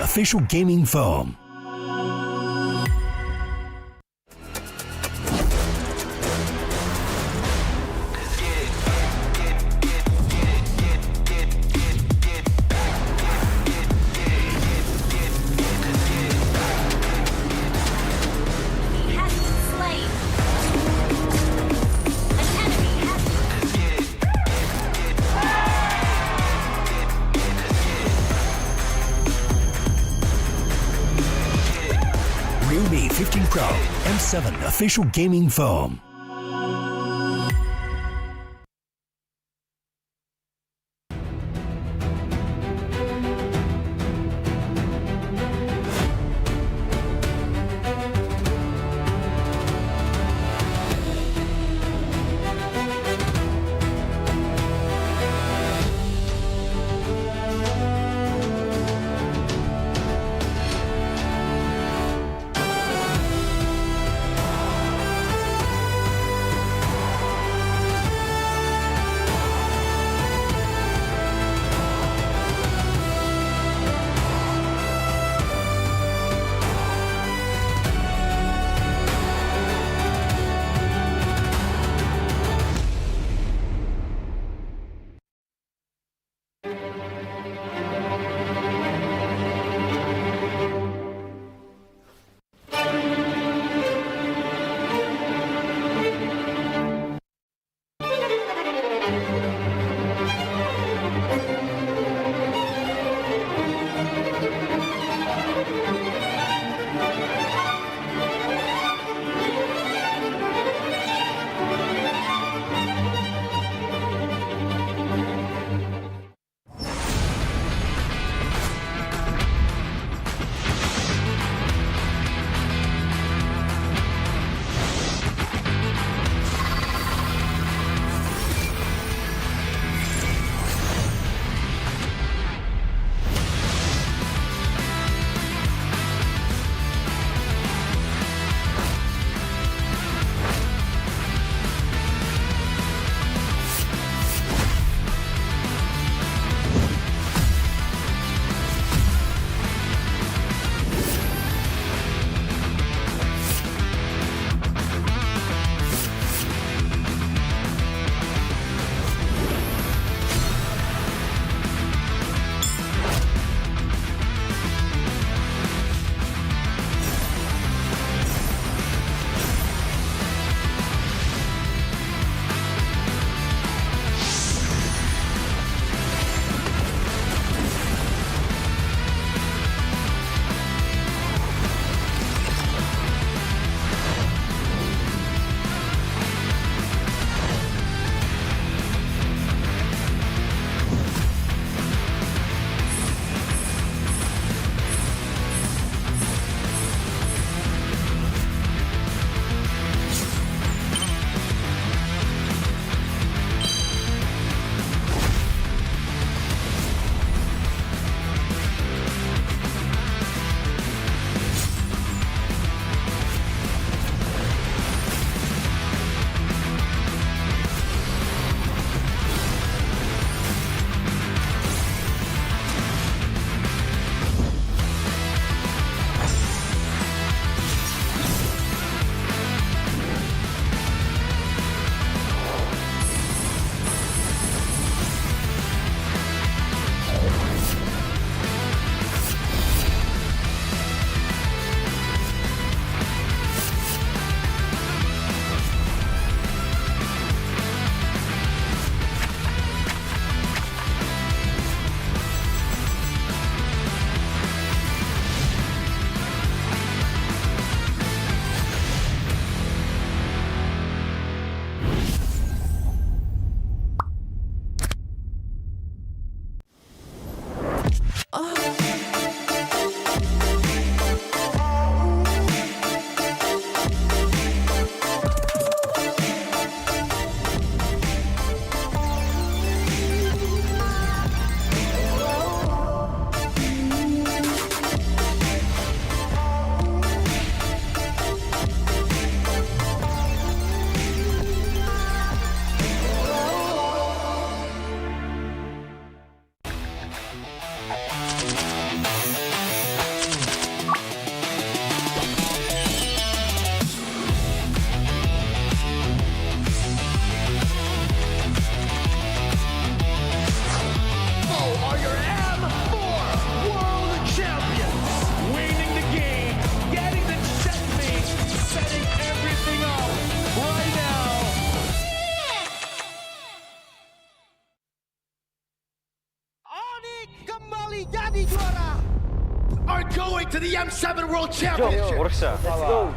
official gaming foam. Realme 15 Pro M7 official gaming foam. going to the M7 World Championship. Let's go.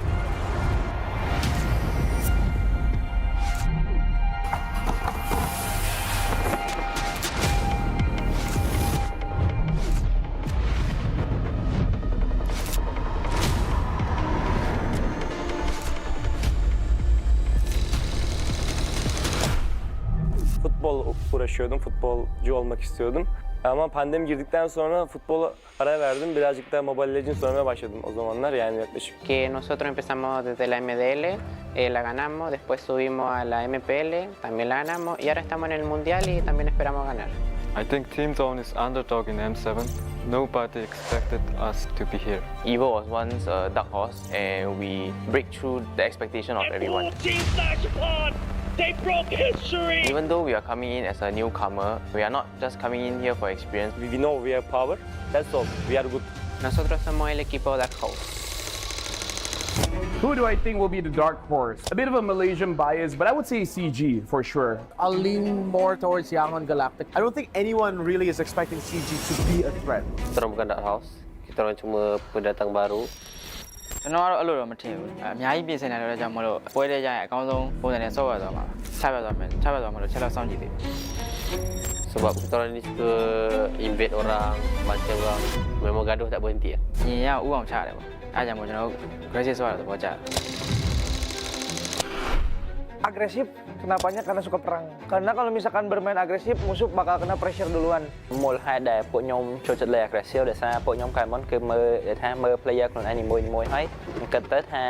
Futbol uğraşıyordum, futbolcu olmak istiyordum. Ama pandemi girdikten sonra futbola ara verdim. Birazcık da Mobile Legends oynamaya başladım o zamanlar, yani yaklaşık. Que nosotros empezamos desde la MDL, la ganamos, después subimos a la MPL, también la ganamos y ahora estamos en el Mundial y también esperamos ganar. I think Team Zone is underdog in M7. Nobody expected us to be here. Evo was once a dark horse, and we break through the expectation of everyone. They broke history! Even though we are coming in as a newcomer, we are not just coming in here for experience. We know we have power, that's all, we are good. Nosotros somos el equipo Dark Horse. Who do I think will be the dark horse? A bit of a Malaysian bias, but I would say CG for sure. I'll lean more towards Yangon Galactic. I don't think anyone really is expecting CG to be a threat. Kita orang bukan dark house. Kita orang cuma pendatang baru. ကျွန်တော်ကတော့အဲ့လိုတော့မထင်ဘူးအများကြီးပြင်ဆင်နေတော့ကြောင့်မလို့ပွဲတဲ့ကြရင်အကောင်းဆုံးပုံစံနဲ့ဆော့ရသွားမှာချပြသွားမှာလို့ချက်တော့စောင့်ကြည့်သေးတယ် Sebab kita orang ni suka invade orang, macam orang memang gaduh tak berhenti. ညီရဥအောင်ချရတယ်ပေါ့အဲ့ကြောင့်မို့ကျွန်တော်တို့ aggressive ဆော့ရတဲ့ဘောကြတယ် Agresif, kenapanya? Karena suka perang. Karena kalau misalkan bermain agresif, musuh bakal kena pressure duluan. មូលហេតុដែលពួកខ្ញុំចូលចិត្តលេង aggressive ដោយសារពួកខ្ញុំកាលមុនគឺមើល player ខ្លួនឯងនីមួយៗហើយគិតទៅថា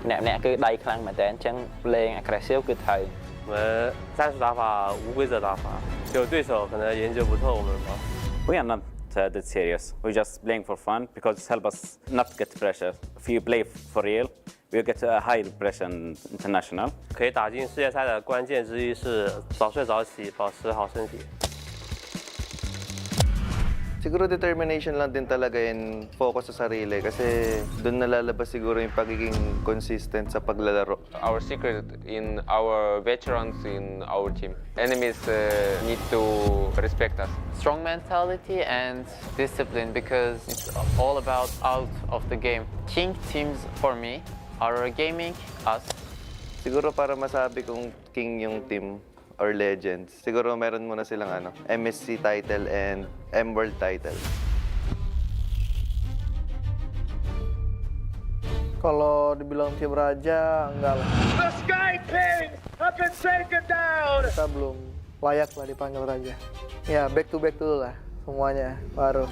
អ្នកគឺដៃខ្លាំងមែនតើអញ្ចឹងលេង aggressive គឺត្រូវ 我们战术打法无规则打法，就对手可能研究不透我们吧。 We are not that serious. We're just playing for fun because it helps us not get pressure. If you play for real, we get a high pressure international. 可以打进世界赛的关键之一是早睡早起，保持好身体。 Siguro determination lang din talaga and focus sa sarili kasi doon nalalabas siguro yung pagiging consistent sa paglalaro. Our secret in our veterans in our team. Enemies need to respect us. Strong mentality and discipline because it's all about out of the game. King teams for me are gaming us. Siguro para masabi kong king yung team or legends, siguro meron muna silang MSC title and M-World title. Kalau dibilang tim raja, enggak lah. The Sky Kings have been taken down! Kita belum layak lah dipanggil raja. Ya, back to back dulu lah semuanya, baru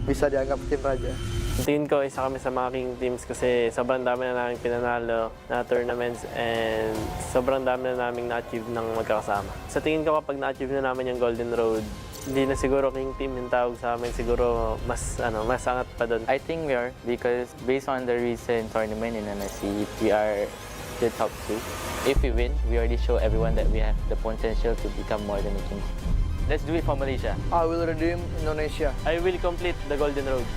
bisa dianggap tim raja. Tingin ko isa kami sa mga king teams kasi sobrang dami na namin pinanalo na tournaments and sobrang dami na namin na-achieve ng magkakasama. Sa tingin ko kapag na-achieve na namin yung Golden Road, hindi na siguro king team yung tawag sa amin, siguro mas angat pa doon. I think we are because based on the recent tournament in NSC we are the top 2. If we win, we already show everyone that we have the potential to become more than a king. Let's do it for Malaysia. I will redeem Indonesia. I will complete the Golden Road.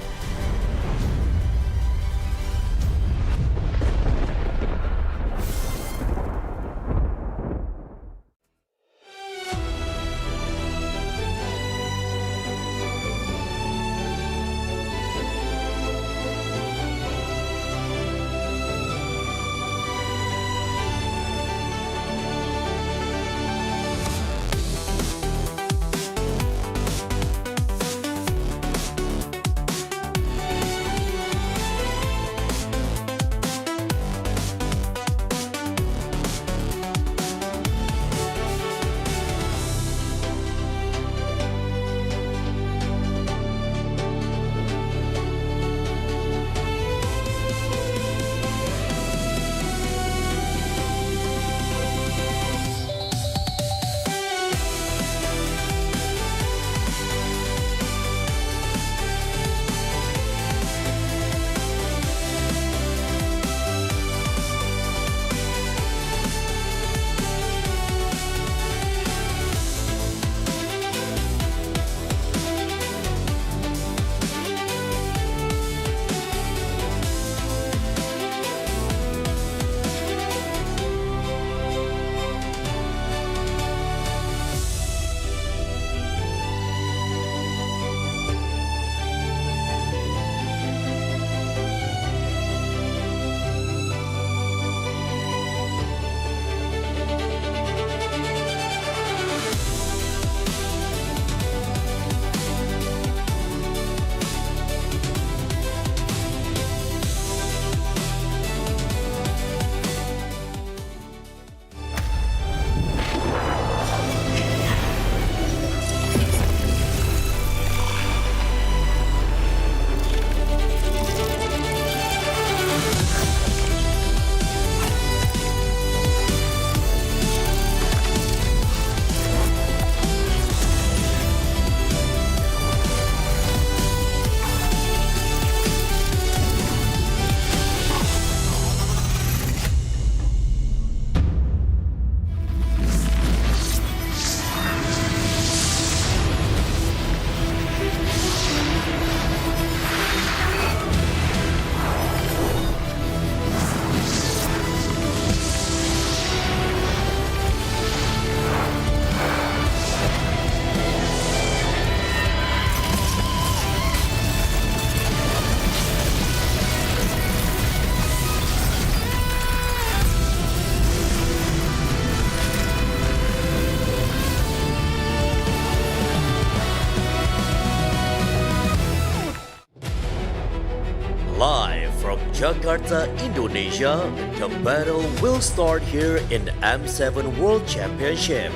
Live from Jakarta, Indonesia, the battle will start here in M7 World Championship.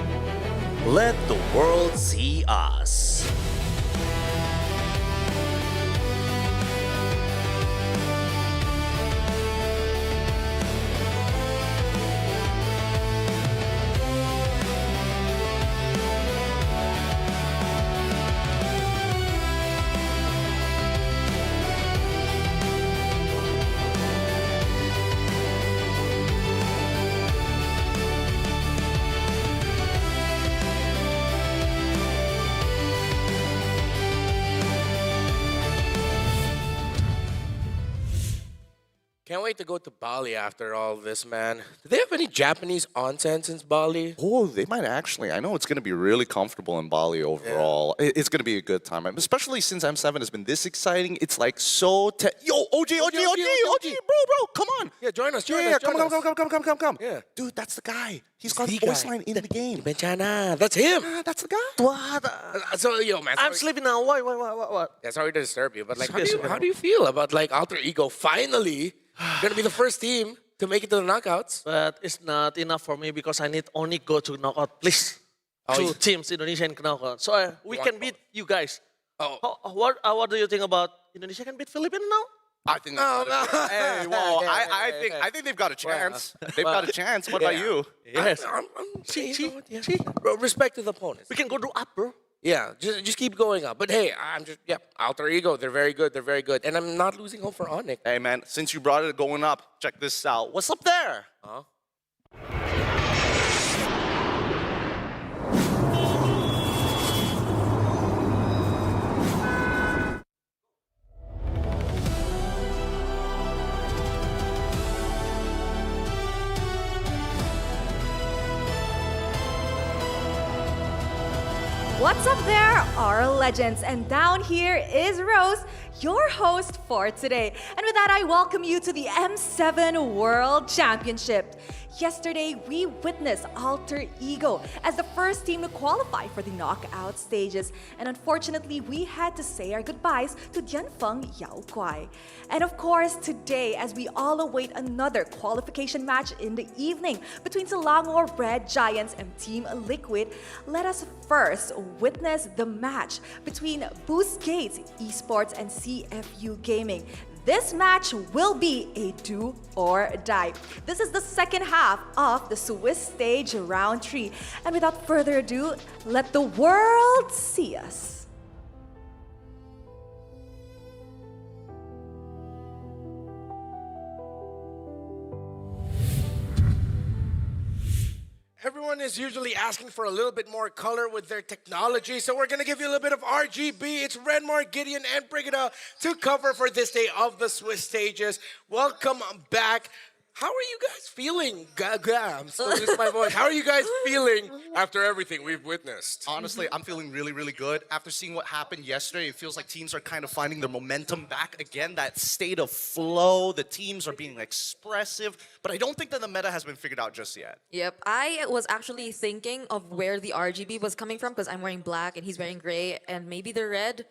Let the world see us. Can't wait to go to Bali after all this, man. Do they have any Japanese onsen since Bali? Oh, they might actually. I know it's going to be really comfortable in Bali overall. It's going to be a good time, especially since M7 has been this exciting. It's like so. Yo, OG, bro, come on. Yeah, join us. Come. Yeah, dude, that's the guy. He's got the voice line in the game. Benchana, that's him. That's the guy. What? So, yo, man. I'm sleeping now. What? Yeah, sorry to disturb you, but like, how do you feel about like Alter Ego finally gonna be the first team to make it to the knockouts? But it's not enough for me because I need only go to knockout, please. Two teams, Indonesia and knockout. So we can beat you guys. What do you think about Indonesia can beat Philippines now? I think. Hey, whoa! I think they've got a chance. They've got a chance. What about you? Yes. See. Bro, respect to the opponents. We can go up, bro. Yeah, just keep going up. But hey, Alter Ego, they're very good. And I'm not losing hope for Onyx. Hey, man, since you brought it going up, check this out. What's up there? Huh? What's up there, our legends? And down here is Rose, your host for today. And with that, I welcome you to the M7 World Championship. Yesterday, we witnessed Alter Ego as the first team to qualify for the knockout stages. And unfortunately, we had to say our goodbyes to Dianfeng Yao Kuai. And of course, today, as we all await another qualification match in the evening between Selangor Red Giants and Team Liquid, let us first witness the match between Boost Gates Esports and CFU Gaming. This match will be a do or die. This is the second half of the Swiss stage round 3. And without further ado, let the world see us. Everyone is usually asking for a little bit more color with their technology, so we're going to give you a little bit of RGB. It's Renmar, Gideon, and Brigida to cover for this day of the Swiss stages. Welcome back. How are you guys feeling? I'm still losing my voice. How are you guys feeling after everything we've witnessed? Honestly, I'm feeling really, really good. After seeing what happened yesterday, it feels like teams are kind of finding their momentum back again, that state of flow. The teams are being expressive, but I don't think that the meta has been figured out just yet. Yep, I was actually thinking of where the RGB was coming from because I'm wearing black and he's wearing gray, and maybe the red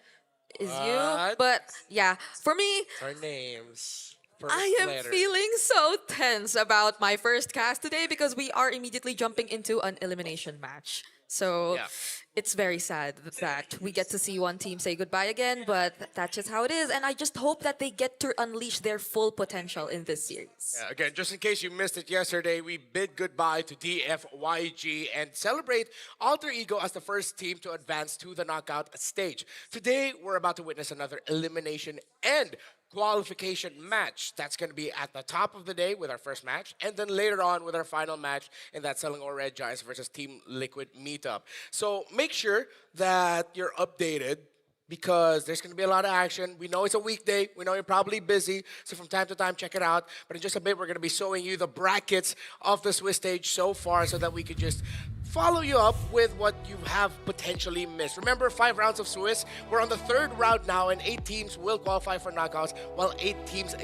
is you. But yeah, for me, our names. I am feeling so tense about my first cast today because we are immediately jumping into an elimination match. So it's very sad that we get to see one team say goodbye again, but that's just how it is. And I just hope that they get to unleash their full potential in this series. Yeah, again, just in case you missed it yesterday, we bid goodbye to DFYG and celebrate Alter Ego as the first team to advance to the knockout stage. Today, we're about to witness another elimination and qualification match. That's going to be at the top of the day with our first match, and then later on with our final match in that Selangor Red Giants versus Team Liquid meetup. So make sure that you're updated because there's going to be a lot of action. We know it's a weekday. We know you're probably busy. So from time to time, check it out. But in just a bit, we're going to be showing you the brackets of the Swiss stage so far so that we could just follow you up with what you have potentially missed. Remember, 5 rounds of Swiss. We're on the 3rd round now, and 8 teams will qualify for knockouts, while 8 teams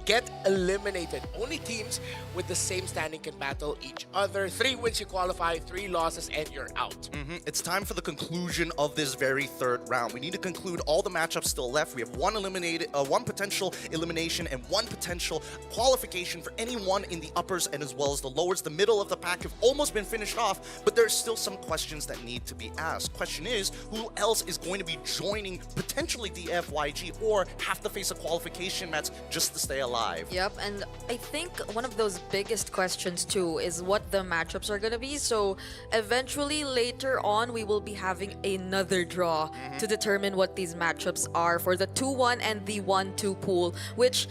get eliminated. Only teams with the same standing can battle each other. 3 wins you qualify, 3 losses, and you're out. It's time for the conclusion of this very 3rd round. We need to conclude all the matchups still left. We have one potential elimination and 1 potential qualification for anyone in the uppers and as well as the lowers. The middle of the pack have almost been finished off, but there's still some questions that need to be asked. Question is, who else is going to be joining potentially DFYG or have to face a qualification match just to stay alive? Yep, and I think one of those biggest questions too is what the matchups are going to be. So eventually later on we will be having another draw to determine what these matchups are for the 2-1 and the 1-2 pool, which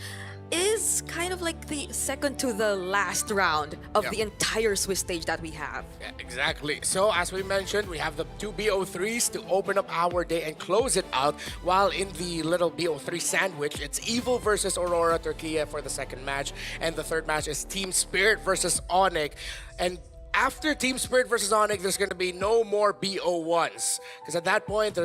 is kind of like the second to the last round of the entire Swiss stage that we have. Yeah, exactly. So as we mentioned, we have the 2 BO3s to open up our day and close it out, while in the little BO3 sandwich, it's Evil versus Aurora Turkey for the 2nd match, and the 3rd match is Team Spirit versus Onyx. And after Team Spirit versus Onyx, there's going to be no more BO1s. Because at that point,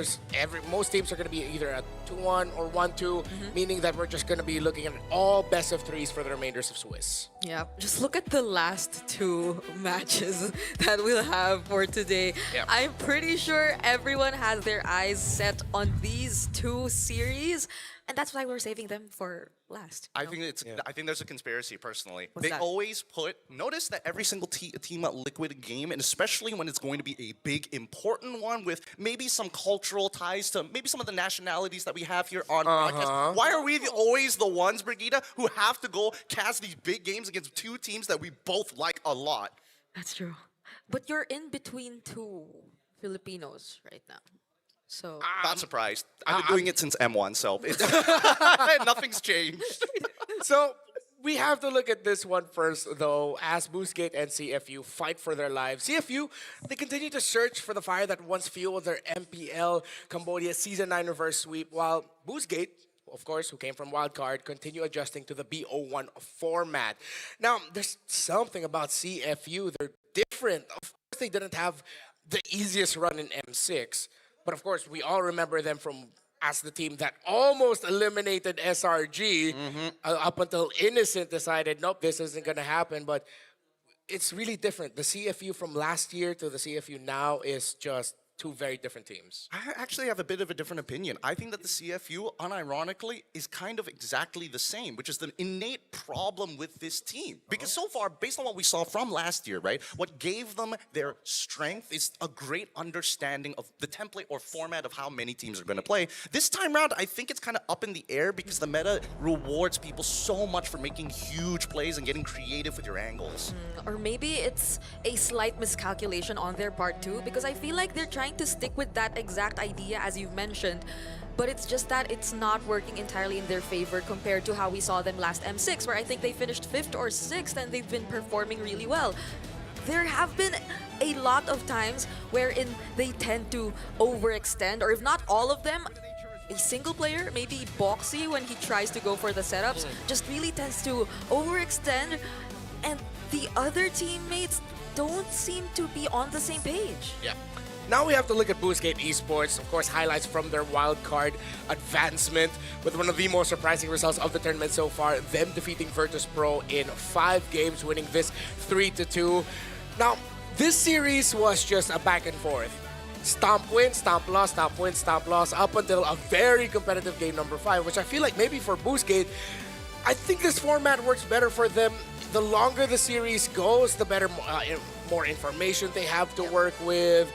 most teams are going to be either a 2-1 or 1-2, meaning that we're just going to be looking at all best of 3s for the remainders of Swiss. Yeah, just look at the last 2 matches that we'll have for today. Yep. I'm pretty sure everyone has their eyes set on these 2 series, and that's why we're saving them for last. I think there's a conspiracy personally. What's that? Always notice that every single team at Liquid game, and especially when it's going to be a big important one with maybe some cultural ties to maybe some of the nationalities that we have here on podcast. Why are we always the ones, Brigitte, who have to go cast these big games against 2 teams that we both like a lot? That's true. But you're in between 2 Filipinos right now. So Not surprised. I've been doing it since M1, so it's nothing's changed. So we have to look at this one first, though, as Boostgate and CFU fight for their lives. CFU, they continue to search for the fire that once fueled their MPL Cambodia Season 9 reverse sweep, while Boostgate, of course, who came from Wildcard, continue adjusting to the BO1 format. Now, there's something about CFU. They're different. Of course, they didn't have the easiest run in M6, but of course, we all remember them as the team that almost eliminated SRG up until Innocent decided, nope, this isn't going to happen. But it's really different. The CFU from last year to the CFU now is just 2 very different teams. I actually have a bit of a different opinion. I think that the CFU, unironically, is kind of exactly the same, which is the innate problem with this team. Because so far, based on what we saw from last year, right, what gave them their strength is a great understanding of the template or format of how many teams are going to play. This time around, I think it's kind of up in the air because the meta rewards people so much for making huge plays and getting creative with your angles. or maybe it's a slight miscalculation on their part too, because I feel like they're trying to stick with that exact idea as you've mentioned, but it's just that it's not working entirely in their favor compared to how we saw them last M6, where I think they finished 5th or 6th and they've been performing really well. There have been a lot of times wherein they tend to overextend, or if not all of them, a single player, maybe Boxy, when he tries to go for the setups, just really tends to overextend, and the other teammates don't seem to be on the same page. Yeah. Now we have to look at Boostgate Esports, of course, highlights from their wildcard advancement with one of the most surprising results of the tournament so far, them defeating Virtus Pro in 5 games, winning this 3-2. Now, this series was just a back and forth. Stomp win, stomp loss, stomp win, stomp loss, up until a very competitive game number 5, which I feel like maybe for Boostgate, I think this format works better for them. The longer the series goes, the better, more information they have to work with,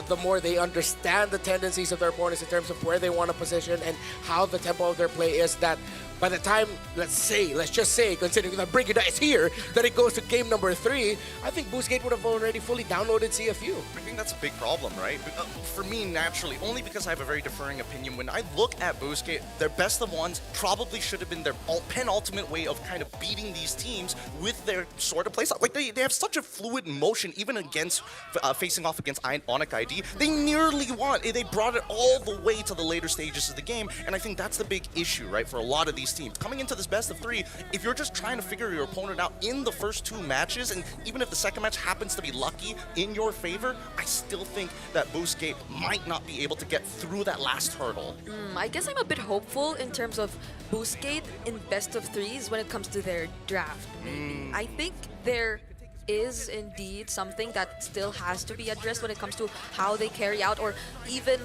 the more they understand the tendencies of their opponents in terms of where they want to position and how the tempo of their play is, that by the time, let's just say, considering that Brigida is here, that it goes to game number 3, I think Boostgate would have already fully downloaded CFU. I think that's a big problem, right? For me, naturally, only because I have a very differing opinion. When I look at Boostgate, their best of ones probably should have been their penultimate way of kind of beating these teams with their sort of playstyle. Like, they have such a fluid motion, even against facing off against Onyx ID. They nearly won. They brought it all the way to the later stages of the game, and I think that's the big issue, right, for a lot of these these teams. Coming into this best of 3, if you're just trying to figure your opponent out in the first 2 matches, and even if the second match happens to be lucky in your favor, I still think that Boostgate might not be able to get through that last hurdle. I guess I'm a bit hopeful in terms of Boostgate in best of 3s when it comes to their draft. I think there is indeed something that still has to be addressed when it comes to how they carry out or even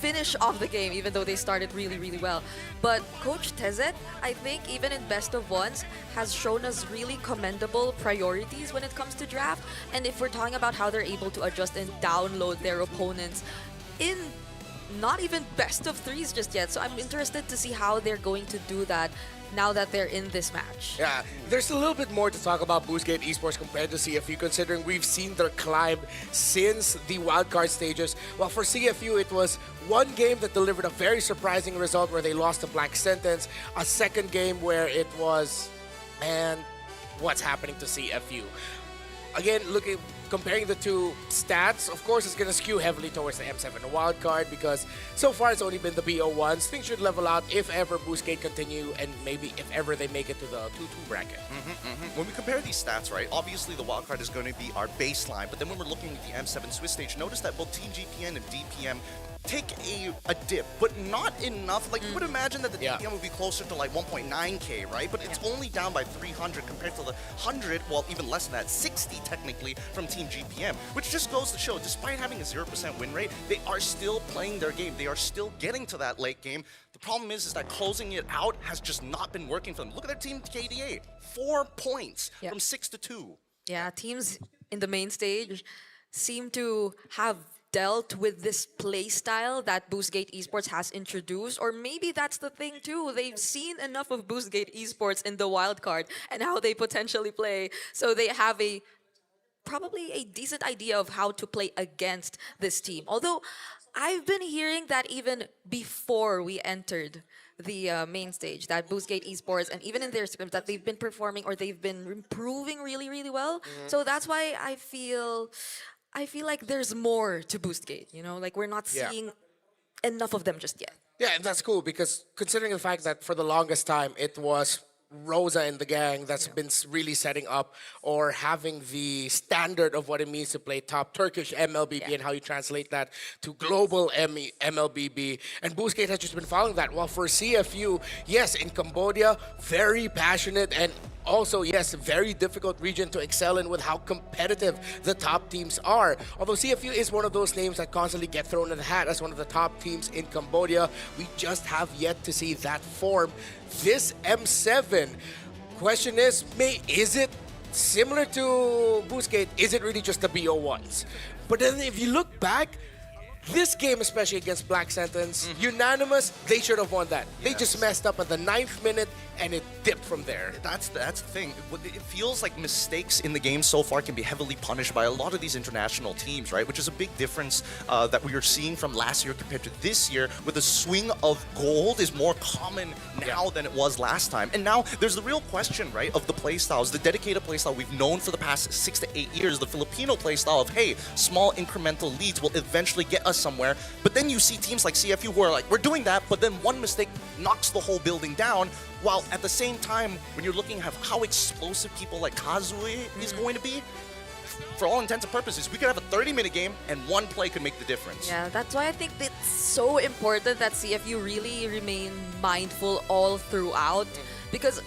finish off the game, even though they started really, really well. But Coach Tezet, I think even in best of 1s, has shown us really commendable priorities when it comes to draft. And if we're talking about how they're able to adjust and download their opponents in not even best of 3s just yet. So I'm interested to see how they're going to do that now that they're in this match. Yeah, there's a little bit more to talk about Boostgate Esports compared to CFU, considering we've seen their climb since the wildcard stages. Well, for CFU, it was one game that delivered a very surprising result where they lost to Black Sentence, a second game where it was, and what's happening to CFU? Again, comparing the two stats, of course, it's going to skew heavily towards the M7 wildcard because so far it's only been the BO1s. Things should level out if ever Boostgate continue and maybe if ever they make it to the 2-2 bracket. When we compare these stats, right, obviously the wildcard is going to be our baseline, but then when we're looking at the M7 Swiss stage, notice that both Team GPN and DPM take a dip, but not enough. Like, you would imagine that the DPM would be closer to like 1.9k, right? But it's only down by 300 compared to the 100, well, even less than that, 60 technically from Team GPM, which just goes to show, despite having a 0% win rate, they are still playing their game. They are still getting to that late game. The problem is that closing it out has just not been working for them. Look at their team KDA, 4 points from 6-2. Yeah, teams in the main stage seem to have dealt with this play style that Boostgate Esports has introduced, or maybe that's the thing too. They've seen enough of Boostgate Esports in the wildcard and how they potentially play, so they have probably a decent idea of how to play against this team. Although I've been hearing that even before we entered the main stage, that Boostgate Esports and even in their scripts that they've been performing or they've been improving really, really well. So that's why I feel like there's more to Boostgate, you know? Like, we're not seeing enough of them just yet. Yeah, and that's cool because considering the fact that for the longest time it was Rosa and the gang that's been really setting up or having the standard of what it means to play top Turkish MLBB and how you translate that to global MLBB. And Boostgate has just been following that. While for CFU, yes, in Cambodia, very passionate and also, yes, very difficult region to excel in with how competitive the top teams are. Although CFU is one of those names that constantly get thrown in the hat as one of the top teams in Cambodia, we just have yet to see that form. This M7, question is it similar to Boostgate? Is it really just the BO1s? But then if you look back, this game, especially against Black Sentence, unanimous, they should have won that. They just messed up at the 9th minute and it dipped from there. That's the thing. It feels like mistakes in the game so far can be heavily punished by a lot of these international teams, right? Which is a big difference that we are seeing from last year compared to this year, where the swing of gold is more common now than it was last time. And now there's the real question, right, of the playstyles, the dedicated playstyle we've known for the past 6 to 8 years, the Filipino playstyle of, hey, small incremental leads will eventually get us somewhere. But then you see teams like CFU who are like, we're doing that, but then one mistake knocks the whole building down. While at the same time, when you're looking at how explosive people like Kazue is going to be, for all intents and purposes, we could have a 30-minute game and one play could make the difference. Yeah, that's why I think it's so important that CFU really remain mindful all throughout. Because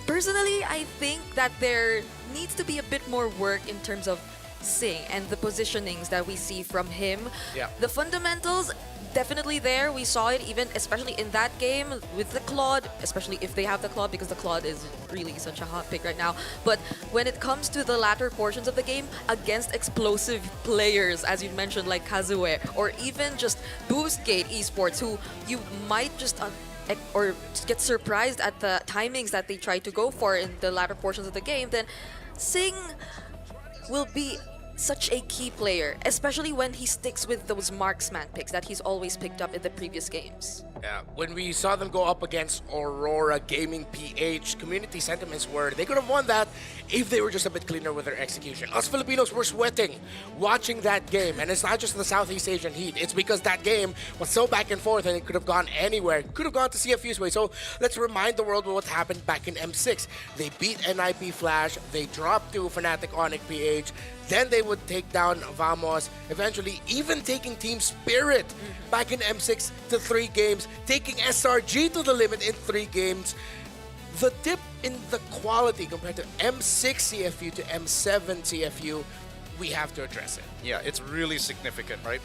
personally, I think that there needs to be a bit more work in terms of Sing and the positionings that we see from him. The fundamentals, definitely there. We saw it even, especially in that game with the Claude, especially if they have the Claude, because the Claude is really such a hot pick right now. But when it comes to the latter portions of the game, against explosive players, as you mentioned, like Kazue, or even just Boostgate Esports, who you might just or get surprised at the timings that they try to go for in the latter portions of the game, then Sing will be such a key player, especially when he sticks with those marksman picks that he's always picked up in the previous games. Yeah, when we saw them go up against Aurora Gaming PH, community sentiments were they could have won that if they were just a bit cleaner with their execution. Us Filipinos were sweating watching that game, and it's not just the Southeast Asian heat. It's because that game was so back and forth, and it could have gone anywhere. Could have gone to CFU's way. So let's remind the world of what happened back in M6. They beat NIP Flash. They dropped to Fnatic Onyx PH. Then they would take down Vamos, eventually even taking Team Spirit back in M6 to 3 games, taking SRG to the limit in 3 games. The dip in the quality compared to M6 CFU to M7 CFU, we have to address it. Yeah, it's really significant, right?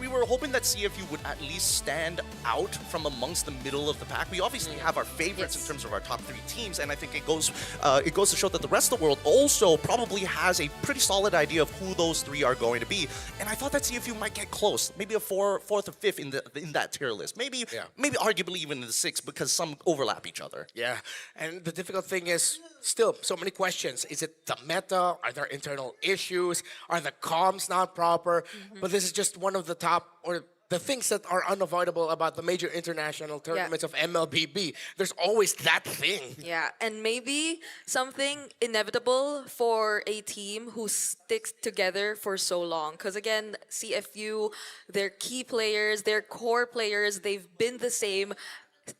We were hoping that CFU would at least stand out from amongst the middle of the pack. We obviously have our favorites in terms of our top 3 teams, and I think it goes to show that the rest of the world also probably has a pretty solid idea of who those 3 are going to be. And I thought that CFU might get close, maybe a fourth or fifth in that tier list, maybe arguably even in the 6th because some overlap each other. Yeah, and the difficult thing is still so many questions. Is it the meta? Are there internal issues? Are the comms not proper? But this is just one of the top or the things that are unavoidable about the major international tournaments of MLBB. There's always that thing. Yeah, and maybe something inevitable for a team who sticks together for so long. Because again, CFU, their key players, their core players, they've been the same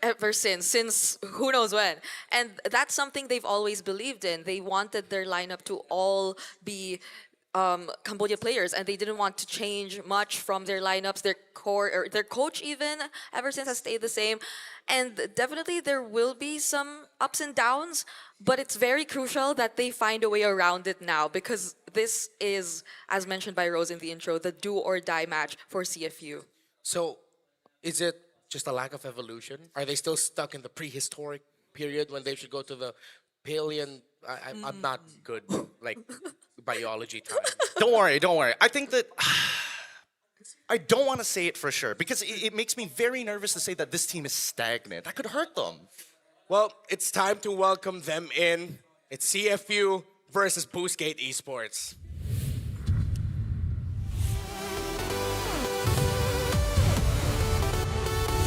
ever since who knows when. And that's something they've always believed in. They wanted their lineup to all be Cambodia players, and they didn't want to change much from their lineups. Their core, or their coach even, ever since has stayed the same. And definitely there will be some ups and downs, but it's very crucial that they find a way around it now, because this is, as mentioned by Rose in the intro, the do or die match for CFU. So is it just a lack of evolution? Are they still stuck in the prehistoric period when they should go to the Palean? I'm not good, like biology time. Don't worry. I think that I don't want to say it for sure because it makes me very nervous to say that this team is stagnant. That could hurt them. Well, it's time to welcome them in. It's CFU versus Boostgate Esports.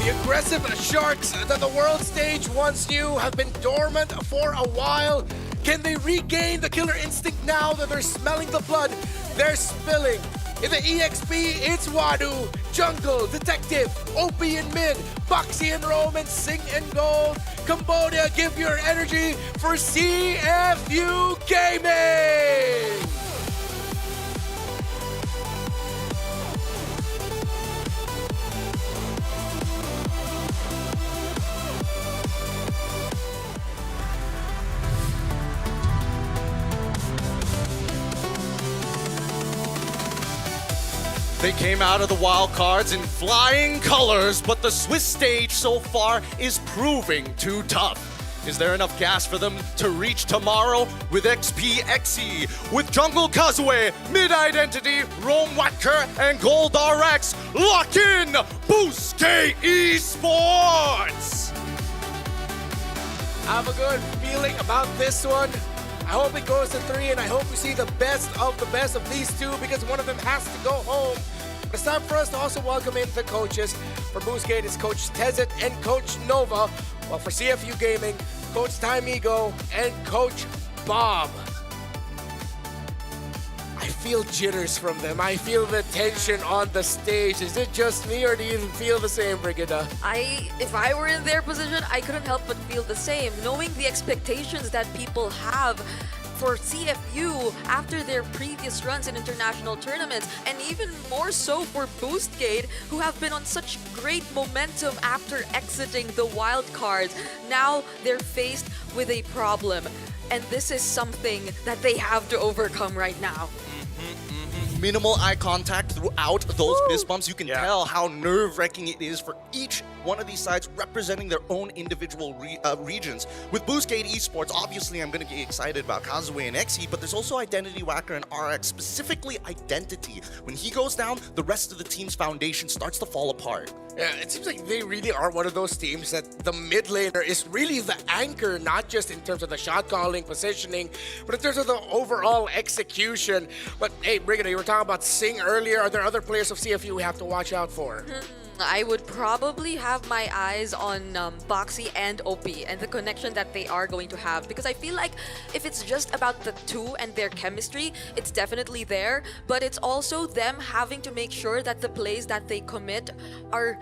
The aggressive Sharks that the world stage once knew have been dormant for a while. Can they regain the killer instinct now that they're smelling the blood they're spilling? In the EXP, it's Wadu, Jungle, Detective, OP in mid, Boxy and Roman, Sing and Gold. Cambodia, give your energy for CFU Gaming! They came out of the wild cards in flying colors, but the Swiss stage so far is proving too tough. Is there enough gas for them to reach tomorrow with XPXE? With Jungle Kazue, Mid Identity, Rome Watker, and Gold RX, lock in Boostgate Esports! I have a good feeling about this one. I hope it goes to 3, and I hope we see the best of these two, because one of them has to go home. But it's time for us to also welcome in the coaches. For Boostgate, it's Coach Tezet and Coach Nova. While for CFU Gaming, Coach Timego and Coach Bob. I feel jitters from them. I feel the tension on the stage. Is it just me, or do you feel the same, Brigida? If I were in their position, I couldn't help but feel the same. Knowing the expectations that people have for CFU after their previous runs in international tournaments, and even more so for Boostgate, who have been on such great momentum after exiting the wild cards. Now they're faced with a problem, and this is something that they have to overcome right now. Minimal eye contact throughout those fist bumps. You can tell how nerve-wracking it is for each one of these sides representing their own individual regions. With Boostgate Esports, obviously I'm going to get excited about Kazue and XE, but there's also Identity Whacker and RX, specifically Identity. When he goes down, the rest of the team's foundation starts to fall apart. Yeah, it seems like they really are one of those teams that the mid laner is really the anchor, not just in terms of the shot calling, positioning, but in terms of the overall execution. But hey, Brigida, you were talking about Sing earlier. Are there other players of CFU we have to watch out for? I would probably have my eyes on Boxy and OP and the connection that they are going to have, because I feel like if it's just about the two and their chemistry, it's definitely there, but it's also them having to make sure that the plays that they commit are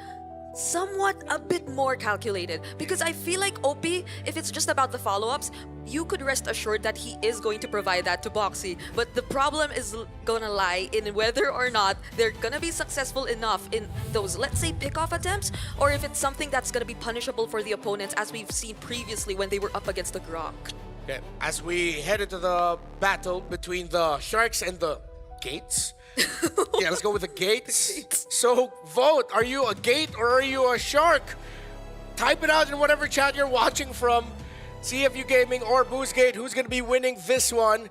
somewhat a bit more calculated, because I feel like OP, if it's just about the follow-ups, you could rest assured that he is going to provide that to Boxy. But the problem is gonna lie in whether or not they're gonna be successful enough in those, let's say, pick-off attempts, or if it's something that's gonna be punishable for the opponents, as we've seen previously when they were up against the Grok. Okay, as we head into the battle between the Sharks and the Gates. Yeah, let's go with the Gates. So vote, are you a Gate or are you a Shark? Type it out in whatever chat you're watching from. CFU Gaming or Boostgate, who's going to be winning this one?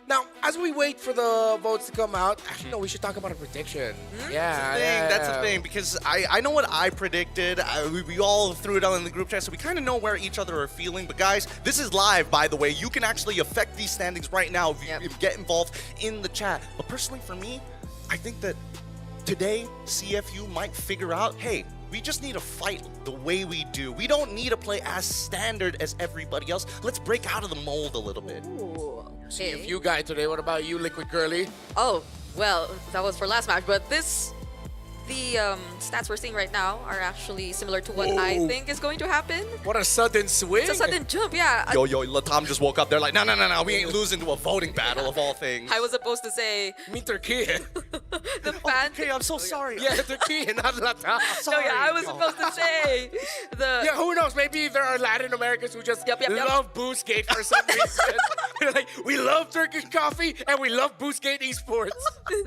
Now, as we wait for the votes to come out, actually, no, we should talk about a prediction. Yeah, That's the thing, because I know what I predicted. We all threw it out in the group chat, so we kind of know where each other are feeling. But guys, this is live, by the way. You can actually affect these standings right now if you get involved in the chat. But personally, for me, I think that today, CFU might figure out, hey, we just need to fight the way we do. We don't need to play as standard as everybody else. Let's break out of the mold a little bit. CFU guy today, what about you, Liquid Girly? Oh, well, that was for last match, but the stats we're seeing right now are actually similar to what I think is going to happen. What a sudden swing. It's a sudden jump, yeah. Yo, Latam just woke up. They're like, no, we ain't losing to a voting battle of all things. I was supposed to say... Me Turkey. The fan... Okay, I'm so sorry. Yeah, Turkey, not Latam. No, yeah, I was supposed to say the... Yeah, who knows? Maybe there are Latin Americans who just love Boostgate for some reason. They're like, we love Turkish coffee and we love Boostgate esports.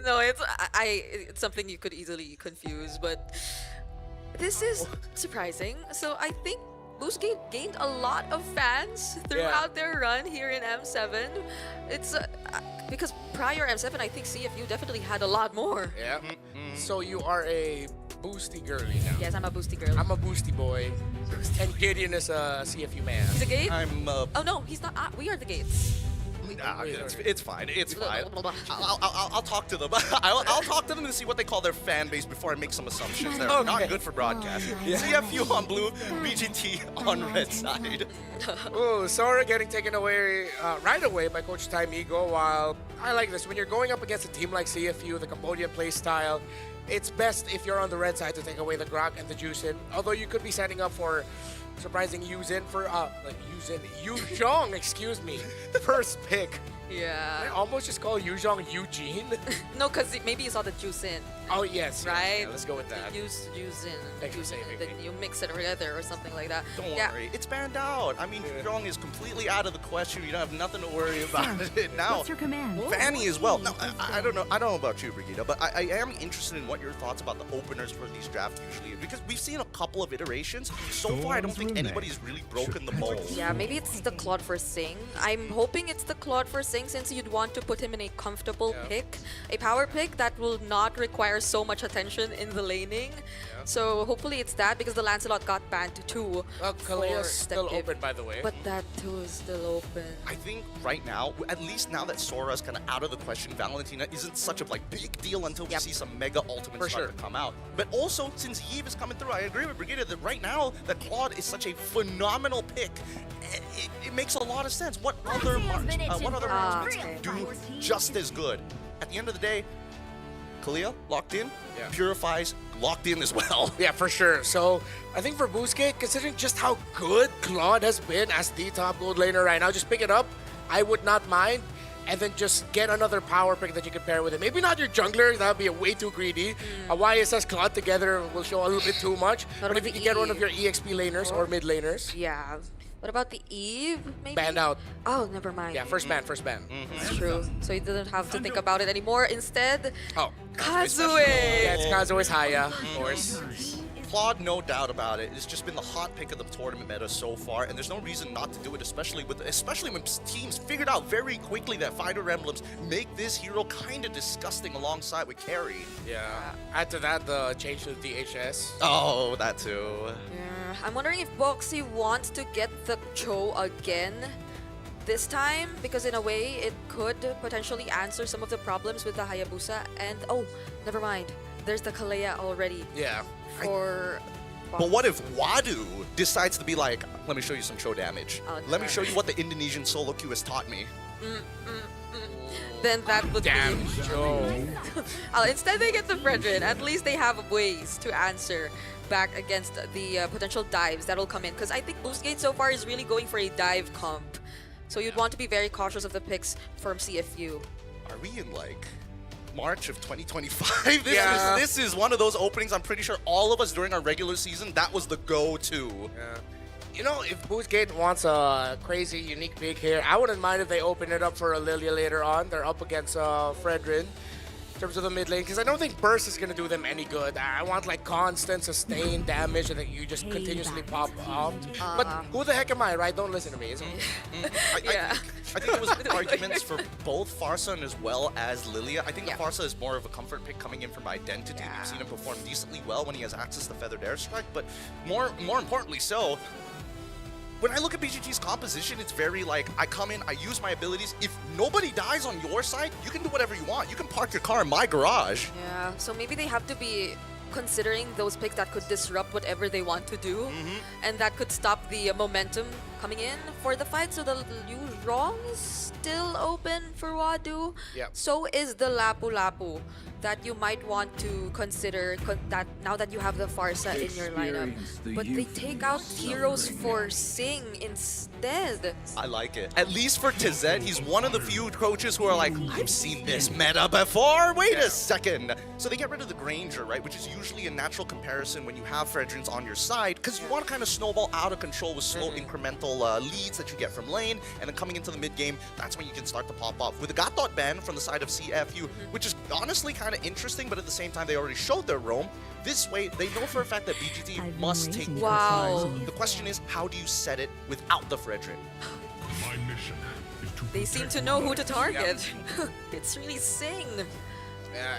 No, it's something you could easily confuse, but this is surprising. So I think Boostgate gained a lot of fans throughout their run here in M7. It's because prior M7, I think CFU definitely had a lot more. Yeah. So you are a Boosty girly now. Yes, I'm a Boosty girl. I'm a Boosty boy. And Gideon is a CFU man. He's a Gate? I'm Oh no, he's not. We are the Gates. It's fine. It's fine. I'll talk to them. I'll talk to them and see what they call their fan base before I make some assumptions. They're not good for broadcasting. CFU on blue, BGT on red side. Oh, Sora getting taken away right away by Coach Time Ego. While I like this, when you're going up against a team like CFU, the Cambodian play style, it's best if you're on the red side to take away the Grok and the Juicin. Although you could be setting up for surprising Yuzin for Yuzhong, excuse me, first pick. Yeah. I almost just call Yuzhong Eugene. No, because maybe you saw the juice in. Oh yes, right. Yeah, let's go with that. Use in. Thanks for saving Then you mix it together or something like that. Don't worry, it's banned out. I mean, Yuzhong is completely out of the question. You don't have nothing to worry about it now. What's your command? Fanny as well. Now, I don't know. I don't know about you, Brigitte, but I am interested in what your thoughts about the openers for these drafts usually is, because we've seen a couple of iterations. So far, I don't think anybody's really broken the mold. Yeah, maybe it's the Claude for Sing. I'm hoping it's the Claude for Sing, since you'd want to put him in a comfortable pick, a power pick that will not require so much attention in the laning. So hopefully it's that, because the Lancelot got banned too. Well, Kalea's still open, by the way. But that too is still open. I think right now, at least now that Sora's kind of out of the question, Valentina isn't such a big deal until we see some mega ultimates start to come out. But also, since Yves is coming through, I agree with Brigitte that right now that Claude is such a phenomenal pick. It makes a lot of sense. What other marksmen do just as good? At the end of the day, Kalea, locked in. Purifies, locked in as well. Yeah, for sure. So I think for Boostgate, considering just how good Claude has been as the top gold laner right now, just pick it up. I would not mind. And then just get another power pick that you can pair with it. Maybe not your jungler, that would be way too greedy. A YSS Claude together will show a little bit too much. But if you can get one of your EXP laners or mid laners. Yeah. What about the Eve, maybe? Banned out. Oh, never mind. Yeah, first ban. That's true. So you didn't have to think about it anymore. Instead, Kazue! Yeah, it's Kazue's Haya, of course. Claude, no doubt about it. It's just been the hot pick of the tournament meta so far, and there's no reason not to do it, especially when teams figured out very quickly that Fire Emblems make this hero kind of disgusting alongside with Carry. Yeah. Add to that the change to the DHS. Oh, that too. Yeah. I'm wondering if Boxy wants to get the Cho again this time, because in a way it could potentially answer some of the problems with the Hayabusa. And oh, never mind. there's the Kalea already. Yeah. For. But what if Wadu decides to be like, let me show you some show damage. Oh, Let me show you what the Indonesian solo queue has taught me. Then that would Damn, be. Joe. Instead, they get the Fredrin. At least they have ways to answer back against the potential dives that'll come in. Because I think Boostgate so far is really going for a dive comp. So you'd want to be very cautious of the picks from CFU. Are we in like March of 2025? This is one of those openings I'm pretty sure all of us during our regular season, that was the go-to. Yeah. You know, if Boostgate wants a crazy, unique pick here, I wouldn't mind if they open it up for a Lilia later on. They're up against Fredrin in terms of the mid lane, because I don't think Burst is going to do them any good. I want like constant, sustained damage and that you just continuously pop off. But who the heck am I, right? Don't listen to me. I think there was arguments for both Farsa as well as Lilia. I think the Farsa is more of a comfort pick coming in from Identity. We've seen him perform decently well when he has access to Feathered Airstrike, but more importantly so, when I look at BGT's composition, it's very like, I come in, I use my abilities. If nobody dies on your side, you can do whatever you want. You can park your car in my garage. Yeah, so maybe they have to be considering those picks that could disrupt whatever they want to do. And that could stop the momentum coming in for the fight. So the Yuzhong is still open for Wadu. Yep. So is the Lapu Lapu that you might want to consider that now that you have the Farsa in your lineup. But they take out heroes for Sing instead. I like it. At least for Tizet, he's one of the few coaches who are like, I've seen this meta before. Wait a second. So they get rid of the Granger, right? Which is usually a natural comparison when you have Fredrins on your side, because you want to kind of snowball out of control with slow incremental leads that you get from lane, and then coming into the mid game, that's when you can start to pop off. With the Gatot ban from the side of CFU, which is honestly kind of interesting, but at the same time they already showed their roam. This way, they know for a fact that BGT must take the question is, how do you set it without the Fredrin? My mission is to They seem to know who to target. It's really Sing.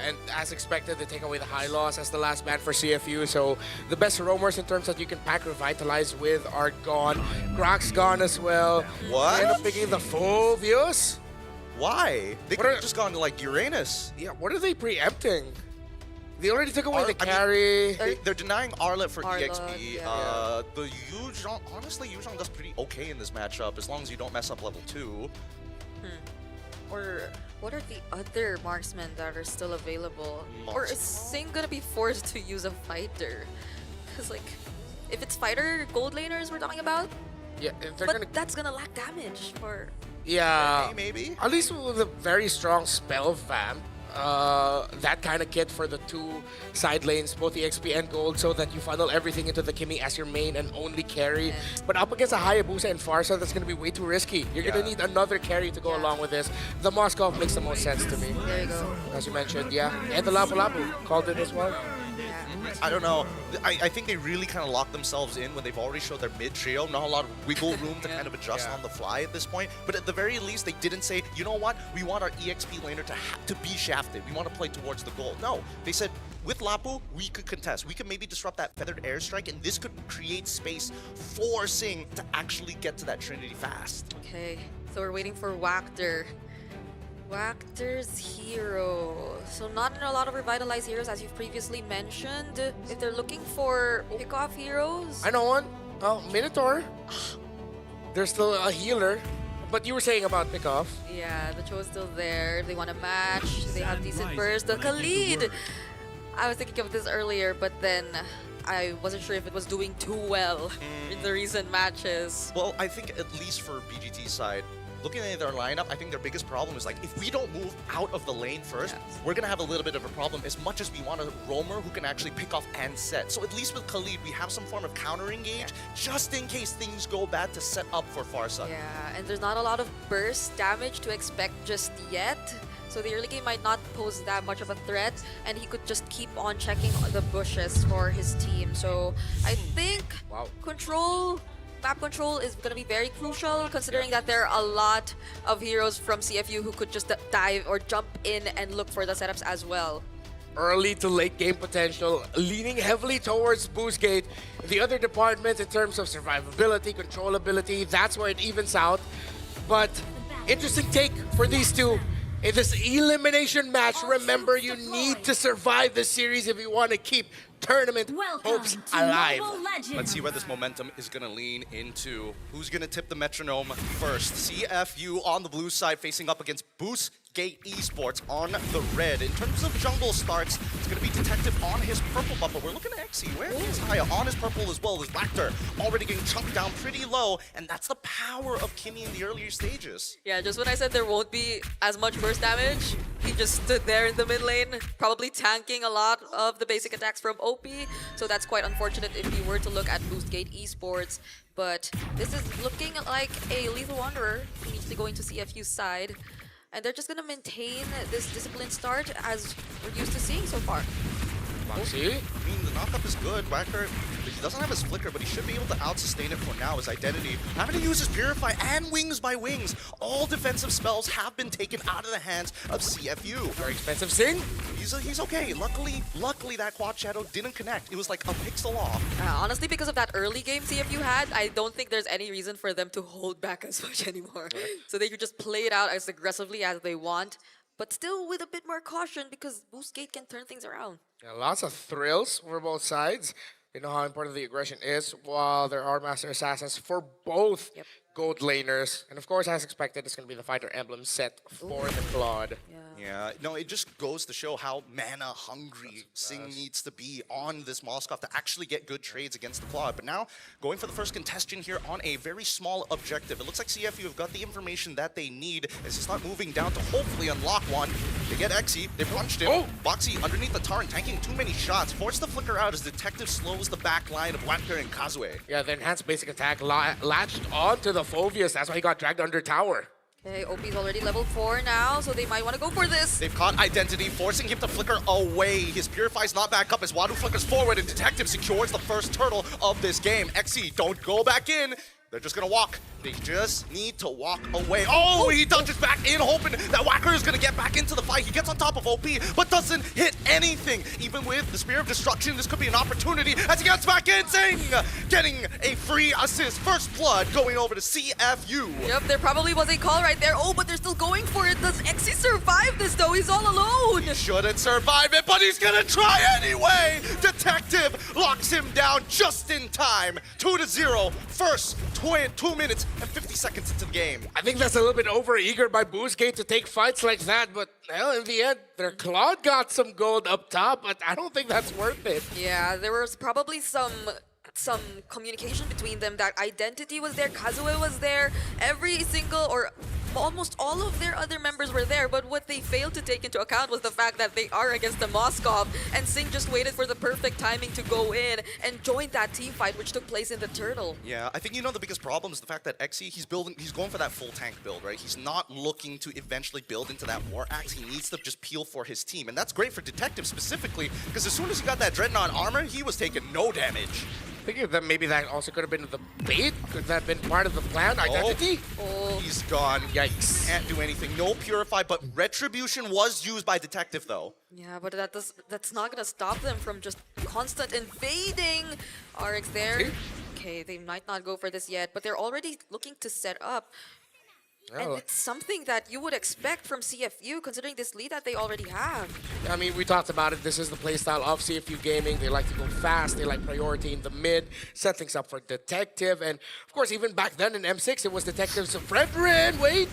And as expected, they take away the high loss as the last ban for CFU. So the best roamers in terms that you can pack Revitalize with are gone. Grok's gone as well. What? They end up picking the Phobius. Why? They could have just gone to like Uranus. Yeah, what are they preempting? They already took away the carry. They're denying Arlet for Arlet, EXP. yeah. The Yuzhong, honestly, Yuzhong does pretty okay in this matchup as long as you don't mess up level 2. Or what are the other marksmen that are still available? Or is Sing gonna be forced to use a fighter? Because like, if it's fighter gold laners we're talking about, Yeah, if they're but that's gonna lack damage for. Yeah, maybe. At least with a very strong spell vamp. That kind of kit for the two side lanes, both EXP and gold, so that you funnel everything into the Kimi as your main and only carry. But up against a Hayabusa and Farsa, that's going to be way too risky. You're going to need another carry to go along with this. The Moskov makes the most sense to me. There you go. As you mentioned, yeah. And the Lapu Lapu called it as well. I don't know. I think they really kind of locked themselves in when they've already showed their mid trio. Not a lot of wiggle room to kind of adjust on the fly at this point. But at the very least, they didn't say, you know what? We want our EXP laner to be shafted. We want to play towards the goal. No, they said, with Lapu, we could contest. We could maybe disrupt that Feathered Airstrike, and this could create space for Sing to actually get to that Trinity fast. Okay, so we're waiting for Wactor. Wactor's hero. So not in a lot of revitalized heroes, as you've previously mentioned. If they're looking for pick-off heroes. I know one. Oh, Minotaur. There's still a healer. But you were saying about pick-off. Yeah, the Cho is still there. If they want to match, they have decent burst. The Khalid! I was thinking of this earlier, but then I wasn't sure if it was doing too well in the recent matches. Well, I think at least for BGT's side, looking at their lineup, I think their biggest problem is like, if we don't move out of the lane first, we're going to have a little bit of a problem as much as we want a roamer who can actually pick off and set. So at least with Khalid, we have some form of counter engage just in case things go bad to set up for Farsa. Yeah, and there's not a lot of burst damage to expect just yet. So the early game might not pose that much of a threat, and he could just keep on checking the bushes for his team. So I think map control is going to be very crucial, considering that there are a lot of heroes from CFU who could just dive or jump in and look for the setups as well. Early to late game potential, leaning heavily towards Boostgate. The other departments in terms of survivability, controllability, that's where it evens out. But interesting take for these two. In this elimination match, remember you need to survive the series if you want to keep tournament hopes alive. Let's see where this momentum is going to lean into. Who's going to tip the metronome first? CFU on the blue side facing up against Boost Gate Esports on the red. In terms of jungle starts, it's going to be Detective on his purple buff, but we're looking at Exy. Where is Haya on his purple as well as Lactor already getting chunked down pretty low, and that's the power of Kimmy in the earlier stages. Yeah, just when I said there won't be as much burst damage, he just stood there in the mid lane, probably tanking a lot of the basic attacks from OP, so that's quite unfortunate if we were to look at Boost Gate Esports. But this is looking like a Lethal Wanderer immediately going to CFU's side. And they're just going to maintain this disciplined start as we're used to seeing so far. Moxie? I mean, the knockup is good. Wacker, he doesn't have his flicker, but he should be able to out-sustain it for now. His identity, having to use his Purify and Wings by Wings. All defensive spells have been taken out of the hands of CFU. Very expensive Sing. He's okay. Luckily that Quad Shadow didn't connect. It was like a pixel off. Honestly, because of that early game CFU had, I don't think there's any reason for them to hold back as much anymore. So they could just play it out as aggressively as they want, but still with a bit more caution because Boost Gate can turn things around. Yeah, lots of thrills for both sides. They know how important the aggression is, while there are Master Assassins for both gold laners. And of course, as expected, it's going to be the fighter emblem set for the Claude. Yeah, no, it just goes to show how mana-hungry Sing needs to be on this Moskov to actually get good trades against the Claude. But now, going for the first contestant here on a very small objective. It looks like CFU have got the information that they need as they start moving down to hopefully unlock one. They get Exy, they punched him. Boxy underneath the Tarn, tanking too many shots. Force the flicker out as Detective slows the back line of Wacker and Kazue. Yeah, the enhanced basic attack latched onto the Phobius. That's why he got dragged under tower. Okay, OP's already level 4 now, so they might want to go for this. They've caught Identity, forcing him to flicker away. His Purify's not back up as Wadu flickers forward and Detective secures the first turtle of this game. Exy, don't go back in. They're just gonna walk. They just need to walk away. Oh, he dodges back in, hoping that Wacker is gonna get back into the fight. He gets on top of OP, but doesn't hit anything. Even with the Spear of Destruction, this could be an opportunity as he gets back in. Zing! Getting a free assist. First blood going over to CFU. Yep, there probably was a call right there. Oh, but they're still going for it. Does Exy survive this though? He's all alone. He shouldn't survive it, but he's gonna try anyway. Detective locks him down just in time. 2-0. First 2 minutes and 50 seconds into the game. I think that's a little bit over-eager by Boost Gate to take fights like that, but well, in the end, their Claude got some gold up top, but I don't think that's worth it. Yeah, there was probably some communication between them. That Identity was there, Kazue was there, every single or almost all of their other members were there, but what they failed to take into account was the fact that they are against the Moskov, and Sing just waited for the perfect timing to go in and join that team fight which took place in the Turtle. Yeah, I think the biggest problem is the fact that Exy, he's going for that full tank build, right? He's not looking to eventually build into that War Axe. He needs to just peel for his team, and that's great for Detective specifically, because as soon as he got that Dreadnought armor, he was taking no damage. Thinking that maybe that also could have been the bait. Could that have been part of the plan? Identity? Oh. He's gone. Yikes. Can't do anything. No Purify, but Retribution was used by Detective, though. Yeah, but that's not gonna stop them from just constant invading. RX there. Okay, they might not go for this yet, but they're already looking to set up. And it's something that you would expect from CFU, considering this lead that they already have. I mean, we talked about it. This is the playstyle of CFU Gaming. They like to go fast. They like priority in the mid, set things up for Detective. And, of course, even back then in M6, it was Detective's Fredrin. Wait!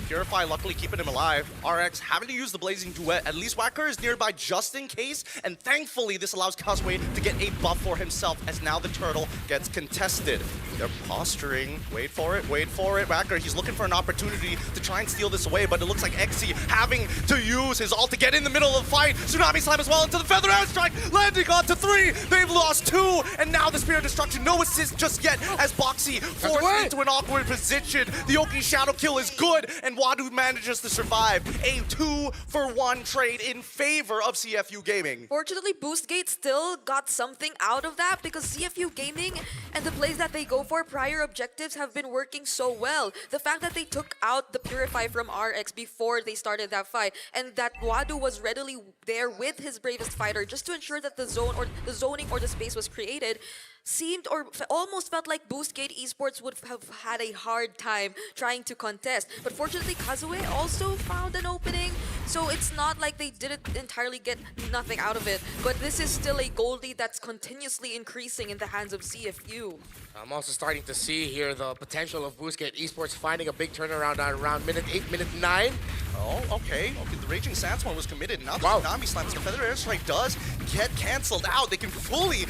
Purify luckily keeping him alive. RX having to use the Blazing Duet. At least Wacker is nearby just in case. And thankfully, this allows Kazue to get a buff for himself as now the Turtle gets contested. They're posturing. Wait for it. Wait for it. Wacker, he's looking for an opportunity to try and steal this away, but it looks like Exy having to use his ult to get in the middle of the fight. Tsunami Slam as well into the Feather Airstrike, landing on to 3. They've lost 2, and now the Spear of Destruction. No assist just yet as Boxy forced into an awkward position. The Oki Shadow Kill is good, and Wadu manages to survive. A 2-for-1 trade in favor of CFU Gaming. Fortunately, Boostgate still got something out of that because CFU Gaming and the plays that they go for prior objectives have been working so well. The fact that they took out the Purify from RX before they started that fight, and that Wadu was readily there with his bravest fighter just to ensure that the zone or the zoning or the space was created. seemed or almost felt like Boostgate Esports would have had a hard time trying to contest. But fortunately, Kazue also found an opening, so it's not like they didn't entirely get nothing out of it. But this is still a gold lead that's continuously increasing in the hands of CFU. I'm also starting to see here the potential of Boostgate Esports finding a big turnaround at around minute 8, minute 9. Oh, okay. The Raging Sandstorm was committed. Now the Tsunami Slams, the Feather Airstrike does get cancelled out. They can fully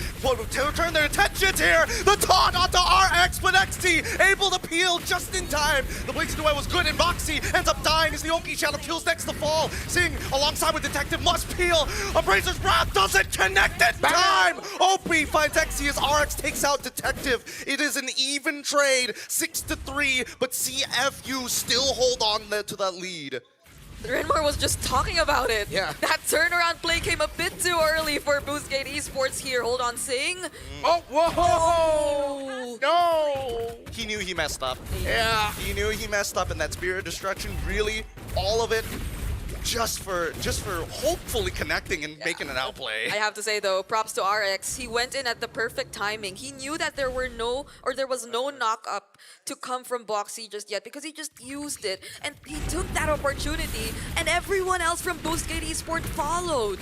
turn their attentions here. The taunt onto RX, but XT able to peel just in time. The Blazing Duet was good, and Moxie ends up dying as the Oki Shadow kills next to fall. Sing alongside with Detective must peel. Abraser's Wrath doesn't connect in time. Opie finds XT as RX takes out Detective. It is an even trade, 6-3, but CFU still hold on to that lead. Renmar was just talking about it. Yeah. That turnaround play came a bit too early for Boostgate Esports here. Hold on, Sing. Oh, whoa! No! He knew he messed up. Yeah. He knew he messed up, and that Spirit of Destruction, really, all of it, just for hopefully connecting and making an outplay. I have to say though, props to RX. He went in at the perfect timing. He knew that there was no knock up to come from Boxy just yet because he just used it, and he took that opportunity, and everyone else from Boostgate Esports followed.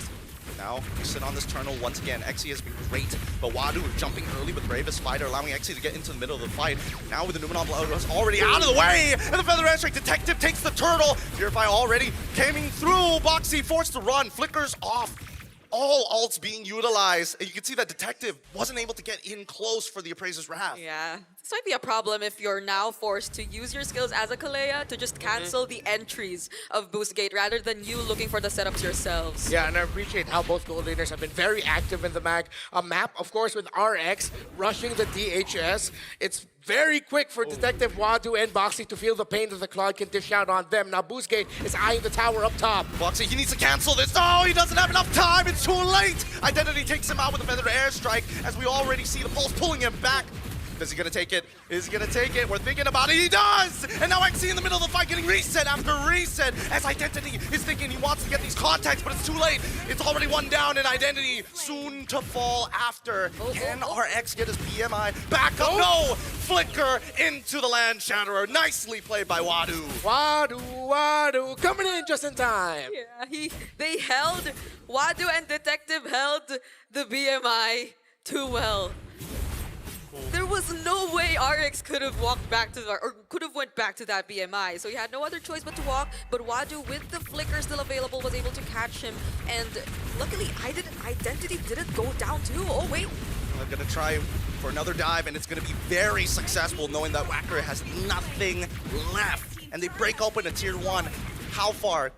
Now, we sit on this turtle once again. Xe has been great, but Wadu jumping early with Bravest Spider, allowing Xe to get into the middle of the fight. Now with the Numenon Blood already out of the way, and the Feather Airstrike Detective takes the turtle. Purify already coming through. Boxy forced to run, flickers off. All ults being utilized, and you can see that Detective wasn't able to get in close for the Appraiser's Wrath. Yeah, this might be a problem if you're now forced to use your skills as a Kalea to just cancel the entries of Boostgate rather than you looking for the setups yourselves. Yeah, and I appreciate how both gold leaders have been very active in the map, of course, with RX rushing the DHS. It's very quick for Detective Wadu and Boxy to feel the pain that the Claude can dish out on them. Now Boostgate is eyeing the tower up top. Boxy, he needs to cancel this. Oh, he doesn't have enough time. It's too late. Identity takes him out with a Feather Airstrike, as we already see the Pulse pulling him back. Is he gonna take it? Is he gonna take it? We're thinking about it. He does! And now XC in the middle of the fight getting reset after reset, as Identity is thinking he wants to get these contacts, but it's too late. It's already one down, and Identity soon to fall after. Can RX get his BMI back up? No! Flicker into the Land Shatterer. Nicely played by Wadu. Wadu coming in just in time. Yeah, they held, Wadu and Detective held the BMI too well. There was no way RX could have walked back to or could have went back to that BMI. So he had no other choice but to walk. But Wadu, with the flicker still available, was able to catch him. And luckily, Identity didn't go down too. Oh wait. I'm gonna try for another dive, and it's gonna be very successful, knowing that Wacker has nothing left. And they break open a tier 1. How far?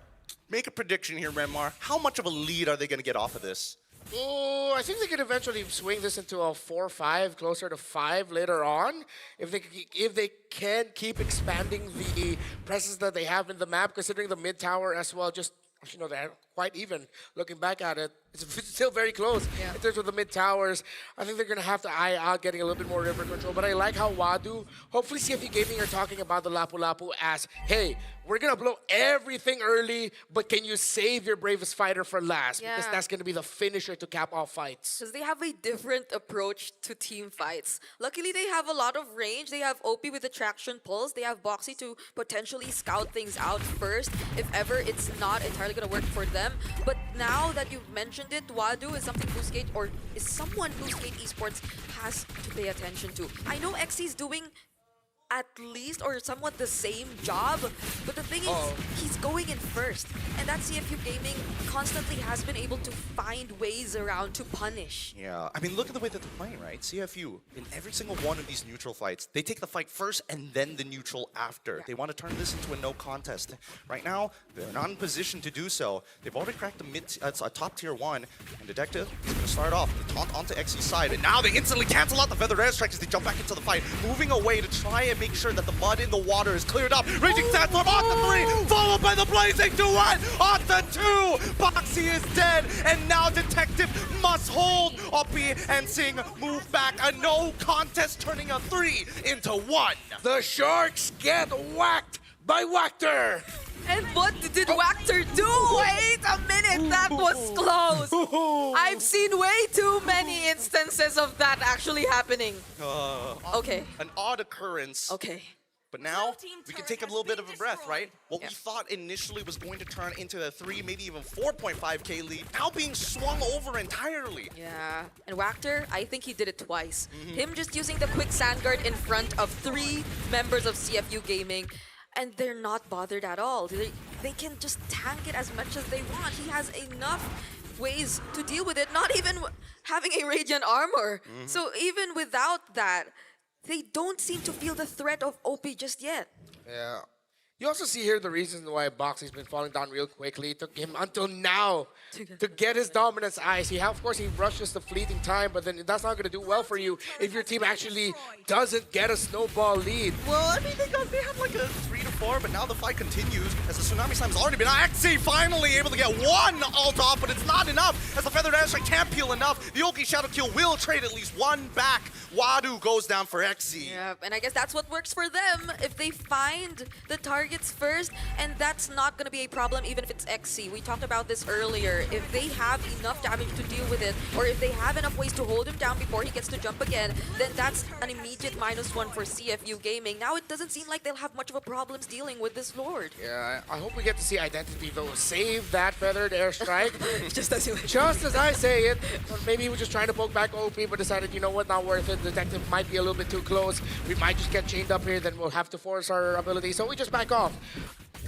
Make a prediction here, Renmar. How much of a lead are they gonna get off of this? Oh, I think they could eventually swing this into a 4-5, closer to 5 later on, if they can keep expanding the presence that they have in the map, considering the mid tower as well. Just, you know, they're quite even. Looking back at it, it's still very close in terms of the mid towers. I think they're gonna have to eye out getting a little bit more river control. But I like how Wadu, hopefully CFU Gaming are talking about the Lapu Lapu as, hey, we're gonna blow everything early, but can you save your bravest fighter for last? Because that's gonna be the finisher to cap all fights. Because they have a different approach to team fights. Luckily, they have a lot of range. They have OP with the traction pulse. They have Boxy to potentially scout things out first, if ever it's not entirely gonna work for them. But now that you've mentioned it, Wadu is something Boostgate, or is someone Boostgate Esports has to pay attention to. I know XC's doing at least or somewhat the same job, but the thing is, he's going in first, and that CFU Gaming constantly has been able to find ways around to punish. Yeah, I mean, look at the way that they're playing, right? CFU, in every single one of these neutral fights, they take the fight first and then the neutral after. They want to turn this into a no contest. Right now, they're not in position to do so. They've already cracked a top tier 1, and Detective is going to start off the taunt onto XC's side, and now they instantly cancel out the Feather Airstrike as they jump back into the fight, moving away to try and make sure that the mud in the water is cleared up. Raging Sandstorm on the 3, followed by the Blazing Duet on the 2. Boxy is dead, and now Detective must hold. Opie and Sing move back. A no contest, turning a 3 into 1. The Sharks get whacked by Wachter. And what did Wactor do? Wait a minute, that was close. I've seen way too many instances of that actually happening. Okay. An odd occurrence. Okay. But now, we can take a little bit of a breath, right? What we thought initially was going to turn into a 3, maybe even 4.5k lead, now being swung over entirely. Yeah, and Wactor, I think he did it twice. Him just using the quick sand guard in front of 3 members of CFU Gaming, and they're not bothered at all. They can just tank it as much as they want. He has enough ways to deal with it, not even having a Radiant Armor. So even without that, they don't seem to feel the threat of OP just yet. Yeah. You also see here the reasons why Boxy's been falling down real quickly. It took him until now to get his dominance eyes. Of course, he rushes the fleeting time, but then that's not going to do well for you if your team actually doesn't get a snowball lead. Well, I mean, they had like a 3 to 4, but now the fight continues as the Tsunami Slam has already been Axie finally able to get 1 ult off, but it's not enough as the Feathered Airstrike can't peel enough. The Oki Shadow Kill will trade at least 1 back. Wadu goes down for Exie. Yeah, and I guess that's what works for them. If they find the targets first, and that's not going to be a problem even if it's XC. We talked about this earlier. If they have enough damage to deal with it, or if they have enough ways to hold him down before he gets to jump again, then that's an immediate -1 for CFU Gaming. Now it doesn't seem like they'll have much of a problem dealing with this Lord. Yeah, I hope we get to see Identity though. Save that Feathered Airstrike. Just as you Just as I say it. Or maybe he was just trying to poke back OP, but decided, you know what, not worth it. Detective might be a little bit too close. We might just get chained up here, then we'll have to force our ability. So we just back off.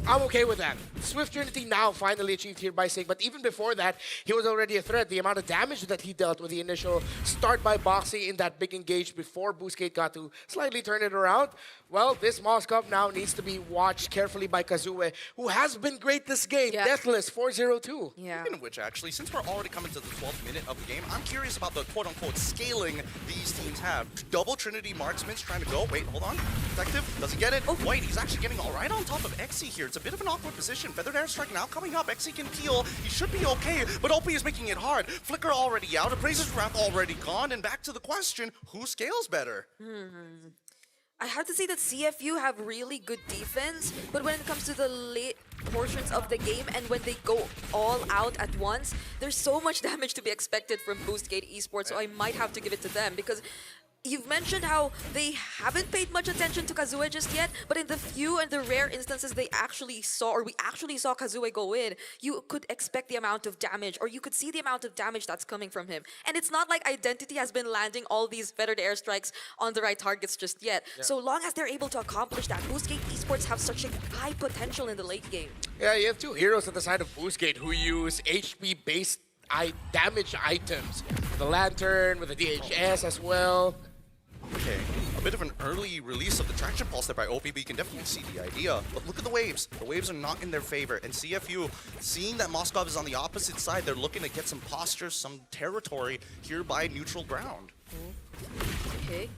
I'm okay with that. Swift Trinity now finally achieved here by Sig, but even before that, he was already a threat. The amount of damage that he dealt with the initial start by Boxy in that big engage before Boostgate got to slightly turn it around. Well, this Moskov now needs to be watched carefully by Kazue, who has been great this game. Deathless, 4-0-2. Yeah. Speaking of which, actually, since we're already coming to the 12th minute of the game, I'm curious about the quote-unquote scaling these teams have. Double Trinity Marksman's trying to go. Wait, hold on. Detective, does he get it? Wait, he's actually getting all right on top of Exie here. It's a bit of an awkward position. Feathered Airstrike now coming up. Exie can peel. He should be okay, but OP is making it hard. Flicker already out. Abraser's Wrath already gone. And back to the question, who scales better? I have to say that CFU have really good defense, but when it comes to the late portions of the game and when they go all out at once, there's so much damage to be expected from Boostgate Esports, so I might have to give it to them because you've mentioned how they haven't paid much attention to Kazue just yet, but in the few and the rare instances they actually saw, or we actually saw Kazue go in, you could expect the amount of damage, or you could see the amount of damage that's coming from him. And it's not like Identity has been landing all these Feathered Airstrikes on the right targets just yet. So long as they're able to accomplish that, Boostgate Esports have such a high potential in the late game. Yeah, you have 2 heroes at the side of Boostgate who use HP-based damage items. The Lantern, with the DHS as well. Okay, a bit of an early release of the Traction Pulse there by OP, but you can definitely see the idea. But look at the waves. The waves are not in their favor. And CFU, seeing that Moskov is on the opposite side, they're looking to get some posture, some territory here by neutral ground. Okay.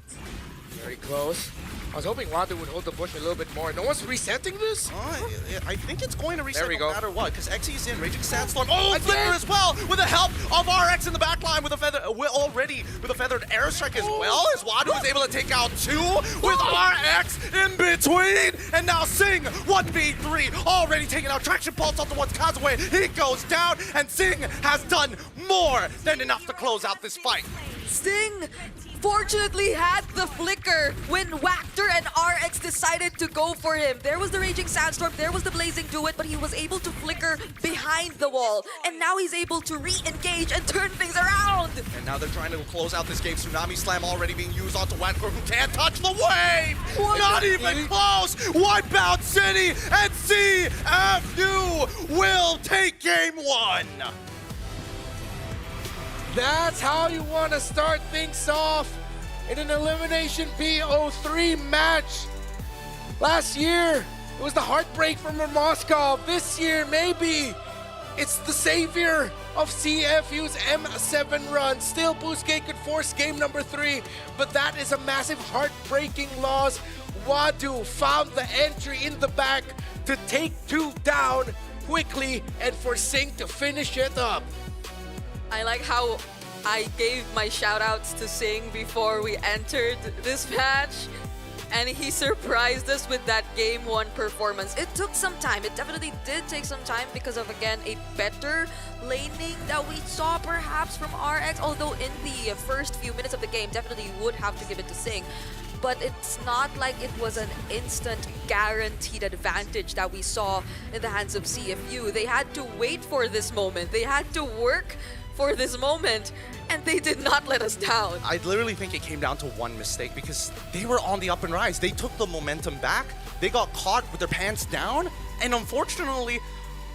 Very close. I was hoping Wadu would hold the bush a little bit more. No one's resetting this? I think it's going to reset we no go. matter what, because Xe's in, Raging Sandstorm. Oh, Flicker as well, with the help of RX in the backline with a Feathered Airstrike as well, as Wadu is able to take out 2 with RX in between. And now Sing, 1v3, already taking out Traction Pulse off the one's Kazue. He goes down, and Sing has done more than enough to close out this fight. Sting fortunately had the flicker when Wactor and RX decided to go for him. There was the Raging Sandstorm, there was the Blazing Duet, but he was able to flicker behind the wall. And now he's able to re-engage and turn things around. And now they're trying to close out this game. Tsunami Slam already being used onto Wactor, who can't touch the wave! Not even close! Wipeout City, and CFU will take game 1! That's how you want to start things off in an Elimination BO3 match. Last year, it was the heartbreak from Moskov. This year, maybe it's the savior of CFU's M7 run. Still, Boostgate could force game number 3, but that is a massive heartbreaking loss. Wadu found the entry in the back to take 2 down quickly and for Sing to finish it up. I like how I gave my shout-outs to Sing before we entered this match. and he surprised us with that Game 1 performance. It took some time. It definitely did take some time because of, again, a better laning that we saw perhaps from RX, although in the first few minutes of the game, definitely would have to give it to Sing. But it's not like it was an instant guaranteed advantage that we saw in the hands of CFU. They had to wait for this moment. They had to work for this moment, and they did not let us down. I literally think it came down to one mistake because they were on the up and rise. They took the momentum back. They got caught with their pants down, and unfortunately,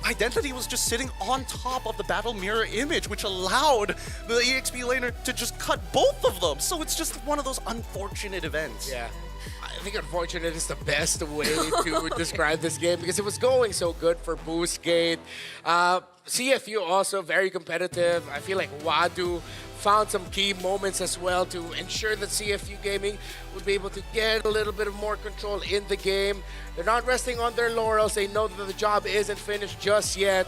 Identity was just sitting on top of the battle mirror image, which allowed the EXP laner to just cut both of them. So it's just one of those unfortunate events. Yeah. I think unfortunate is the best way to describe this game because it was going so good for Boostgate. CFU also very competitive. I feel like Wadu found some key moments as well to ensure that CFU Gaming would be able to get a little bit of more control in the game. They're not resting on their laurels. They know that the job isn't finished just yet,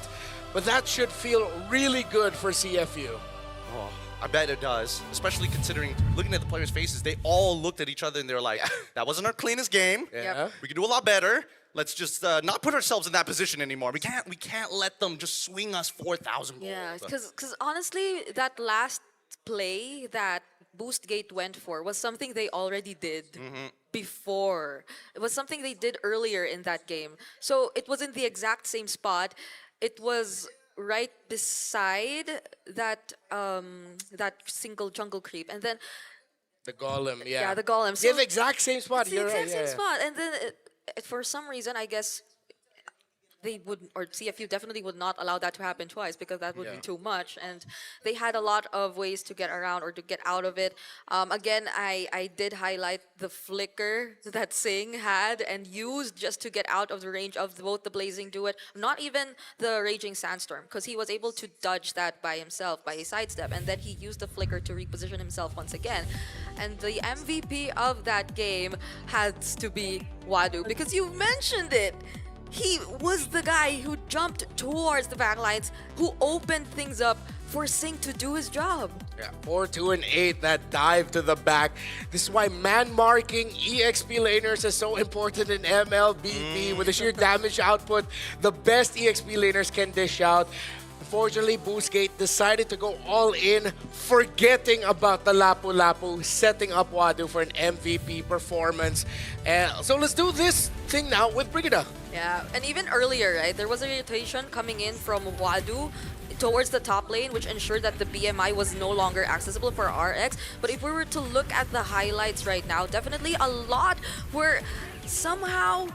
but that should feel really good for CFU. Oh, I bet it does, especially considering, looking at the players' faces, they all looked at each other and they're like, that wasn't our cleanest game. Yeah. We can do a lot better. Let's just not put ourselves in that position anymore. We can't let them just swing us 4,000 gold. Yeah, because honestly, that last play that Boostgate went for was something they already did before. It was something they did earlier in that game. So it was in the exact same spot. It was right beside that that single jungle creep, and then the golem, yeah. Yeah, the golem. So the exact same spot. It's the exact same spot, and then for some reason, I guess they would, or CFU definitely would not allow that to happen twice because that would be too much. And they had a lot of ways to get around or to get out of it. Again, I did highlight the flicker that Sing had and used just to get out of the range of both the Blazing Duet, not even the Raging Sandstorm, because he was able to dodge that by himself, by a sidestep. And then he used the flicker to reposition himself once again. And the MVP of that game has to be Wadu, because you mentioned it. He was the guy who jumped towards the backlines, who opened things up for Sing to do his job. Yeah, 4, 2, and 8, that dive to the back. This is why man-marking EXP laners is so important in MLBB. With the sheer damage output, the best EXP laners can dish out. Unfortunately, Boostgate decided to go all in, forgetting about the Lapu Lapu, setting up Wadu for an MVP performance. So let's do this thing now with Brigida. Yeah, and even earlier, right, there was a rotation coming in from Wadu towards the top lane, which ensured that the BMI was no longer accessible for RX. But if we were to look at the highlights right now, definitely a lot were somehow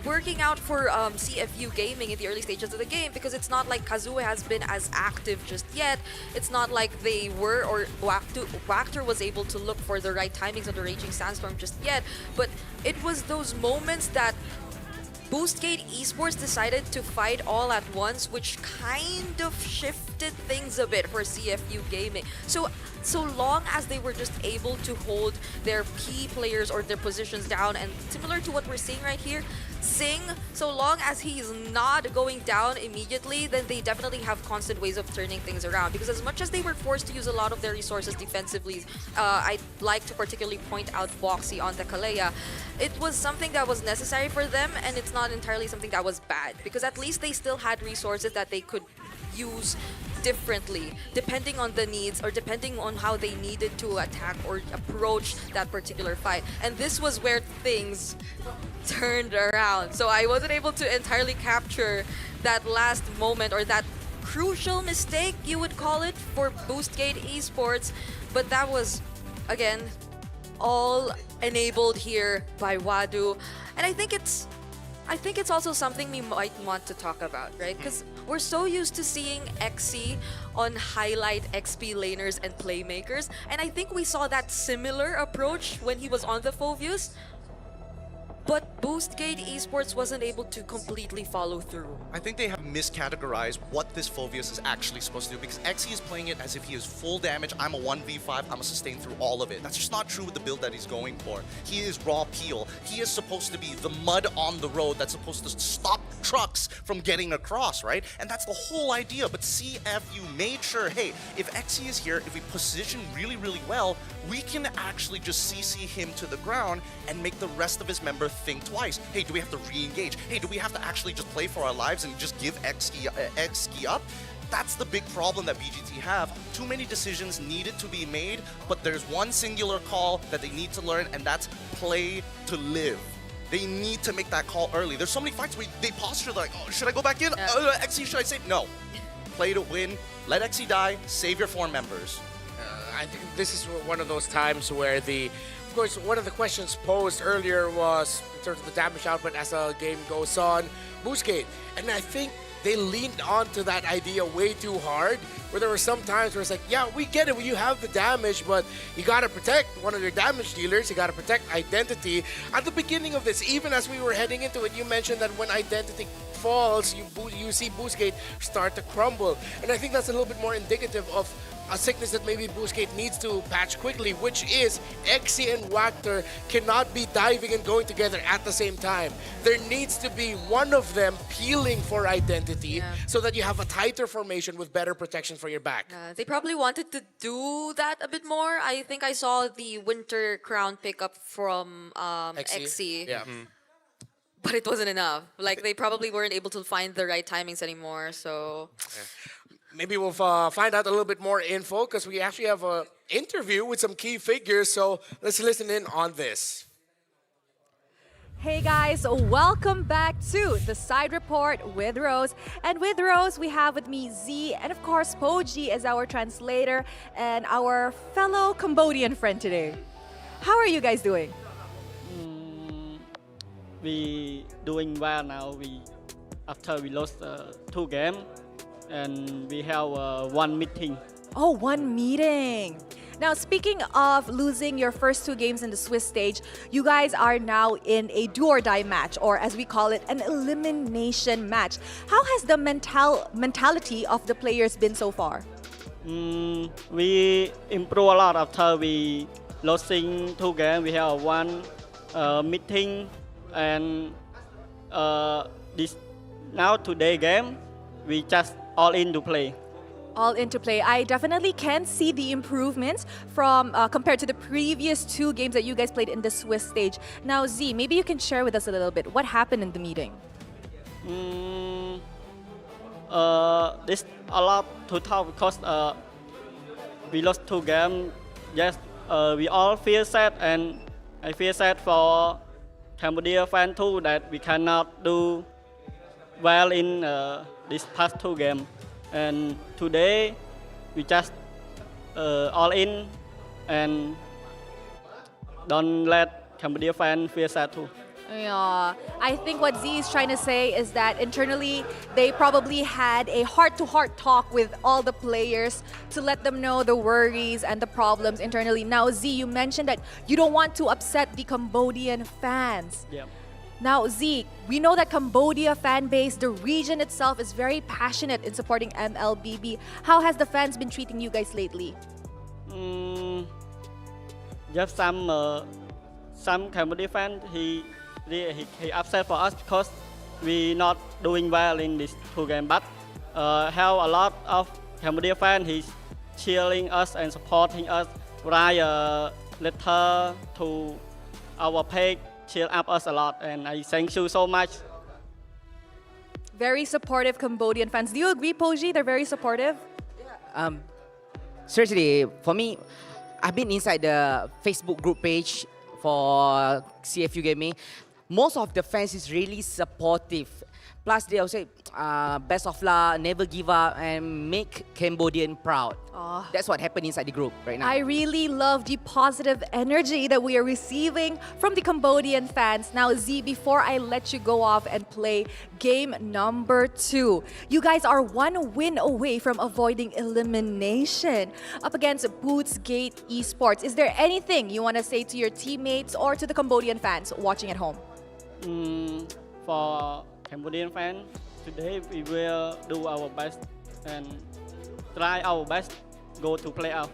working out for CFU Gaming in the early stages of the game, because it's not like Kazue has been as active just yet. It's not like they were, or Wactor was able to look for the right timings of the Raging Sandstorm just yet. But it was those moments that Boostgate Esports decided to fight all at once, which kind of shifted things a bit for CFU Gaming. So long as they were just able to hold their key players or their positions down, and similar to what we're seeing right here, Sing, so long as he's not going down immediately, then they definitely have constant ways of turning things around. Because as much as they were forced to use a lot of their resources defensively, I'd like to particularly point out Boxy on the Kalea. It was something that was necessary for them, and it's not entirely something that was bad, because at least they still had resources that they could use differently depending on the needs, or depending on how they needed to attack or approach that particular fight. And this was where things turned around. So I wasn't able to entirely capture that last moment, or that crucial mistake, you would call it, for Boostgate Esports. But that was, again, all enabled here by Wadu. And I think it's also something we might want to talk about, right? Because we're so used to seeing XC on highlight XP laners and playmakers, and I think we saw that similar approach when he was on the Phoveus. But Boostgate Esports wasn't able to completely follow through. I think they have miscategorized what this Phoveus is actually supposed to do, because XE is playing it as if he is full damage. I'm a 1v5, I'm gonna sustain through all of it. That's just not true with the build that he's going for. He is raw peel. He is supposed to be the mud on the road that's supposed to stop trucks from getting across, right? And that's the whole idea. But CFU made sure, hey, if XE is here, if we position really, really well, we can actually just CC him to the ground and make the rest of his member think twice. Hey, do we have to re-engage? Hey, do we have to actually just play for our lives and just give XE up? That's the big problem that BGT have. Too many decisions needed to be made, but there's one singular call that they need to learn, and that's play to live. They need to make that call early. There's so many fights where they posture like, oh, should I go back in? XE, should I save? No. Play to win. Let XE die. Save your 4 members. I think this is one of those times where of course, one of the questions posed earlier was in terms of the damage output as the game goes on, Boostgate. And I think they leaned onto that idea way too hard, where there were some times where it's like, yeah, we get it, you have the damage, but you gotta protect one of your damage dealers, you gotta protect Identity. At the beginning of this, even as we were heading into it, you mentioned that when Identity falls, you see Boostgate start to crumble. And I think that's a little bit more indicative of a sickness that maybe Boostgate needs to patch quickly, which is XE and Wactor cannot be diving and going together at the same time. There needs to be one of them peeling for Identity so that you have a tighter formation with better protection for your back. They probably wanted to do that a bit more. I think I saw the Winter Crown pickup from XE. Yeah. But it wasn't enough. Like, they probably weren't able to find the right timings anymore, so... Maybe we'll find out a little bit more info because we actually have an interview with some key figures. So let's listen in on this. Hey guys, welcome back to the Side Report with Rose. And with Rose, we have with me Z and of course Poji as our translator and our fellow Cambodian friend today. How are you guys doing? We doing well now. After we lost 2 games. And we have 1 meeting. Oh, 1 meeting. Now, speaking of losing your first 2 games in the Swiss stage, you guys are now in a do-or-die match, or as we call it, an elimination match. How has the mentality of the players been so far? We improve a lot after we losing 2 games. We have 1 meeting, and today game, we just all in to play. All in to play. I definitely can see the improvements from compared to the previous 2 games that you guys played in the Swiss stage. Now, Z, maybe you can share with us a little bit. What happened in the meeting? This a lot to talk because we lost 2 games. Yes, we all feel sad, and I feel sad for Cambodia fan too that we cannot do well in this past 2 games. And today we just all in and don't let Cambodia fans feel sad too. Yeah, I think what Z is trying to say is that internally they probably had a heart-to-heart talk with all the players to let them know the worries and the problems internally. Now, Z, you mentioned that you don't want to upset the Cambodian fans. Yeah. Now, Z, we know that Cambodia fan base, the region itself, is very passionate in supporting MLBB. How has the fans been treating you guys lately? Just some Cambodia fans, he upset for us because we not doing well in this 2 games. But have a lot of Cambodia fans, he's cheering us and supporting us. Write a letter to our page. Cheer up us a lot, and I thank you so much. Very supportive Cambodian fans. Do you agree, Poji? They're very supportive? Seriously, for me, I've been inside the Facebook group page for CFU Gaming. Most of the fans is really supportive. Plus, they also say, best of luck, never give up, and make Cambodian proud. Oh. That's what happened inside the group right now. I really love the positive energy that we are receiving from the Cambodian fans. Now, Z, before I let you go off and play game number 2, you guys are 1 win away from avoiding elimination up against Boostgate Esports. Is there anything you want to say to your teammates or to the Cambodian fans watching at home? For Cambodian fans, today we will do our best and try our best go to playoff.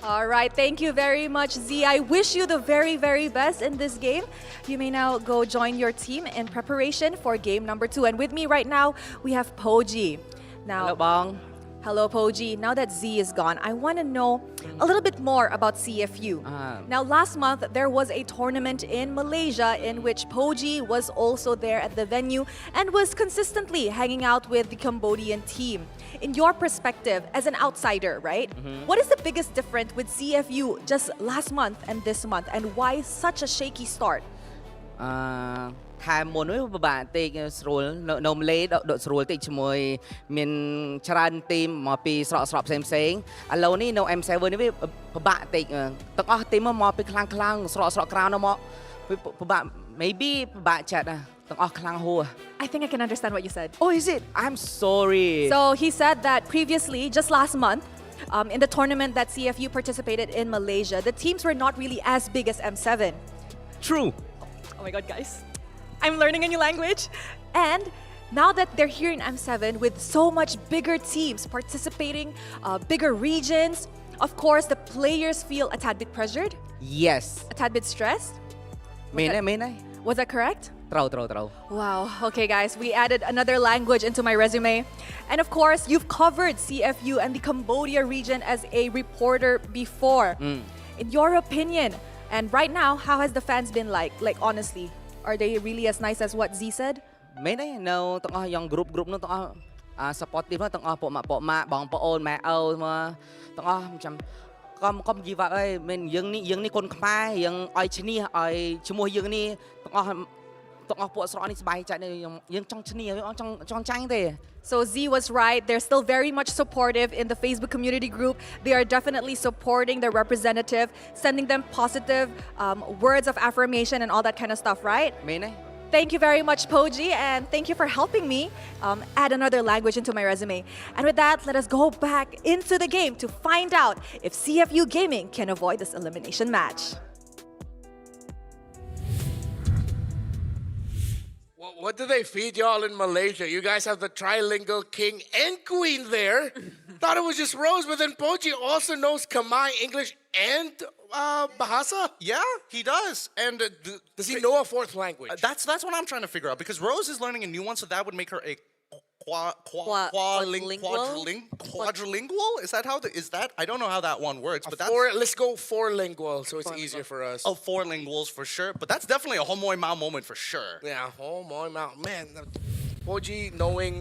All right, thank you very much, Z. I wish you the very, very best in this game. You may now go join your team in preparation for game number 2. And with me right now, we have Poji. Now, Hello, Bong. Hello, Poji. Now that Z is gone, I want to know a little bit more about CFU. Now, last month, there was a tournament in Malaysia in which Poji was also there at the venue and was consistently hanging out with the Cambodian team. In your perspective, as an outsider, right? What is the biggest difference with CFU just last month and this month, and why such a shaky start? ខែមុននេះពិបាកតិចស្រួលនៅម៉ាឡេដកស្រួលតិចជាមួយមានច្រើនទីមមកពីស្រកផ្សេងឥឡូវនេះនៅ M7 នេះវាពិបាកតិចទាំងអស់ទីមមកពីខ្លាំងស្រកក្រៅនៅមកពិបាក maybe ពិបាកចិត្តទាំងអស់ខ្លាំងហួរ I think I can understand what you said. Oh, is it? I'm sorry. So he said that previously, just last month, in the tournament that CFU participated in Malaysia, the teams were not really as big as M7. True. Oh my God, guys. I'm learning a new language. And now that they're here in M7 with so much bigger teams participating, bigger regions, of course, the players feel a tad bit pressured. Yes. A tad bit stressed. Was that correct? True. Wow. Okay, guys, we added another language into my resume. And of course, you've covered CFU and the Cambodia region as a reporter before. In your opinion, and right now, how has the fans been like? Like, honestly, are they really as nice as what Z said? មែនទេនៅទាំងអស់យ៉ាង group នោះទាំងអស់ supportive ទាំងអស់ពួកម៉ាក់បងប្អូនម៉ែឪមកទាំងអស់ចាំកុំ give up អីមិនយើងនេះកូនខ្មែរយើងឲ្យឈ្នះឲ្យជាមួយយើងនេះទាំងអស់ពួកស្រកនេះសប្បាយចិត្តយើងចង់ឈ្នះចង់ចាញ់ទេ So Z was right. They're still very much supportive in the Facebook community group. They are definitely supporting their representative, sending them positive words of affirmation and all that kind of stuff, right? Thank you very much, Poji, and thank you for helping me add another language into my resume. And with that, let us go back into the game to find out if CFU Gaming can avoid this elimination match. What do they feed y'all in Malaysia? You guys have the trilingual king and queen there. Thought it was just Rose, but then Poji also knows Khmer, English, and Bahasa? Yeah, he does. And does he know a fourth language? That's what I'm trying to figure out, because Rose is learning a new one, so that would make her a quadrilingual? Is that how is that? I don't know how that one works, but let's go four-lingual, so it's easier for us. Oh, four linguals for sure, but that's definitely a Homoy Mao moment for sure. Yeah, Homoy Mao. Man, Poji knowing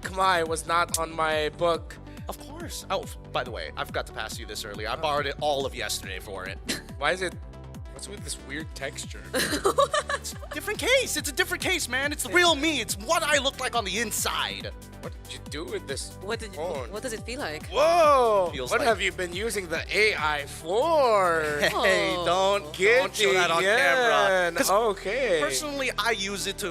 Khmer was not on my book. Of course. Oh, by the way, I forgot to pass you this earlier. I borrowed it all of yesterday for it. Why is it? What's with this weird texture? It's a different case. It's a different case, man. It's the real me. It's what I look like on the inside. What did you do with this phone? What does it feel like? Whoa! What like... have you been using the AI for? Hey, don't show that on camera. Okay. Personally, I use it to,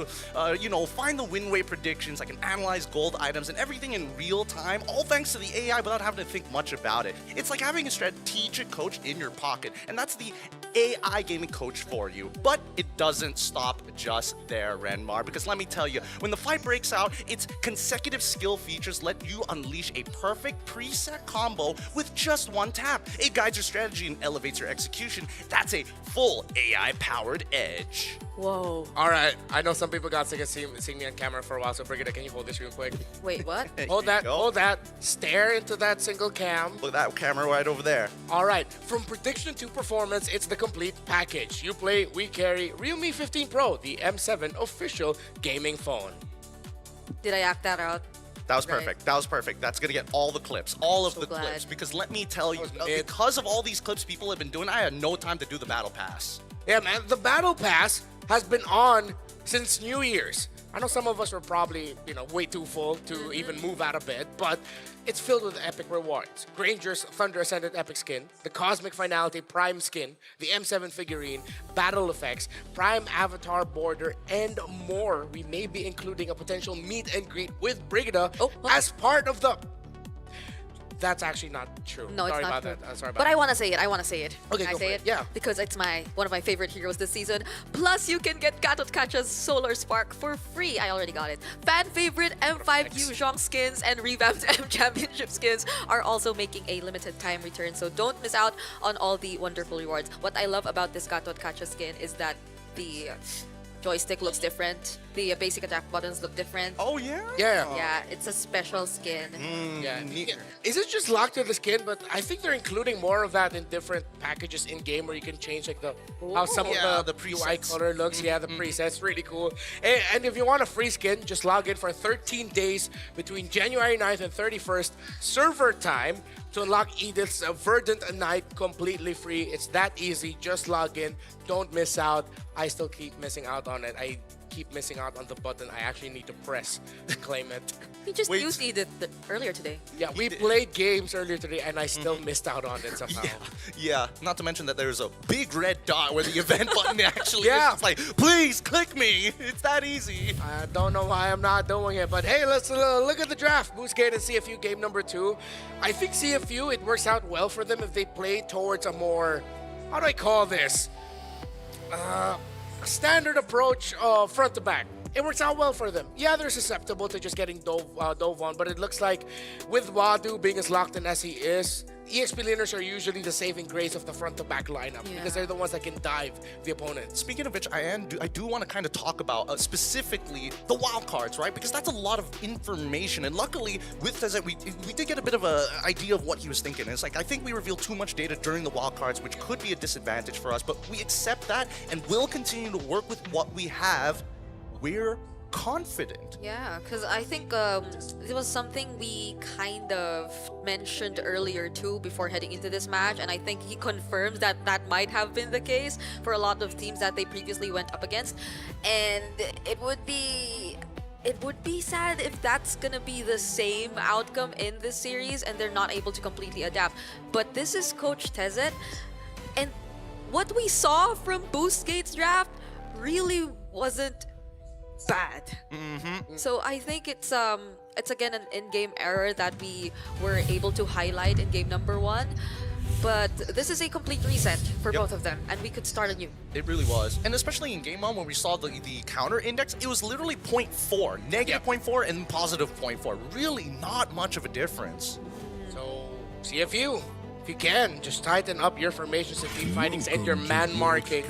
find the win weight predictions. I can analyze gold items and everything in real time, all thanks to the AI without having to think much about it. It's like having a strategic coach in your pocket, and that's the AI gaming coach for you. But it doesn't stop just there, Renmar, because let me tell you, when the fight breaks out, its consecutive skill features let you unleash a perfect preset combo with just one tap. It guides your strategy and elevates your execution. That's a full AI-powered edge. Whoa. All right, I know some people got sick of seeing me on camera for a while, so Brigitte, can you hold this real quick? Wait, what? Hold that. Stare into that single cam. Look at that camera right over there. All right, from prediction to performance, it's the complete package. You play, we carry Realme 15 Pro, the M7 official gaming phone. Did I act that out? That was perfect. That was perfect. That's going to get all the clips, all of the clips. Because let me tell you, because of all these clips people have been doing, I had no time to do the Battle Pass. Yeah, man, the Battle Pass has been on since New Year's. I know some of us were probably, way too full to even move out of bed, but it's filled with epic rewards. Granger's Thunder Ascendant Epic Skin, the Cosmic Finality Prime Skin, the M7 figurine, battle effects, Prime Avatar Border, and more. We may be including a potential meet and greet with Brigitte as part of the that's actually not true. No, sorry it's not about true. that. Sorry about But that. I want to say it. I want to say it. Okay, Can I go say for it. Yeah. Because it's one of my favorite heroes this season. Plus, you can get Gatot Kacha's Solar Spark for free. I already got it. Fan favorite M5 Yuzhong skins and revamped M Championship skins are also making a limited time return. So don't miss out on all the wonderful rewards. What I love about this Gatot Kacha skin is that the joystick looks different. The basic attack buttons look different. Oh, yeah? Yeah. Yeah, it's a special skin. Yeah. Is it just locked to the skin? But I think they're including more of that in different packages in game where you can change like how some of the UI color looks. Yeah, the presets, really cool. And if you want a free skin, just log in for 13 days between January 9th and 31st server time to unlock Edith's Verdant Night completely free. It's that easy. Just log in. Don't miss out. I still keep missing out on it. I keep missing out on the button I actually need to press to claim it. We just used Edith earlier today. Yeah, we played games earlier today and I still missed out on it somehow. Yeah, not to mention that there's a big red dot where the event button actually is. It's like, please click me. It's that easy. I don't know why I'm not doing it, but hey, let's look at the draft. Boostgate and CFU game number 2. I think CFU, it works out well for them if they play towards a more, how do I call this? Standard approach front to back. It works out well for them. Yeah, they're susceptible to just getting dove on, but it looks like with Wadu being as locked in as he is, EXP laners are usually the saving grace of the front to back lineup because they're the ones that can dive the opponent. Speaking of which, I do want to kind of talk about specifically the wild cards, right? Because that's a lot of information, and luckily with Tezet, we did get a bit of an idea of what he was thinking. It's like, I think we revealed too much data during the wild cards, which could be a disadvantage for us, but we accept that and will continue to work with what we have. We're confident. Yeah, because I think it was something we kind of mentioned earlier too before heading into this match, and I think he confirms that that might have been the case for a lot of teams that they previously went up against, and it would be sad if that's gonna be the same outcome in this series and they're not able to completely adapt. But this is Coach Tezet, and what we saw from Boostgate's draft really wasn't bad. So I think it's again an in-game error that we were able to highlight in game number 1. But this is a complete reset for both of them, and we could start anew. It really was. And especially in game 1 when we saw the counter index, it was literally 0.4, negative 0.4 and positive 0.4. Really not much of a difference. So, CFU, if you can, just tighten up your formations and team fightings and your man marking.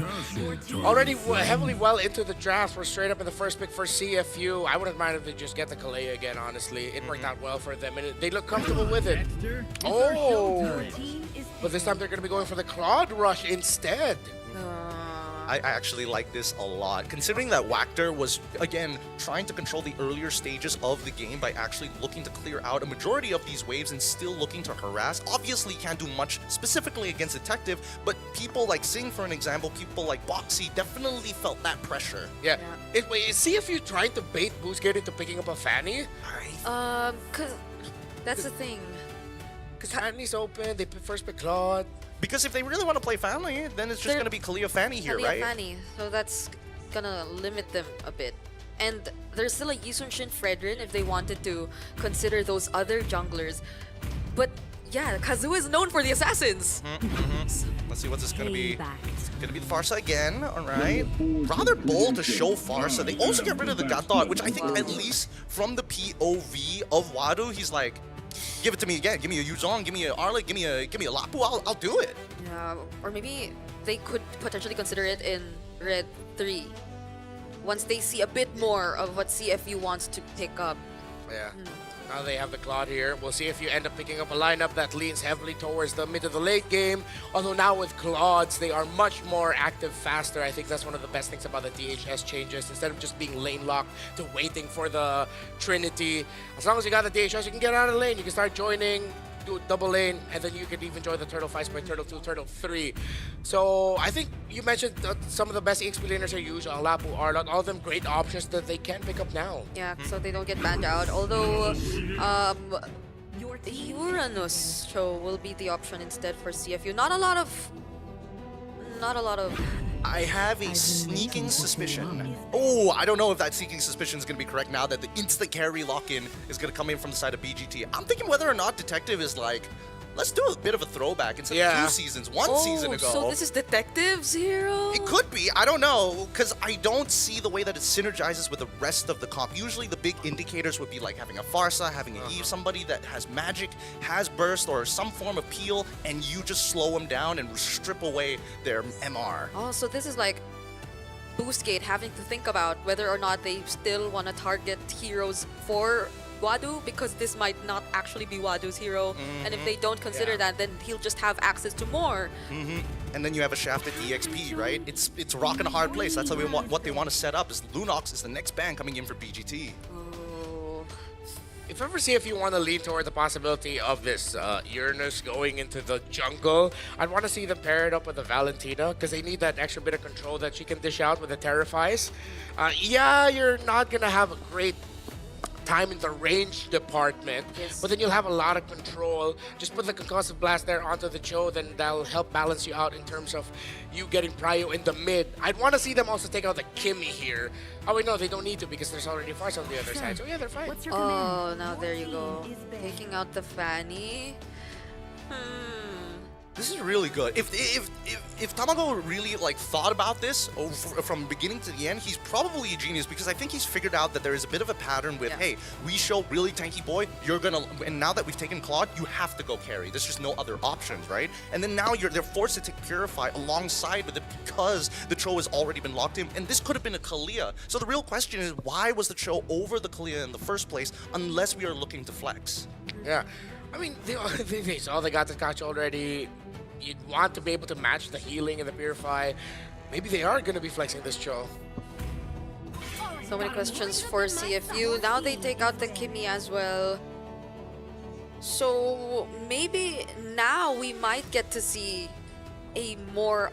Already heavily well into the draft. We're straight up in the first pick for CFU. I wouldn't mind if they just get the Kalea again, honestly. It worked out well for them, and they look comfortable with it. Oh! But this time they're going to be going for the Cloud Rush instead. I actually like this a lot, considering that Wactor was, again, trying to control the earlier stages of the game by actually looking to clear out a majority of these waves and still looking to harass. Obviously, can't do much specifically against Detective, but people like Sing, for an example, people like Boxy definitely felt that pressure. Yeah. Wait, is CFU trying to bait Boostgate into picking up a Fanny? Cause that's the thing. Because Fanny's open, they first pick Claude. Because if they really want to play Fanny, then it's just going to be Kalia Fanny here, right? Fanny, so that's gonna limit them a bit. And there's still a Yisun Shin Fredrin if they wanted to consider those other junglers. But yeah, Kazuha is known for the assassins. Let's see what this is going to be. It's going to be the Farsa again, all right. Rather bold to show Farsa. They also get rid of the Gatot, which I think at least from the POV of Wadu, he's like, give it to me again. Give me a Yuzong, give me a Arlic, give me a Lapu. I'll do it. Yeah, or maybe they could potentially consider it in Red 3 once they see a bit more of what CFU wants to pick up. Yeah. Now they have the Claude here. We'll see if you end up picking up a lineup that leans heavily towards the mid to the late game. Although now with Claudes, they are much more active faster. I think that's one of the best things about the DHS changes. Instead of just being lane locked to waiting for the Trinity, as long as you got the DHS, you can get out of the lane. You can start joining, do double lane, and then you can even join the Turtle fights by Turtle 2, Turtle 3. So I think you mentioned some of the best EXP laners are used, Lapu, Arlot, all of them great options that they can pick up now. Yeah, so they don't get banned out. Although Uranus show will be the option instead for CFU. Not a lot of I have a sneaking suspicion. Oh, I don't know if that sneaking suspicion is going to be correct now that the instant carry lock-in is going to come in from the side of BGT. I'm thinking whether or not Detective is like, let's do a bit of a throwback instead of 2 seasons, one season ago. So this is Detective's hero? It could be. I don't know, because I don't see the way that it synergizes with the rest of the comp. Usually the big indicators would be like having a Farsa, having a Eve, somebody that has magic, has burst, or some form of peel, and you just slow them down and strip away their MR. Oh, so this is like Boostgate having to think about whether or not they still want to target heroes for Wadu, because this might not actually be Wadu's hero, and if they don't consider that, then he'll just have access to more. And then you have a shafted EXP, right? It's a rock and a hard place. That's how what they want to set up. Is Lunox is the next ban coming in for BGT. If ever CFU want to lean toward the possibility of this Uranus going into the jungle, I'd want to see them pair it up with a Valentina, because they need that extra bit of control that she can dish out with the Terrifies. Yeah, you're not going to have a great time in the range department, but then you'll have a lot of control. Just put the concussive blast there onto the Cho, then that'll help balance you out in terms of you getting prio in the mid. I'd want to see them also take out the Kimmy here. Oh wait, no, they don't need to because there's already Farsa on the other side. So yeah, they're fine. Oh, now there you go. Taking out the Fanny. This is really good. If Tamago really like thought about this from beginning to the end, he's probably a genius, because I think he's figured out that there is a bit of a pattern with, hey, we show really tanky boy, you're gonna, and now that we've taken Claude, you have to go carry. There's just no other options, right? And then now they're forced to take Purify alongside with it because the Cho has already been locked in, and this could have been a Kalia. So the real question is, why was the Cho over the Kalia in the first place unless we are looking to flex? Yeah. I mean, they saw they got the catch already. You'd want to be able to match the healing and the Purify. Maybe they are going to be flexing this Cho. So many questions for CFU. Now they take out the Kimmy as well. So maybe now we might get to see a more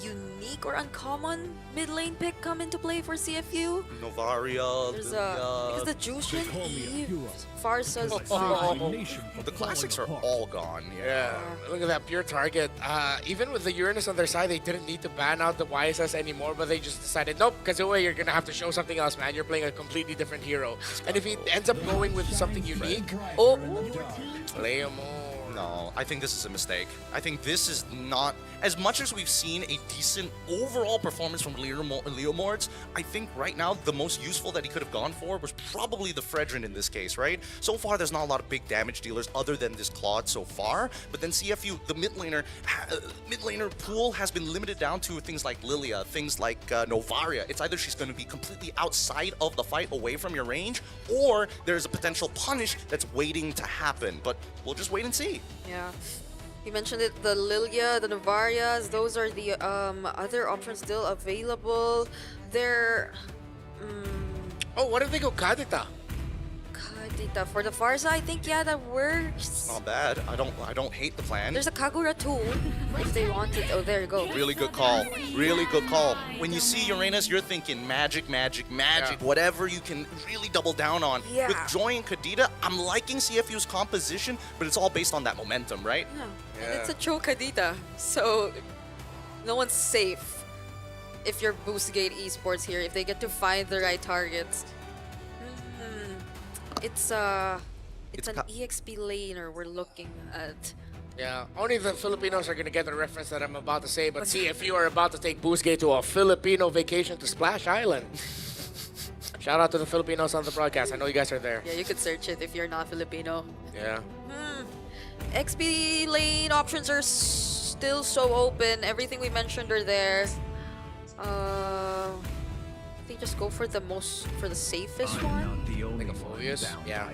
unique or uncommon mid lane pick come into play for CFU. Novaria, There's Lilia. because the Jushin, Eve, Farsa's The classics are all gone. Yeah. Look at that pure target. Even with the Uranus on their side, they didn't need to ban out the YSS anymore, but they just decided, nope, Kazuya, you're going to have to show something else, man. You're playing a completely different hero. And if he ends up going with something unique, play him more. No, I think this is a mistake. I think this is not, as much as we've seen a decent overall performance from Leomords, I think right now the most useful that he could have gone for was probably the Fredrin in this case, right? So far there's not a lot of big damage dealers other than this Claude so far, but then CFU, the mid laner pool has been limited down to things like Lilia, things like Novaria. It's either she's going to be completely outside of the fight, away from your range, or there's a potential punish that's waiting to happen, but we'll just wait and see. Yeah. You mentioned it, the Lilia, the Navarias, those are the other options still available. They're... Oh, what if they go Kadita? Kadita. For the Farsa, I think, yeah, that works. Not bad. I don't hate the plan. There's a Kagura too, if they want it. Oh, there you go. Really good call. Really good call. When you see Uranus, you're thinking magic, magic, magic, whatever you can really double down on. Yeah. With Joy and Kadita, I'm liking CFU's composition, but it's all based on that momentum, right? Yeah. And it's a Cho Kadita, so no one's safe if you're Boostgate Esports here, if they get to find the right targets. It's an EXP laner we're looking at. Yeah, only the Filipinos are going to get the reference that I'm about to say, but see if you are about to take Boostgate to a Filipino vacation to Splash Island. Shout out to the Filipinos on the broadcast. I know you guys are there. Yeah, you could search it if you're not Filipino. Yeah. XP lane options are still so open. Everything we mentioned are there. They just go for the safest one. Like a Phobius? Yeah.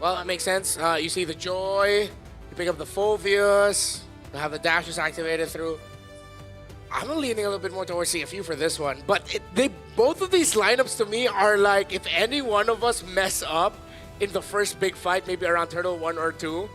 Well, it makes sense. You see the Joy, you pick up the Phobius, you have the dashes activated through. I'm leaning a little bit more towards CFU for this one, but both of these lineups to me are like, if any one of us mess up in the first big fight, maybe around Turtle 1 or 2,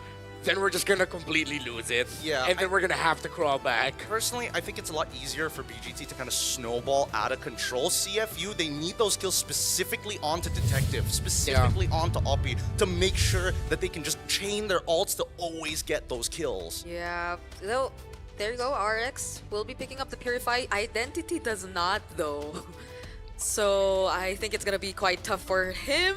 then we're just gonna completely lose it. Yeah. And then we're gonna have to crawl back. Personally, I think it's a lot easier for BGT to kind of snowball out of control. CFU, they need those kills specifically onto Detective, specifically onto Oppie, to make sure that they can just chain their ults to always get those kills. Yeah, they'll there you go. RX will be picking up the Purify. Identity does not, though. So I think it's gonna be quite tough for him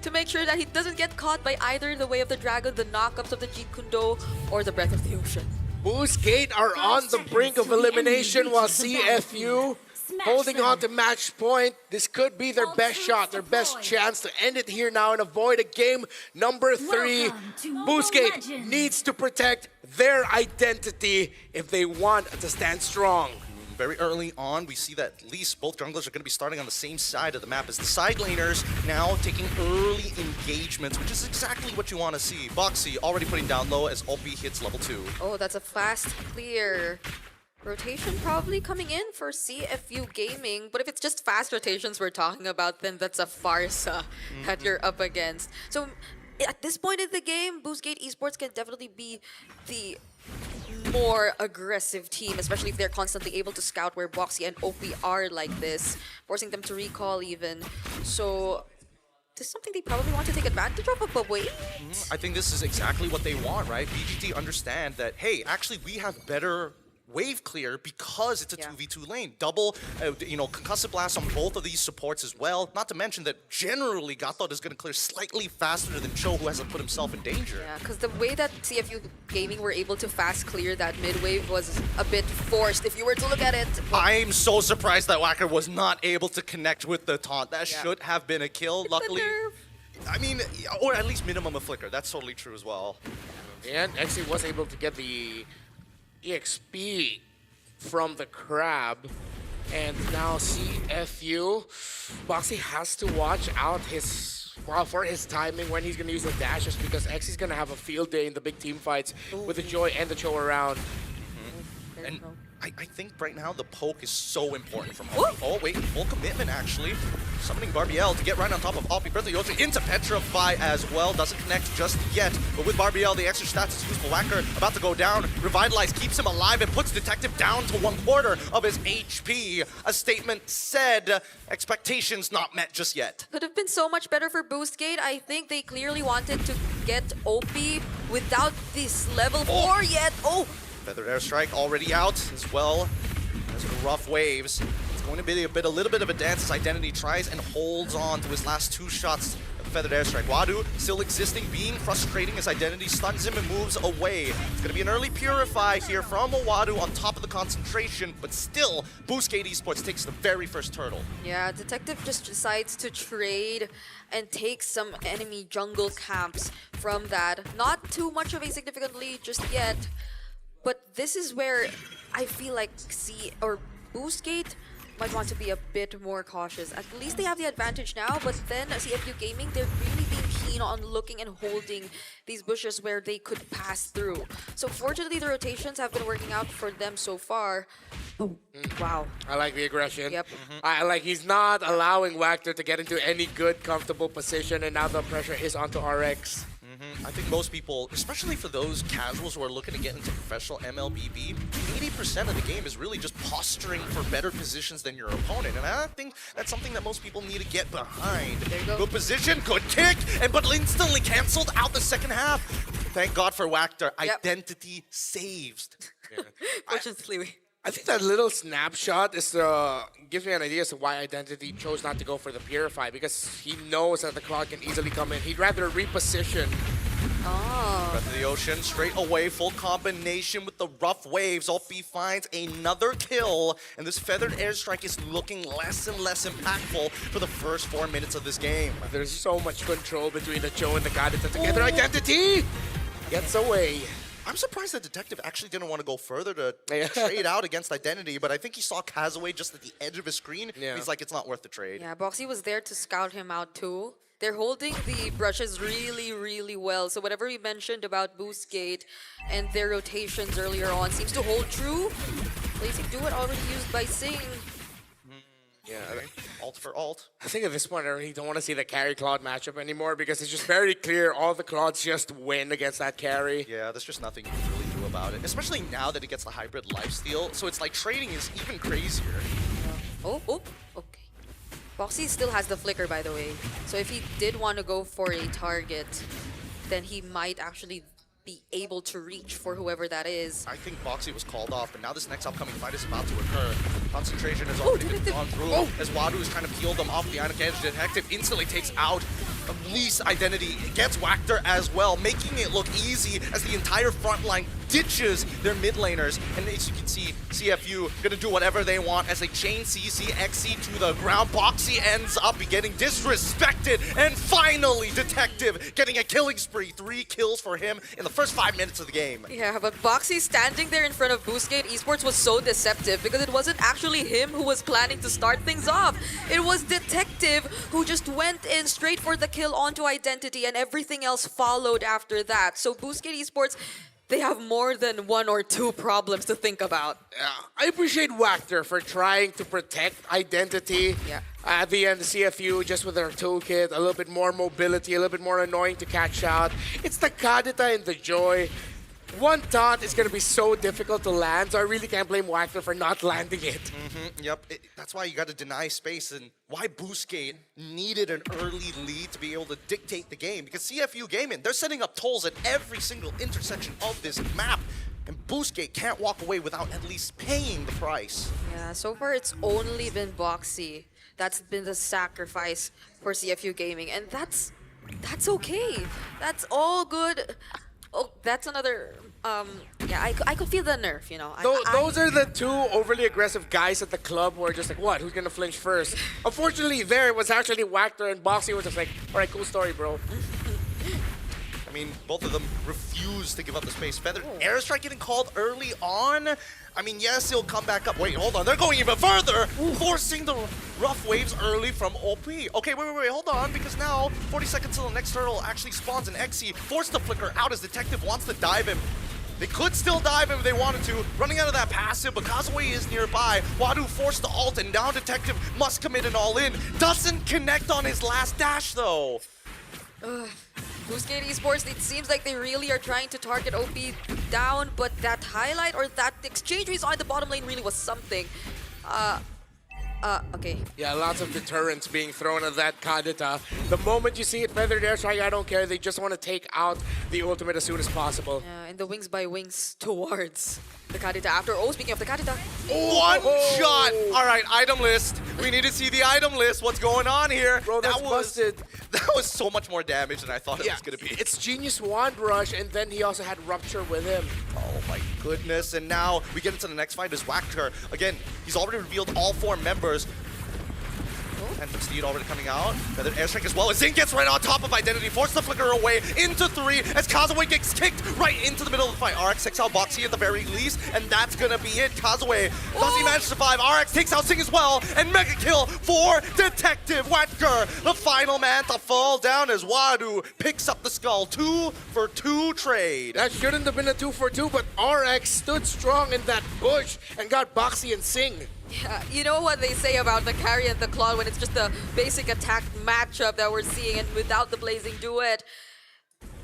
to make sure that he doesn't get caught by either the Way of the Dragon, the knockups of the Jeet Kune Do, or the Breath of the Ocean. Boostgate are on the brink of elimination while CFU holding on to match point. This could be their best shot, their best chance to end it here now and avoid a game number 3. Boostgate needs to protect their identity if they want to stand strong. Very early on, we see that at least both junglers are going to be starting on the same side of the map as the side laners now taking early engagements, which is exactly what you want to see. Boxy already putting down low as Opie hits level 2. Oh, that's a fast clear. Rotation probably coming in for CFU Gaming, but if it's just fast rotations we're talking about, then that's a farce that you're up against. So at this point in the game, Boostgate Esports can definitely be the more aggressive team, especially if they're constantly able to scout where Boxy and OP are like this, forcing them to recall even. So this is something they probably want to take advantage of, but wait. I think this is exactly what they want, right? BGT understand that, hey, actually we have better wave clear because it's a 2v2 lane. Double, concussive blast on both of these supports as well. Not to mention that generally Gatot is going to clear slightly faster than Cho, who hasn't put himself in danger. Yeah, because the way that CFU Gaming were able to fast clear that mid wave was a bit forced if you were to look at it. I'm so surprised that Wacker was not able to connect with the taunt. That should have been a kill. Luckily, I mean, or at least minimum a flicker. That's totally true as well. And XC was able to get the EXP from the crab, and now CFU, Boxy has to watch out for his timing when he's gonna use the dashes, because X is gonna have a field day in the big team fights with the Joy and the Cho around. And I think right now the poke is so important from Opie. Oh wait, full commitment actually. Summoning Barbiel to get right on top of Opie. Breath of the Ocean into Petrify as well. Doesn't connect just yet. But with Barbiel, the extra stats is useful. Wacker about to go down. Revitalize keeps him alive and puts Detective down to 1/4 of his HP. A statement said, expectations not met just yet. Could have been so much better for Boostgate. I think they clearly wanted to get OP without this level 4 yet. Oh! Feathered Airstrike already out as well as the rough waves. It's going to be a little bit of a dance as Identity tries and holds on to his last 2 shots of Feathered Airstrike. Wadu still existing, being frustrating as Identity stuns him and moves away. It's going to be an early Purify here from Wadu on top of the concentration, but still, Boostgate Esports takes the very first turtle. Yeah, Detective just decides to trade and take some enemy jungle camps from that. Not too much of a significant lead just yet. But this is where I feel like Boostgate might want to be a bit more cautious. At least they have the advantage now, but then CFU Gaming, they're really being keen on looking and holding these bushes where they could pass through. So fortunately, the rotations have been working out for them so far. Oh, wow. I like the aggression. Yep. I like he's not allowing Wachter to get into any good, comfortable position, and now the pressure is onto RX. I think most people, especially for those casuals who are looking to get into professional MLBB, 80% of the game is really just posturing for better positions than your opponent. And I think that's something that most people need to get behind. There you go. Good position, good kick, but instantly canceled out the second half. Thank God for Wachter. Identity saved. Fortunately. I think that little snapshot gives me an idea as to why Identity chose not to go for the Purify, because he knows that the clock can easily come in. He'd rather reposition. Breath of the Ocean straight away, full combination with the rough waves. Opie finds another kill, and this Feathered Airstrike is looking less and less impactful for the first 4 minutes of this game. There's so much control between the Cho and the Kadita together. Identity gets away. I'm surprised the Detective actually didn't want to go further to trade out against Identity, but I think he saw Kazaway just at the edge of his screen. Yeah. He's like, it's not worth the trade. Yeah, Boxy was there to scout him out too. They're holding the brushes really, really well. So whatever we mentioned about Boostgate and their rotations earlier on seems to hold true. Blazing Do It already used by Sing. Yeah, alt for alt. I think at this point I really don't want to see the carry Claude matchup anymore, because it's just very clear all the Claudes just win against that carry. Yeah, there's just nothing you can really do about it, especially now that it gets the hybrid lifesteal. So it's like trading is even crazier. Oh, okay. Boxy still has the flicker, by the way. So if he did want to go for a target, then he might actually be able to reach for whoever that is. I think Boxy was called off, but now this next upcoming fight is about to occur. Concentration has already been gone through as Wadu is trying to peel them off the Ionic Edge. Detective instantly takes out Lee's identity, gets Wactor as well, making it look easy as the entire front line ditches their mid laners. And as you can see, CFU gonna do whatever they want as they chain CC, XC to the ground. Boxy ends up getting disrespected, and finally Detective getting a killing spree. 3 kills for him in the first 5 minutes of the game. Yeah, but Boxy standing there in front of Boostgate Esports was so deceptive because it wasn't actually him who was planning to start things off. It was Detective who just went in straight for the kill onto Identity, and everything else followed after that. So Boostgate Esports, they have more than 1 or 2 problems to think about. I appreciate Wactor for trying to protect Identity. Yeah. At the end, the CFU, just with their toolkit, a little bit more mobility, a little bit more annoying to catch out. It's the Kadita and the Joy. One taunt is going to be so difficult to land, so I really can't blame Wactor for not landing it. Yep, that's why you got to deny space, and why Boostgate needed an early lead to be able to dictate the game. Because CFU Gaming, they're setting up tolls at every single intersection of this map, and Boostgate can't walk away without at least paying the price. Yeah, so far it's only been Boxy that's been the sacrifice for CFU Gaming, and that's okay. That's all good. Oh, that's another. Yeah, I could feel the nerf, you know. Those are the 2 overly aggressive guys at the club who are just like, what? Who's gonna flinch first? Unfortunately, there it was actually Wactor, and Boxy was just like, all right, cool story, bro. I mean, both of them refuse to give up the space. Feathered Airstrike getting called early on. I mean, yes, he'll come back up. Wait, hold on. They're going even further, forcing the rough waves early from OP. Okay, wait, hold on, because now 40 seconds till the next turtle actually spawns an XC. Force the flicker out as Detective wants to dive him. They could still dive him if they wanted to, running out of that passive, but Kazue is nearby. Wadu forced the ult, and now Detective must commit an all-in. Doesn't connect on his last dash, though. Boostgate Esports, it seems like they really are trying to target OP down, but that highlight or that exchange we saw in the bottom lane really was something. Okay. Yeah, lots of deterrence being thrown at that Kadita. The moment you see it, Feathered Airstrike, I don't care. They just want to take out the ultimate as soon as possible. Yeah, and the wings by wings towards the Kadita after. Oh, speaking of the Kadita. One shot! All right, item list. We need to see the item list. What's going on here? Bro, that's busted. That was so much more damage than I thought it was going to be. It's Genius Wand Rush, and then he also had Rupture with him. Oh my goodness, and now we get into the next fight as Wactor. Again, he's already revealed all 4 members. Phantom Steed already coming out. Feathered Airstrike as well. As Zing gets right on top of Identity, forces the flicker away into 3 as Kazue gets kicked right into the middle of the fight. RX takes out Boxy at the very least, and that's gonna be it. Kazue does he manage to survive? RX takes out Zing as well, and mega kill for Detective Wactor, the final man to fall down as Wadu picks up the skull. 2 for 2 trade. That shouldn't have been a 2 for 2, but RX stood strong in that bush and got Boxy and Sing. Yeah, you know what they say about the carry and the claw when it's just a basic attack matchup that we're seeing, and without the Blazing Duet,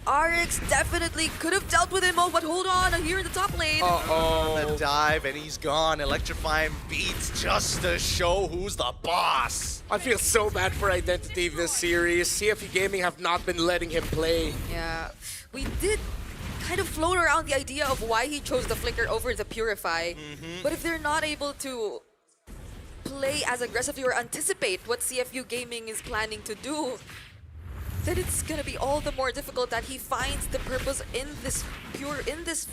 RX definitely could have dealt with him. Oh, but hold on, here in the top lane. The dive, and he's gone. Electrifying beats just to show who's the boss. I feel so bad for Identity this series. CFU Gaming have not been letting him play. Yeah, we did kind of float around the idea of why he chose the Flicker over the Purify. But if they're not able to play as aggressively or anticipate what CFU Gaming is planning to do, then it's gonna be all the more difficult that he finds the purpose in this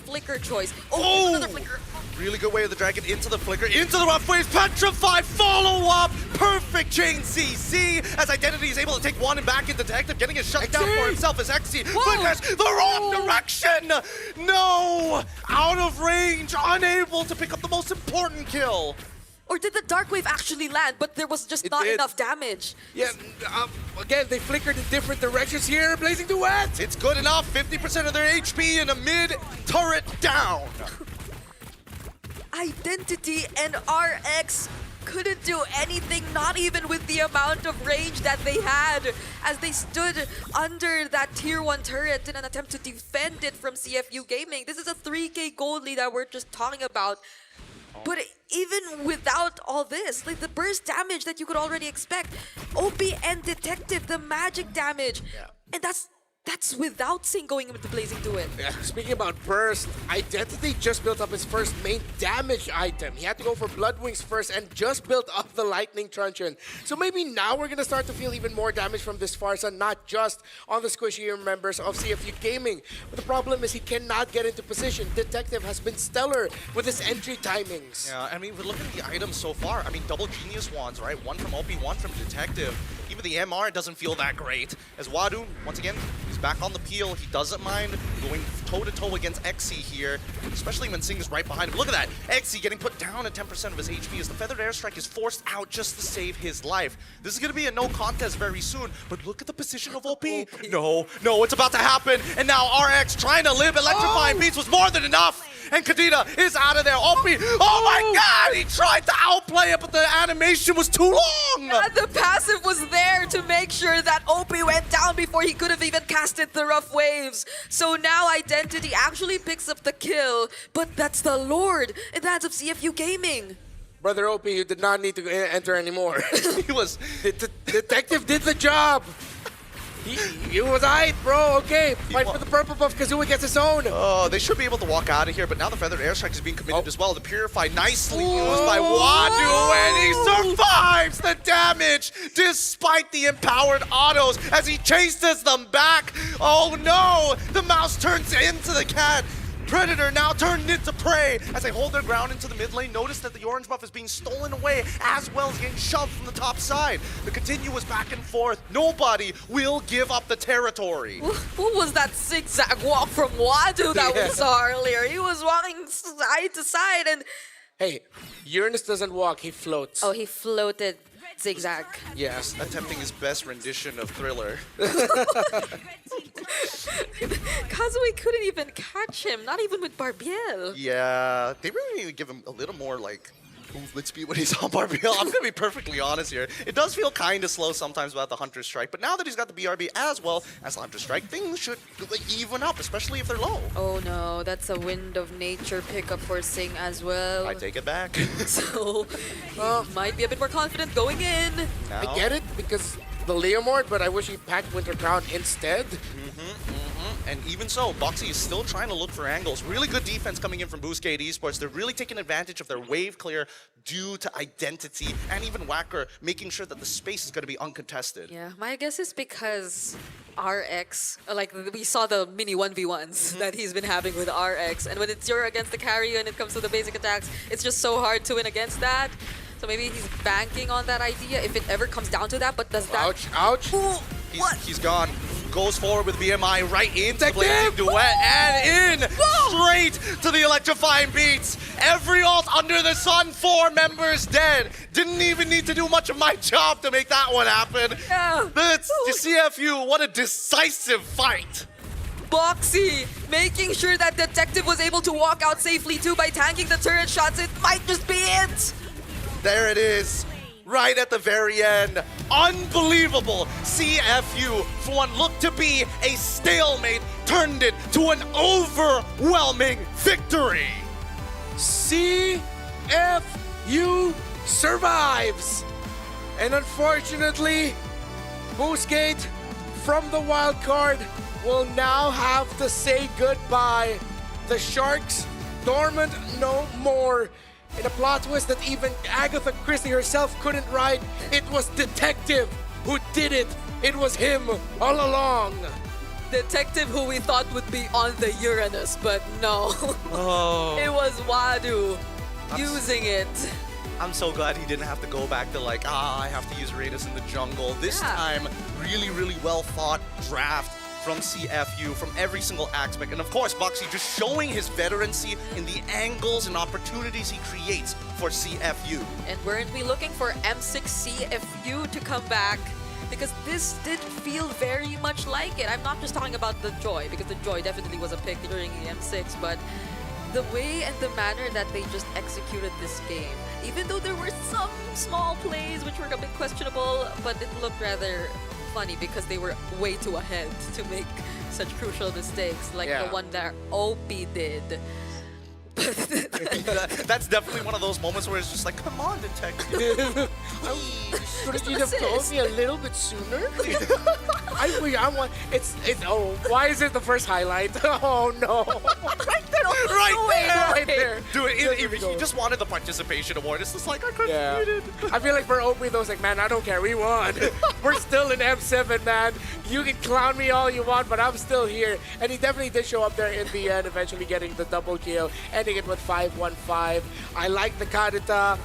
Flicker choice. Oh, another Flicker. Really good way of the dragon into the flicker, into the rough waves, petrify, follow up, perfect chain CC as Identity is able to take 1 and back in Detective, getting a shutdown for himself as XC flickers the wrong direction. No, out of range, unable to pick up the most important kill. Or did the Dark Wave actually land, but there was just not enough damage? Yeah, again, they flickered in different directions here. Blazing Duet! It's good enough, 50% of their HP in a mid turret down. Identity and RX couldn't do anything, not even with the amount of range that they had, as they stood under that tier 1 turret in an attempt to defend it from CFU Gaming. This is a 3k gold lead that we're just talking about. But even without all this, like the burst damage that you could already expect, OP and Detective, the magic damage, and that's That's without Sing going into Blazing Duet. Yeah, speaking about burst, Identity just built up his first main damage item. He had to go for Blood Wings first and just built up the Lightning Truncheon. So maybe now we're gonna start to feel even more damage from this Farsa, not just on the squishier members of CFU Gaming. But the problem is he cannot get into position. Detective has been stellar with his entry timings. Yeah, I mean, look at the items so far. I mean, double Genius Wands, right? One from OP, one from Detective. Even the MR doesn't feel that great. As Wadu, once again, he's back on the peel. He doesn't mind going toe-to-toe against Xe here, especially when Sing is right behind him. Look at that! Xe getting put down at 10% of his HP as the Feathered Airstrike is forced out just to save his life. This is going to be a no contest very soon, but look at the position of OP. No, it's about to happen. And now RX trying to live. Electrifying Beats was more than enough. And Kadena is out of there. OP, oh my god, he tried to outplay it, but the animation was too long. Yeah, the passive was there to make sure that OP went down before he could have even casted the Rough Waves. So now Identity actually picks up the kill, but that's the Lord in the hands of CFU Gaming. Brother OP, you did not need to enter anymore. He was... Detective did the job. He was aight, bro. Okay, fight for the purple buff. Kazooie gets his own. Oh, they should be able to walk out of here, but now the Feathered Airstrike is being committed as well. The Purify nicely used by Wadu, and he survives the damage despite the empowered autos as he chases them back. Oh no, the mouse turns into the cat. Predator now turned into prey as they hold their ground into the mid lane. Notice that the orange buff is being stolen away as well as getting shoved from the top side. The continuous back and forth. Nobody will give up the territory. What was that zigzag walk from Wadu that we saw earlier? He was walking side to side and... Hey, Uranus doesn't walk, he floats. Oh, he floated zigzag. Yes, attempting his best rendition of Thriller. Kazooie couldn't even catch him, not even with Barbiel. Yeah, they really need to give him a little more like movement speed when he's on Barbiel. I'm gonna be perfectly honest here. It does feel kind of slow sometimes without the Hunter Strike, but now that he's got the BRB as well as the Hunter Strike, things should even up, especially if they're low. Oh no, that's a Wind of Nature pickup for Sing as well. I take it back. So he might be a bit more confident going in. I get it because the Leomord, but I wish he packed Winter Crown instead. And even so, Boxy is still trying to look for angles. Really good defense coming in from Boostgate Esports. They're really taking advantage of their wave clear due to Identity and even Wacker making sure that the space is going to be uncontested. Yeah, my guess is because RX, like we saw the mini 1v1s that he's been having with RX, and when it's you're against the carry when it comes to the basic attacks, it's just so hard to win against that. So maybe he's banking on that idea if it ever comes down to that, but does that... Ouch. Ooh, He's gone. Goes forward with BMI right into the Blazing Duet and in straight to the Electrifying Beats. Every ult under the sun, 4 members dead. Didn't even need to do much of my job to make that one happen. Yeah. That's the CFU. What a decisive fight. Boxy making sure that Detective was able to walk out safely too by tanking the turret shots. It might just be it. There it is. Right at the very end. Unbelievable. CFU, for what looked to be a stalemate, turned it to an overwhelming victory. CFU survives. And unfortunately, Boostgate from the wild card will now have to say goodbye. The Sharks dormant no more. In a plot twist that even Agatha Christie herself couldn't write, it was Detective who did it. It was him all along. Detective who we thought would be on the Uranus, but no. Oh. It was Wadu using it. I'm so glad he didn't have to go back to like, I have to use Raiders in the jungle. This time, really, really well thought draft from CFU, from every single aspect. And of course, Boxy just showing his veterancy in the angles and opportunities he creates for CFU. And weren't we looking for M6 CFU to come back? Because this did feel very much like it. I'm not just talking about the Joy, because the Joy definitely was a pick during the M6, but the way and the manner that they just executed this game, even though there were some small plays which were a bit questionable, but it looked rather funny because they were way too ahead to make such crucial mistakes like the one that OP did. But That's definitely one of those moments where it's just like, come on, detective. Couldn't you have told me a little bit sooner? I want. It's. Oh, why is it the first highlight? Oh no! Right there. Dude, he just wanted the participation award. It's just like, I couldn't read it. I feel like for Opie, though, it's like, man, I don't care. We won. We're still in M7, man. You can clown me all you want, but I'm still here. And he definitely did show up there in the end, eventually getting the double kill, ending it with 5-1-5. I like the Kadita.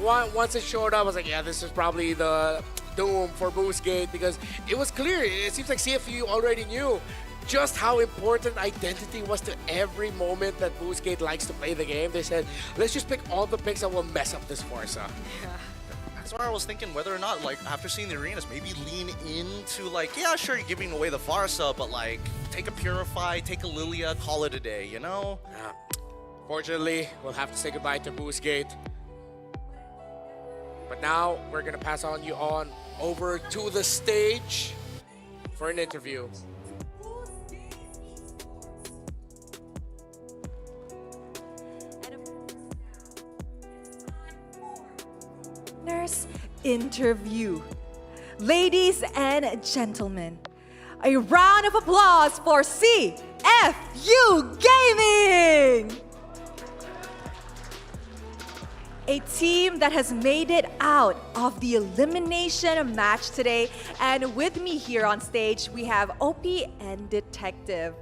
Once it showed up, I was like, yeah, this is probably the doom for Boostgate, because it was clear. It seems like CFU already knew just how important identity was to every moment that Boostgate likes to play the game. They said, let's just pick all the picks that will mess up this Forza. Yeah. That's why I was thinking whether or not, like, after seeing the arenas, maybe lean into, like, yeah, sure, you're giving away the Farsa, but, like, take a Purify, take a Lilia, call it a day, you know? Yeah. Fortunately, we'll have to say goodbye to Boostgate. But now, we're going to pass you on over to the stage for an interview. Interview. Ladies and gentlemen, a round of applause for CFU Gaming! A team that has made it out of the elimination match today. And with me here on stage, we have Opie and Detective.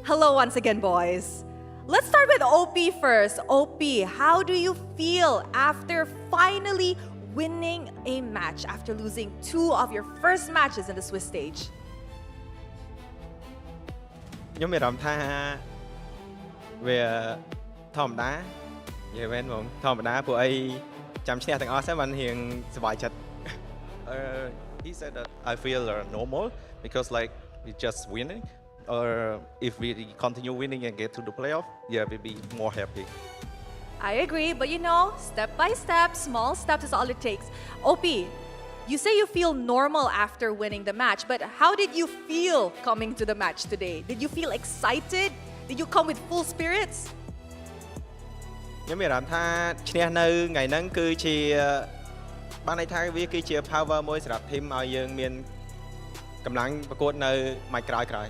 Hello once again, boys. Let's start with Opie first. Opie, how do you feel after finally winning a match after losing 2 of your first matches in the Swiss stage? ខ្ញុំមានអារម្មណ៍ថាវាធម្មតានិយាយមែនបងធម្មតាពួកអីចាំឈ្នះទាំងអស់ហ្នឹងបានរៀងសប្បាយចិត្ត He said that I feel normal because like we just winning, or if we continue winning and get to the playoff, yeah, we'll be more happy. I agree, but you know, step by step, small steps is all it takes. Opie, you say you feel normal after winning the match, but how did you feel coming to the match today? Did you feel excited? Did you come with full spirits? ខ្ញុំមានអារម្មណ៍ថាឈ្នះនៅថ្ងៃហ្នឹងគឺជាបានន័យថាវាគឺជា power មួយសម្រាប់ team ឲ្យយើងមានកម្លាំងប្រកួតនៅម៉ាច់ក្រោយ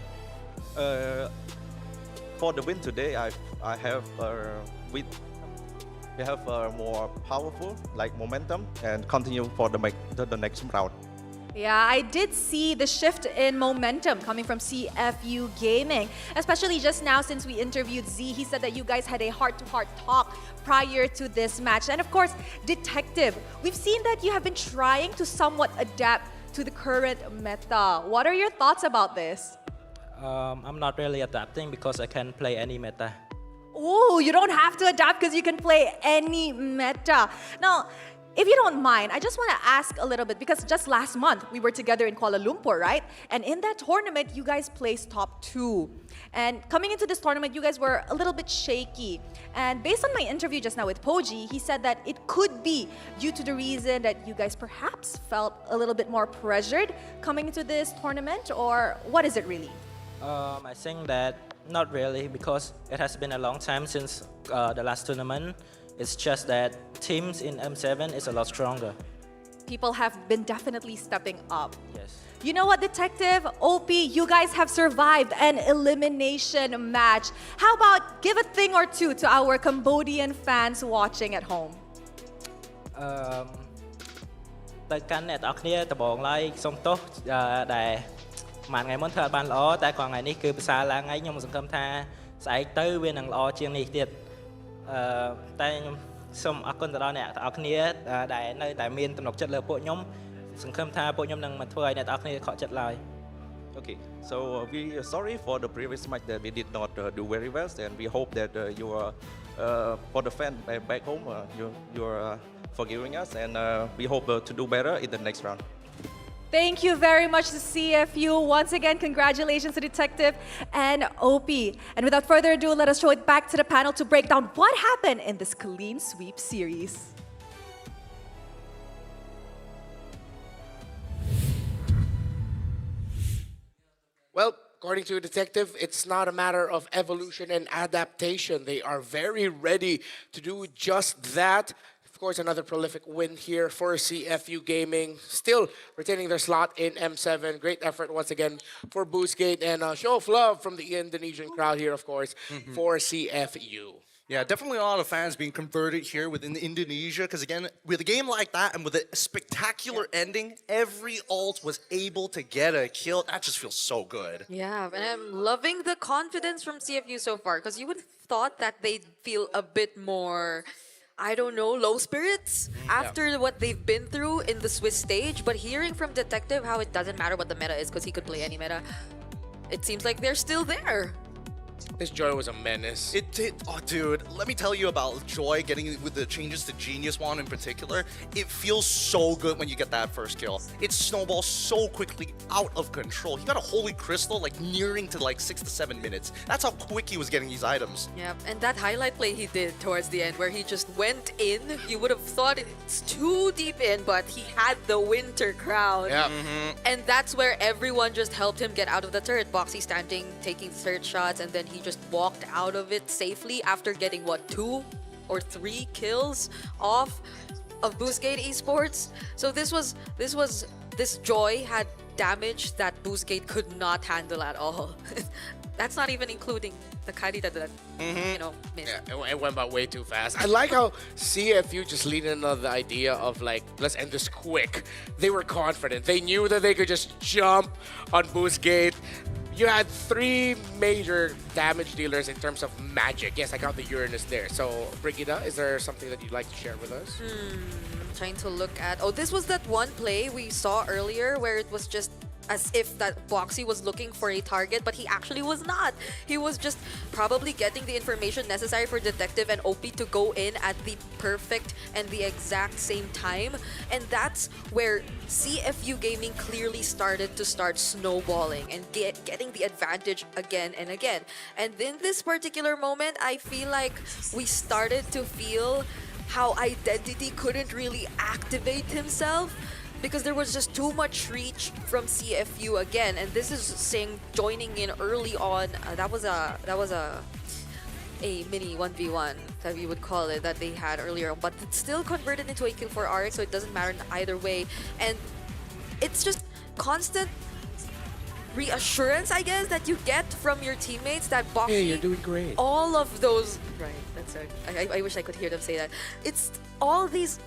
For the win today, I have we have more powerful like momentum and continue for the next round. Yeah, I did see the shift in momentum coming from CFU Gaming, especially just now since we interviewed Z. He said that you guys had a heart-to-heart talk prior to this match. And of course, Detective, we've seen that you have been trying to somewhat adapt to the current meta. What are your thoughts about this? I'm not really adapting because I can play any meta. Oh, you don't have to adapt because you can play any meta. Now, if you don't mind, I just want to ask a little bit, because just last month we were together in Kuala Lumpur, right? And in that tournament, you guys placed top 2. And coming into this tournament, you guys were a little bit shaky. And based on my interview just now with Poji, he said that it could be due to the reason that you guys perhaps felt a little bit more pressured coming into this tournament, or what is it really? I think that not really, because it has been a long time since the last tournament. It's just that teams in M7 is a lot stronger. People have been definitely stepping up. Yes. You know what, Detective? OP, you guys have survived an elimination match. How about give a thing or two to our Cambodian fans watching at home? ទៅកាន់អ្នកទាំងអស់គ្នាដំបងឡើយសូមទោសដែលមួយថ្ងៃមុនធ្វើអត់បានល្អតែក៏ថ្ងៃនេះគឺប្រសើរឡើងហើយខ្ញុំសង្ឃឹមថាស្អែកទៅវានឹងល្អជាងនេះទៀតតែខ្ញុំសូមអរគុណទៅដល់អ្នកទាំងអស់គ្នាដែលនៅតែមានទំនុកចិត្តលើពួកខ្ញុំសង្ឃឹមថាពួកខ្ញុំនឹងមិនធ្វើឲ្យអ្នកទាំងអស់គ្នាខកចិត្តឡើយ Okay, so we are sorry for the previous match that we did not do very well, and we hope that you are for the fan back home you are forgiving us, and we hope to do better in the next round. Thank you very much to CFU. Once again, congratulations to Detective and OP. And without further ado, let us throw it back to the panel to break down what happened in this clean sweep series. Well, According to Detective, it's not a matter of evolution and adaptation. They are very ready to do just that. Of course, another prolific win here for CFU Gaming. Still retaining their slot in M7. Great effort once again for Boostgate, and a show of love from the Indonesian crowd here, of course, for CFU. Yeah, definitely a lot of fans being converted here within Indonesia, because again, with a game like that and with a spectacular ending, every ult was able to get a kill. That just feels so good. Yeah, and I'm loving the confidence from CFU so far, because you would have thought that they'd feel a bit more, I don't know, low spirits after what they've been through in the Swiss stage. But hearing from Detective how it doesn't matter what the meta is because he could play any meta, it seems like they're still there. This Joy was a menace. It did. Oh, dude, let me tell you about Joy getting with the changes to Genius Wand in particular. It feels so good when you get that first kill. It snowballs so quickly out of control. He got a Holy Crystal like nearing to like 6 to 7 minutes. That's how quick he was getting these items. Yep, and that highlight play he did towards the end where he just went in, you would have thought it's too deep in, but he had the Winter Crown. Yeah. And that's where everyone just helped him get out of the turret. Boxy standing, taking third shots, and then he just walked out of it safely after getting, what, 2 or 3 kills off of Boostgate Esports. So this Joy had damage that Boostgate could not handle at all. That's not even including the Karita that, you know, missed. Yeah, it went by way too fast. I like how CFU just leaned in on the idea of like, let's end this quick. They were confident. They knew that they could just jump on Boostgate. You had 3 major damage dealers in terms of magic. Yes, I count the Uranus there. So, Brigida, is there something that you'd like to share with us? I'm trying to look at... Oh, this was that one play we saw earlier where it was just as if that Boxy was looking for a target, but he actually was not. He was just probably getting the information necessary for Detective and OP to go in at the perfect and the exact same time. And that's where CFU Gaming clearly started snowballing and getting the advantage again and again. And in this particular moment, I feel like we started to feel how Identity couldn't really activate himself, because there was just too much reach from CFU again, and this is saying joining in early on. That was a mini 1v1 that we would call it that they had earlier, but it's still converted into a kill for RX, so it doesn't matter either way. And it's just constant reassurance, I guess, that you get from your teammates that Boxy, hey, you're doing great. All of those, right? That's right. I wish I could hear them say that. It's all these.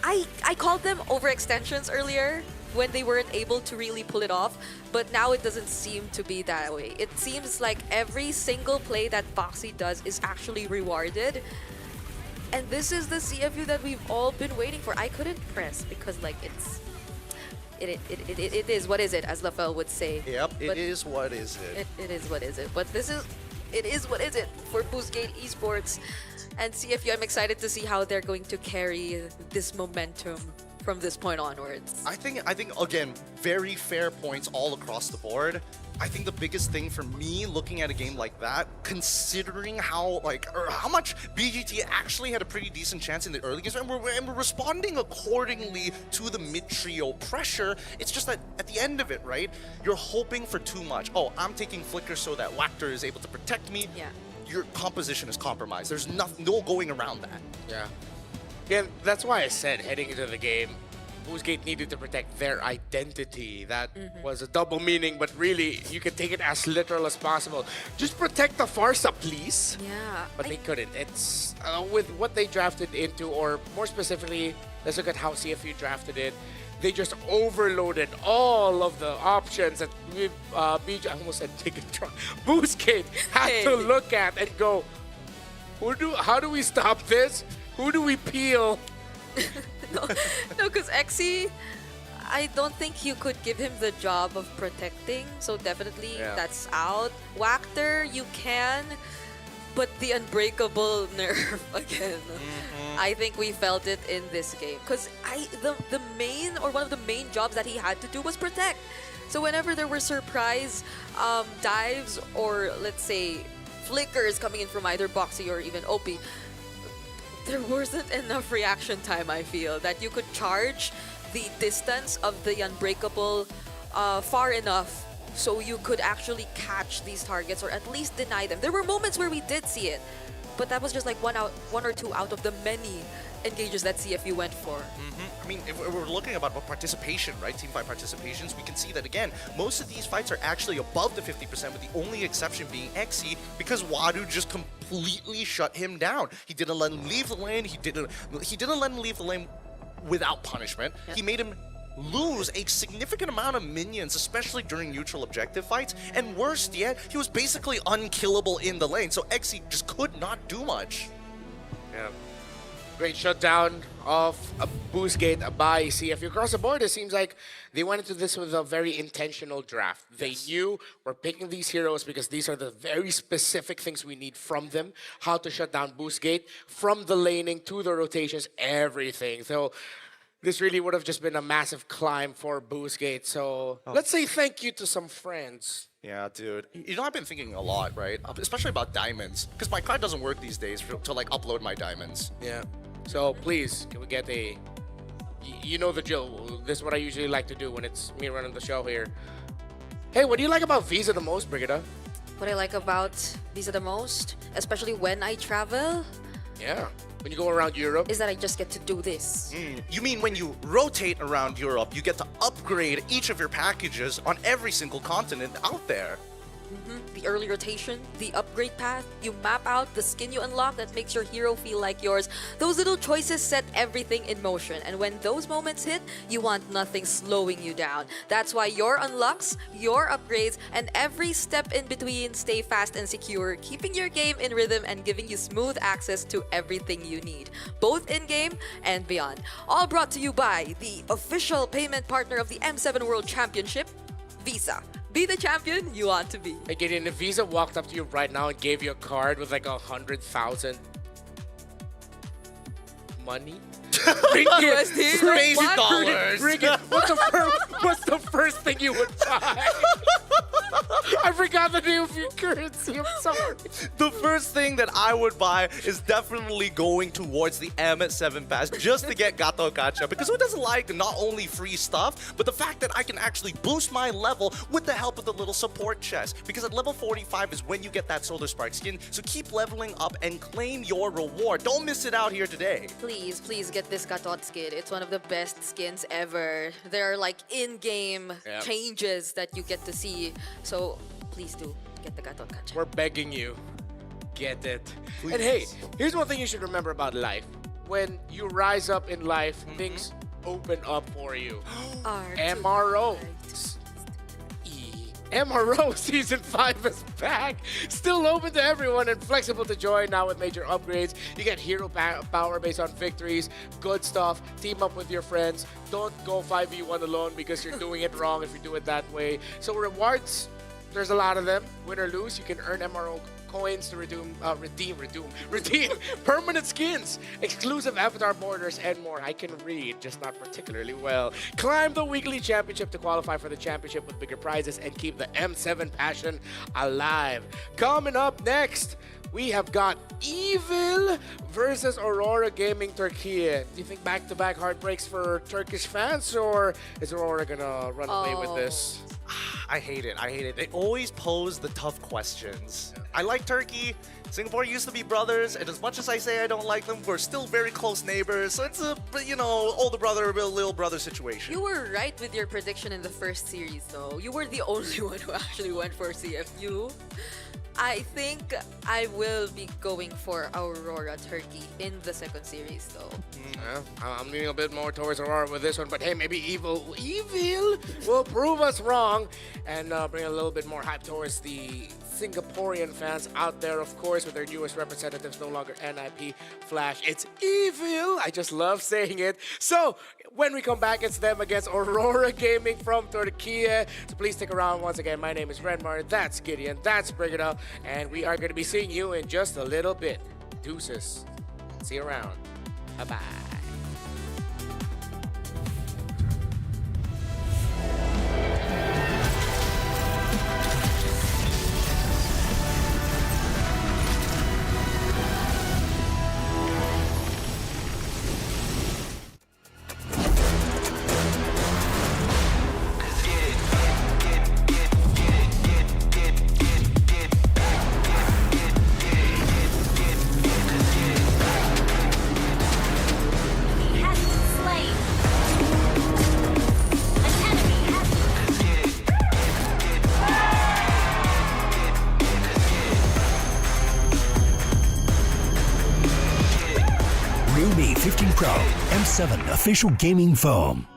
I called them overextensions earlier when they weren't able to really pull it off, but now it doesn't seem to be that way. It seems like every single play that Boxy does is actually rewarded. And this is the CFU that we've all been waiting for. I couldn't press because like it is what is it, as LaFell would say. Yep, it is what is it. It is what is it. But it is what is it for Boostgate Esports. And CFU, I'm excited to see how they're going to carry this momentum from this point onwards. I think again, very fair points all across the board. I think the biggest thing for me looking at a game like that, considering how much BGT actually had a pretty decent chance in the early games, and we're responding accordingly to the mid-trio pressure. It's just that at the end of it, right, you're hoping for too much. Oh, I'm taking Flicker so that Wactor is able to protect me. Yeah. Your composition is compromised. There's no going around that. Yeah. Yeah, that's why I said heading into the game, Boostgate needed to protect their identity. That was a double meaning, but really, you can take it as literal as possible. Just protect the Farsa, please. Yeah. But they couldn't. It's with what they drafted into, or more specifically, let's look at how CFU drafted it. They just overloaded all of the options that BG, I almost said Ticketron, Boostgate had to look at and go, how do we stop this? Who do we peel? No, because Exy, I don't think you could give him the job of protecting, so definitely that's out. Wactor, you can, but the unbreakable nerf again. I think we felt it in this game, because the main, or one of the main jobs that he had to do was protect. So whenever there were surprise dives, or let's say flickers coming in from either Boxy or even OP, there wasn't enough reaction time, I feel, that you could charge the distance of the unbreakable far enough so you could actually catch these targets or at least deny them. There were moments where we did see it, but that was just like one or two out of the many engages that CFU went for. I mean, if we're looking about participation, right, team fight participations, we can see that, again, most of these fights are actually above the 50%, with the only exception being XE, because Wadu just completely shut him down. He didn't let him leave the lane. He didn't let him leave the lane without punishment. He made him lose a significant amount of minions, especially during neutral objective fights. And worst yet, he was basically unkillable in the lane, so XE just could not do much. Yeah. Great shutdown of a boost gate by CFU. Across the board, it seems like they went into this with a very intentional draft. They knew we're picking these heroes because these are the very specific things we need from them. How to shut down boost gate, from the laning to the rotations, everything. So this really would have just been a massive climb for boost gate. So let's say thank you to some friends. Yeah, dude. You know, I've been thinking a lot, right? Especially about diamonds, because my card doesn't work these days to like upload my diamonds. Yeah. So please, can we get a... You know the drill. This is what I usually like to do when it's me running the show here. Hey, what do you like about Visa the most, Brigida? What I like about Visa the most, especially when I travel, Yeah. When you go around Europe, is that I just get to do this. You mean when you rotate around Europe, you get to upgrade each of your packages on every single continent out there. The early rotation, the upgrade path, you map out the skin you unlock that makes your hero feel like yours. Those little choices set everything in motion, and when those moments hit, you want nothing slowing you down. That's why your unlocks, your upgrades, and every step in between stay fast and secure, keeping your game in rhythm and giving you smooth access to everything you need, both in-game and beyond. All brought to you by the official payment partner of the M7 World Championship, Visa. Be the champion you want to be. Hey, Gideon, if Visa walked up to you right now and gave you a card with like 100,000 money? USD? Crazy dollars. What's the first thing you would buy? I forgot the name of your currency. I'm sorry. The first thing that I would buy is definitely going towards the M7 pass just to get Gato Gacha, because who doesn't like not only free stuff, but the fact that I can actually boost my level with the help of the little support chest, because at level 45 is when you get that Solar Spark skin, so keep leveling up and claim your reward. Don't miss it out here today. Please, please get this Gatot skin. It's one of the best skins ever. There are like in-game changes that you get to see. So please do get the Gatot Gacha. We're begging you. Get it. Please. And hey, here's one thing you should remember about life. When you rise up in life, things open up for you. MRO. MRO Season 5 is back. Still open to everyone and flexible to join now with major upgrades. You get hero power based on victories. Good stuff. Team up with your friends. Don't go 5v1 alone because you're doing it wrong if you do it that way. So rewards, there's a lot of them. Win or lose, you can earn MRO coins to redeem permanent skins, exclusive avatar borders, and more. I can read, just not particularly well. Climb the weekly championship to qualify for the championship with bigger prizes and keep the M7 passion alive. Coming up next, we have got Evil versus Aurora Gaming Turkey. Do you think back-to-back heartbreaks for Turkish fans, or is Aurora gonna run away with this? I hate it. I hate it. They always pose the tough questions. I like Turkey. Singapore used to be brothers, and as much as I say I don't like them, we're still very close neighbors. So it's a, you know, older brother, little brother situation. You were right with your prediction in the first series, though. You were the only one who actually went for CFU. I think I will be going for Aurora Turkey in the second series, though. I'm leaning a bit more towards Aurora with this one, but hey, maybe Evil will prove us wrong and bring a little bit more hype towards the Singaporean fans out there, of course, with their newest representatives, no longer NIP Flash. It's Evil. I just love saying it. So when we come back, it's them against Aurora Gaming from Turkey. So please stick around. Once again, my name is Renmar. That's Gideon. That's Brigida. And we are going to be seeing you in just a little bit. Deuces. See you around. Bye-bye. M7 official gaming foam.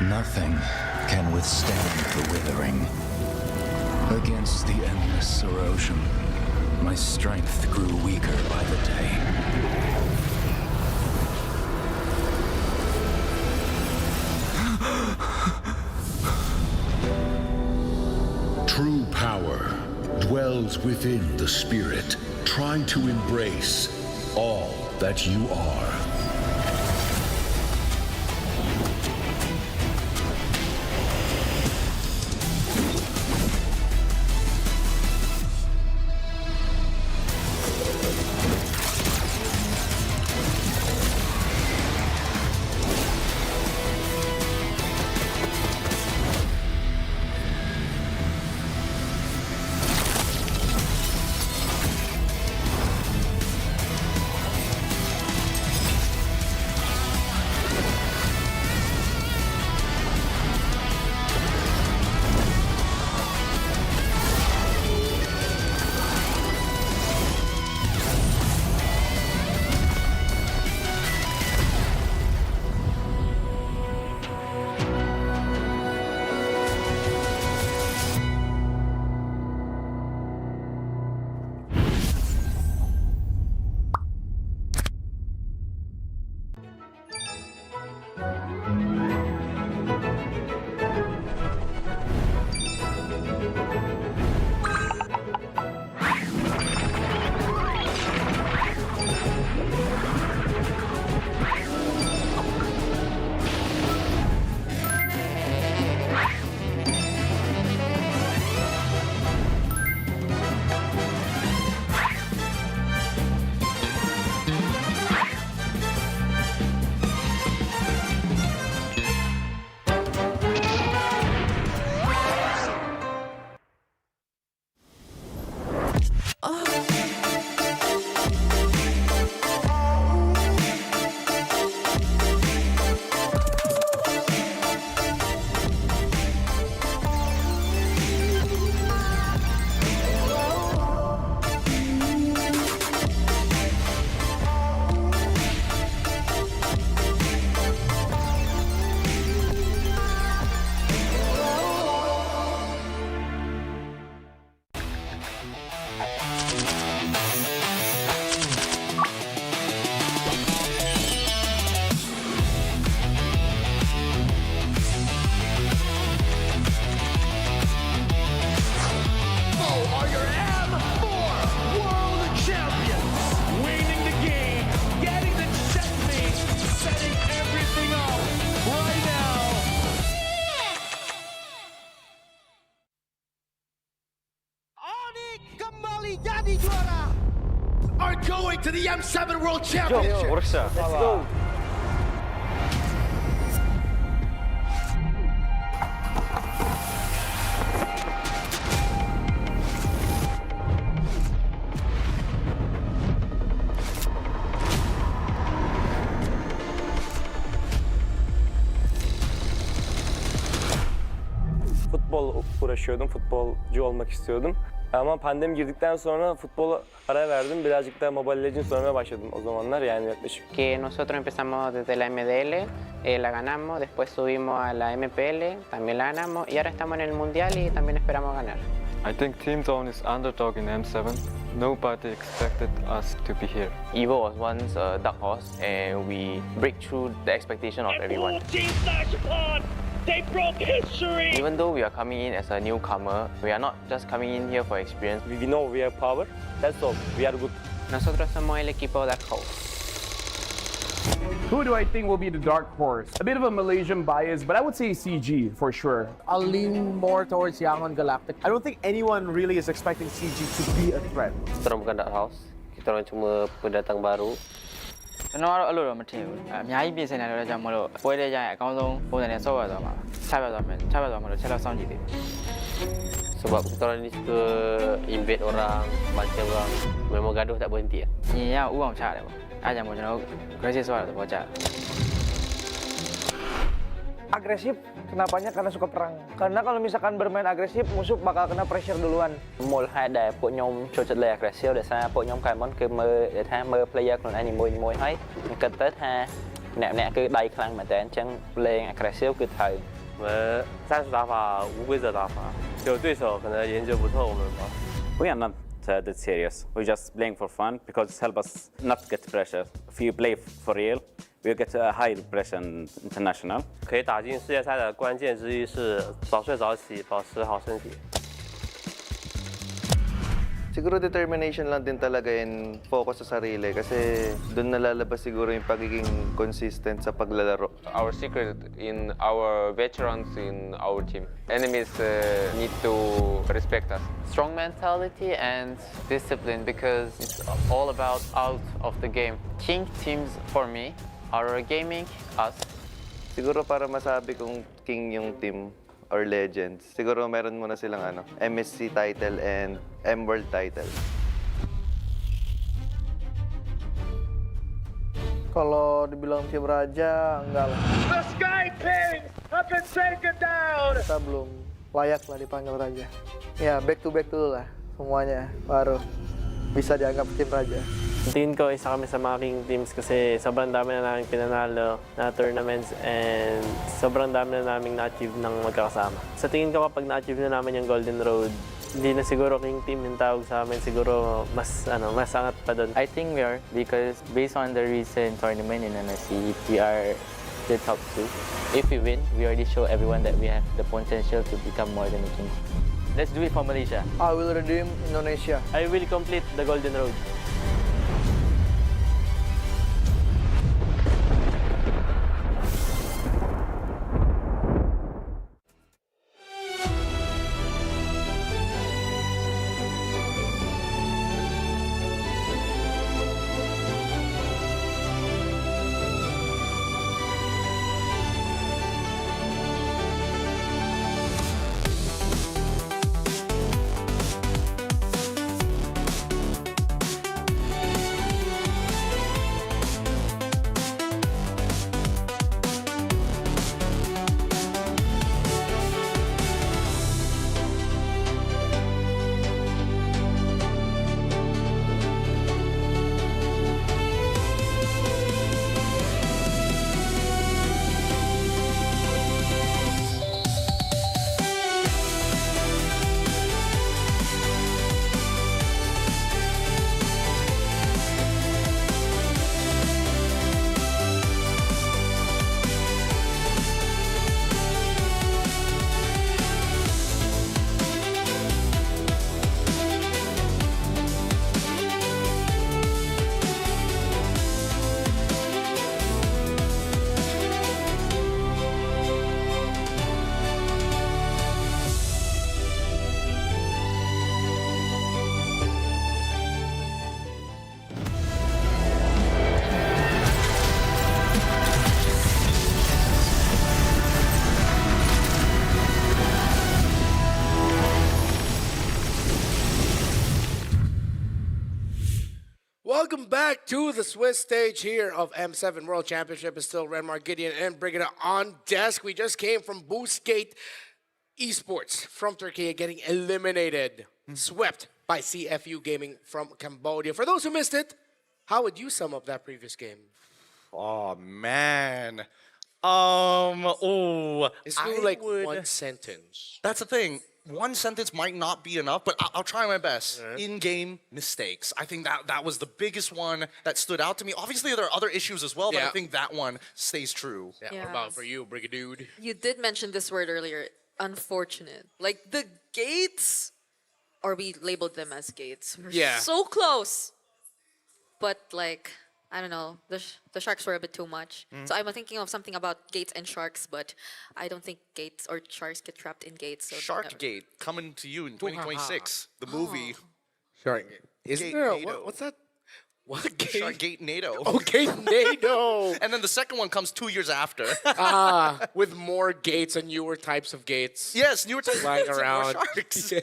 Nothing can withstand the withering. Against the endless erosion, my strength grew weaker by the day. True power dwells within the spirit. Try to embrace all that you are. Are going to the M7 World Championship. Let's go. Futbol uğraşıyordum, futbolcu olmak istiyordum. Ama pandemi girdikten sonra futbola ara verdim. Birazcık da Mobile Legends oynamaya başladım o zamanlar yani yaklaşık. Que nosotros empezamos desde la MDL, la ganamos, después subimos a la MPL, también la ganamos y ahora estamos en el Mundial y también esperamos ganar. I think Team Zone is underdog in M7. Nobody expected us to be here. Evo was once a dark horse and we break through the expectation of everyone. Team flash upon! They broke history! Even though we are coming in as a newcomer, we are not just coming in here for experience. We know we have power. That's all. We are good. Nosotros somos el equipo Dark Horse. Who do I think will be the dark horse? A bit of a Malaysian bias, but I would say CG for sure. I'll lean more towards Yangon Galactic. I don't think anyone really is expecting CG to be a threat. Kita orang bukan dark horse. Kita orang cuma pendatang baru. ကျွန်တော်ကတော့အဲ့လိုတော့မထင်ဘူးအများကြီးပြင်ဆင်နေတယ်ကြောင့်မလို့ပွဲတဲ့ကြရင်အကောင်းဆုံးပုံစံနဲ့ဆော့ရသွားမှာချပြသွားမှာလို့ချက်တော့စောင့်ကြည့်သေးတယ် Sebab kita orang ni suka invade orang, baca orang, memang gaduh tak berhenti. ညီရဥအောင်ချရတယ်ပေါ့အဲ့ဒါကြောင့်မို့ကျွန်တော် gracious ဆိုတာတော့ကြတယ် Agresif, kenapanya? Karena suka perang. Karena kalau misalkan bermain agresif, musuh bakal kena pressure duluan. មូលហេតុដែលពួកខ្ញុំចូលចិត្តលេង aggressive ដោយសារពួកខ្ញុំកាលមុនគឺមើល player ខ្លួនឯងនីមួយៗហើយគិតទៅថាអ្នកគឺដៃខ្លាំងមែនតើអញ្ចឹងលេង aggressive គឺត្រូវ 我们战术打法无规则打法，就对手可能研究不透我们吧。 We are not that serious. We're just playing for fun because it helps us not to get pressure. If you play for real, we get a high pressure international. 可以打进世界赛的关键之一是早睡早起，保持好身体。 Siguro determination lang din talaga and focus sa sarili kasi doon nalalabas siguro yung pagiging consistent sa paglalaro. Our secret in our veterans in our team. Enemies need to respect us. Strong mentality and discipline because it's all about out of the game. King teams for me are gaming us. Siguro para masabi kong king yung team or legends, siguro meron muna silang MSC title and M-World title. Kalau dibilang tim raja, enggak lah. The Sky Kings have been taken down! Kita belum layak lah dipanggil raja. Ya, back to back dulu lah semuanya, baru bisa dianggap tim raja. Tingin ko isa kami sa mga king teams kasi sobrang dami na namin pinanalo na tournaments and sobrang dami na namin na-achieve ng magkakasama. Sa tingin ko kapag na-achieve na namin yung Golden Road, hindi na siguro king team yung tawag sa amin, siguro mas angat pa doon. I think we are because based on the recent tournament in NSC, we are the top 2. If we win, we already show everyone that we have the potential to become more than a king. Let's do it for Malaysia. I will redeem Indonesia. I will complete the Golden Road. Welcome back to the Swiss stage here of M7 World Championship. It's still Renmar, Gideon, and Brigida on desk. We just came from Boostgate Esports from Turkey getting eliminated swept by CFU Gaming from Cambodia. For those who missed it, how would you sum up that previous game? Oh man. It's like one sentence. That's the thing. One sentence might not be enough, but I'll try my best. In-game mistakes. I think that was the biggest one that stood out to me. Obviously, there are other issues as well, but I think that one stays true. What about for you, Brigadude? You did mention this word earlier, unfortunate. Like the gates, or we labeled them as gates. We're so close. But like, I don't know, the sharks were a bit too much. So I'm thinking of something about gates and sharks, but I don't think gates or sharks get trapped in gates. So Sharkgate coming to you in 2026. The movie. Sharkgate. Isn't Gate there NATO. what's that? What gate? Sharkgate NATO. Oh, Gate NATO. And then the second one comes 2 years after. With more gates and newer types of gates. Yes, newer types flying of gates and more around. sharks.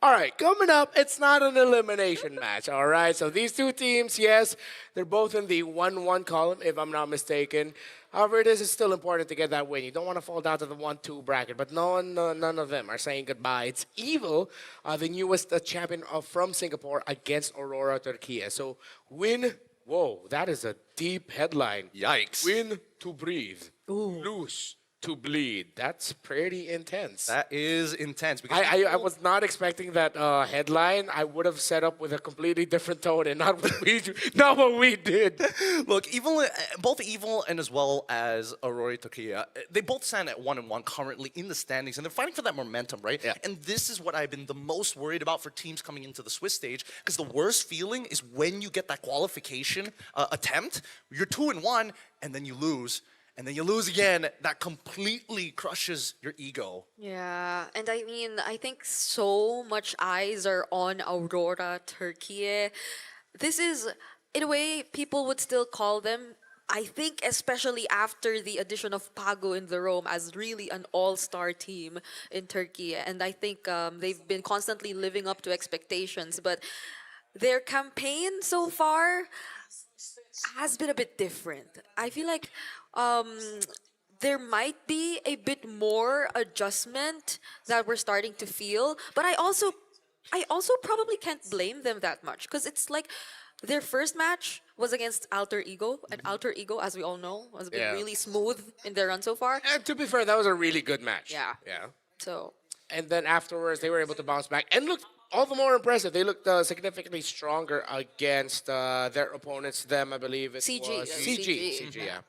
All right, coming up, it's not an elimination match, all right? So these two teams, yes, they're both in the 1-1 column, if I'm not mistaken. However, it is still important to get that win. You don't want to fall down to the 1-2 bracket, but none of them are saying goodbye. It's Evil, the newest champion from Singapore, against Aurora Turkey. So win, whoa, that is a deep headline. Yikes. Win to breathe, lose to bleed. That's pretty intense. That is intense. Because I was not expecting that headline. I would have set up with a completely different tone and not what we did. Look, both Evil and as well as Aurora Turkey, they both stand at 1-1 currently in the standings, and they're fighting for that momentum, right? Yeah. And this is what I've been the most worried about for teams coming into the Swiss stage, because the worst feeling is when you get that qualification attempt, you're 2-1, and then you lose. And then you lose again, that completely crushes your ego. Yeah, and I mean, I think so much eyes are on Aurora Turkey. This is, in a way, people would still call them, I think especially after the addition of Pago in the Rome, as really an all-star team in Turkey. And I think they've been constantly living up to expectations. But their campaign so far has been a bit different. I feel like there might be a bit more adjustment that we're starting to feel, but I also probably can't blame them that much, because it's like their first match was against Alter Ego, and Alter Ego, as we all know, has been really smooth in their run so far. And to be fair, that was a really good match. Yeah. Yeah. So. And then afterwards, they were able to bounce back and looked all the more impressive. They looked significantly stronger against their opponents. Them, I believe it CG. was CG. Yeah.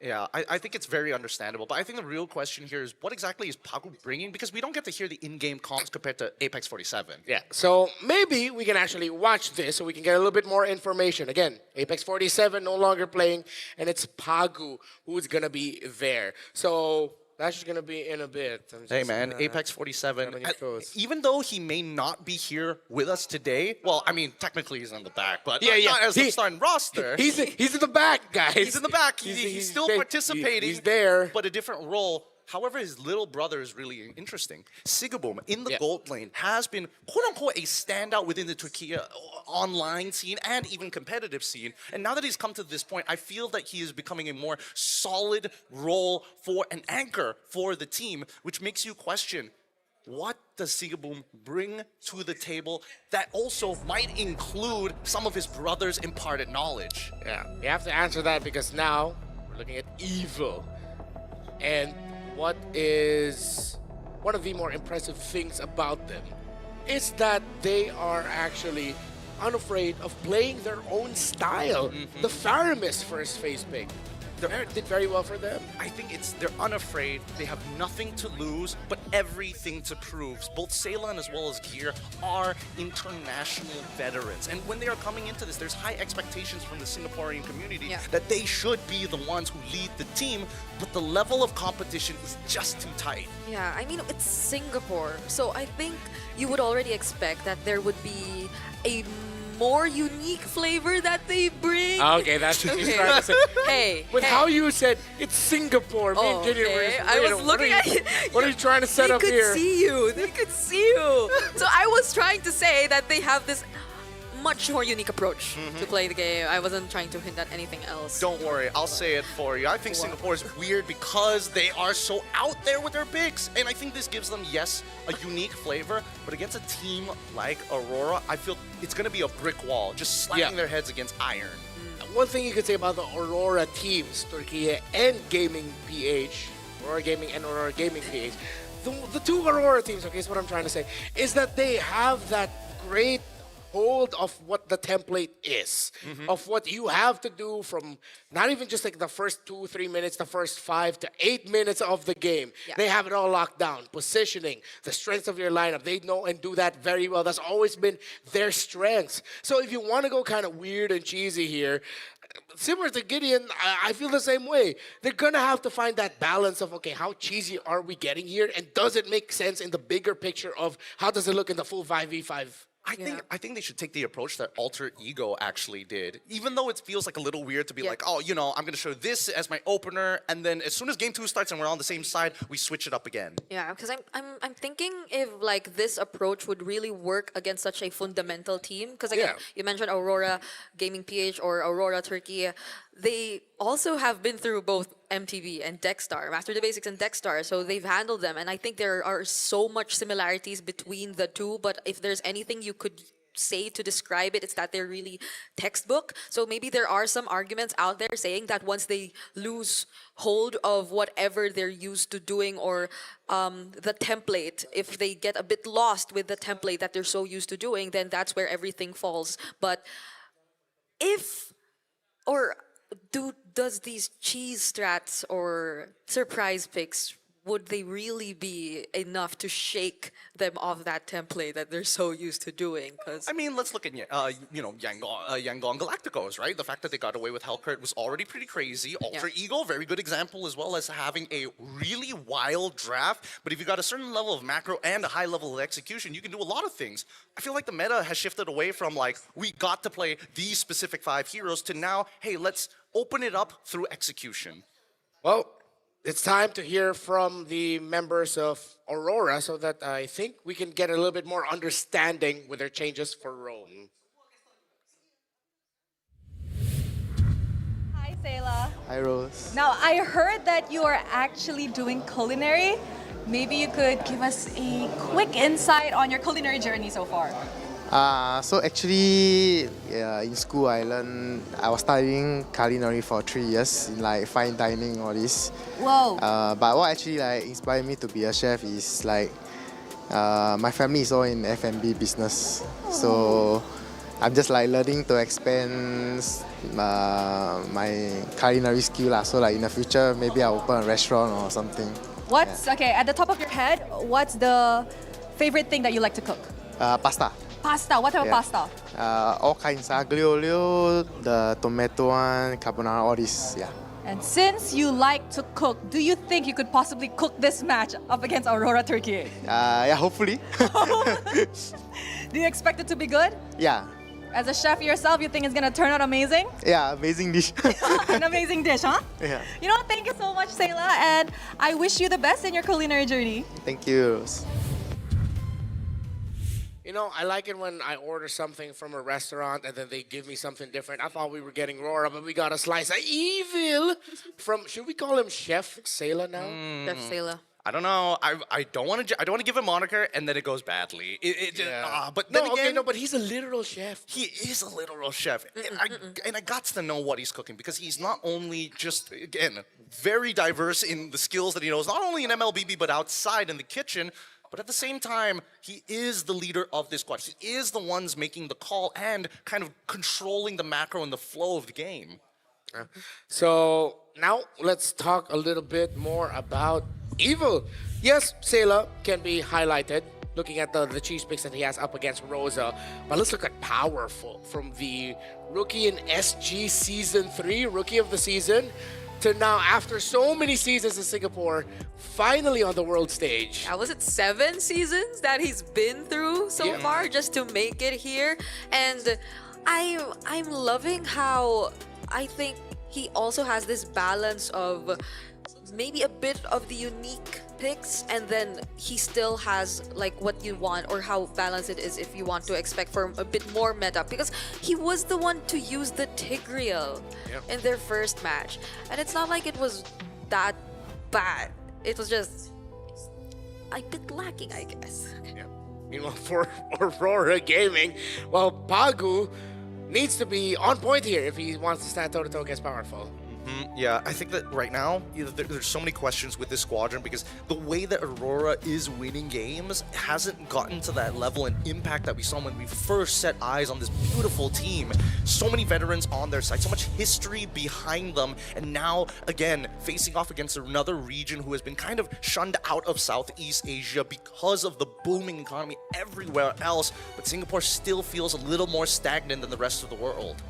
Yeah, I think it's very understandable. But I think the real question here is, what exactly is Pago bringing? Because we don't get to hear the in-game comps compared to Apex 47. Yeah, so maybe we can actually watch this so we can get a little bit more information. Again, Apex 47 no longer playing, and it's Pago who's going to be there. So that's just going to be in a bit. Hey, man, Apex 47, even though he may not be here with us today, well, I mean, technically he's on the back, but not as a starting roster. He's in the back, guys. He's in the back. He's still participating. He's there. But a different role. However, his little brother is really interesting. Sigaboom, in the gold lane, has been, quote-unquote, a standout within the Turkey online scene and even competitive scene. And now that he's come to this point, I feel that he is becoming a more solid role for an anchor for the team, which makes you question, what does Sigaboom bring to the table that also might include some of his brother's imparted knowledge? Yeah, you have to answer that, because now we're looking at Evil. And what is one of the more impressive things about them is that they are actually unafraid of playing their own style. The Faramis first phase pick did very well for them. I think they're unafraid. They have nothing to lose, but everything to prove. Both Ceylan as well as Gear are international veterans. And when they are coming into this, there's high expectations from the Singaporean community that they should be the ones who lead the team, but the level of competition is just too tight. Yeah, I mean, it's Singapore, so I think you would already expect that there would be a more unique flavor that they bring. Okay, that's what she's trying to say. Hey, With how you said it's Singapore, me and Gideon were just, I was looking at you. What are you trying to set up here? They could see you. So I was trying to say that they have this much more unique approach to play the game. I wasn't trying to hint at anything else. Don't worry, I'll say it for you. I think Singapore is weird because they are so out there with their bigs. And I think this gives them, yes, a unique flavor, but against a team like Aurora, I feel it's going to be a brick wall, just slamming their heads against iron. One thing you could say about the Aurora teams, Turkey and Gaming PH, Aurora Gaming and Aurora Gaming PH, the two Aurora teams, okay, is what I'm trying to say, is that they have that great hold of what the template is, of what you have to do from not even just like the first 2-3 minutes, the first 5 to 8 minutes of the game. They have it all locked down. Positioning, the strengths of your lineup, they know and do that very well. That's always been their strengths. So if you want to go kind of weird and cheesy here, similar to Gideon, I feel the same way. They're going to have to find that balance of, okay, how cheesy are we getting here? And does it make sense in the bigger picture of how does it look in the full 5v5? I think they should take the approach that Alter Ego actually did. Even though it feels like a little weird to be like, oh, you know, I'm going to show this as my opener, and then as soon as game 2 starts and we're on the same side, we switch it up again. Yeah, because I'm thinking if like this approach would really work against such a fundamental team. Because again, you mentioned Aurora Gaming PH or Aurora Turkey. They also have been through both MTV and Dexstar, Master the Basics and Dexstar, so they've handled them. And I think there are so much similarities between the two, but if there's anything you could say to describe it, it's that they're really textbook. So maybe there are some arguments out there saying that once they lose hold of whatever they're used to doing or the template, if they get a bit lost with the template that they're so used to doing, then that's where everything falls. But does these cheese strats or surprise picks, would they really be enough to shake them off that template that they're so used to doing? Because I mean, let's look at Yangon Galacticos, right? The fact that they got away with Hellcurt was already pretty crazy. Alter Ego, very good example as well as having a really wild draft. But if you got a certain level of macro and a high level of execution, you can do a lot of things. I feel like the meta has shifted away from like, we got to play these specific 5 heroes to now, hey, let's open it up through execution. Well, it's time to hear from the members of Aurora so that I think we can get a little bit more understanding with their changes for Rome. Hi, Sayla. Hi, Rose. Now, I heard that you are actually doing culinary. Maybe you could give us a quick insight on your culinary journey so far. So actually, in school I was studying culinary for 3 years in like fine dining, all this. Whoa. But what actually like inspired me to be a chef is like my family is all in F&B business. So I'm just like learning to expand my culinary skill lah. So like in the future maybe I'll open a restaurant or something. Okay, at the top of your head, what's the favorite thing that you like to cook? Pasta. Pasta, what type of pasta? All kinds, aglio olio, the tomato one, carbonara, all this, yeah. And since you like to cook, do you think you could possibly cook this match up against Aurora Turkey? Yeah, hopefully. Do you expect it to be good? Yeah. As a chef yourself, you think it's gonna turn out amazing? Yeah, amazing dish. An amazing dish, huh? Yeah. You know what, thank you so much, Sayla, and I wish you the best in your culinary journey. Thank you. You know, I like it when I order something from a restaurant and then they give me something different. I thought we were getting Rora, but we got a slice of evil from, should we call him Chef Sayla now? Chef Sayla. I don't know. I don't want to give him a moniker and then it goes badly. But then again, but he's a literal chef. He is a literal chef, and I got to know what he's cooking because he's not only just again very diverse in the skills that he knows, not only in MLBB but outside in the kitchen. But at the same time, he is the leader of this squad. He is the ones making the call and kind of controlling the macro and the flow of the game. So now let's talk a little bit more about Evil. Yes, Sayla can be highlighted looking at the cheese picks that he has up against Rosa. But let's look at Powerful from the rookie in SG Season 3, Rookie of the Season, to now, after so many seasons in Singapore, finally on the world stage. Was it 7 seasons that he's been through so far just to make it here? And I'm loving how I think he also has this balance of maybe a bit of the unique picks, and then he still has like what you want or how balanced it is if you want to expect for a bit more meta, because he was the one to use the Tigreal in their first match, and it's not like it was that bad. It was just a bit lacking, I guess. Meanwhile, for Aurora Gaming, well, Pagu needs to be on point here if he wants to stand toe-to-toe against Powerful. Yeah, I think that right now, there's so many questions with this squadron because the way that Aurora is winning games hasn't gotten to that level and impact that we saw when we first set eyes on this beautiful team. So many veterans on their side, so much history behind them, and now, again, facing off against another region who has been kind of shunned out of Southeast Asia because of the booming economy everywhere else, but Singapore still feels a little more stagnant than the rest of the world.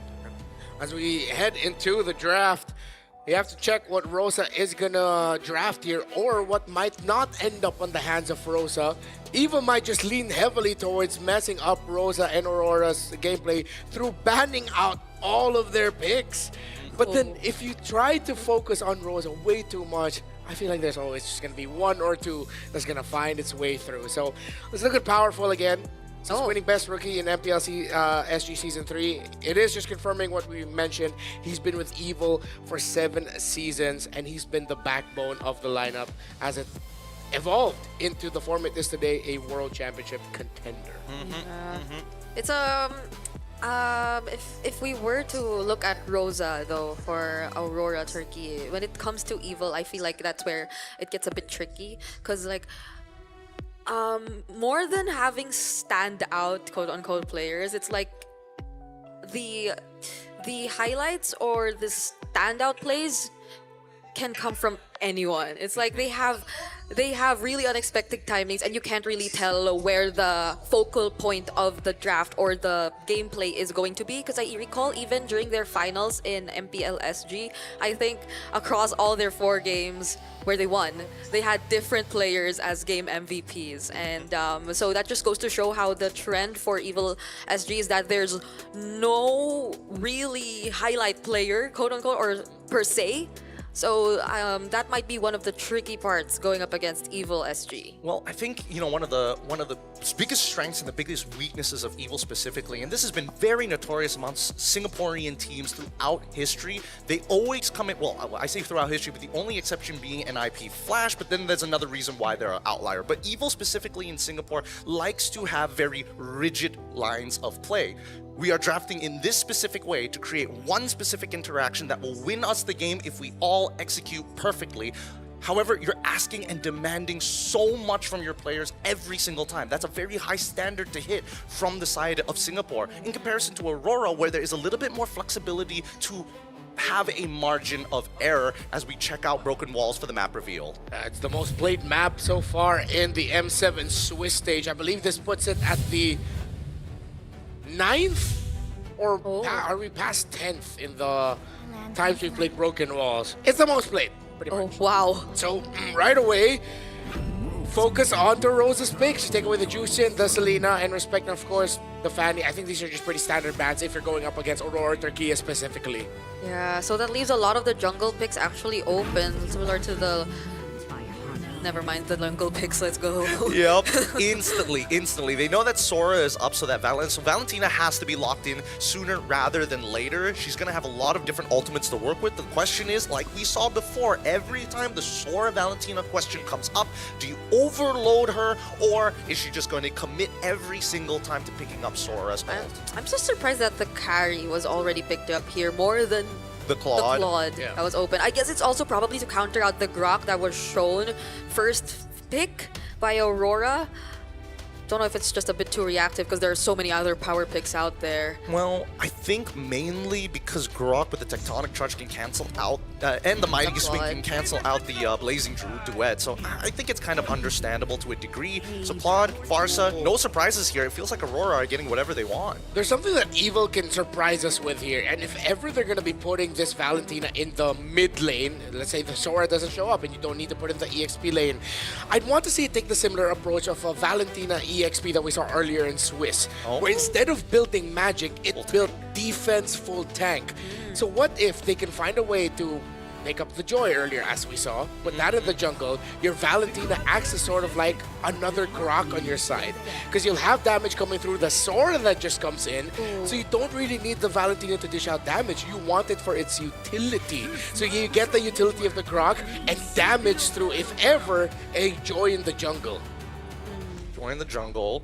As we head into the draft, we have to check what Rosa is gonna draft here or what might not end up on the hands of Rosa. Eva might just lean heavily towards messing up Rosa and Aurora's gameplay through banning out all of their picks. But then if you try to focus on Rosa way too much, I feel like there's always just gonna be one or two that's gonna find its way through. So let's look at Powerful again. He's winning Best Rookie in MPLC SG Season 3. It is just confirming what we mentioned. He's been with Evil for 7 seasons, and he's been the backbone of the lineup as it evolved into the form it is today, a World Championship contender. It's if we were to look at Rosa though for Aurora Turkey, when it comes to Evil, I feel like that's where it gets a bit tricky, because like more than having standout quote-unquote players, it's like the highlights or the standout plays can come from anyone. It's like they have really unexpected timings, and you can't really tell where the focal point of the draft or the gameplay is going to be, because I recall even during their finals in MPL SG, I think across all their 4 games where they won, they had different players as game MVPs, and so that just goes to show how the trend for Evil SG is that there's no really highlight player, quote unquote, or per se. So that might be one of the tricky parts going up against Evil SG. Well, I think, you know, one of the biggest strengths and the biggest weaknesses of Evil specifically, and this has been very notorious amongst Singaporean teams throughout history, they always come in, well, I say throughout history, but the only exception being NIP Flash, but then there's another reason why they're an outlier. But Evil specifically in Singapore likes to have very rigid lines of play. We are drafting in this specific way to create one specific interaction that will win us the game if we all execute perfectly. However, you're asking and demanding so much from your players every single time. That's a very high standard to hit from the side of Singapore, in comparison to Aurora, where there is a little bit more flexibility to have a margin of error as we check out Broken Walls for the map reveal. It's the most played map so far in the M7 Swiss stage. I believe this puts it at the 9th, or are we past 10th in the times we played Broken Walls? It's the most played, pretty much. Wow. So right away, focus on to Rosa's picks. You take away the Juicin, the Selena, and respect, of course, the Fanny. I think these are just pretty standard bans if you're going up against Aurora Turkey specifically. Yeah, so that leaves a lot of the jungle picks actually open, similar to the... Never mind the jungle picks, let's go. Yep, instantly. They know that Sora is up, so that Valentina has to be locked in sooner rather than later. She's going to have a lot of different ultimates to work with. The question is, like we saw before, every time the Sora Valentina question comes up, do you overload her, or is she just going to commit every single time to picking up Sora's ult? I'm so surprised that the carry was already picked up here more than the Claude, that was open. I guess it's also probably to counter out the Grok that was shown first pick by Aurora. Don't know if it's just a bit too reactive because there are so many other power picks out there. Well, I think mainly because Grok with the Tectonic Charge can cancel out, and the Mighty Swing can cancel out the Blazing Druid duet. So I think it's kind of understandable to a degree. So Claude, Farsa, no surprises here. It feels like Aurora are getting whatever they want. There's something that Evil can surprise us with here. And if ever they're going to be putting this Valentina in the mid lane, let's say the Sora doesn't show up and you don't need to put in the EXP lane, I'd want to see it take the similar approach of a Valentina EXP that we saw earlier in Swiss, where instead of building magic, it built defense full tank. So what if they can find a way to pick up the Joy earlier, as we saw. But that in the jungle, your Valentina acts as sort of like another Grok on your side. Because you'll have damage coming through the Sora that just comes in. So you don't really need the Valentina to dish out damage. You want it for its utility. So you get the utility of the Grok and damage through, if ever, a Joy in the jungle. Joy in the jungle.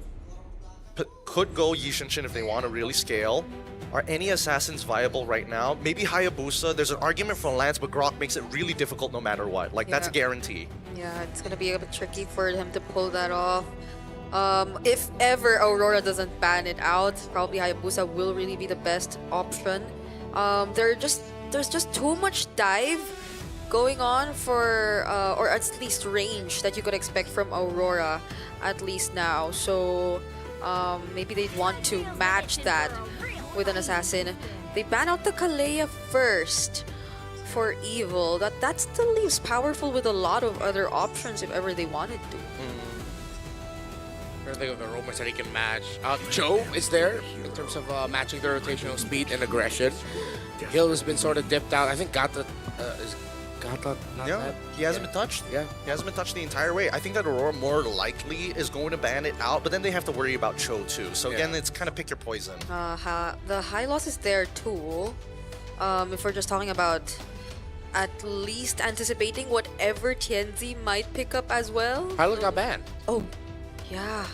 Could go Yishinshin if they want to really scale. Are any assassins viable right now? Maybe Hayabusa. There's an argument for Lance, but Grok makes it really difficult no matter what. Like, that's a guarantee. Yeah, it's gonna be a bit tricky for him to pull that off. If ever Aurora doesn't ban it out, probably Hayabusa will really be the best option. There's just too much dive going on for, or at least range that you could expect from Aurora, at least now. So maybe they'd want to match that with an assassin. They ban out the Kalea first for Evil. That still leaves Powerful with a lot of other options if ever they wanted to. I think of the roamers that he can match. Joe is there in terms of matching the rotational speed and aggression. Hill has been sort of dipped out. I think Gata is Gata not bad? He hasn't been touched. Yeah, he hasn't been touched the entire way. I think that Aurora more likely is going to ban it out, but then they have to worry about Cho too. So again, it's kind of pick your poison. The high loss is there too. If we're just talking about at least anticipating whatever Tianzi might pick up as well. Hylos got banned. Oh, yeah.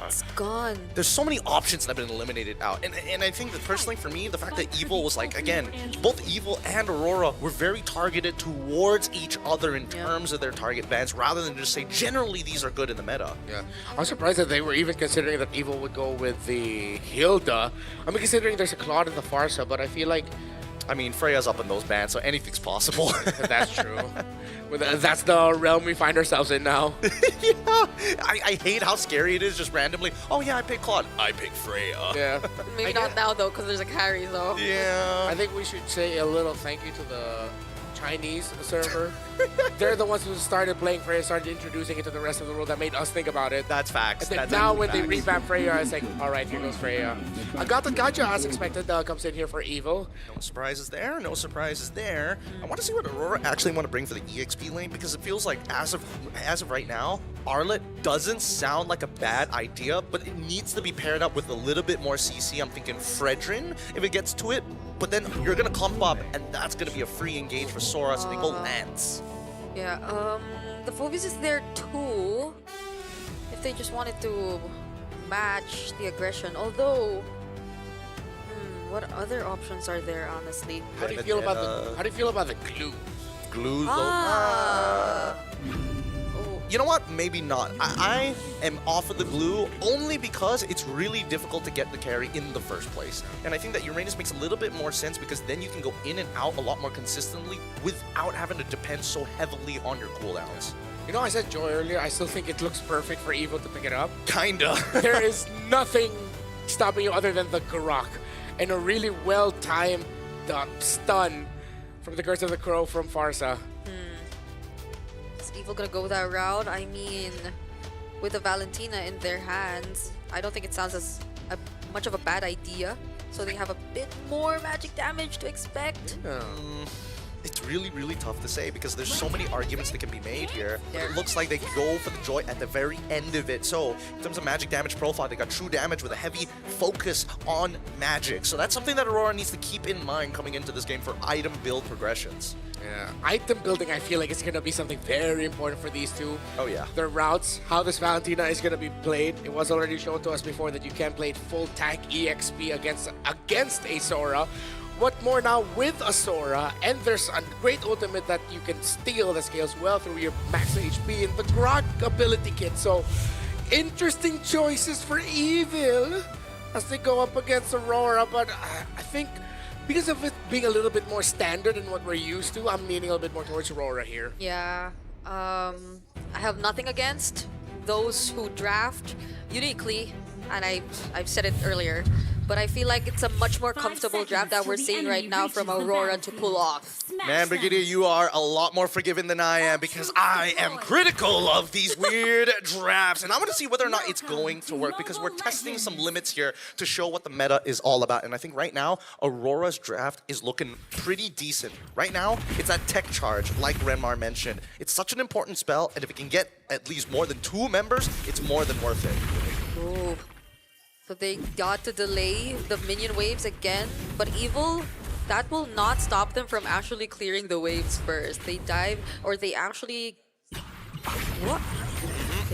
It's gone. There's so many options that have been eliminated out. And I think that personally for me, the fact that Evil was like, again, both Evil and Aurora were very targeted towards each other in terms of their target bans rather than just say, generally, these are good in the meta. Yeah. I'm surprised that they were even considering that Evil would go with the Hilda. I mean, considering there's a Claude in the Farsa, but I feel like... I mean, Freya's up in those bans, so anything's possible. That's true. That's the realm we find ourselves in now. Yeah. I hate how scary it is just randomly. Oh yeah, I picked Claude. I picked Freya. Yeah. Maybe not now though, because there's a carry though. Yeah. I think we should say a little thank you to the Chinese server. They're the ones who started playing Freya, started introducing it to the rest of the world. That made us think about it. That's facts. And then now when they revamp Freya, I was like, all right, here goes Freya. Agata Gacha, as expected, comes in here for Evil. No surprises there. No surprises there. I want to see what Aurora actually want to bring for the EXP lane because it feels like as of right now, Arlet doesn't sound like a bad idea, but it needs to be paired up with a little bit more CC. I'm thinking Fredrin if it gets to it. But then you're gonna clump up, and that's gonna be a free engage for Sora, so they go Lance. Yeah, the Phoebus is there too. If they just wanted to match the aggression, although, what other options are there? Honestly, how do you feel about the glue? Glue though. You know what? Maybe not. I am off of the glue only because it's really difficult to get the carry in the first place. And I think that Uranus makes a little bit more sense because then you can go in and out a lot more consistently without having to depend so heavily on your cooldowns. You know, I said Joy earlier. I still think it looks perfect for Evil to pick it up. Kinda. There is nothing stopping you other than the Grok and a really well-timed stun from the Curse of the Crow from Farsa. Evil gonna go that route? I mean, with the Valentina in their hands, I don't think it sounds as much of a bad idea. So they have a bit more magic damage to expect. It's really, really tough to say because there's so many arguments that can be made here. But it looks like they can go for the Joy at the very end of it. So in terms of magic damage profile, they got true damage with a heavy focus on magic. So that's something that Aurora needs to keep in mind coming into this game for item build progressions. Yeah, item building, I feel like it's going to be something very important for these two. Oh, yeah. Their routes, how this Valentina is going to be played. It was already shown to us before that you can play it full tank EXP against a Sora. What more now with a Sora? And there's a great ultimate that you can steal the scales well through your max HP and the Grok ability kit. So, interesting choices for Evil as they go up against Aurora. But I think because of it being a little bit more standard than what we're used to, I'm leaning a little bit more towards Aurora here. Yeah. I have nothing against those who draft uniquely, and I've said it earlier, but I feel like it's a much more comfortable draft that we're seeing right now from Aurora to pull off. Man, Brigadier, you are a lot more forgiving than I am because I am critical of these weird drafts. And I want to see whether or not it's going to work because we're testing some limits here to show what the meta is all about. And I think right now, Aurora's draft is looking pretty decent. Right now, it's that tech charge, like Renmar mentioned. It's such an important spell, and if it can get at least more than 2 members, it's more than worth it. Ooh. So they got to delay the minion waves again, but Evil, that will not stop them from actually clearing the waves first. They dive, or they actually... What?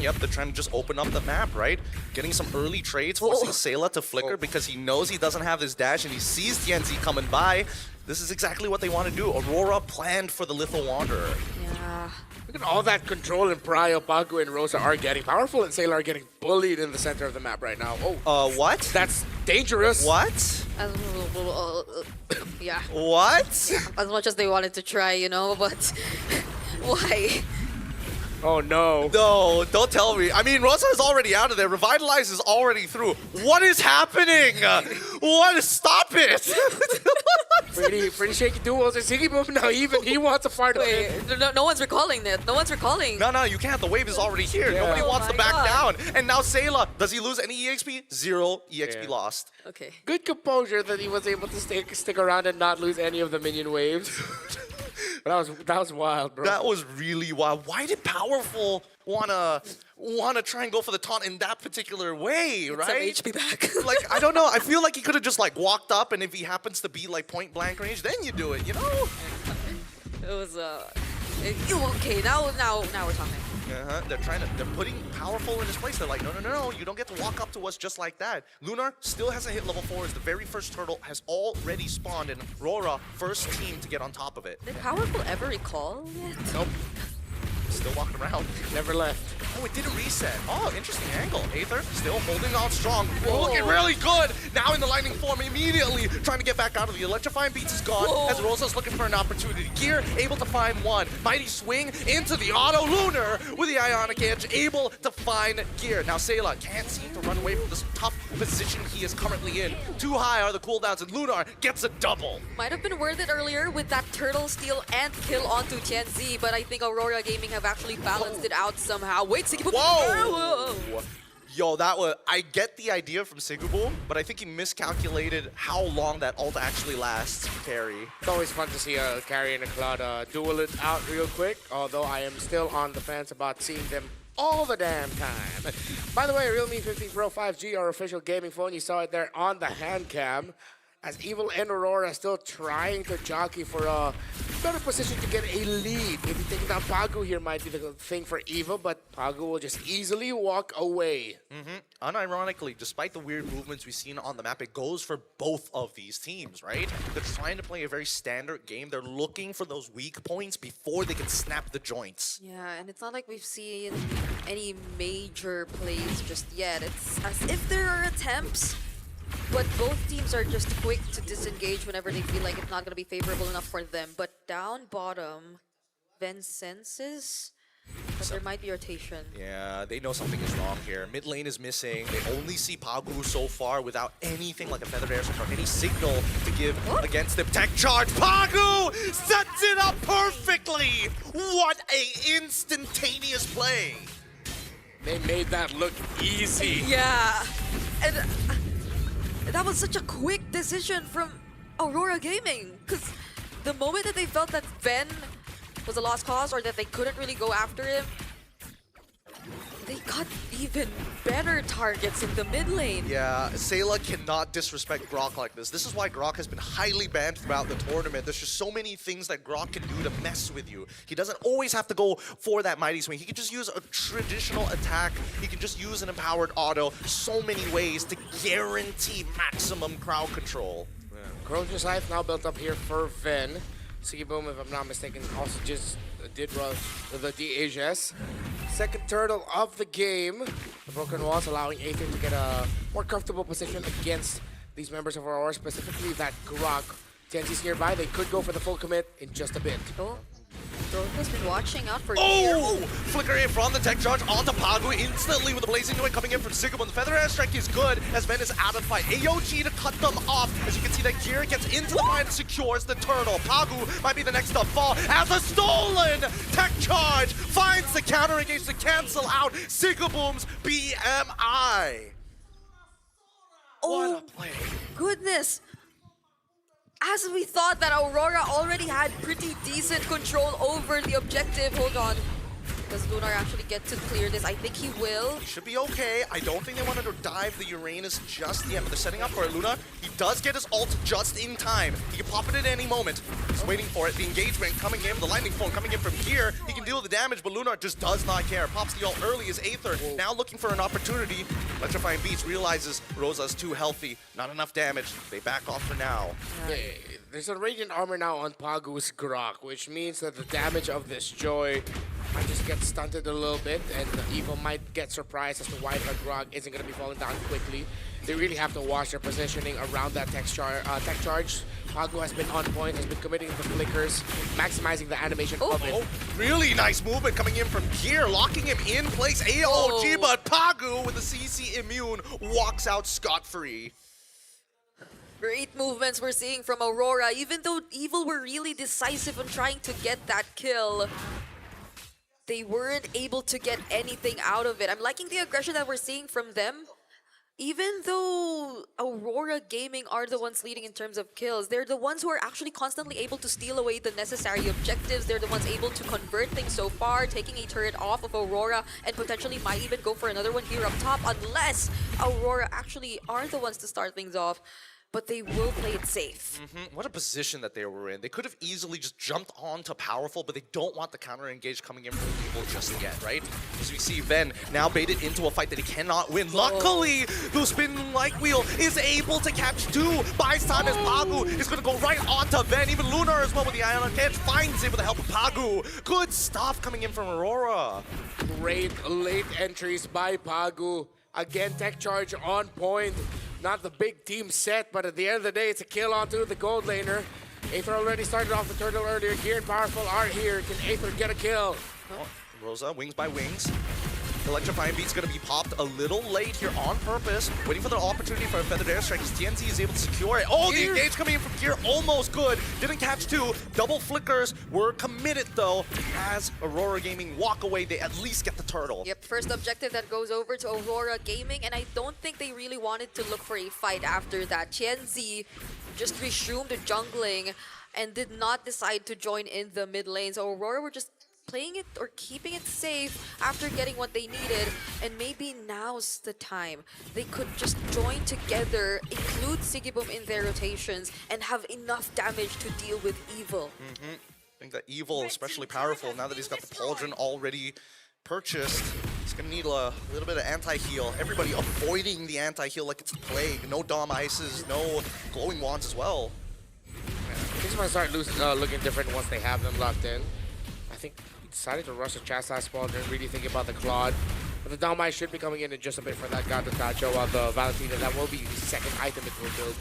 Yep, they're trying to just open up the map, right? Getting some early trades, forcing Sayla to flicker because he knows he doesn't have this dash and he sees TNZ coming by. This is exactly what they want to do. Aurora planned for the Little Wanderer. Yeah. Look at all that control and Prio, Pagu, and Rosa are getting powerful, and Sailor are getting bullied in the center of the map right now. Oh. What? That's dangerous. What? Yeah. What? As much as they wanted to try, you know, but why? Oh no. No, don't tell me. I mean, Rosa is already out of there. Revitalize is already through. What is happening? What? Stop it! pretty shaky duels. And Ziggy Boom now, even he wants a part of Wait, it. no one's recalling it. No one's recalling. No, you can't. The wave is already here. Yeah. Nobody wants to my back God. down. And now Sayla, does he lose any EXP? 0 EXP lost. Okay. Good composure that he was able to stick around and not lose any of the minion waves. That was wild, bro. That was really wild. Why did Powerful wanna try and go for the taunt in that particular way, right? Some HP back. Like, I don't know. I feel like he could have just like walked up, and if he happens to be like point blank range, then you do it, you know? It was okay. Now we're talking. They're putting Powerful in his place. They're like, no, you don't get to walk up to us just like that. Lunar still hasn't hit level 4 as the very first turtle has already spawned, and Aurora, first team to get on top of it. Did Powerful ever recall yet? Nope. Still walking around. Never left. Oh, it did a reset. Oh, interesting angle. Aether still holding on strong. Whoa, looking really good. Now in the lightning form immediately. Trying to get back out of the electrifying beats is gone. Whoa. As Rosa's looking for an opportunity. Gear able to find one. Mighty swing into the auto. Lunar with the Ionic Edge able to find Gear. Now Sayla can't seem to run away from this tough position he is currently in. Too high are the cooldowns, and Lunar gets a double. Might have been worth it earlier with that turtle steal and kill onto TNZ, but I think Aurora Gaming have actually balanced it out somehow. Wait, Siggy Boom. Whoa! Yo, that was... I get the idea from Sigurboom, but I think he miscalculated how long that ult actually lasts. Carry. It's always fun to see a carry and a Cloud duel it out real quick, although I am still on the fence about seeing them all the damn time. By the way, Realme 15 Pro 5G, our official gaming phone, you saw it there on the hand cam. As Evil and Aurora still trying to jockey for a better position to get a lead. Maybe taking down Pagu here might be the thing for Evil, but Pagu will just easily walk away. Unironically, despite the weird movements we've seen on the map, it goes for both of these teams, right? They're trying to play a very standard game. They're looking for those weak points before they can snap the joints. Yeah, and it's not like we've seen any major plays just yet. It's as if there are attempts, but both teams are just quick to disengage whenever they feel like it's not going to be favorable enough for them. But down bottom, Ven senses that there might be rotation. Yeah, they know something is wrong here. Mid lane is missing. They only see Pagu so far without anything like a feathered air support, any signal to give against them. Tech charge. Pagu sets it up perfectly. What a instantaneous play. They made that look easy. Yeah. And that was such a quick decision from Aurora Gaming, because the moment that they felt that Ven was a lost cause or that they couldn't really go after him, they got even better targets in the mid lane. Yeah, Sayla cannot disrespect Grok like this. This is why Grok has been highly banned throughout the tournament. There's just so many things that Grok can do to mess with you. He doesn't always have to go for that mighty swing. He can just use a traditional attack. He can just use an empowered auto. So many ways to guarantee maximum crowd control. Yeah. Corrosion Scythe now built up here for Ven. Siggy Boom, if I'm not mistaken, also just did run the DHS. Second turtle of the game. The broken walls allowing Aether to get a more comfortable position against these members of Aurora, specifically that Grok. TNT's nearby, they could go for the full commit in just a bit. Oh. Roka's been watching out for Oh! Flicker in from the tech charge onto Pagu instantly with the blazing away coming in from Sigmund. The feather airstrike is good as Ven is out of fight. AOG to cut them off. As you can see, that Gear gets into the fight and secures the turtle. Pagu might be the next to fall as a stolen tech charge finds the counter engage to cancel out Sigaboom's BMI. Oh, goodness. As we thought that Aurora already had pretty decent control over the objective. Hold on. Does Lunar actually get to clear this? I think he will. He should be okay. I don't think they wanted to dive the Uranus just yet, but they're setting up for it. Luna, he does get his ult just in time. He can pop it at any moment. He's waiting for it. The engagement coming in, the lightning phone coming in from here. He can deal the damage, but Lunar just does not care. Pops the ult early as Aether. Now looking for an opportunity. Electrifying Beats realizes Rosa's too healthy. Not enough damage. They back off for now. There's a Radiant Armor now on Pagu's Grok, which means that the damage of this Joy might just get stunted a little bit, and Evo might get surprised as to why the Grok isn't going to be falling down quickly. They really have to watch their positioning around that tech charge. Pagu has been on point, has been committing the flickers, maximizing the animation of it. Really nice movement coming in from Gear, locking him in place. AOG, but Pagu with the CC immune walks out scot-free. Great movements we're seeing from Aurora. Even though Evil were really decisive on trying to get that kill, they weren't able to get anything out of it. I'm liking the aggression that we're seeing from them. Even though Aurora Gaming are the ones leading in terms of kills, they're the ones who are actually constantly able to steal away the necessary objectives. They're the ones able to convert things so far, taking a turret off of Aurora and potentially might even go for another one here up top, unless Aurora actually are the ones to start things off. But they will play it safe. What a position that they were in. They could have easily just jumped on to Powerful, but they don't want the counter engage coming in from Evil just yet, right? As we see Ven now baited into a fight that he cannot win. Luckily, the spin light wheel is able to catch two. Buys time as Pagu is going to go right onto Ven. Even Lunar as well with the Ion catch finds it with the help of Pagu. Good stuff coming in from Aurora. Great late entries by Pagu. Again, tech charge on point. Not the big team set, but at the end of the day, it's a kill onto the gold laner. Aether already started off the turtle earlier. Gear and Powerful are here. Can Aether get a kill? Oh, Rosa, wings by wings. Electrifying Beat's going to be popped a little late here on purpose. Waiting for the opportunity for a feathered airstrike as TNT is able to secure it. Oh, the engage coming in from Gear, almost good. Didn't catch two. Double flickers were committed though. As Aurora Gaming walk away, they at least get the turtle. Yep, first objective that goes over to Aurora Gaming, and I don't think they really wanted to look for a fight after that. Tianzi just resumed jungling and did not decide to join in the mid lane. So Aurora were just playing it or keeping it safe after getting what they needed, and maybe now's the time they could just join together, include Sigiboom in their rotations, and have enough damage to deal with Evil. I think that Evil, especially Powerful, now that he's got the Pauldron already purchased, he's gonna need a little bit of anti-heal. Everybody avoiding the anti-heal like it's a plague. No Dom Ices, no Glowing Wands as well. Things might start looking different once they have them locked in. I think he decided to rush the Chastise Pauldron, really thinking about the Claude. But the Downmite should be coming in just a bit for that God to Tacho, while the Valentina, that will be the second item it will build.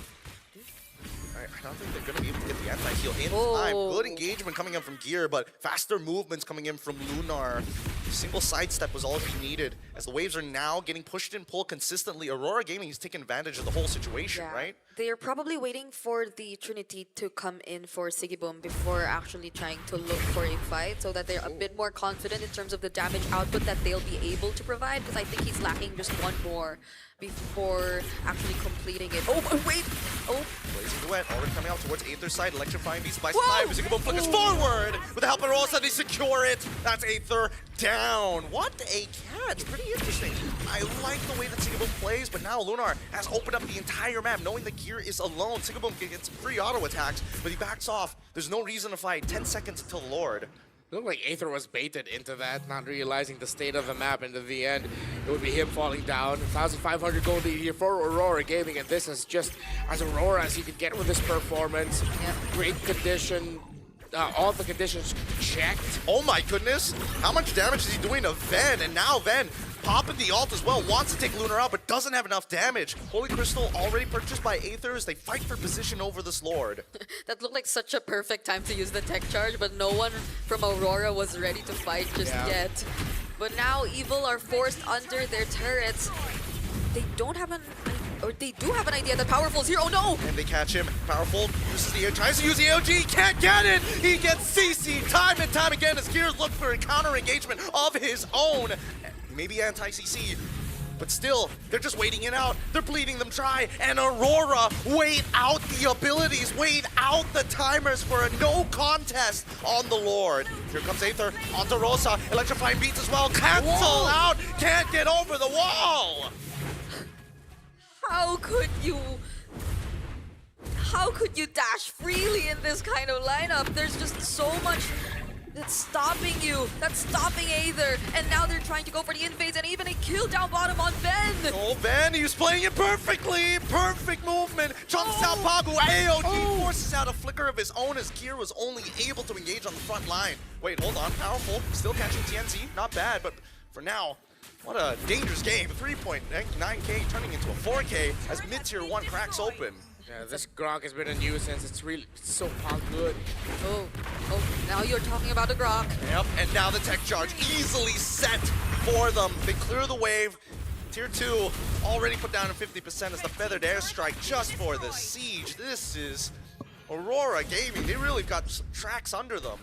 I don't think they're going to be able to get the anti-heal in time. Good engagement coming in from Gear, but faster movements coming in from Lunar. Single sidestep was all he needed. As the waves are now getting pushed and pulled consistently, Aurora Gaming is taking advantage of the whole situation, right? They're probably waiting for the Trinity to come in for Sigiboom before actually trying to look for a fight, so that they're a bit more confident in terms of the damage output that they'll be able to provide, because I think he's lacking just one more before actually completing it. Oh, wait! Oh! Blazing Duet already coming out towards Aether's side. Electrifying Beast by 5. Sigiboom flickers forward! With the help of Rosa, they secure it! That's Aether down! What a catch! Pretty interesting. I like the way that Sigiboom plays, but now Lunar has opened up the entire map, knowing the Gear is alone. Sigiboom gets free auto attacks, but he backs off. There's no reason to fight. 10 seconds until Lord. It looked like Aether was baited into that, not realizing the state of the map, and in the end, it would be him falling down. 1,500 gold lead here for Aurora Gaming, and this is just as Aurora as he could get with this performance. Great condition. All the conditions checked. Oh my goodness! How much damage is he doing to Ven? And now Ven popping the ult as well. Wants to take Lunar out, but doesn't have enough damage. Holy Crystal already purchased by Aether as they fight for position over this Lord. That looked like such a perfect time to use the tech charge, but no one from Aurora was ready to fight just yet. But now Evil are forced under their turrets. They don't have they do have an idea that Powerful's here. Oh no! And they catch him. Powerful uses tries to use the AOG, can't get it! He gets CC time and time again as Gears look for a counter engagement of his own. Maybe anti-CC, but still, they're just waiting it out. They're bleeding them dry, and Aurora wait out the abilities, wait out the timers for a no contest on the Lord. Here comes Aether onto Rosa, electrifying beats as well, cancel out, can't get over the wall! How could you dash freely in this kind of lineup? There's just so much that's stopping you, that's stopping Aether, and now they're trying to go for the invades and even a kill down bottom on Ben. Oh, Ben, he was playing it perfectly. Perfect movement. Jumps out Pagu. AOG forces out a flicker of his own as Gear was only able to engage on the front line. Wait, hold on. Powerful. Still catching TNC. Not bad, but for now, what a dangerous game. 3.9K turning into a 4K as mid-tier 1 cracks open. Yeah, this Grok has been a nuisance. It's so good. Oh, now you're talking about the Grok. Yep, and now the tech charge easily set for them. They clear the wave. Tier 2 already put down at 50% as the feathered airstrike just for the siege. This is Aurora Gaming. They really got some tracks under them.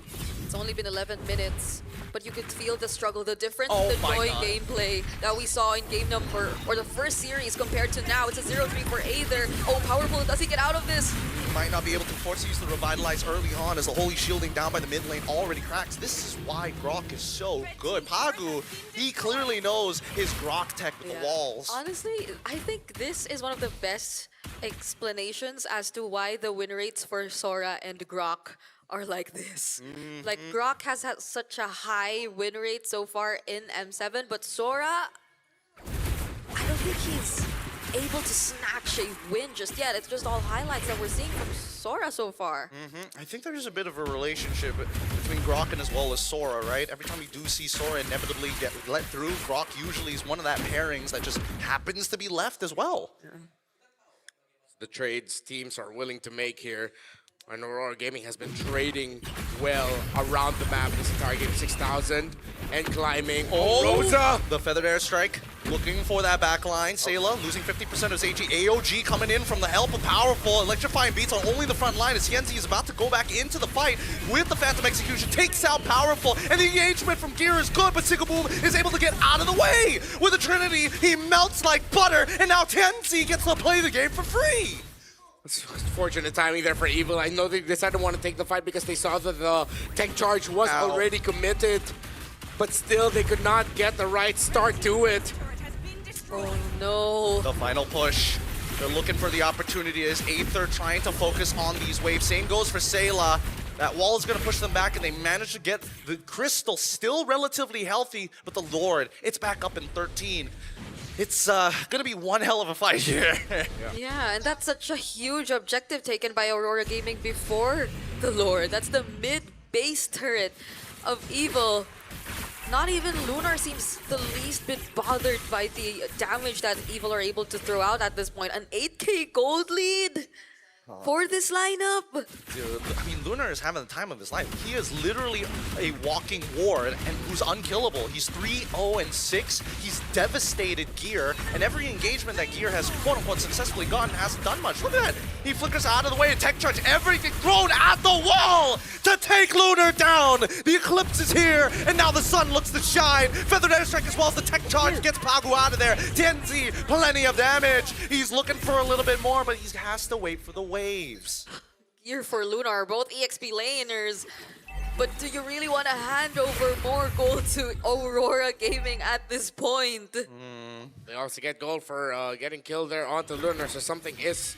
It's only been 11 minutes, but you could feel the struggle, the difference Oh in the my Joy God. gameplay that we saw in game number, or the first series compared to now. It's a 0-3 for Aether. Oh, Powerful, does he get out of this? He might not be able to force use the Revitalize early on as the Holy Shielding down by the mid lane already cracks. This is why Grok is so good. Pagu, he clearly knows his Grok tech with the walls. Honestly, I think this is one of the best explanations as to why the win rates for Sora and Grok are like this. Like, Grok has had such a high win rate so far in M7, but Sora, I don't think he's able to snatch a win just yet. It's just all highlights that we're seeing from Sora so far. I think there's a bit of a relationship between Grok and as well as Sora, right? Every time you do see Sora inevitably get let through, Grok usually is one of that pairings that just happens to be left as well. The trades teams are willing to make here. And Aurora Gaming has been trading well around the map this entire game. 6,000 and climbing. Rosa! The feathered airstrike looking for that back line. Sayla losing 50% of his AG. AOG coming in from the help of Powerful. Electrifying beats on only the front line as Yenzi is about to go back into the fight with the Phantom Execution. Takes out Powerful, and the engagement from Gear is good, but Sigaboom is able to get out of the way. With the Trinity, he melts like butter, and now Tenzi gets to play the game for free. It's fortunate timing there for Evil. I know they decided to want to take the fight because they saw that the tech charge was already committed, but still they could not get the right start to it. Oh no. The final push. They're looking for the opportunity as Aether trying to focus on these waves. Same goes for Sayla. That wall is going to push them back, and they manage to get the Crystal still relatively healthy, but the Lord, it's back up in 13. It's going to be one hell of a fight here. Yeah, and that's such a huge objective taken by Aurora Gaming before the Lord. That's the mid-base turret of Evil. Not even Lunar seems the least bit bothered by the damage that Evil are able to throw out at this point. An 8K gold lead for this lineup. Dude, I mean, Lunar is having the time of his life. He is literally a walking ward and who's unkillable. He's 3-0-6. He's devastated Gear, and every engagement that Gear has quote-unquote successfully gotten hasn't done much. Look at that. He flickers out of the way and tech charge, everything thrown at the wall to take Lunar down. The Eclipse is here, and now the sun looks to shine. Feathered airstrike as well as the tech charge gets Pagu out of there. Tienzi, plenty of damage. He's looking for a little bit more, but he has to wait for the waves. Gear for Lunar, both EXP laners. But do you really want to hand over more gold to Aurora Gaming at this point? They also get gold for getting killed there onto Lunar, so something is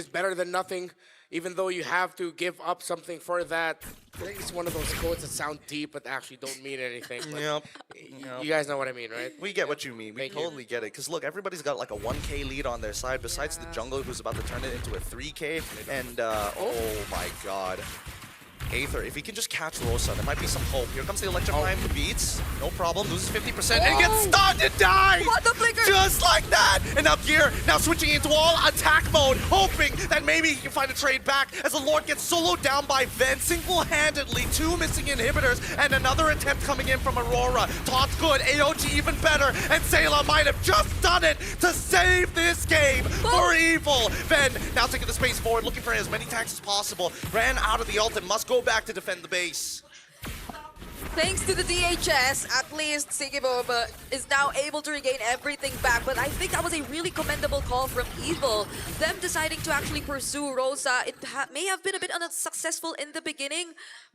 better than nothing, even though you have to give up something for that. I think it's one of those quotes that sound deep but actually don't mean anything. But you guys know what I mean, right? We get what you mean. We totally get it. Because look, everybody's got like a 1K lead on their side, besides the jungler who's about to turn it into a 3K. And oh my god. Aether, if he can just catch Rosa, there might be some hope. Here comes the Electrifying beats. No problem, loses 50% and gets stunned and dies! What the flicker? Just like that! And up here, now switching into all attack mode, hoping that maybe he can find a trade back as the Lord gets soloed down by Ven single-handedly. 2 missing inhibitors and another attempt coming in from Aurora. Todd's good, AOG even better, and Sayla might have just done it to save this game for Evil. Ven now taking the space forward, looking for as many tags as possible. Ran out of the ult and must go back to defend the base. Thanks to the DHS, at least Sigibum is now able to regain everything back. But I think that was a really commendable call from Evil. Them deciding to actually pursue Rosa, it may have been a bit unsuccessful in the beginning,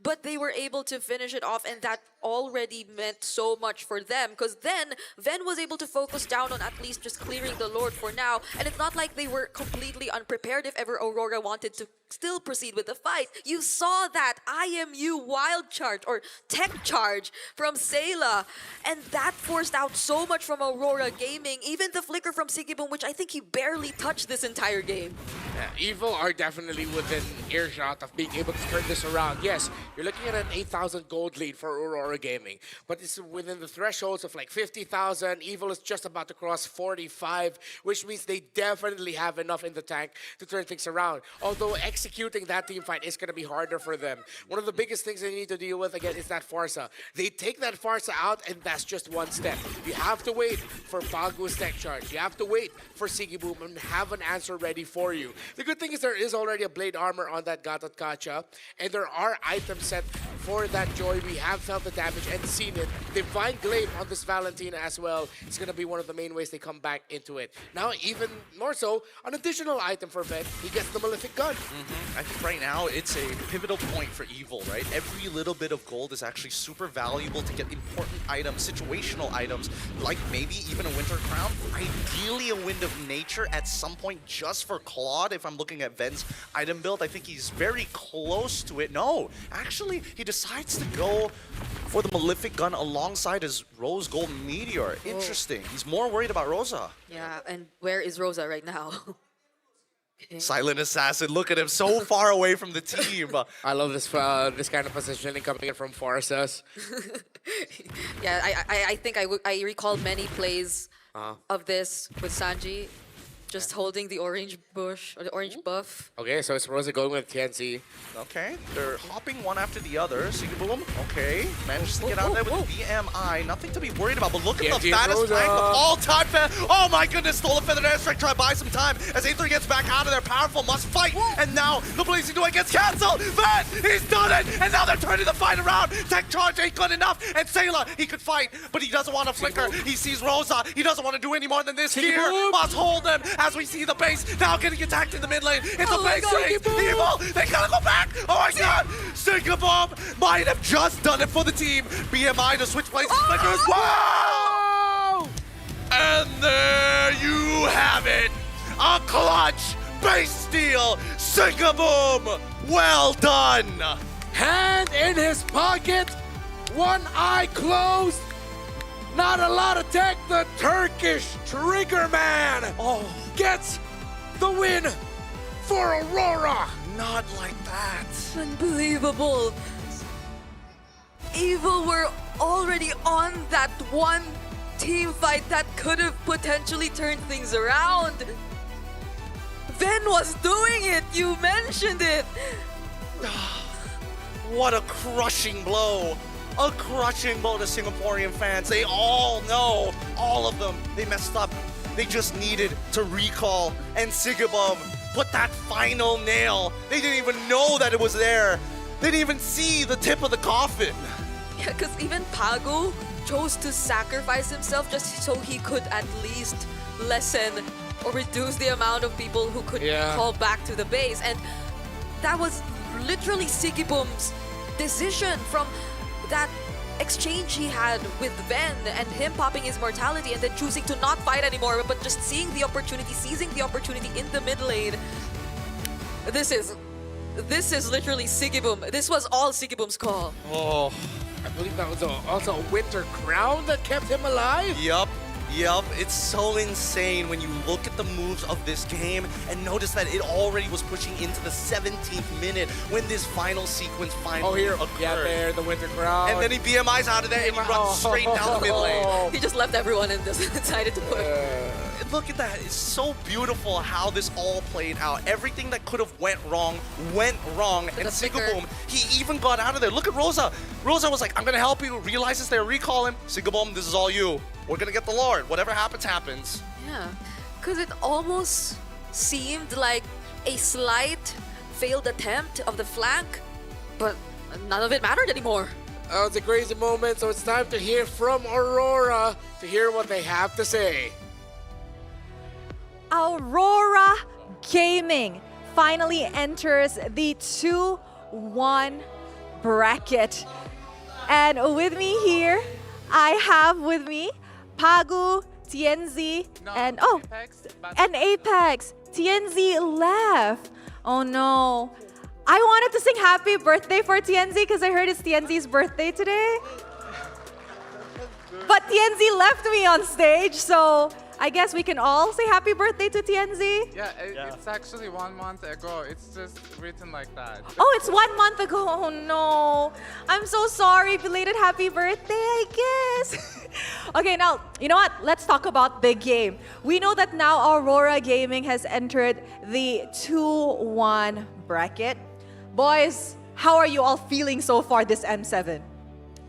but they were able to finish it off, and that already meant so much for them, because then Ven was able to focus down on at least just clearing the Lord for now, and it's not like they were completely unprepared if ever Aurora wanted to still proceed with the fight. You saw that IMU wild charge or tech charge from Sayla, and that forced out so much from Aurora Gaming, even the flicker from Sigibum, which I think he barely touched this entire game. Yeah, Evil are definitely within earshot of being able to turn this around. Yes, you're looking at an 8,000 gold lead for Aurora Gaming, but it's within the thresholds of like 50,000. Evil is just about to cross 45, which means they definitely have enough in the tank to turn things around. Although executing that team fight is going to be harder for them. One of the biggest things they need to deal with again is that Farsa. They take that Farsa out, and that's just one step. You have to wait for Bagu's tech charge. You have to wait for Sigiboom and have an answer ready for you. The good thing is there is already a blade armor on that Gatot Kacha, and there are items set for that Joy. We have felt the damage and seen it. Divine Glaive on this Valentina as well. It's going to be one of the main ways they come back into it. Now, even more so, an additional item for Ven, he gets the Malefic Gun. I think right now it's a pivotal point for Evil, right? Every little bit of gold is actually super valuable to get important items, situational items, like maybe even a Winter Crown. Ideally a Wind of Nature at some point just for Claude. If I'm looking at Ven's item build, I think he's very close to it. No, actually, he decides to go for the Malefic Gun alongside his Rose Gold Meteor. Interesting. He's more worried about Rosa. Yeah, and where is Rosa right now? Silent Assassin, look at him, so far away from the team. I love this this kind of positioning coming in from Farsas. Yeah, I think I recall many plays of this with Sanji, just holding the orange bush or the orange buff. Okay, so it's Rosa going with TNC. Okay, they're hopping one after the other. Sigiboom, okay, manages to get out there with the BMI. Nothing to be worried about, but look at the fattest tank of all time. Oh my goodness, stole a Feathered Airstrike, try to buy some time as Aether gets back out of there. Powerful, must fight. And now the Blazing Duet gets cancelled. Ven, he's done it. And now they're turning the fight around. Tech charge ain't good enough. And Sayla, he could fight, but he doesn't want to flicker. He sees Rosa. He doesn't want to do any more than this here. Must hold him as we see the base now getting attacked in the mid lane. It's a base race. Evil, they gotta go back. Oh my god. Sigibum might have just done it for the team. BMI to switch places. Flicker as well. And there you have it. A clutch base steal. Sigibum. Well done. Hand in his pocket. One eye closed. Not a lot of tech. The Turkish Trigger Man gets the win for Aurora. Not like that. Unbelievable. Evil were already on that one team fight that could have potentially turned things around. Ven was doing it. You mentioned it. What a crushing blow. A crushing blow to Singaporean fans. They all know, all of them, they messed up. They just needed to recall, and Sigibum put that final nail. They didn't even know that it was there. They didn't even see the tip of the coffin. Yeah, because even Pagu chose to sacrifice himself just so he could at least lessen or reduce the amount of people who could call back to the base. And that was literally Sigibum's decision from that exchange he had with Ven and him popping his mortality and then choosing to not fight anymore, but just seeing the opportunity, seizing the opportunity in the mid lane. This is literally Sigibum. This was all Sigibum's call. Oh, I believe that was also a Winter Crown that kept him alive. Yup. Yup, it's so insane when you look at the moves of this game and notice that it already was pushing into the 17th minute when this final sequence finally occurred. Yeah, there, the winter crown. And then he BMIs out of there and he runs straight down the mid lane. He just left everyone and decided to push. Look at that. It's so beautiful how this all played out. Everything that could have went wrong. And Sigaboom, he even got out of there. Look at Rosa. Rosa was like, I'm going to help you. Realizes they're recalling. Sigaboom, this is all you. We're going to get the Lord. Whatever happens, happens. Yeah, because it almost seemed like a slight failed attempt of the flank, but none of it mattered anymore. Oh, it's a crazy moment, so it's time to hear from Aurora to hear what they have to say. Aurora Gaming finally enters the 2-1 bracket. And with me here, I have with me Pagu, TNZ, and Apex. TNZ left. Oh no. I wanted to sing happy birthday for TNZ because I heard it's TNZ's birthday today. But TNZ left me on stage, so I guess we can all say happy birthday to TNZ. Yeah, it's actually 1 month ago. It's just written like that. Oh, it's 1 month ago. Oh no. I'm so sorry. Belated happy birthday, I guess. Okay, now, you know what? Let's talk about the game. We know that now Aurora Gaming has entered the 2-1 bracket. Boys, how are you all feeling so far this M7?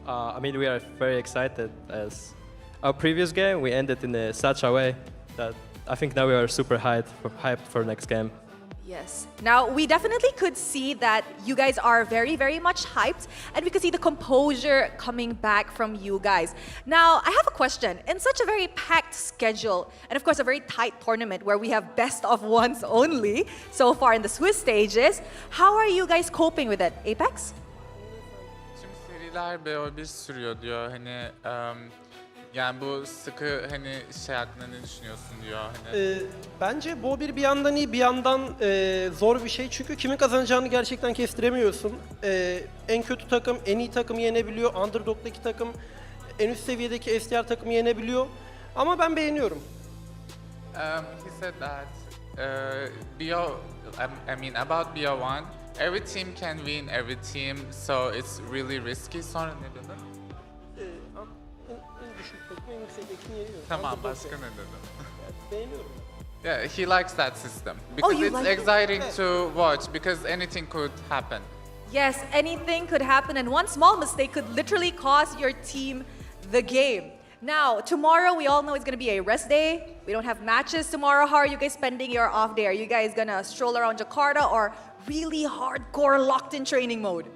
I mean, we are very excited as our previous game, we ended in such a way that I think now we are super hyped for next game. Yes. Now, we definitely could see that you guys are very, very much hyped, and we could see the composure coming back from you guys. Now, I have a question. In such a very packed schedule, and of course a very tight tournament where we have best of ones only so far in the Swiss stages, how are you guys coping with it? Apex? Şimdi seriler BO1 sürüyor diyor. Hani yani bu sıkı hani şey hakkında ne düşünüyorsun diyor. Hani. Bence bu bir yandan iyi bir yandan zor bir şey çünkü kimin kazanacağını gerçekten kestiremiyorsun. En kötü takım en iyi takımı yenebiliyor, underdog'daki takım en üst seviyedeki STR takımı yenebiliyor. Ama ben beğeniyorum. He said that I mean about BO1, every team can win every team, so it's really risky. Sonra ne dedi? Tamam, başka ne dedim? Yeah, he likes that system because it's like exciting to watch because anything could happen. Yes, anything could happen, and one small mistake could literally cost your team the game. Now, tomorrow we all know it's going to be a rest day. We don't have matches tomorrow. How are you guys spending your off day? Are you guys going to stroll around Jakarta or really hardcore locked in training mode?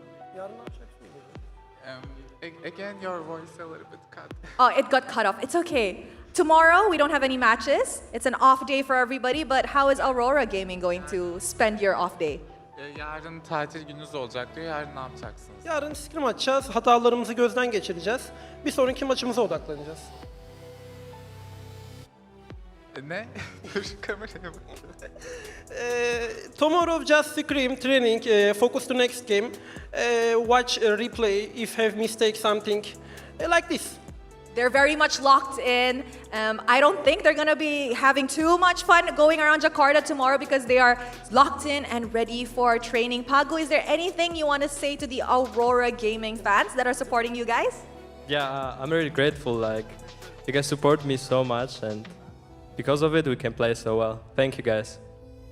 Again, your voice a little bit cut. Oh, it got cut off. It's okay. Tomorrow we don't have any matches. It's an off day for everybody, but how is Aurora Gaming going to spend your off day? Yarın tatil gününüz olacak diyor. Yarın ne yapacaksınız? Yarın scrim atacağız, hatalarımızı gözden geçireceğiz. Bir sonraki maçımıza odaklanacağız. Ne? Kameraya bak. Tomorrow just scrim, training, focus to next game, watch replay if have mistake something like this. They're very much locked in. I don't think they're going to be having too much fun going around Jakarta tomorrow because they are locked in and ready for training. Pagu, is there anything you want to say to the Aurora Gaming fans that are supporting you guys? Yeah, I'm really grateful. Like, you guys support me so much, and because of it, we can play so well. Thank you, guys.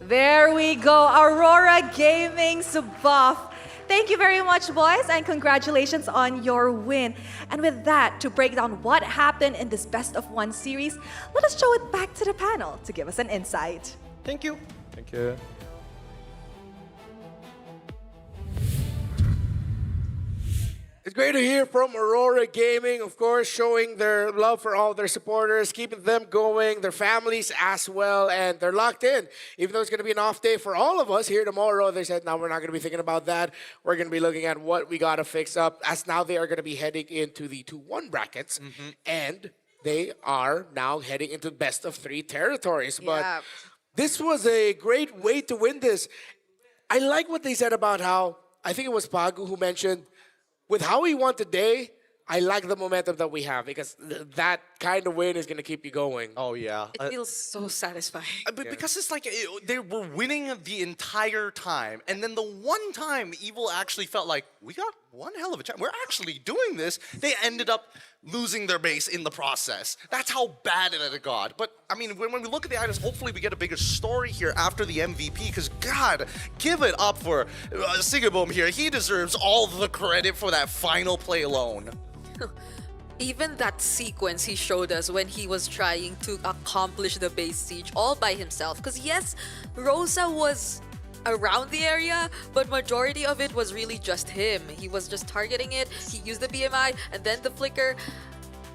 There we go, Aurora Gaming's buff. Thank you very much, boys, and congratulations on your win. And with that, to break down what happened in this best of one series, let us show it back to the panel to give us an insight. Thank you. Thank you. It's great to hear from Aurora Gaming, of course, showing their love for all their supporters, keeping them going, their families as well, and they're locked in. Even though it's going to be an off day for all of us here tomorrow, they said, no, we're not going to be thinking about that. We're going to be looking at what we got to fix up, as now they are going to be heading into the 2-1 brackets, and they are now heading into best of 3 territories. But this was a great way to win this. I like what they said about how, I think it was Pagu who mentioned, with how he won today, I like the momentum that we have because that kind of win is going to keep you going. Oh, yeah. It feels so satisfying. But because it's like they were winning the entire time, and then the one time Evil actually felt like, we got one hell of a chance. We're actually doing this. They ended up losing their base in the process. That's how bad it got. But, I mean, when we look at the items, hopefully we get a bigger story here after the MVP, because, God, give it up for Sigeboom here. He deserves all the credit for that final play alone. Even that sequence he showed us when he was trying to accomplish the base siege all by himself. Because yes, Rosa was around the area, but majority of it was really just him. He was just targeting it. He used the BMI and then the flicker.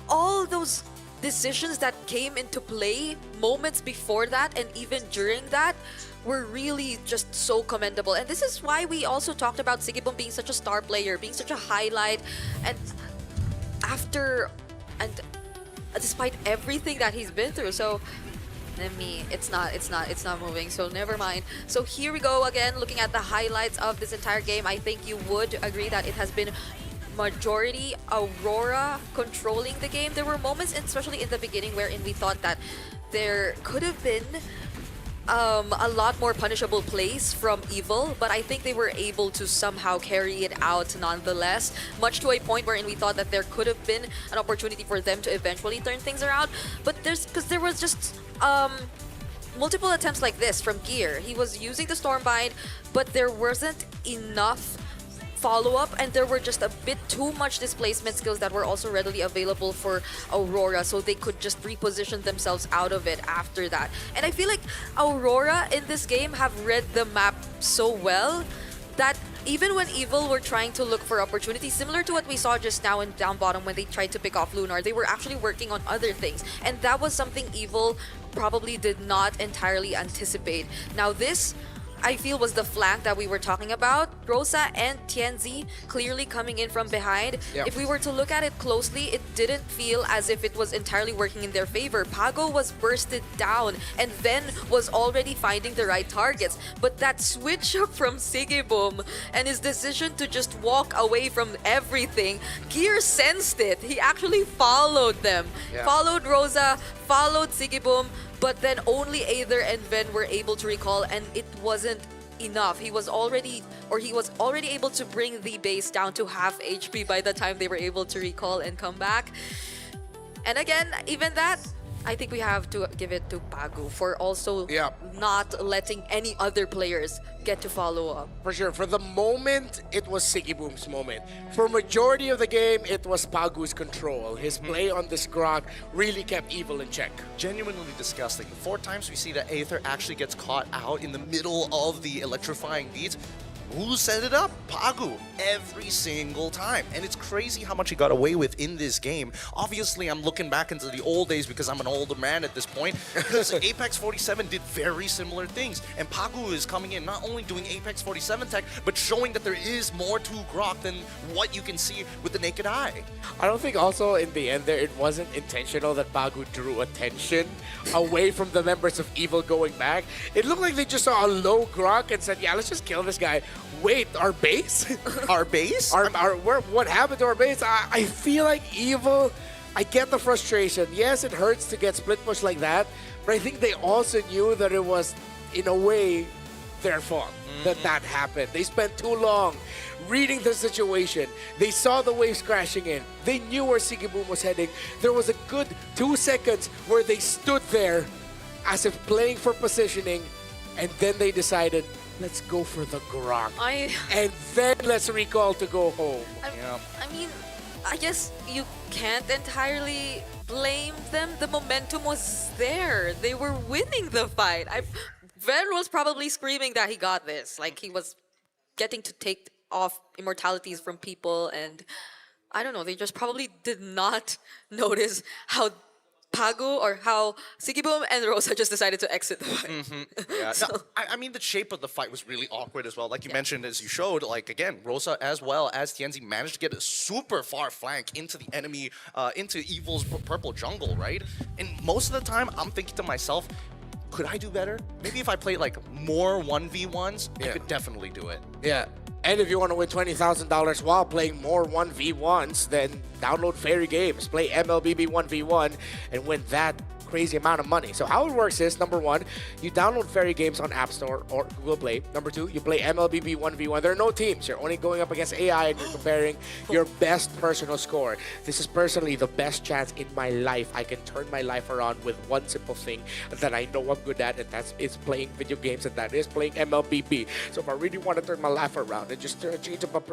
All those decisions that came into play moments before that and even during that were really just so commendable. And this is why we also talked about Sigeboom being such a star player, being such a highlight. And after and despite everything that he's been through, so it's not moving, so never mind. So here we go again, looking at the highlights of this entire game. I think you would agree that it has been majority Aurora controlling the game. There were moments, especially in the beginning, wherein we thought that there could have been a lot more punishable plays from Evil, but I think they were able to somehow carry it out nonetheless, much to a point wherein we thought that there could have been an opportunity for them to eventually turn things around. But there was just multiple attempts like this from Gear. He was using the Stormbind, but there wasn't enough follow-up, and there were just a bit too much displacement skills that were also readily available for Aurora, so they could just reposition themselves out of it after that. And I feel like Aurora in this game have read the map so well that even when Evil were trying to look for opportunities, similar to what we saw just now in down bottom when they tried to pick off Lunar, they were actually working on other things. And that was something Evil probably did not entirely anticipate. Now this, I feel, was the flank that we were talking about. Rosa and Tianzi clearly coming in from behind. Yep. If we were to look at it closely, it didn't feel as if it was entirely working in their favor. Pago was bursted down and then was already finding the right targets. But that switch up from Sigeboom and his decision to just walk away from everything, Gear sensed it. He actually followed them. Yeah. Followed Rosa, followed Sigeboom, but then only Aether and Ven were able to recall, and it wasn't enough. He was already able to bring the base down to half HP by the time they were able to recall and come back. And again, even that, I think we have to give it to Pagu for also not letting any other players get to follow up. For sure. For the moment, it was Sigeboom's moment. For majority of the game, it was Pagu's control. His play on this Grok really kept Evil in check. Genuinely disgusting. 4 times we see that Aether actually gets caught out in the middle of the electrifying beats. Who set it up? Pagu, every single time. And it's crazy how much he got away with in this game. Obviously, I'm looking back into the old days because I'm an older man at this point. Because Apex 47 did very similar things. And Pagu is coming in, not only doing Apex 47 tech, but showing that there is more to Grok than what you can see with the naked eye. I don't think also in the end there, it wasn't intentional that Pagu drew attention away from the members of Evil going back. It looked like they just saw a low Grok and said, yeah, let's just kill this guy. Wait, our base? Our base? What happened to our base? I feel like Evil, I get the frustration. Yes, it hurts to get split push like that, but I think they also knew that it was, in a way, their fault that happened. They spent too long reading the situation. They saw the waves crashing in. They knew where Sigeboom was heading. There was a good 2 seconds where they stood there as if playing for positioning, and then they decided, let's go for the Grok. And then let's recall to go home. I mean, I guess you can't entirely blame them. The momentum was there. They were winning the fight. Ven was probably screaming that he got this. Like, he was getting to take off immortalities from people, and I don't know, they just probably did not notice how Pagu or how Sigeboom and Rosa just decided to exit the fight. Yeah. No, I mean, the shape of the fight was really awkward as well. Like you mentioned, as you showed, like again, Rosa as well as Tianzi managed to get a super far flank into the enemy, into Evil's purple jungle, right? And most of the time, I'm thinking to myself, could I do better? Maybe if I played like more 1v1s, I could definitely do it. Yeah. And if you want to win $20,000 while playing more 1v1s, then download Fairy Games, play MLBB 1v1, and win that crazy amount of money. So how it works is, number one, you download Fairy Games on App Store or Google Play. Number two, you play MLBB 1v1. There are no teams. You're only going up against AI and you're comparing your best personal score. This is personally the best chance in my life I can turn my life around with one simple thing that I know I'm good at, and that is playing video games, and that is playing MLBB. So if I really want to turn my life around and just change up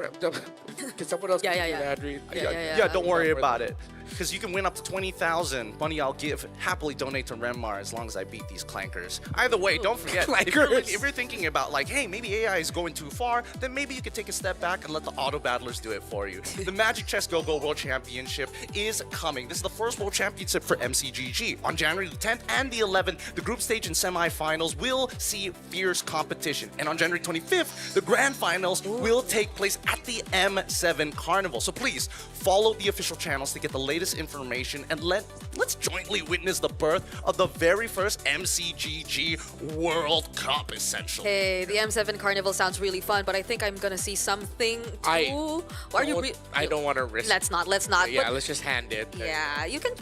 can someone else do that? Yeah, don't worry about it. Because you can win up to 20,000. Money I'll give, happily donate to Renmar as long as I beat these clankers. Either way, don't forget, if you're thinking about like, hey, maybe AI is going too far, then maybe you could take a step back and let the auto battlers do it for you. The Magic Chess Go-Go World Championship is coming. This is the first World Championship for MCGG. On January the 10th and the 11th, the group stage and semifinals will see fierce competition. And on January 25th, the grand finals will take place at the M7 Carnival. So please, follow the official channels to get the latest information, and let's jointly witness the birth of the very first MCGG World Cup, essentially. Hey, the M7 Carnival sounds really fun, but I think I'm gonna see something too. I don't want to risk. Let's not. Yeah, but let's just hand it. yeah, you can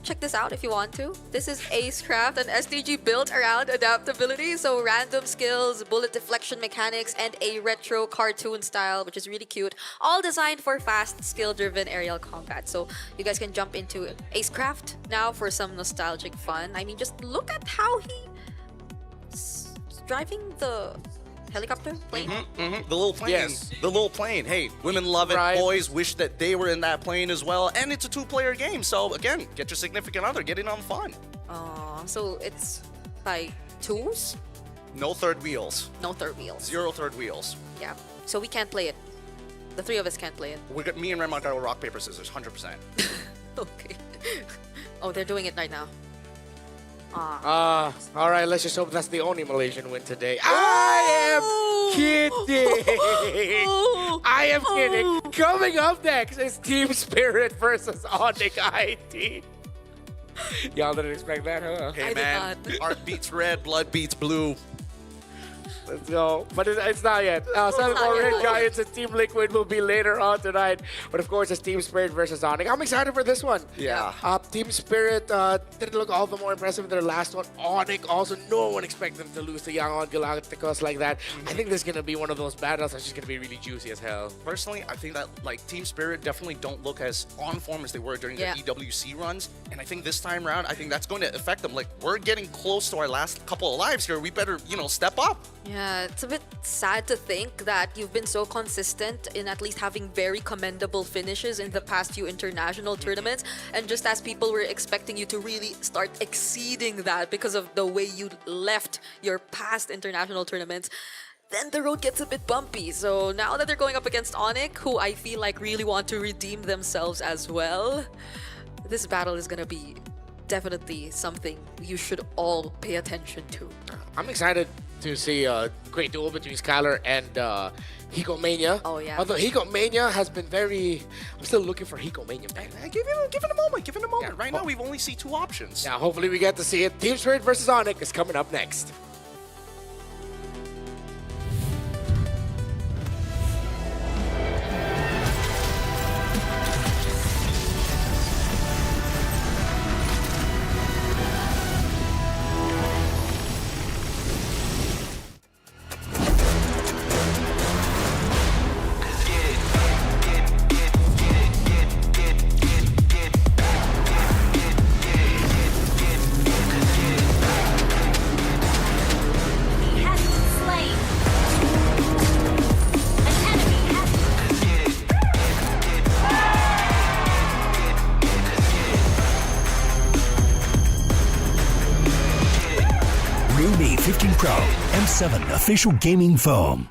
check this out if you want to. This is Acecraft, an SDG built around adaptability, so random skills, bullet deflection mechanics, and a retro cartoon style, which is really cute. All designed for fast, skill-driven aerial combat. So you guys can jump into Acecraft now for some nostalgic fun. I mean, just look at how he's driving the helicopter plane. The little plane. Yes. The little plane. Hey, women love it. Boys wish that they were in that plane as well. And it's a two-player game. So again, get your significant other. Get in on the fun. So it's by twos? No third wheels. No third wheels. 0 third wheels. Yeah. So we can't play it. The three of us can't play it. Me and Renmar got rock, paper, scissors, 100%. Okay. Oh, they're doing it right now. All right, let's just hope that's the only Malaysian win today. I am kidding. I am kidding. Coming up next is Team Spirit versus Onyx IT. Y'all didn't expect that, huh? Hey, man. Art beats red, blood beats blue. Let's go. But it's not yet. Seven more Red Giants and Team Liquid will be later on tonight. But of course, it's Team Spirit versus Onyx. I'm excited for this one. Yeah. Team Spirit didn't look all the more impressive in their last one. Onyx also, no one expected them to lose to Young on Galacticos like that. I think this is going to be one of those battles that's just going to be really juicy as hell. Personally, I think that like Team Spirit definitely don't look as on form as they were during their EWC runs. And I think this time around, I think that's going to affect them. Like, we're getting close to our last couple of lives here. We better, step up. Yeah, it's a bit sad to think that you've been so consistent in at least having very commendable finishes in the past few international tournaments, and just as people were expecting you to really start exceeding that because of the way you left your past international tournaments, then the road gets a bit bumpy. So now that they're going up against Onyx, who I feel like really want to redeem themselves as well, this battle is gonna be definitely something you should all pay attention to. I'm excited to see a great duel between Skylar and Hikomania. Oh, yeah. Although Hikomania has been very... I'm still looking for Hikomania, man. Give it a moment. Give it a moment. Right now, we've only seen 2 options. Yeah, hopefully we get to see it. Team Spirit versus Onyx is coming up next. Realme 15 Pro M7 official gaming foam.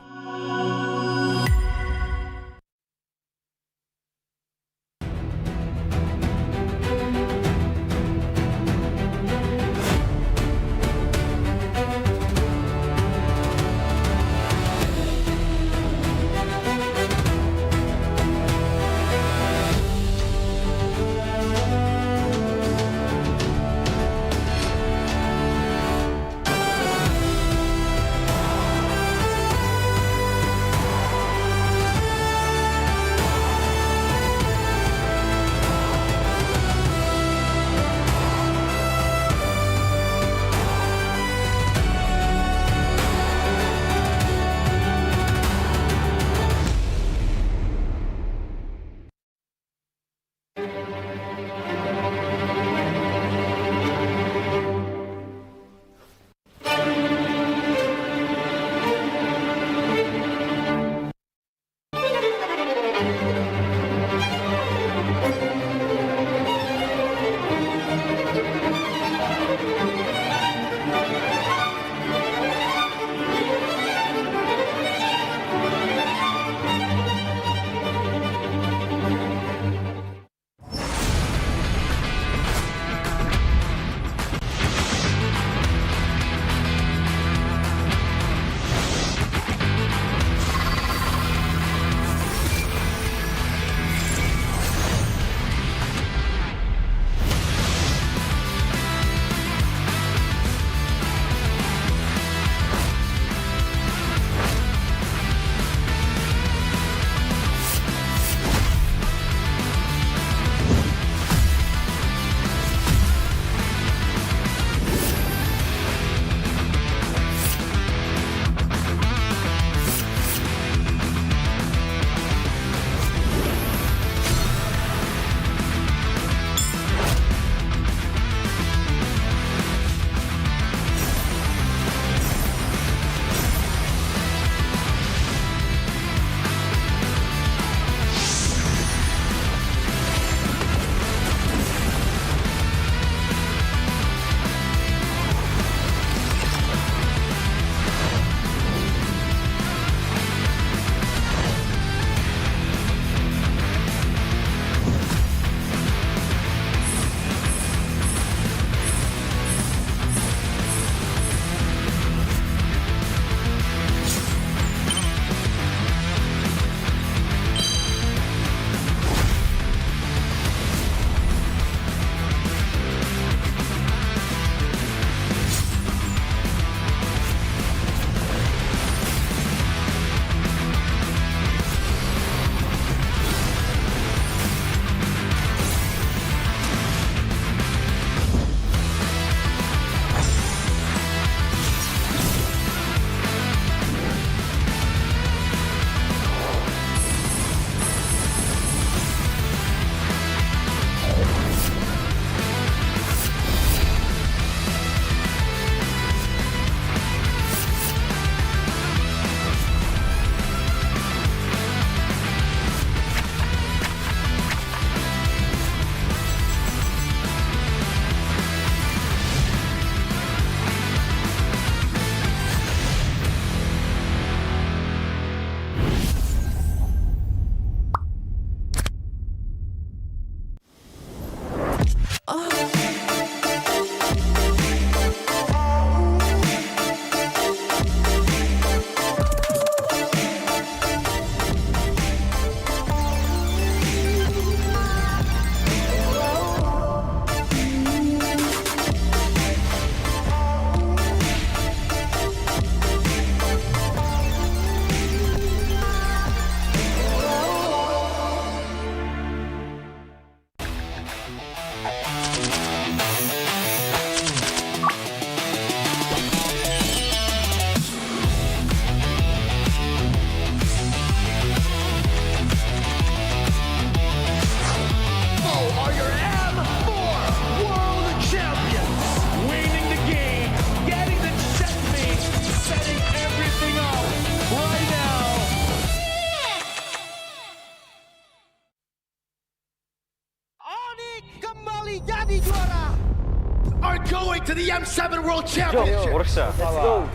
are going to the M7 World Championship. Let's go.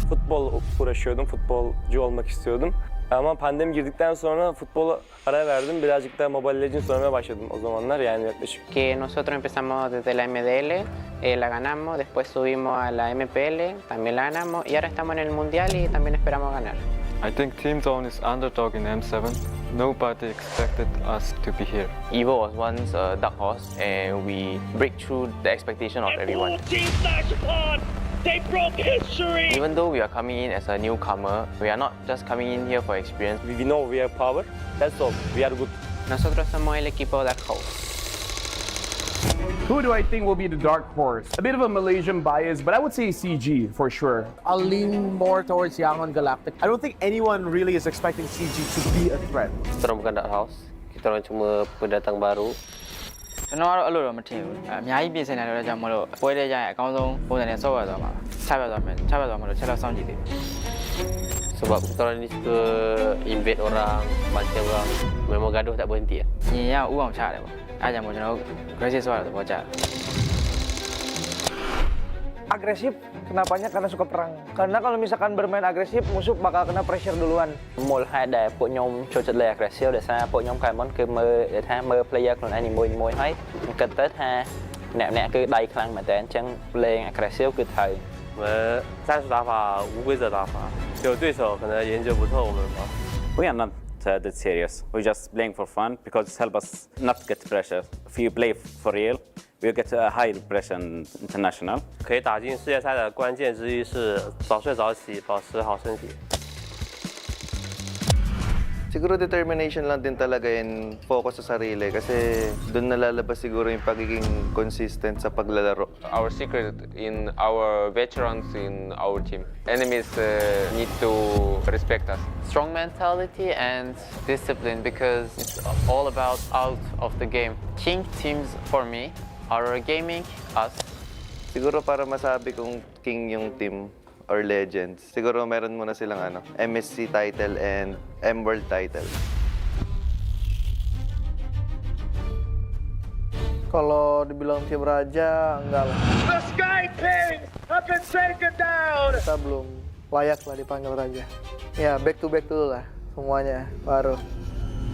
Futbol uğraşıyordum, futbolcu olmak istiyordum. Ama pandemi girdikten sonra futbola ara verdim. Birazcık da Mobile Legends oynamaya başladım o zamanlar yani yaklaşık. Que nosotros empezamos desde la MDL, la ganamos, después subimos a la MPL, también la ganamos y ahora estamos en el Mundial y también esperamos ganar. I think Team Zone is underdog in M7. Nobody expected us to be here. Evo was once a dark horse and we break through the expectation of everyone. Team Flash upon! They broke history! Even though we are coming in as a newcomer, we are not just coming in here for experience. We know we have power. That's all. We are good. Nosotros somos el equipo Dark Horse. Who do I think will be the dark horse? A bit of a Malaysian bias, but I would say CG for sure. I'll lean more towards Yangon Galactic. I don't think anyone really is expecting CG to be a threat. Kita orang bukan dark house. Kita orang cuma pendatang baru. ကျွန်တော်ကတော့အဲ့လိုတော့မထင်ဘူးအများကြီးပြင်ဆင်နေတယ်ကြောင့်မလို့ပွဲတဲ့ကြရင်အကောင်းဆုံးပုံစံနဲ့ဆော့ရသွားမှာချပြသွားမယ်ချပြသွားမှာလို့ချက်တော့စောင့်ကြည့်သေးတယ် Sebab kita orang ni suka invade orang, bantai orang, memang gaduh tak berhenti. ညီရဥအောင်ချတယ်ပေါ့အားကြောင့်မို့ကျွန်တော် aggressive ဆိုတာတော့ကြာ Agresif, kenapanya? Karena suka perang. Karena kalau misalkan bermain agresif, musuh bakal kena pressure duluan. មូលហេតុដែលពួកខ្ញុំចូលចិត្តលេង aggressive ដោយសារពួកខ្ញុំកាលមុនគឺមើលថាមើល player ខ្លួនឯងនីមួយៗហើយគិតទៅថាអ្នកគឺដៃខ្លាំងមែនតើអញ្ចឹងលេង aggressive គឺត្រូវ 我们战术打法无规则打法，就对手可能研究不透我们吧。 We are not that serious. We just playing for fun because it helps us not get pressure. If you play for real, we get a high pressure international. 可以打进世界赛的关键之一是早睡早起，保持好身体。 Siguro determination lang din talaga and focus sa sarili kasi doon nalalabas siguro yung pagiging consistent sa paglalaro. Our secret in our veterans in our team. Enemies need to respect us. Strong mentality and discipline because it's all about out of the game. King teams for me are gaming us. Siguro para masabi kong king yung team or legends, siguro meron muna silang MSC title and M World title. Kalau dibilang tim raja, enggak lah. The Sky Kings have been taken down! Kita belum layak lah dipanggil raja. Ya, back to back dulu lah semuanya, baru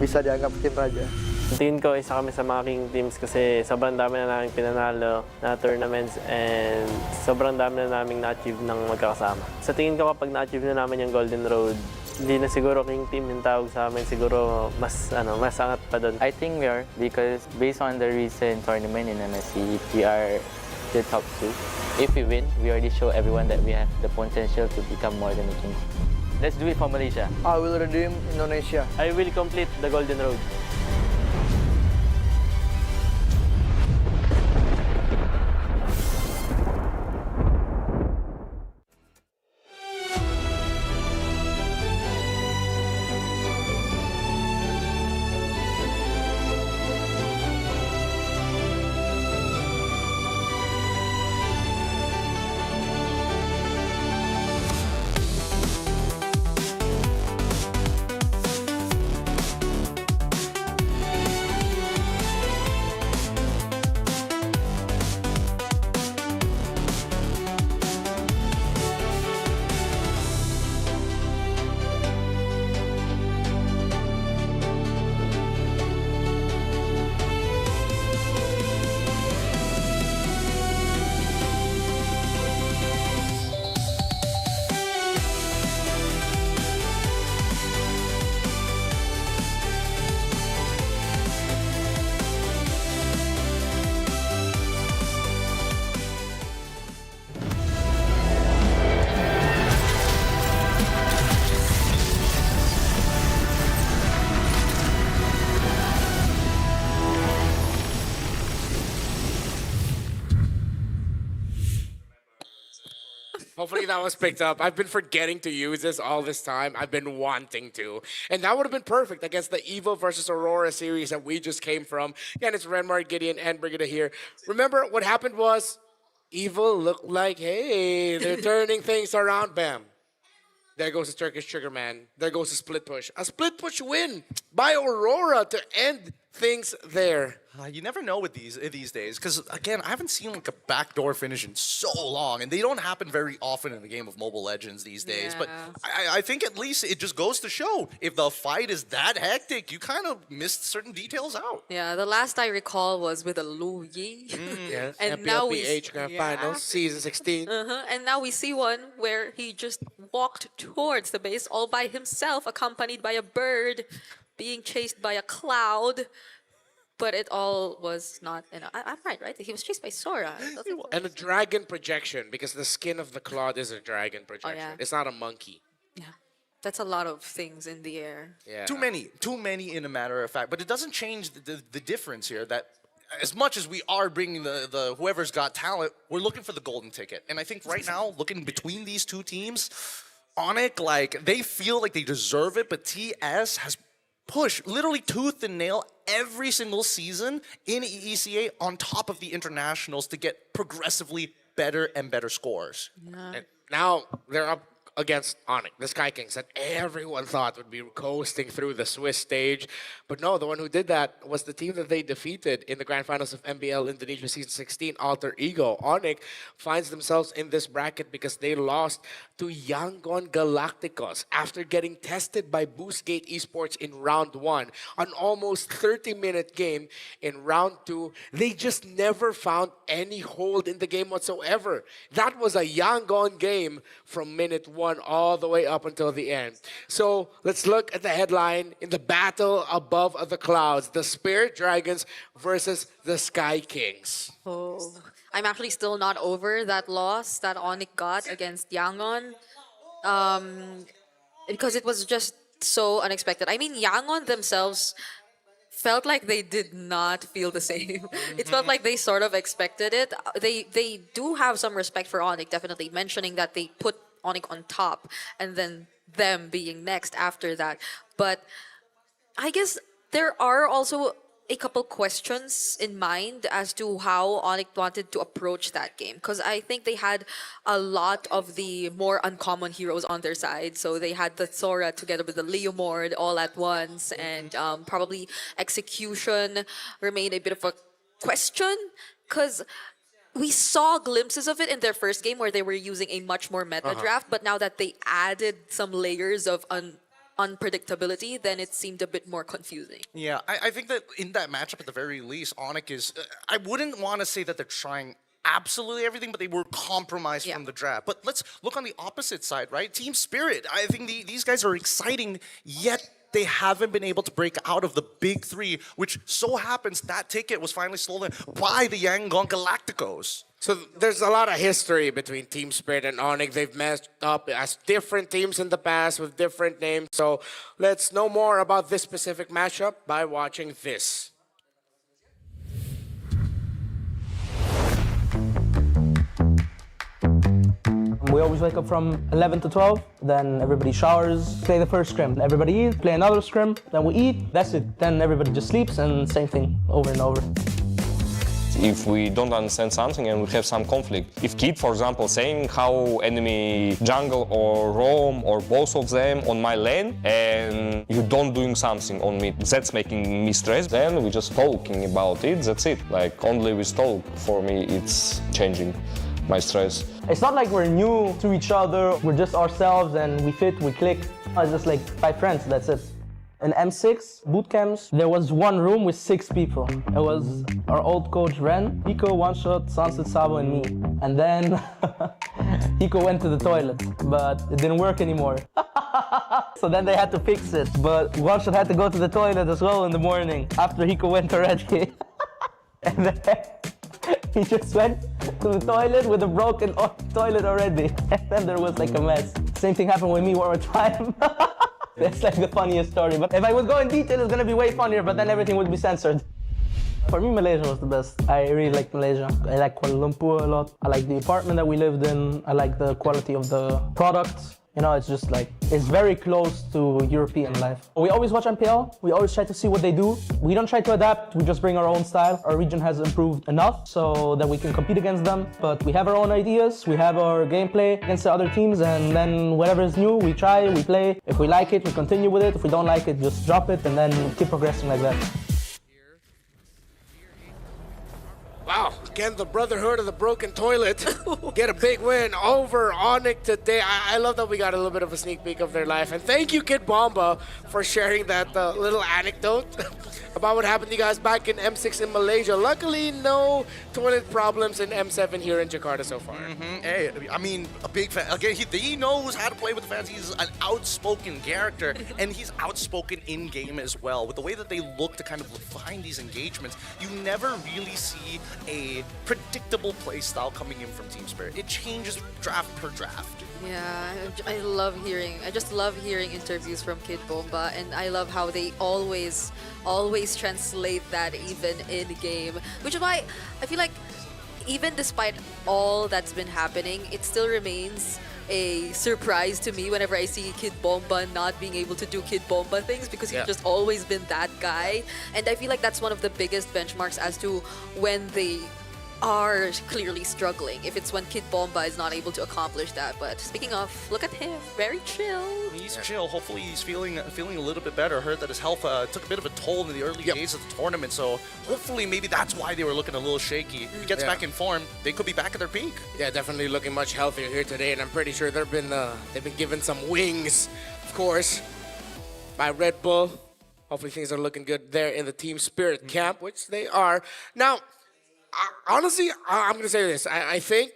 bisa dianggap tim raja. Tingin ko isa kami sa mga king teams kasi sobrang dami na namin pinanalo na tournaments and sobrang dami na namin na-achieve ng magkakasama. Sa tingin ko kapag na-achieve na namin yung Golden Road, hindi na siguro king team yung tawag sa amin, siguro mas angat pa doon. I think we are because based on the recent tournament in MSC, we are the top 2. If we win, we already show everyone that we have the potential to become more than a king. Let's do it for Malaysia. I will redeem Indonesia. I will complete the Golden Road. Hopefully that was picked up. I've been forgetting to use this all this time. I've been wanting to. And that would have been perfect against the Evo versus Aurora series that we just came from. Again, it's Renmar, Gideon, and Brigida here. Remember, what happened was Evo looked like, hey, they're turning things around. Bam. There goes the Turkish Trigger Man. There goes the split push. A split push win by Aurora to end things there. You never know with these days, because again, I haven't seen like a backdoor finish in so long, and they don't happen very often in the game of Mobile Legends these days. But I think at least it just goes to show, if the fight is that hectic, you kind of missed certain details out. Yeah, the last I recall was with a Lu Yi. Yes, And now we MLBB Grand Finals, Season 16. And now we see one where he just walked towards the base all by himself, accompanied by a bird, being chased by a cloud. But it all was not enough. I'm right? He was chased by Sora. And a dragon projection, because the skin of the cloud is a dragon projection. yeah. It's not a monkey. That's a lot of things in the air. Yeah. Too many in a matter of fact. But it doesn't change the difference here that as much as we are bringing the whoever's got talent, we're looking for the golden ticket. And I think right now, looking between these two teams, Onyx, like, they feel like they deserve it, but TS has pushed literally tooth and nail every single season in EECA on top of the internationals to get progressively better and better scores. And now they're up against Onyx, the Sky Kings, that everyone thought would be coasting through the Swiss stage. But no, the one who did that was the team that they defeated in the Grand Finals of MBL Indonesia Season 16, Alter Ego. Onyx finds themselves in this bracket because they lost to Yangon Galacticos after getting tested by Boostgate Esports in round 1. An almost 30-minute game in round 2. They just never found any hold in the game whatsoever. That was a Yangon game from minute 1 all the way up until the end. So let's look at the headline in the battle above the clouds. The Spirit Dragons versus the Sky Kings. Oh, I'm actually still not over that loss that Onyx got against Yangon. Because it was just so unexpected. I mean, Yangon themselves felt like they did not feel the same. It felt like they sort of expected it. They do have some respect for Onyx, definitely, mentioning that they put Onyx on top and then them being next after that. But I guess there are also a couple questions in mind as to how Onyx wanted to approach that game, because I think they had a lot of the more uncommon heroes on their side. So they had the Sora together with the Leomord all at once, and probably execution remained a bit of a question, because we saw glimpses of it in their first game where they were using a much more meta draft, but now that they added some layers of unpredictability, then it seemed a bit more confusing. Yeah, I think that in that matchup, at the very least, Onyx is, I wouldn't want to say that they're trying absolutely everything, but they were compromised from the draft. But let's look on the opposite side, right? Team Spirit. I think these guys are exciting, yet they haven't been able to break out of the big three, which so happens that ticket was finally stolen by the Yangon Galacticos. So there's a lot of history between Team Spirit and Onyx. They've messed up as different teams in the past with different names. So let's know more about this specific matchup by watching this. We always wake up from 11 to 12, then everybody showers, play the first scrim. Everybody eats, play another scrim, then we eat, that's it. Then everybody just sleeps, and same thing over and over. If we don't understand something and we have some conflict, if Kid, for example, saying how enemy jungle or roam or both of them on my lane and you don't doing something on me, that's making me stress, then we just talking about it, that's it. Like only with talk, for me, it's changing my stress. It's not like we're new to each other, we're just ourselves and we fit, we click. It's just like 5 friends, that's it. In M6 boot camps, there was one room with 6 people. It was our old coach Ren, Hiko, One Shot, Sunset Sabo, and me. And then Hiko went to the toilet, but it didn't work anymore. So then they had to fix it. But One Shot had to go to the toilet as well in the morning after Hiko went already. And then he just went to the toilet with a broken toilet already. And then there was like a mess. Same thing happened with me one more time. That's like the funniest story. But if I would go in detail, it's gonna be way funnier, but then everything would be censored. For me, Malaysia was the best. I really like Malaysia. I like Kuala Lumpur a lot. I like the apartment that we lived in. I like the quality of the products. You know, it's just like, it's very close to European life. We always watch MPL. We always try to see what they do. We don't try to adapt. We just bring our own style. Our region has improved enough so that we can compete against them. But we have our own ideas. We have our gameplay against the other teams. And then whatever is new, we try, we play. If we like it, we continue with it. If we don't like it, just drop it and then keep progressing like that. Wow, again, the Brotherhood of the Broken Toilet get a big win over Onyx today. I love that we got a little bit of a sneak peek of their life. And thank you, Kid Bomba, for sharing that little anecdote about what happened to you guys back in M6 in Malaysia. Luckily, no toilet problems in M7 here in Jakarta so far. Hey, I mean, a big fan. Again, he knows how to play with the fans. He's an outspoken character, and he's outspoken in-game as well. With the way that they look to kind of refine these engagements, you never really see a predictable play style coming in from Team Spirit. It changes draft per draft. Yeah, I just love hearing interviews from Kid Bomba, and I love how they always translate that even in game, which is why I feel like even despite all that's been happening, it still remains a surprise to me whenever I see Kid Bomba not being able to do Kid Bomba things, because he's just always been that guy. And I feel like that's one of the biggest benchmarks as to when they are clearly struggling, if it's when Kid Bomba is not able to accomplish that. But speaking of, look at him, very chill. He's chill. Hopefully he's feeling a little bit better. Heard that his health took a bit of a toll in the early days of the tournament, so hopefully maybe that's why they were looking a little shaky. If he gets back in form, they could be back at their peak. Yeah, definitely looking much healthier here today, and I'm pretty sure they've been given some wings, of course, by Red Bull. Hopefully things are looking good there in the Team Spirit camp, which they are. Now, honestly, I'm going to say this. I think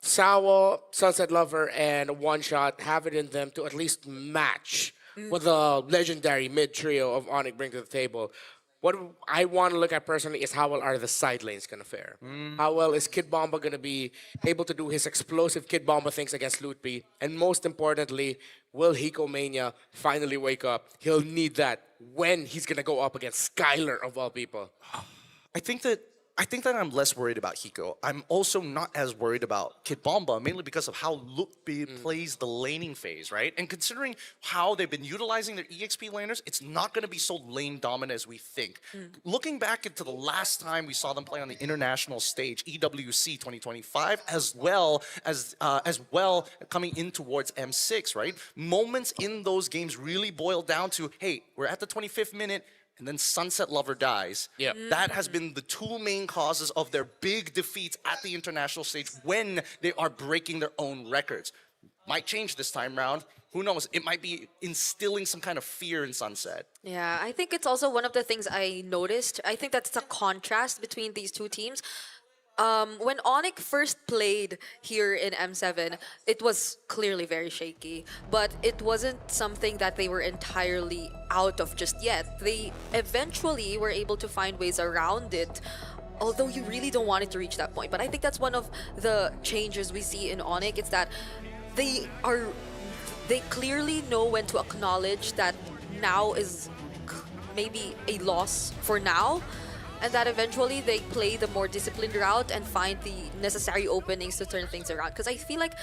Sawa, Sunset Lover, and One Shot have it in them to at least match what the legendary mid-trio of Onyx bring to the table. What I want to look at personally is how well are the side lanes going to fare. How well is Kid Bomba going to be able to do his explosive Kid Bomba things against Lootby? And most importantly, will Hiko Mania finally wake up? He'll need that when he's going to go up against Skylar, of all people. I think that I'm less worried about Hiko. I'm also not as worried about Kid Bomba, mainly because of how Lootby plays the laning phase, right? And considering how they've been utilizing their EXP laners, it's not going to be so lane dominant as we think. Looking back into the last time we saw them play on the international stage, EWC 2025, as well coming in towards M6, right? Moments in those games really boil down to, hey, we're at the 25th minute, and then Sunset Lover dies. That has been the two main causes of their big defeats at the international stage when they are breaking their own records. Might change this time round. Who knows? It might be instilling some kind of fear in Sunset. Yeah, I think it's also one of the things I noticed. I think that's the contrast between these two teams. When Onyx first played here in M7, it was clearly very shaky, but it wasn't something that they were entirely out of just yet. They eventually were able to find ways around it, although you really don't want it to reach that point. But I think that's one of the changes we see in Onyx. It's that they clearly know when to acknowledge that now is maybe a loss for now, and that eventually they play the more disciplined route and find the necessary openings to turn things around. Because I feel like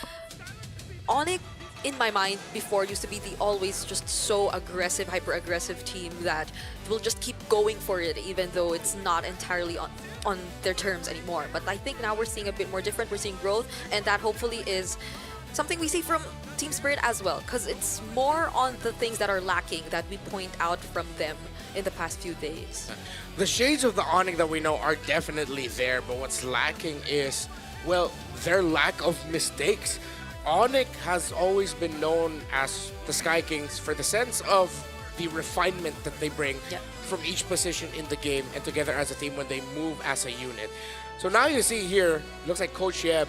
Onyx, in my mind, before used to be the always just so aggressive, hyper-aggressive team that will just keep going for it even though it's not entirely on their terms anymore. But I think now we're seeing a bit more different, we're seeing growth, and that hopefully is something we see from Team Spirit as well, because it's more on the things that are lacking that we point out from them in the past few days. The shades of the Onyx that we know are definitely there, but what's lacking is, well, their lack of mistakes. Onyx has always been known as the Sky Kings for the sense of the refinement that they bring from each position in the game and together as a team when they move as a unit. So now you see here, looks like Coach Yeb.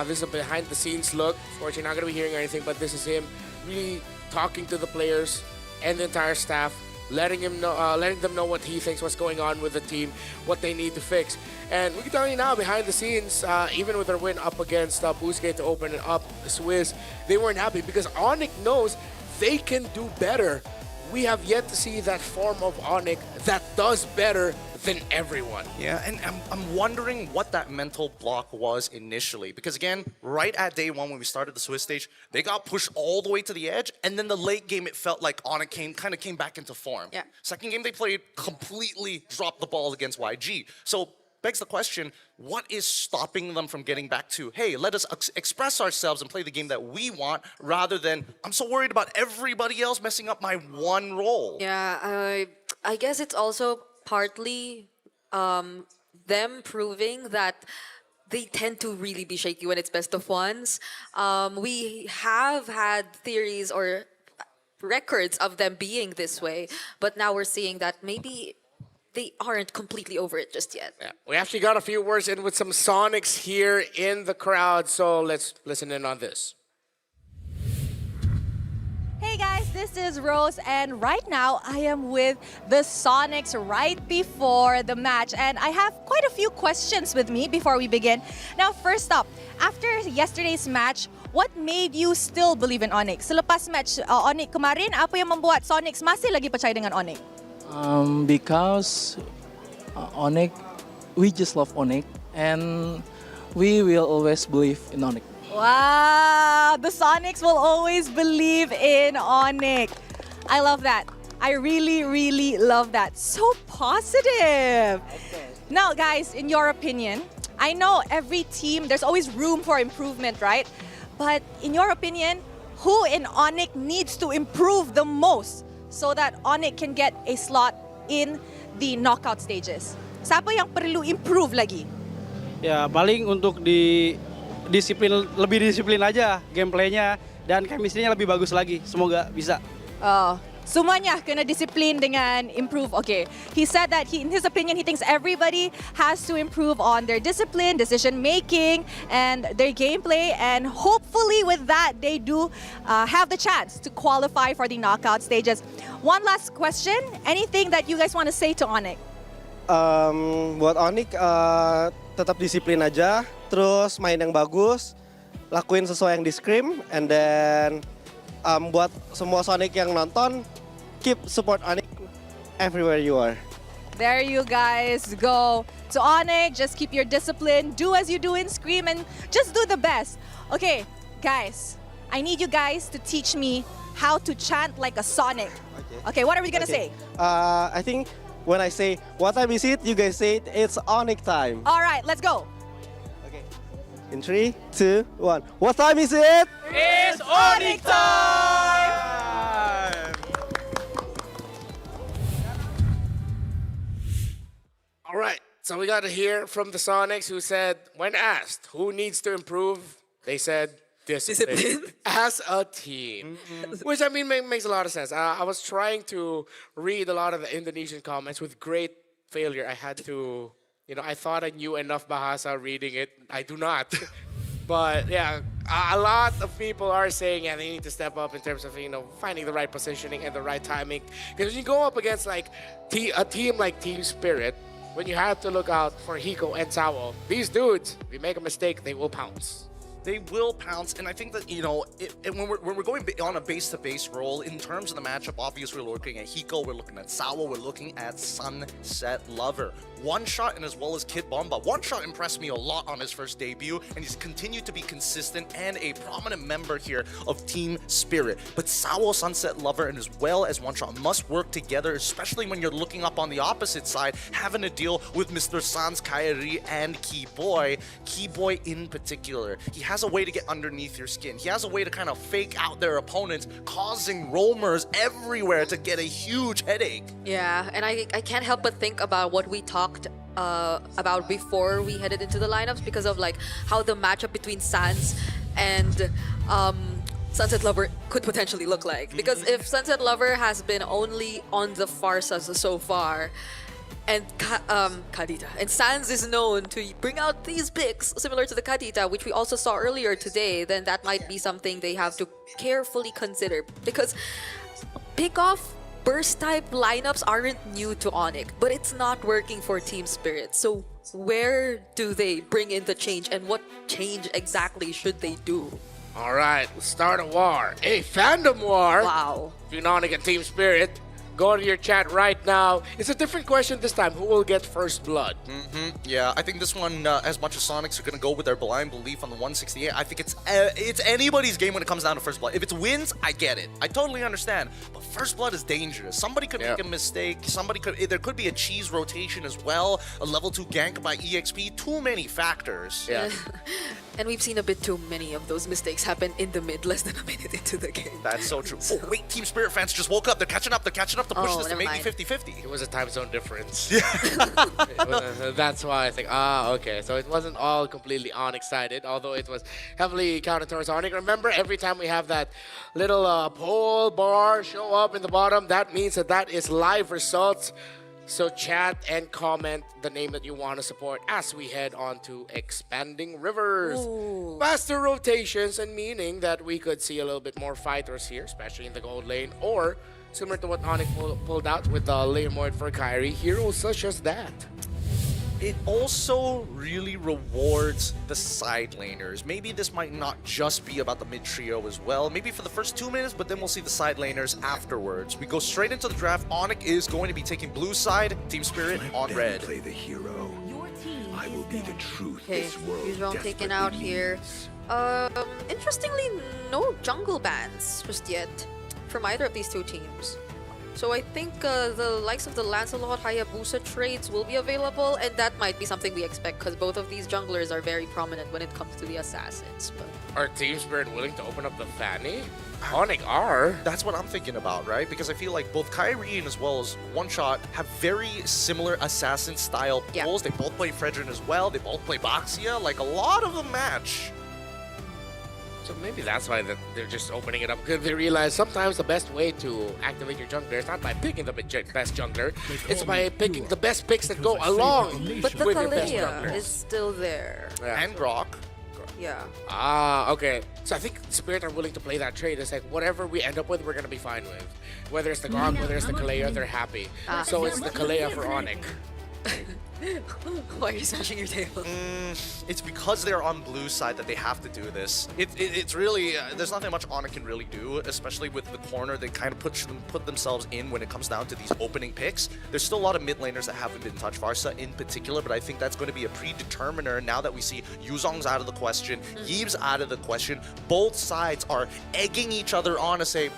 This is a behind-the-scenes look. Of course, you're not going to be hearing anything, but this is him really talking to the players and the entire staff, letting them know what he thinks, what's going on with the team, what they need to fix. And we can tell you now, behind the scenes, even with their win up against Busquets to open it up, Swizz, they weren't happy because Onyx knows they can do better we have yet to see that form of Onyx that does better than everyone. Yeah, and I'm wondering what that mental block was initially. Because again, right at day one when we started the Swiss stage, they got pushed all the way to the edge, and then the late game, it felt like Onyx kind of came back into form. Yeah. Second game, they played completely dropped the ball against YG. So begs the question, what is stopping them from getting back to, hey, let us express ourselves and play the game that we want, rather than, I'm so worried about everybody else messing up my one role. Yeah, I guess it's also partly them proving that they tend to really be shaky when it's best of ones. We have had theories or records of them being this way, but now we're seeing that maybe they aren't completely over it just yet. Yeah. We actually got a few words in with some Sonics here in the crowd, so let's listen in on this. Hey guys, this is Rose, and right now I am with the Sonics right before the match, and I have quite a few questions with me before we begin. Now, first up, after yesterday's match, what made you still believe in Onyx? Selepas match Onyx kemarin, apa yang membuat Sonics masih lagi percaya dengan Onyx? Because Onyx, we just love Onyx, and we will always believe in Onyx. Wow, the Sonics will always believe in Onyx. I love that. I really, really love that. So positive. Now, guys, in your opinion, I know every team, there's always room for improvement, right? But in your opinion, who in Onyx needs to improve the most so that Onyx can get a slot in the knockout stages? Siapa yang perlu improve lagi? Ya, paling untuk lebih disiplin aja gameplaynya dan chemistry-nya lebih bagus lagi. Semoga bisa. Semuanya kena disiplin dengan improve. Okay, he said that in his opinion, he thinks everybody has to improve on their discipline, decision making, and their gameplay. And hopefully with that, they do have the chance to qualify for the knockout stages. One last question. Anything that you guys want to say to Onyx? Buat Onyx, tetap disiplin aja, terus main yang bagus, lakuin sesuai yang di scrim, and then buat semua Sonic yang nonton, keep support Onyx everywhere you are. There you guys go. To Onyx, just keep your discipline, do as you do in Scream, and just do the best. Okay, guys, I need you guys to teach me how to chant like a Sonic. Okay, what are we gonna say? I think when I say, what time is it? You guys say it's Onyx time. All right, let's go. In 3, 2, 1. What time is it? It's Onyx time! All right, so we got to hear from the Sonics, who said, when asked who needs to improve, they said discipline as a team. Which, I mean, makes a lot of sense. I was trying to read a lot of the Indonesian comments with great failure. I had to, I thought I knew enough Bahasa reading it. I do not. But yeah, a lot of people are saying, yeah, they need to step up in terms of, finding the right positioning and the right timing. Because when you go up against like a team like Team Spirit, when you have to look out for Hiko and Sao, these dudes, if you make a mistake, they will pounce. They will pounce, and I think that, when we're going on a base-to-base role, in terms of the matchup, obviously we're looking at Hiko, we're looking at Sawa, we're looking at Sunset Lover. One Shot and as well as Kid Bomba. One Shot impressed me a lot on his first debut, and he's continued to be consistent and a prominent member here of Team Spirit. But Sawa, Sunset Lover, and as well as One Shot must work together, especially when you're looking up on the opposite side, having to deal with Mr. Sans Kairi and Keyboy. Keyboy in particular. He has a way to get underneath your skin. He has a way to kind of fake out their opponents, causing roamers everywhere to get a huge headache. Yeah, and I can't help but think about what we talked about before we headed into the lineups, because of like how the matchup between Sans and Sunset Lover could potentially look like. Because if Sunset Lover has been only on the Farsas so far, and Kadita. And Sans is known to bring out these picks similar to the Kadita, which we also saw earlier today, then that might be something they have to carefully consider. Because pick-off burst-type lineups aren't new to Onyx, but it's not working for Team Spirit. So where do they bring in the change, and what change exactly should they do? All right, let's start a war. A fandom war. Wow. Between Onyx and Team Spirit. Go to your chat right now. It's a different question this time. Who will get first blood? Yeah, I think this one, as much as Sonics are going to go with their blind belief on the 168, I think it's anybody's game when it comes down to first blood. If it's wins, I get it. I totally understand. But first blood is dangerous. Somebody could make a mistake. There could be a cheese rotation as well. A level 2 gank by EXP. Too many factors. Yeah. And we've seen a bit too many of those mistakes happen in the mid, less than a minute into the game. That's so true. Oh, wait, Team Spirit fans just woke up. They're catching up. They're catching up to push this to maybe 50-50. It was a time zone difference. That's why I think, okay. So it wasn't all completely Onyx-sided, although it was heavily counted towards Onyx. Remember, every time we have that little poll bar show up in the bottom, that means that is live results. So chat and comment the name that you want to support as we head on to Expanding Rivers. Ooh. Faster rotations, and meaning that we could see a little bit more fighters here, especially in the gold lane, or similar to what Onyx pulled out with the lane mode for Kyrie, heroes such as that. It also really rewards the side laners. Maybe this might not just be about the mid trio as well. Maybe for the first 2 minutes, but then we'll see the side laners afterwards. We go straight into the draft. Onyx is going to be taking blue side, Team Spirit on red. Play the hero. I will be the truth Okay, this world Yuzhong taken desperately out needs. here. Interestingly, no jungle bans just yet from either of these two teams. So I think the likes of the Lancelot Hayabusa trades will be available, and that might be something we expect because both of these junglers are very prominent when it comes to the assassins. But Are Team Spirit willing to open up the Fanny? Onyx are. That's what I'm thinking about, right? Because I feel like both Kyrie and as well as One Shot have very similar assassin-style pulls. They both play Fredrin as well. They both play Boxia. Like, a lot of them match. So maybe that's why they're just opening it up, because they realize sometimes the best way to activate your jungler is not by picking the best jungler, it's by picking the best picks that go along but the with your best Kalea jungler. is still there. And Grok. Yeah. Okay. So I think Spirit are willing to play that trade. It's like, whatever we end up with, we're going to be fine with. Whether it's the Grok, whether it's the Kalea, they're happy. So it's the Kalea for Onyx. Why are you smashing your table? It's because they're on blue side that they have to do this. It's really, there's nothing much Onyx can really do, especially with the corner they kind of put themselves in when it comes down to these opening picks. There's still a lot of mid laners that haven't been touched, Varsa in particular, but I think that's going to be a predeterminer now that we see Yuzong's out of the question, Yee's out of the question. Both sides are egging each other on to say,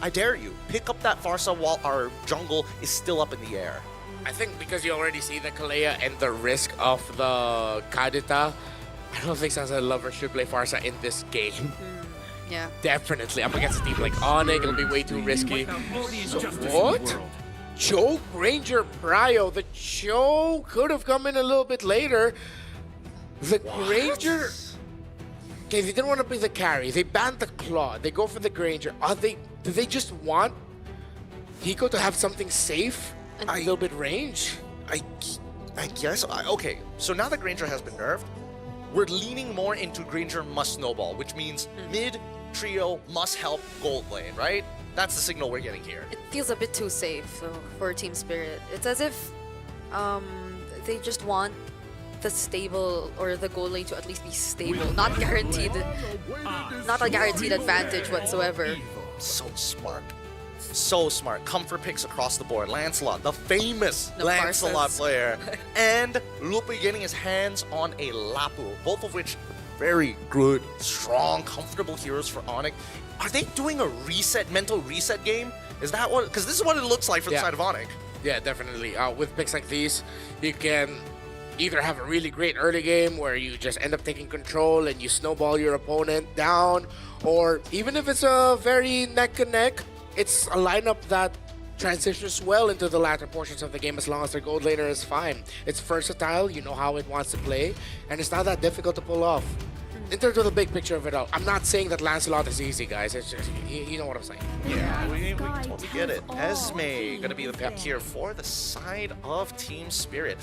I dare you, pick up that Varsa while our jungle is still up in the air. I think because you already see the Kalea and the risk of the Kadita, I don't think Sansa Lover should play Farsa in this game. Yeah. Definitely. Up against a team like Onyx, it'll be way too risky. So what? Choke Ranger Prio. The choke could have come in a little bit later. The Granger... Okay, they didn't want to play the carry. They banned the Claw. They go for the Granger. Do they just want Hiko to have something safe? A little bit range? I guess. Okay, so now that Granger has been nerfed, we're leaning more into Granger must snowball, which means mid trio must help gold lane, right? That's the signal we're getting here. It feels a bit too safe for Team Spirit. It's as if they just want the stable or the gold lane to at least be stable, not guaranteed, not a guaranteed advantage whatsoever. So smart. So smart. Comfort picks across the board. Lancelot, the famous Lancelot player. And Lupe getting his hands on a Lapu. Both of which very good, strong, comfortable heroes for Onyx. Are they doing a mental reset game? Is that what? Because this is what it looks like for the side of Onyx. Yeah, definitely. With picks like these, you can either have a really great early game where you just end up taking control and you snowball your opponent down, or even if it's a very neck and neck, it's a lineup that transitions well into the latter portions of the game as long as their gold laner is fine. It's versatile, you know how it wants to play, and it's not that difficult to pull off. In terms of the big picture of it all, I'm not saying that Lancelot is easy, guys. It's just, you know what I'm saying. Yeah, we totally get it. Esme gonna be the pick here for the side of Team Spirit.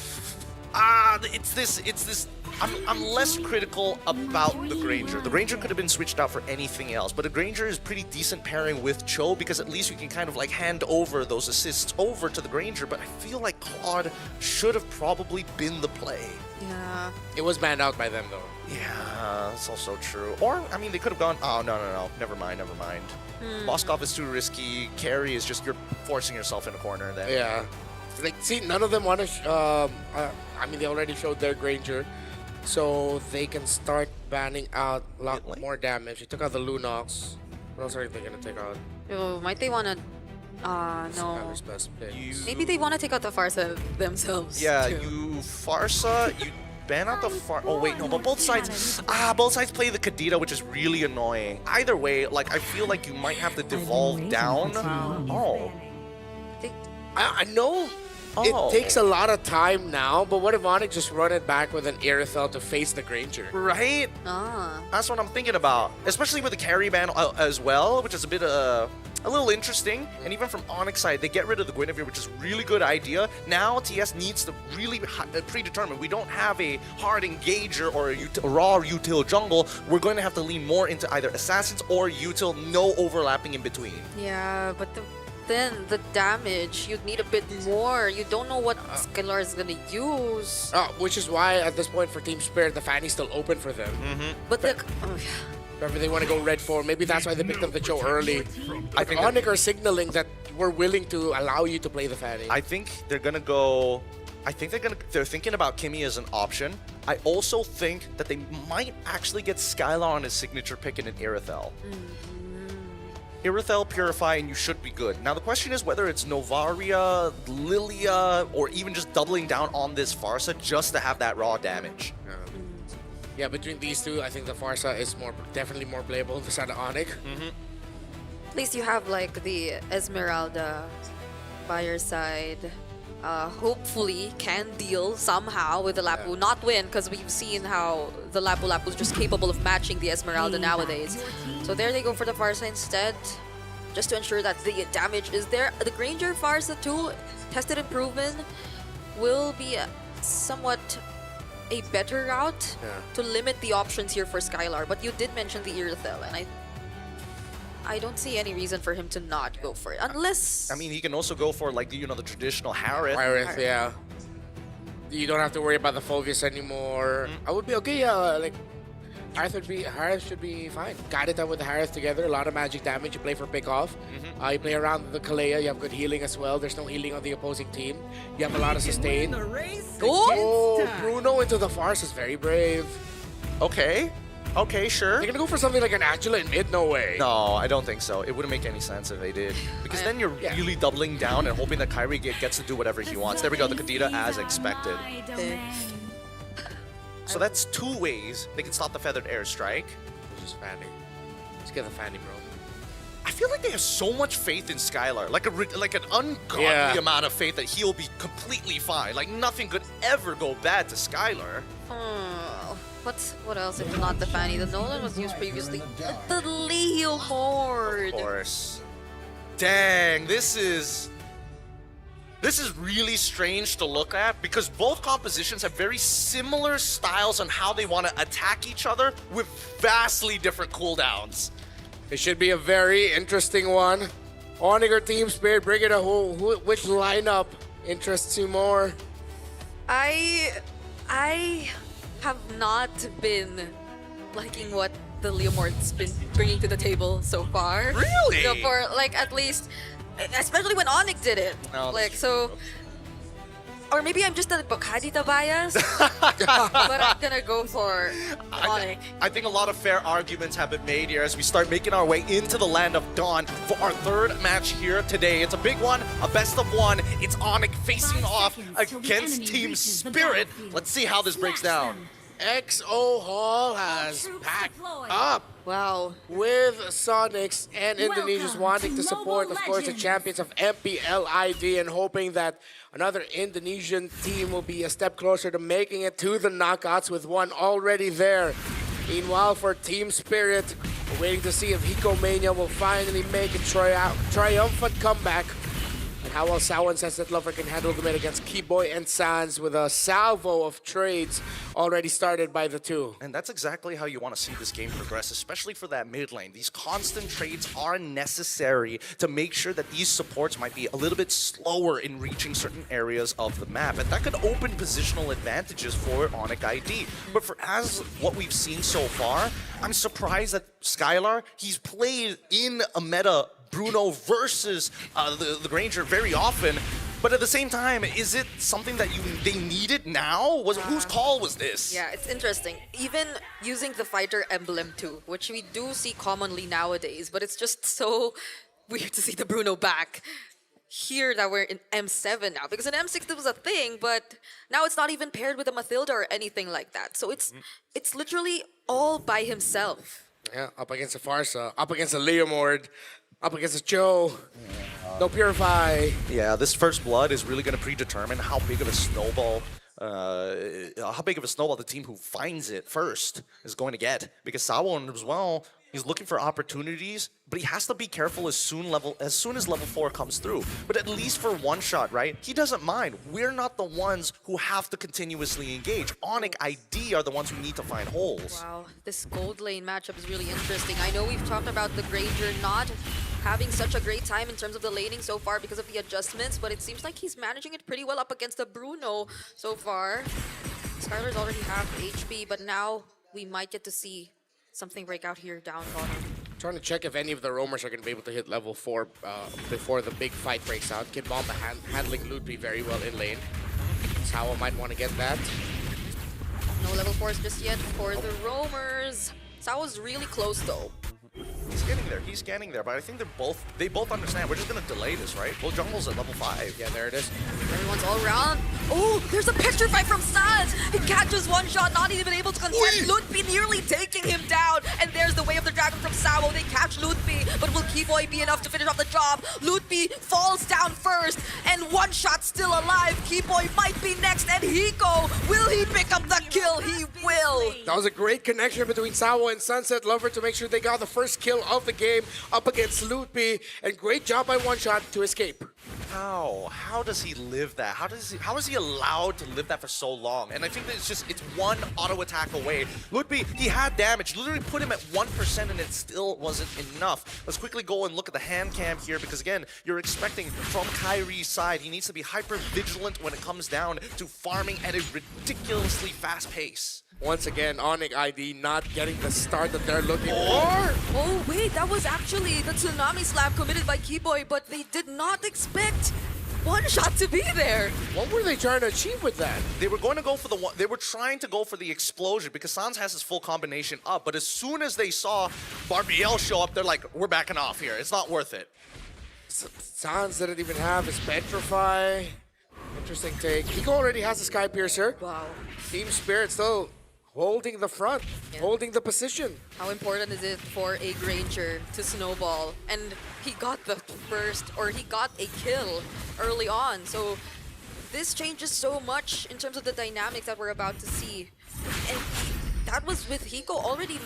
It's this. I'm less critical about the Granger. The Granger could have been switched out for anything else, but a Granger is pretty decent pairing with Cho because at least you can kind of like hand over those assists over to the Granger. But I feel like Claude should have probably been the play. Yeah. It was banned out by them though. Yeah, that's also true. Or I mean, they could have gone. Oh no. Never mind. Moskov is too risky. Carry is just you're forcing yourself in a corner. Then. Yeah. Like, see, none of them want to. I mean, they already showed their Granger, so they can start banning out a lot more damage. They took out the Lunox. What else are they gonna take out? Oh, might they want to? No. Skylar's best pick. Maybe they want to take out the Farsa themselves. Yeah, too. you Farsa, you ban out the Oh wait, no, but both sides play the Kadita, which is really annoying. Either way, like I feel like you might have to devolve down. Oh. I know it takes a lot of time now, but what if Onyx just run it back with an Irithel to face the Granger? Right? That's what I'm thinking about. Especially with the carry ban as well, which is a bit a little interesting. And even from Onyx side, they get rid of the Guinevere, which is a really good idea. Now TS needs to really predetermine. We don't have a hard engager or a raw util jungle. We're going to have to lean more into either assassins or util, no overlapping in between. Yeah, but then the damage, you'd need a bit more. You don't know what Skylar is gonna use. Which is why at this point for Team Spirit, the Fanny's still open for them. But wherever they want to go red for, maybe that's why they picked up the Cho early. I think Onyx are signaling that we're willing to allow you to play the Fanny. I think they're gonna go. They're thinking about Kimmy as an option. I also think that they might actually get Skylar on his signature pick in an Irithel. Irithel, Purify, and you should be good. Now the question is whether it's Novaria, Lilia, or even just doubling down on this Farsa just to have that raw damage. Yeah, between these two, I think the Farsa is definitely more playable beside the Onyx. at least you have like the Esmeralda by your side. Hopefully can deal somehow with the Lapu. Not win, because we've seen how the Lapu is just capable of matching the Esmeralda nowadays. So there they go for the Farsa instead, just to ensure that the damage is there. The Granger Farsa too, tested and proven, will be somewhat a better route to limit the options here for Skylar. But you did mention the Irithel, and I don't see any reason for him to not go for it, unless... I mean, he can also go for, like, the traditional Harith. Harith, yeah. You don't have to worry about the Fulgus anymore. I would be okay, like, Harith should be fine. Guided up with the Harith together, a lot of magic damage. You play for pick off. You play around with the Kalea, you have good healing as well. There's no healing on the opposing team. You have a lot of sustain. Oh, Bruno into the Farce is very brave. Okay. Okay, sure. They're gonna go for something like an Angela in mid? No way. No, I don't think so. It wouldn't make any sense if they did. Because then you're really doubling down and hoping that Kyrie gets to do whatever he wants. There we go, the Kadita as expected. So that's two ways they can stop the Feathered Airstrike. Just Fanny. Let's get the Fanny, bro. I feel like they have so much faith in Skylar. Like an ungodly amount of faith that he'll be completely fine. Like nothing could ever go bad to Skylar. What else if not the Fanny? The Nolan was used previously. The Leomord! Of course. Dang, this is really strange to look at because both compositions have very similar styles on how they want to attack each other with vastly different cooldowns. It should be a very interesting one. Onyx or Team Spirit, bring it home. Which lineup interests you more? I have not been liking what the Leomord's been bringing to the table so far. Really? So for like at least, especially when Onyx did it. No, like so, or maybe I'm just a Bocadita bias, but I'm gonna go for Onyx. I think a lot of fair arguments have been made here as we start making our way into the Land of Dawn for our third match here today. It's a big one, a best of one. It's Onyx facing off against Team Spirit. Let's see how this breaks down. XO Hall has packed up. Wow. With Sonics and Indonesians wanting to support, of course, the champions of MPLID and hoping that another Indonesian team will be a step closer to making it to the knockouts with one already there. Meanwhile, for Team Spirit, we're waiting to see if Hiko Mania will finally make a triumphant comeback. And how well Sao and Sunset Lover can handle the mid against Keyboy and Sans with a salvo of trades already started by the two. And that's exactly how you want to see this game progress, especially for that mid lane. These constant trades are necessary to make sure that these supports might be a little bit slower in reaching certain areas of the map. And that could open positional advantages for Onyx ID. But for as what we've seen so far, I'm surprised that Skylar, he's played in a meta Bruno versus the Granger very often. But at the same time, is it something that they needed now? Whose call was this? Yeah, it's interesting. Even using the fighter emblem too, which we do see commonly nowadays, but it's just so weird to see the Bruno back. Here that we're in M7 now, because in M6 it was a thing, but now it's not even paired with a Mathilda or anything like that. So it's literally all by himself. Yeah, up against a Farsa, up against a Leomord, up against a Joe. No Purify. Yeah, this first blood is really going to predetermine how big of a snowball the team who finds it first is going to get. Because Sawon as well, he's looking for opportunities, but he has to be careful as soon as level 4 comes through. But at least for one shot, right? He doesn't mind. We're not the ones who have to continuously engage. Onyx ID are the ones who need to find holes. Wow, this gold lane matchup is really interesting. I know we've talked about the Granger not having such a great time in terms of the laning so far because of the adjustments, but it seems like he's managing it pretty well up against the Bruno so far. Skylar's already half HP, but now we might get to see something break out here down bottom. Trying to check if any of the roamers are going to be able to hit level 4 before the big fight breaks out. Kid Bomba handling Ludwig very well in lane. Sao might want to get that. No level 4s just yet for the roamers. Sao's really close though. He's getting there, but I think they both understand. We're just gonna delay this, right? Well, jungle's at level 5. Yeah, there it is. Everyone's all around. Oh, there's a picture fight from Sans. He catches one shot, not even able to contest. Ludwig nearly taking him down. And there's the way of the dragon from Sao. They catch Ludwig, but will Keyboy be enough to finish off the job? Ludwig falls down first, and one shot still alive. Keyboy might be next, and Hiko, will he pick up the kill? He will. That was a great connection between Sao and Sunset Lover to make sure they got the first kill of the game up against Ludwig, and great job by One Shot to escape. How does he live that? How is he allowed to live that for so long? And I think that it's one auto attack away. Ludwig, he had damage. Literally put him at 1% and it still wasn't enough. Let's quickly go and look at the hand cam here because again, you're expecting from Kyrie's side, he needs to be hyper vigilant when it comes down to farming at a ridiculously fast pace. Once again, Onyx ID not getting the start that they're looking for. Oh wait, that was actually the Tsunami Slam committed by Keyboy, but they did not expect One Shot to be there. What were they trying to achieve with that? They were going to go for the one. They were trying to go for the explosion because Sans has his full combination up. But as soon as they saw Barbiel show up, they're like, "We're backing off here. It's not worth it." Sans didn't even have his Petrify. Interesting take. Hiko already has a Sky Piercer. Wow. Team Spirit still holding the front, holding the position. How important is it for a Granger to snowball? And he got the he got a kill early on. So this changes so much in terms of the dynamics that we're about to see. And that was with Hiko already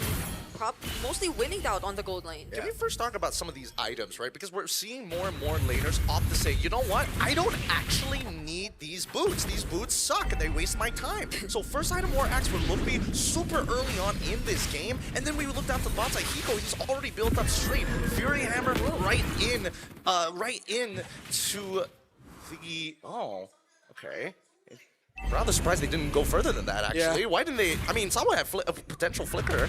mostly winning out on the gold lane. Can we first talk about some of these items, right? Because we're seeing more and more laners opt to say, you know what? I don't actually need these boots. These boots suck and they waste my time. So first item war axe for Lumpy super early on in this game. And then we look down to the bot side. Hiko, he's already built up straight. Fury Hammer right in to the... Oh, okay. Rather surprised they didn't go further than that, actually. Yeah. Why didn't they? I mean, Sawa had a potential flicker.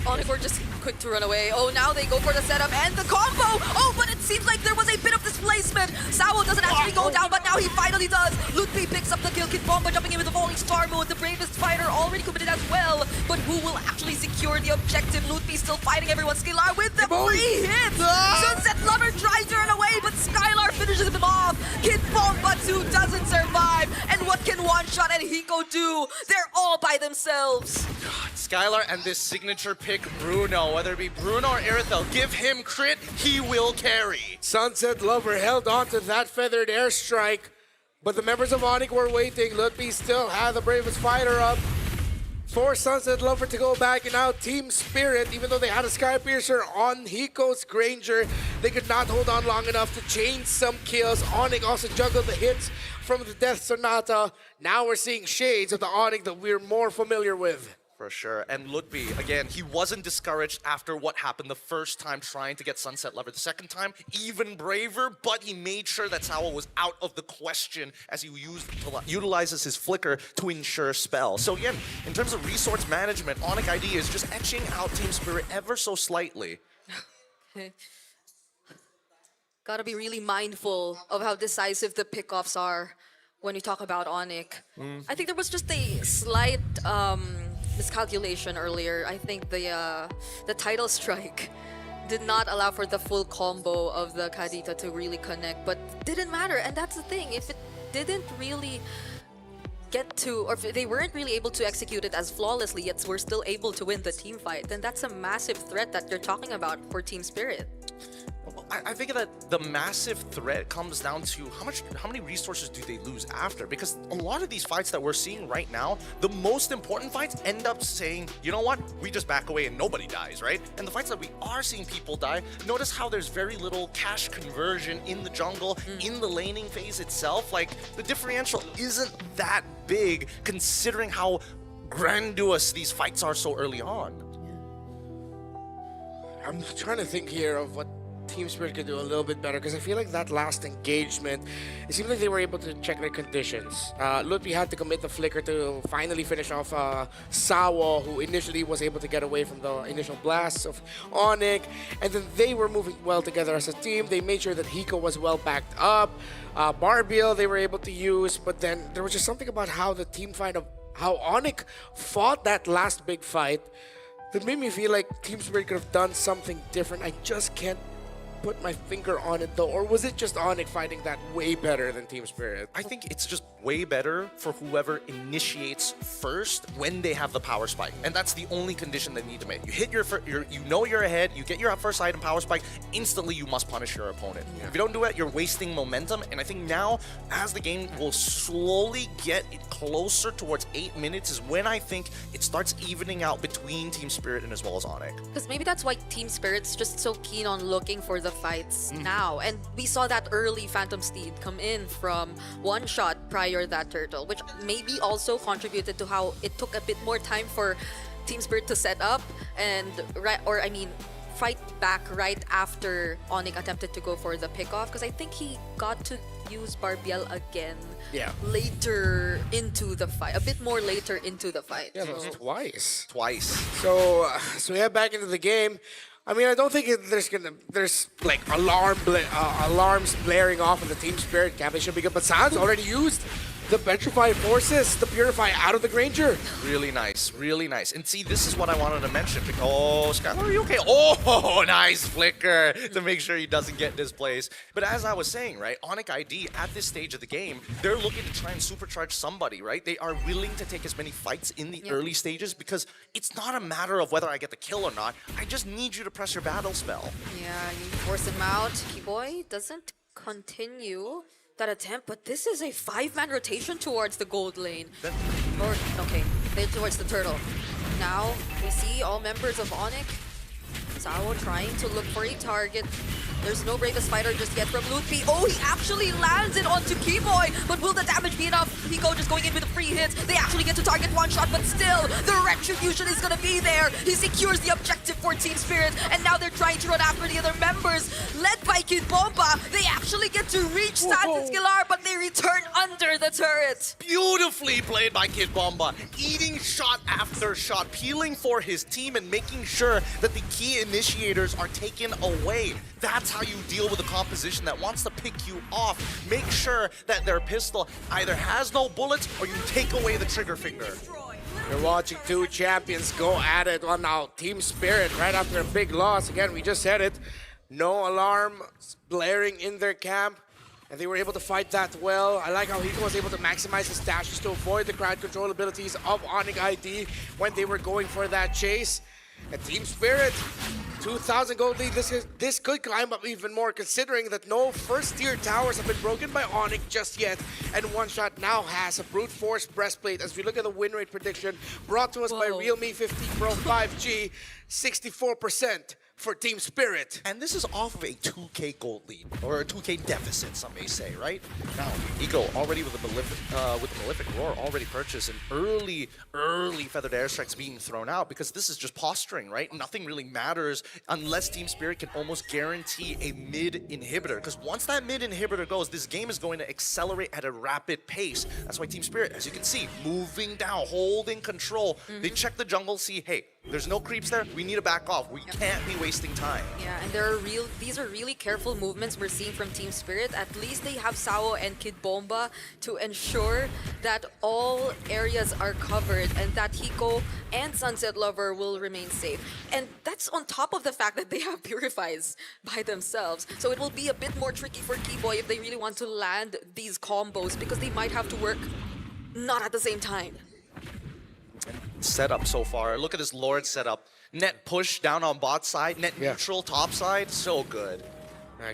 Onyx were just quick to run away. Oh, now they go for the setup and the combo. Oh, but it seems like there was a bit of displacement. Sawa doesn't actually go down, but now he finally does. Ludwig picks up the kill. Kid Bomba jumping in with the falling star mode. The bravest fighter already committed as well. But who will actually secure the objective? Ludwig still fighting everyone. Skylar with the free hit. Sunset Lover tries to run away, but Skylar finishes him off. Kid Bomba 2 doesn't survive. And what can One Shot and Hiko do? They're all by themselves. God, Skylar and this signature pick Bruno, whether it be Bruno or Irithel, give him crit, he will carry. Sunset Lover held on to that feathered airstrike, but the members of Onyx were waiting. Ludwig still had the bravest fighter up. Force Sunset Lover to go back, and now Team Spirit, even though they had a Sky Piercer on Hiko's Granger, they could not hold on long enough to chain some kills. Onyx also juggled the hits from the Death Sonata. Now we're seeing shades of the Onyx that we're more familiar with. For sure. And Ludwig, again, he wasn't discouraged after what happened the first time trying to get Sunset Lover. The second time, even braver, but he made sure that Sawa was out of the question as he utilizes his flicker to ensure spell. So again, in terms of resource management, Onyx ID is just etching out Team Spirit ever so slightly. Gotta be really mindful of how decisive the pickoffs are when you talk about Onyx. I think there was just a slight miscalculation earlier. I think the title strike did not allow for the full combo of the Kadita to really connect, but didn't matter. And that's the thing, if it didn't really get to, or if they weren't really able to execute it as flawlessly, yet we're still able to win the team fight, then that's a massive threat that you're talking about for Team Spirit. I think that the massive threat comes down to how many resources do they lose after? Because a lot of these fights that we're seeing right now, the most important fights end up saying, you know what, we just back away and nobody dies, right? And the fights that we are seeing people die, notice how there's very little cash conversion in the jungle, in the laning phase itself. Like, the differential isn't that big considering how grandiose these fights are so early on. I'm trying to think here of what Team Spirit could do a little bit better, because I feel like that last engagement, it seemed like they were able to check their conditions. Ludwig had to commit the flicker to finally finish off Sawa, who initially was able to get away from the initial blasts of Onyx, and then they were moving well together as a team. They made sure that Hiko was well backed up. Barbiel they were able to use, but then there was just something about how the team fight of how Onyx fought that last big fight that made me feel like Team Spirit could have done something different. I just can't put my finger on it though, or was it just Onyx fighting that way better than Team Spirit? I think it's just way better for whoever initiates first when they have the power spike, and that's the only condition they need to make. You hit your you know you're ahead, you get your first item power spike, instantly you must punish your opponent. If you don't do it, you're wasting momentum, and I think now, as the game will slowly get closer towards 8 minutes, is when I think it starts evening out between Team Spirit and as well as Onyx. Because maybe that's why Team Spirit's just so keen on looking for the fights now. And we saw that early Phantom Steed come in from one shot prior that turtle, which maybe also contributed to how it took a bit more time for Team Spirit to set up and fight back right after Onyx attempted to go for the pickoff, because I think he got to use Barbiel again later into the fight, a bit more later into the fight. Yeah, so. Twice. So we head back into the game. I mean, I don't think there's like alarms blaring off in the Team Spirit camp. They should be good, but Sans already used the Petrify Forces, the Purify out of the Granger. Really nice, really nice. And see, this is what I wanted to mention. Oh, Skylar, are you okay? Oh, nice flicker to make sure he doesn't get displaced. But as I was saying, right, Onyx ID at this stage of the game, they're looking to try and supercharge somebody, right? They are willing to take as many fights in the early stages because it's not a matter of whether I get the kill or not. I just need you to press your battle spell. Yeah, you force him out. Keyboy doesn't continue that attempt, but this is a 5-man rotation towards the gold lane. Towards the turtle. Now, we see all members of Onyx. Sao trying to look for a target. There's no Bravest Fighter just yet from Ludwig. Oh, he actually lands it onto Keyboy, but will the damage be enough? Hiko just going in with the free hits. They actually get to target one shot, but still, the retribution is gonna be there. He secures the objective for Team Spirit, and now they're trying to run after the other members. Led by Kid Bomba, they actually get to reach Sans and Skillar, but they return under the turret. Beautifully played by Kid Bomba, eating shot after shot, peeling for his team and making sure that the key initiators are taken away. That's how you deal with a composition that wants to pick you off. Make sure that their pistol either has no bullets or you take away the trigger finger. You're watching two champions go at it. Well, now Team Spirit, right after a big loss, again, we just said it, no alarm blaring in their camp, and they were able to fight that well. I like how Hiko was able to maximize his dashes to avoid the crowd control abilities of Onyx ID when they were going for that chase. And Team Spirit, 2,000 gold lead. This could climb up even more, considering that no first-tier towers have been broken by Onyx just yet. And One Shot now has a brute force breastplate. As we look at the win rate prediction brought to us by Realme 50 Pro 5G, 64% for Team Spirit. And this is off of a 2K gold lead, or a 2K deficit, some may say, right? Now, Ego already with the Malefic Roar already purchased, and early Feathered Airstrikes being thrown out because this is just posturing, right? Nothing really matters unless Team Spirit can almost guarantee a mid inhibitor, because once that mid inhibitor goes, this game is going to accelerate at a rapid pace. That's why Team Spirit, as you can see, moving down, holding control. They check the jungle, see, hey, there's no creeps there, we need to back off. We can't be wasting time. Yeah, and these are really careful movements we're seeing from Team Spirit. At least they have Sao and Kid Bomba to ensure that all areas are covered and that Hiko and Sunset Lover will remain safe. And that's on top of the fact that they have Purifies by themselves. So it will be a bit more tricky for Keyboy if they really want to land these combos, because they might have to work not at the same time. Setup so far. Look at this Lord setup. Net push down on bot side, net neutral top side. So good.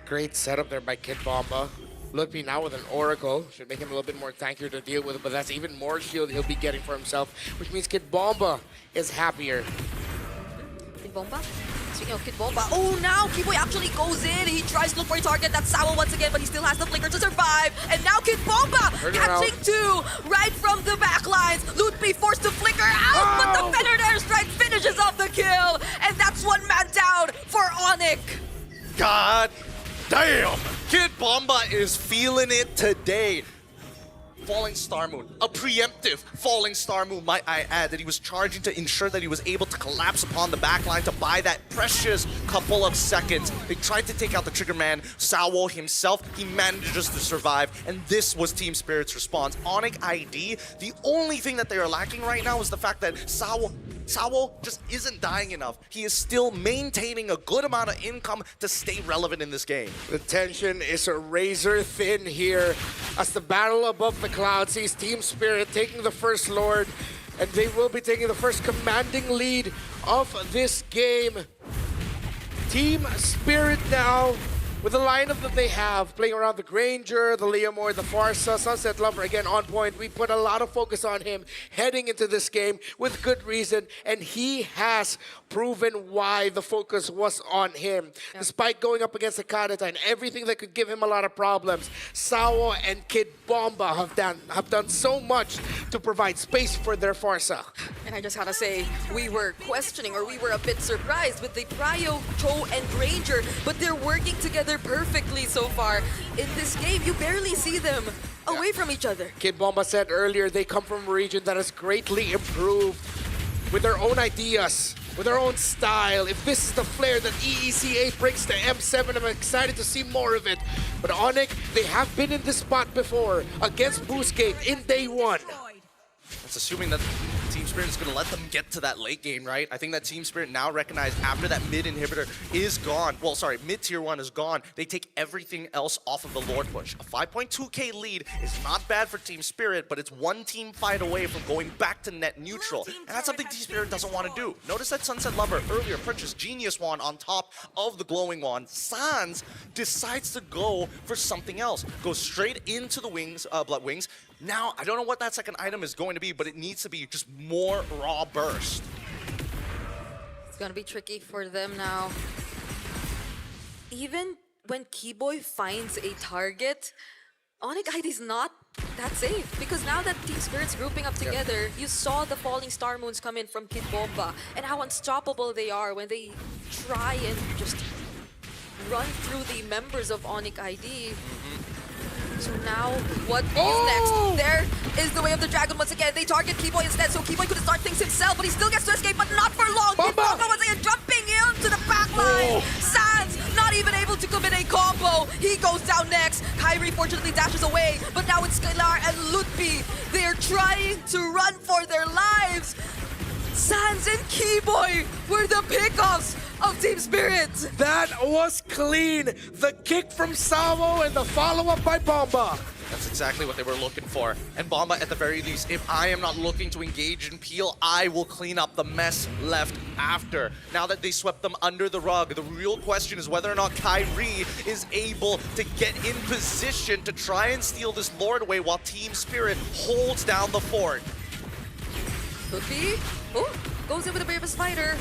Great setup there by Kid Bomba. Loopy now with an Oracle. Should make him a little bit more tankier to deal with, but that's even more shield he'll be getting for himself, which means Kid Bomba is happier. Kid Bomba? Speaking of Kid Bomba, oh, now Keyboy actually goes in. He tries to look for a target. That's Sao once again, but he still has the flicker to survive. And now Kid Bomba catching two right from the back lines. Lootby forced to flicker out, but the Feathered Airstrike finishes off the kill. And that's one man down for Onyx. God damn! Kid Bomba is feeling it today. Falling Star Moon, a preemptive Falling Star Moon, might I add, that he was charging to ensure that he was able to collapse upon the backline to buy that precious couple of seconds. They tried to take out the Trigger Man, Sao himself, he manages to survive, and this was Team Spirit's response. Onyx ID, the only thing that they are lacking right now is the fact that Sao just isn't dying enough. He is still maintaining a good amount of income to stay relevant in this game. The tension is razor thin here as the battle above the clouds sees Team Spirit taking the first Lord, and they will be taking the first commanding lead of this game. Team Spirit now, with the lineup that they have, playing around the Granger, the Leomore, the Farsa, Sunset Lover again on point. We put a lot of focus on him heading into this game with good reason, and he has proven why the focus was on him. Despite going up against the Kadeta and everything that could give him a lot of problems, Sao and Kid Bomba have done so much to provide space for their Farsa. And I just gotta say, we were questioning, or we were a bit surprised with the Prio, Cho, and Granger, but they're working together perfectly so far. In this game, you barely see them away from each other. Kid Bomba said earlier they come from a region that has greatly improved with their own ideas, with their own style. If this is the flair that EECA brings to M7, I'm excited to see more of it. But Onyx, they have been in this spot before against Boostgate in day one. That's assuming that Team Spirit is going to let them get to that late game, right? I think that Team Spirit now recognized after that mid inhibitor is gone, well, sorry, mid tier 1 is gone, they take everything else off of the Lord push. A 5.2k lead is not bad for Team Spirit, but it's one team fight away from going back to net neutral. And that's something Team Spirit doesn't want to do. Notice that Sunset Lover earlier purchased Genius Wand on top of the Glowing Wand. Sans decides to go for something else. Goes straight into the wings, Blood Wings. Now, I don't know what that second item is going to be, but it needs to be just more raw burst. It's gonna be tricky for them now. Even when Keyboy finds a target, Onyx ID is not that safe, because now that Team Spirit's grouping up together, you saw the Falling Star Moons come in from Kid Bomba and how unstoppable they are when they try and just run through the members of Onyx ID. So now, what is next? There is the Way of the Dragon once again. They target Keyboy instead, so Keyboy could start things himself, but he still gets to escape, but not for long. Bomba once again jumping into the backline. Sans not even able to commit a combo. He goes down next. Kyrie fortunately dashes away, but now it's Scalar and Lutfi. They're trying to run for their lives. Sans and Keyboy were the pickoffs of Team Spirit. That was clean. The kick from Sao and the follow-up by Bomba. That's exactly what they were looking for. And Bomba, at the very least, if I am not looking to engage in Peel, I will clean up the mess left after. Now that they swept them under the rug, the real question is whether or not Kyrie is able to get in position to try and steal this Lord away while Team Spirit holds down the fort. Could be. Oh, goes in with the bravest fighter.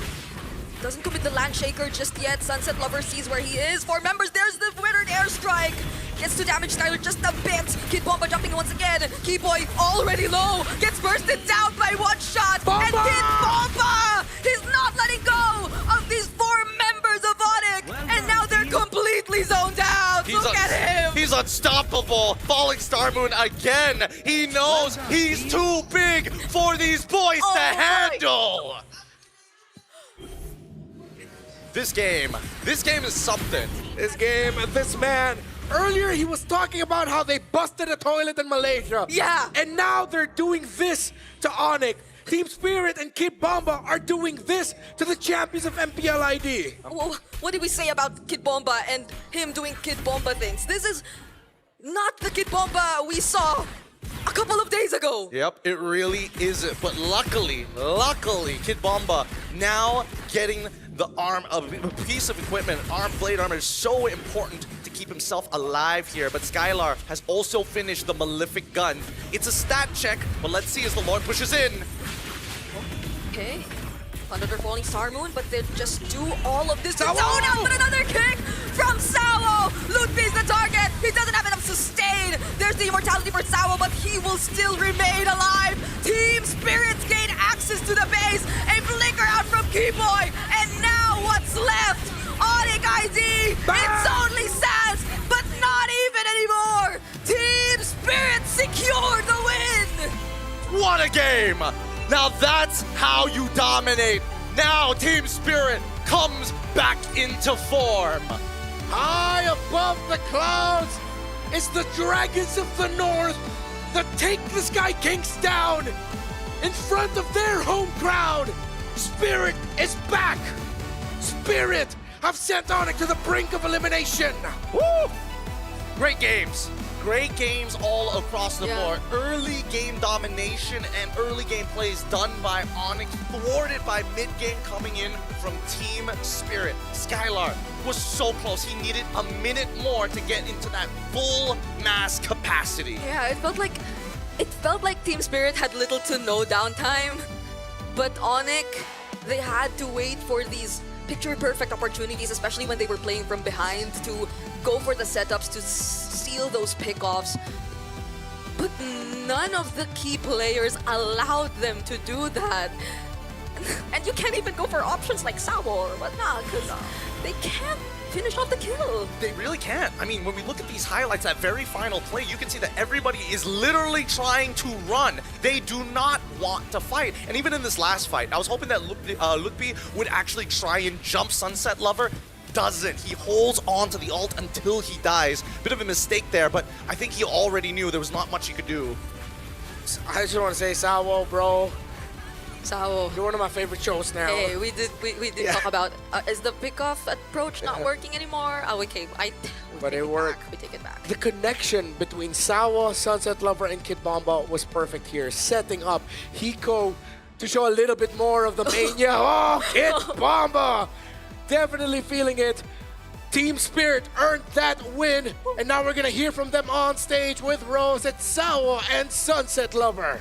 Doesn't commit the Landshaker just yet. Sunset Lover sees where he is. 4 members, there's the Withered Airstrike. Gets to damage Skylar just a bit. Kid Bomba jumping once again. Keyboy already low. Gets bursted down by 1 shot. Bomba! And Kid Bomba is not letting go of these 4 members of Onyx. And now they're completely zoned out. Look at him. He's unstoppable. Falling Star Moon again. He knows he's too big for these boys to handle. This game is something. This man. Earlier, he was talking about how they busted a toilet in Malaysia. Yeah. And now they're doing this to Onyx. Team Spirit and Kid Bomba are doing this to the champions of MPLID. Well, what did we say about Kid Bomba and him doing Kid Bomba things? This is not the Kid Bomba we saw a couple of days ago. Yep, it really isn't. But luckily, Kid Bomba now getting the arm of a piece of equipment, blade armor is so important to keep himself alive here. But Skylar has also finished the Malefic gun. It's a stat check, but let's see as the Lord pushes in. Okay. Another Falling Star Moon, but they just do all of this to Sawo! zone out, but another kick from Sawo! Lutfi's the target! He doesn't have enough sustain! There's the immortality for Sawo, but he will still remain alive! Team Spirits gain access to the base! A flicker out from Keyboy! And now what's left? Onyx ID! It's only Sans, but not even anymore! Team Spirits secured the win! What a game! Now that's how you dominate. Now Team Spirit comes back into form. High above the clouds is the Dragons of the North that take the Sky Kings down in front of their home crowd. Spirit is back. Spirit have sent Onyx to the brink of elimination. Woo! Great games. Great games all across the board. Early game domination and early game plays done by Onyx, thwarted by mid-game coming in from Team Spirit. Skylar was so close. He needed a minute more to get into that full mass capacity. Yeah, it felt like Team Spirit had little to no downtime. But Onyx, they had to wait for these picture-perfect opportunities, especially when they were playing from behind, to go for the setups to steal those pickoffs. But none of the key players allowed them to do that. And you can't even go for options like Sawo or whatnot, because they can't finish off the kill. They really can't. I mean, when we look at these highlights, that very final play, you can see that everybody is literally trying to run. They do not want to fight. And even in this last fight, I was hoping that Lutfi would actually try and jump Sunset Lover. Doesn't. He holds on to the ult until he dies. Bit of a mistake there, but I think he already knew there was not much he could do. I just want to say, Sawo, bro. Sawo. You're one of my favorite shows now. Hey, we did talk about, is the pickoff approach not working anymore? Oh, okay. But it worked. We take it back. The connection between Sawo, Sunset Lover, and Kid Bomba was perfect here, setting up Hiko to show a little bit more of the mania. Oh, Kid Bomba! Definitely feeling it. Team Spirit earned that win, and now we're gonna hear from them on stage with Rose at Sawo and Sunset Lover.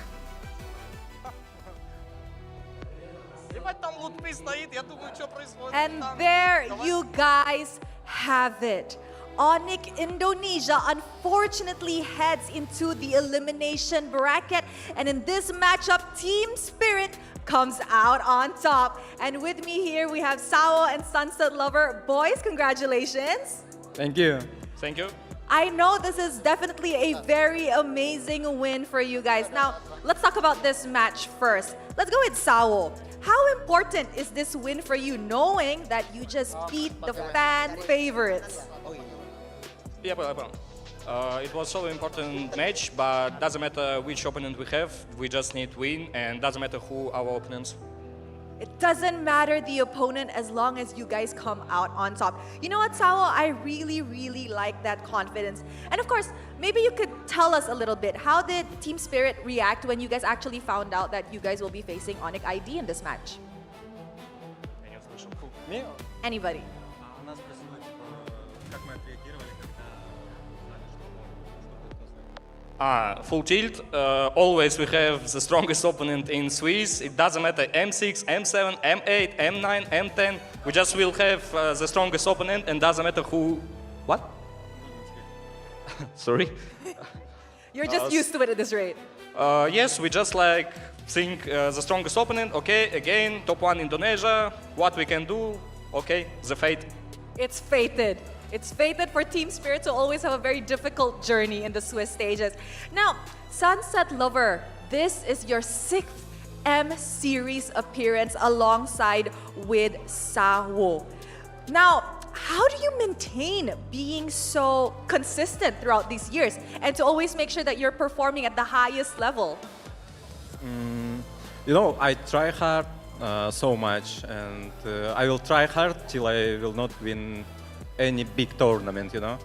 And there you guys have it. Onyx Indonesia unfortunately heads into the elimination bracket, and in this matchup, Team Spirit comes out on top. And with me here, we have Sawo and Sunset Lover. Boys, congratulations. Thank you. Thank you. I know this is definitely a very amazing win for you guys. Now, let's talk about this match first. Let's go with Sawo. How important is this win for you, knowing that you just beat the fan favorites? Yeah, it was so important match, but doesn't matter which opponent we have. We just need win, and doesn't matter who our opponents. It doesn't matter the opponent as long as you guys come out on top. You know what, Sawo? I really, really like that confidence. And of course, maybe you could tell us a little bit. How did Team Spirit react when you guys actually found out that you guys will be facing Onyx ID in this match? Anybody? Full tilt. Always we have the strongest opponent in Swiss. It doesn't matter M6, M7, M8, M9, M10. We just will have the strongest opponent, and doesn't matter who. What? Sorry. You're just used to it at this rate. Yes, we just like think the strongest opponent. Okay, again, top 1 Indonesia. What we can do? Okay, the fate. It's fated. It's fated for Team Spirit to always have a very difficult journey in the Swiss stages. Now, Sunset Lover, this is your 6th M Series appearance alongside with Sawo. Now, how do you maintain being so consistent throughout these years and to always make sure that you're performing at the highest level? You know, I try hard so much, and I will try hard till I will not win any big tournament, you know?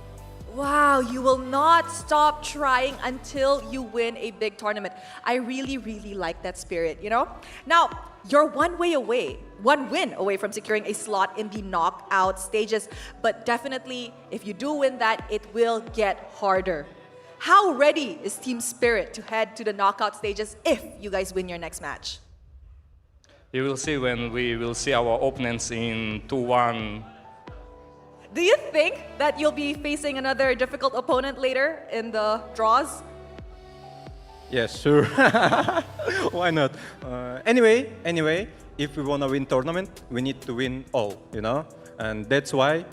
Wow, you will not stop trying until you win a big tournament. I really, really like that spirit, you know? Now, you're one win away from securing a slot in the knockout stages, but definitely, if you do win that, it will get harder. How ready is Team Spirit to head to the knockout stages if you guys win your next match? You will see when we will see our opponents in 2-1. Do you think that you'll be facing another difficult opponent later in the draws? Yes, sure. Why not? Anyway, if we want to win tournament, we need to win all, you know? And that's why,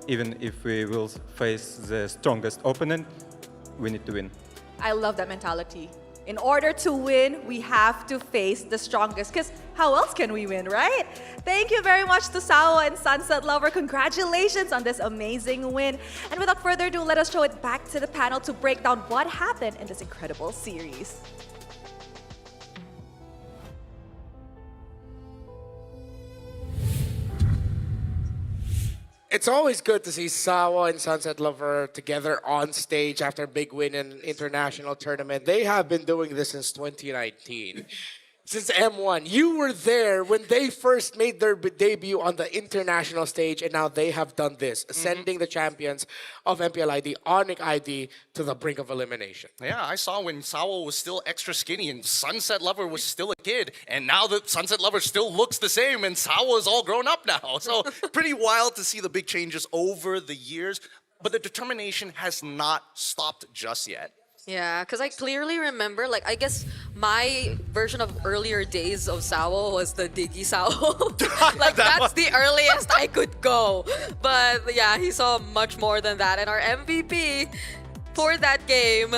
even if we will face the strongest opponent, we need to win. I love that mentality. In order to win, we have to face the strongest, because how else can we win, right? Thank you very much to Sawo and Sunset Lover. Congratulations on this amazing win. And without further ado, let us show it back to the panel to break down what happened in this incredible series. It's always good to see Sawo and Sunset Lover together on stage after a big win in an international tournament. They have been doing this since 2019. Since M1, you were there when they first made their debut on the international stage, and now they have done this, ascending the champions of MPLID, Onyx ID, to the brink of elimination. Yeah, I saw when Sawo was still extra skinny and Sunset Lover was still a kid, and now the Sunset Lover still looks the same and Sawo is all grown up now. So pretty wild to see the big changes over the years, but the determination has not stopped just yet. Yeah, because I clearly remember, like, I guess my version of earlier days of Sawo was the Diggy Sawo. Like, that's the earliest I could go. But yeah, he saw much more than that. And our MVP for that game,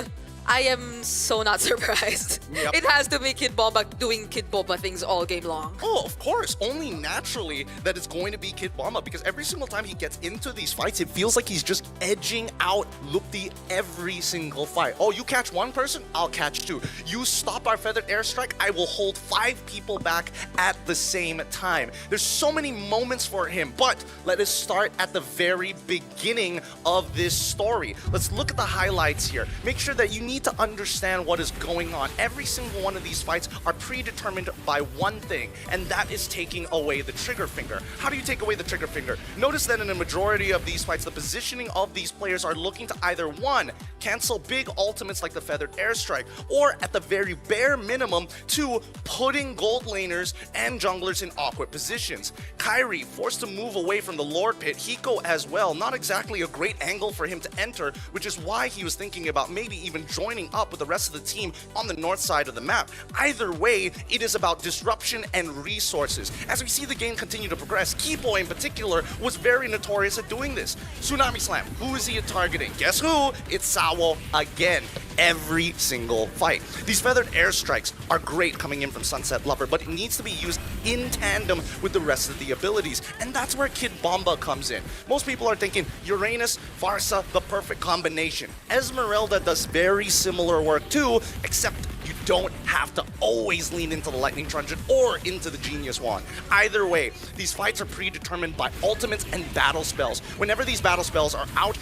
I am so not surprised. Yep. It has to be Kid Bomba doing Kid Bomba things all game long. Oh, of course. Only naturally that it's going to be Kid Bomba, because every single time he gets into these fights, it feels like he's just edging out Lupti every single fight. Oh, you catch one person? I'll catch two. You stop our feathered airstrike? I will hold 5 people back at the same time. There's so many moments for him, but let us start at the very beginning of this story. Let's look at the highlights here. Make sure that you need to understand what is going on. Every single one of these fights are predetermined by one thing, and that is taking away the trigger finger. How do you take away the trigger finger? Notice that in a majority of these fights, the positioning of these players are looking to either, 1, cancel big ultimates like the feathered airstrike, or at the very bare minimum, 2, putting gold laners and junglers in awkward positions. Kairi forced to move away from the Lord Pit, Hiko as well. Not exactly a great angle for him to enter, which is why he was thinking about maybe even joining up with the rest of the team on the north side of the map. Either way, it is about disruption and resources. As we see the game continue to progress, Kipo in particular was very notorious at doing this. Tsunami Slam, who is he targeting? Guess who? It's Sawo again. Every single fight. These feathered airstrikes are great coming in from Sunset Lover, but it needs to be used in tandem with the rest of the abilities, and that's where Kid Bomba comes in. Most people are thinking Uranus, Farsa, the perfect combination. Esmeralda does very similar work too, except You don't have to always lean into the Lightning Truncheon or into the Genius Wand. Either way, these fights are predetermined by ultimates and battle spells. Whenever these battle spells are out,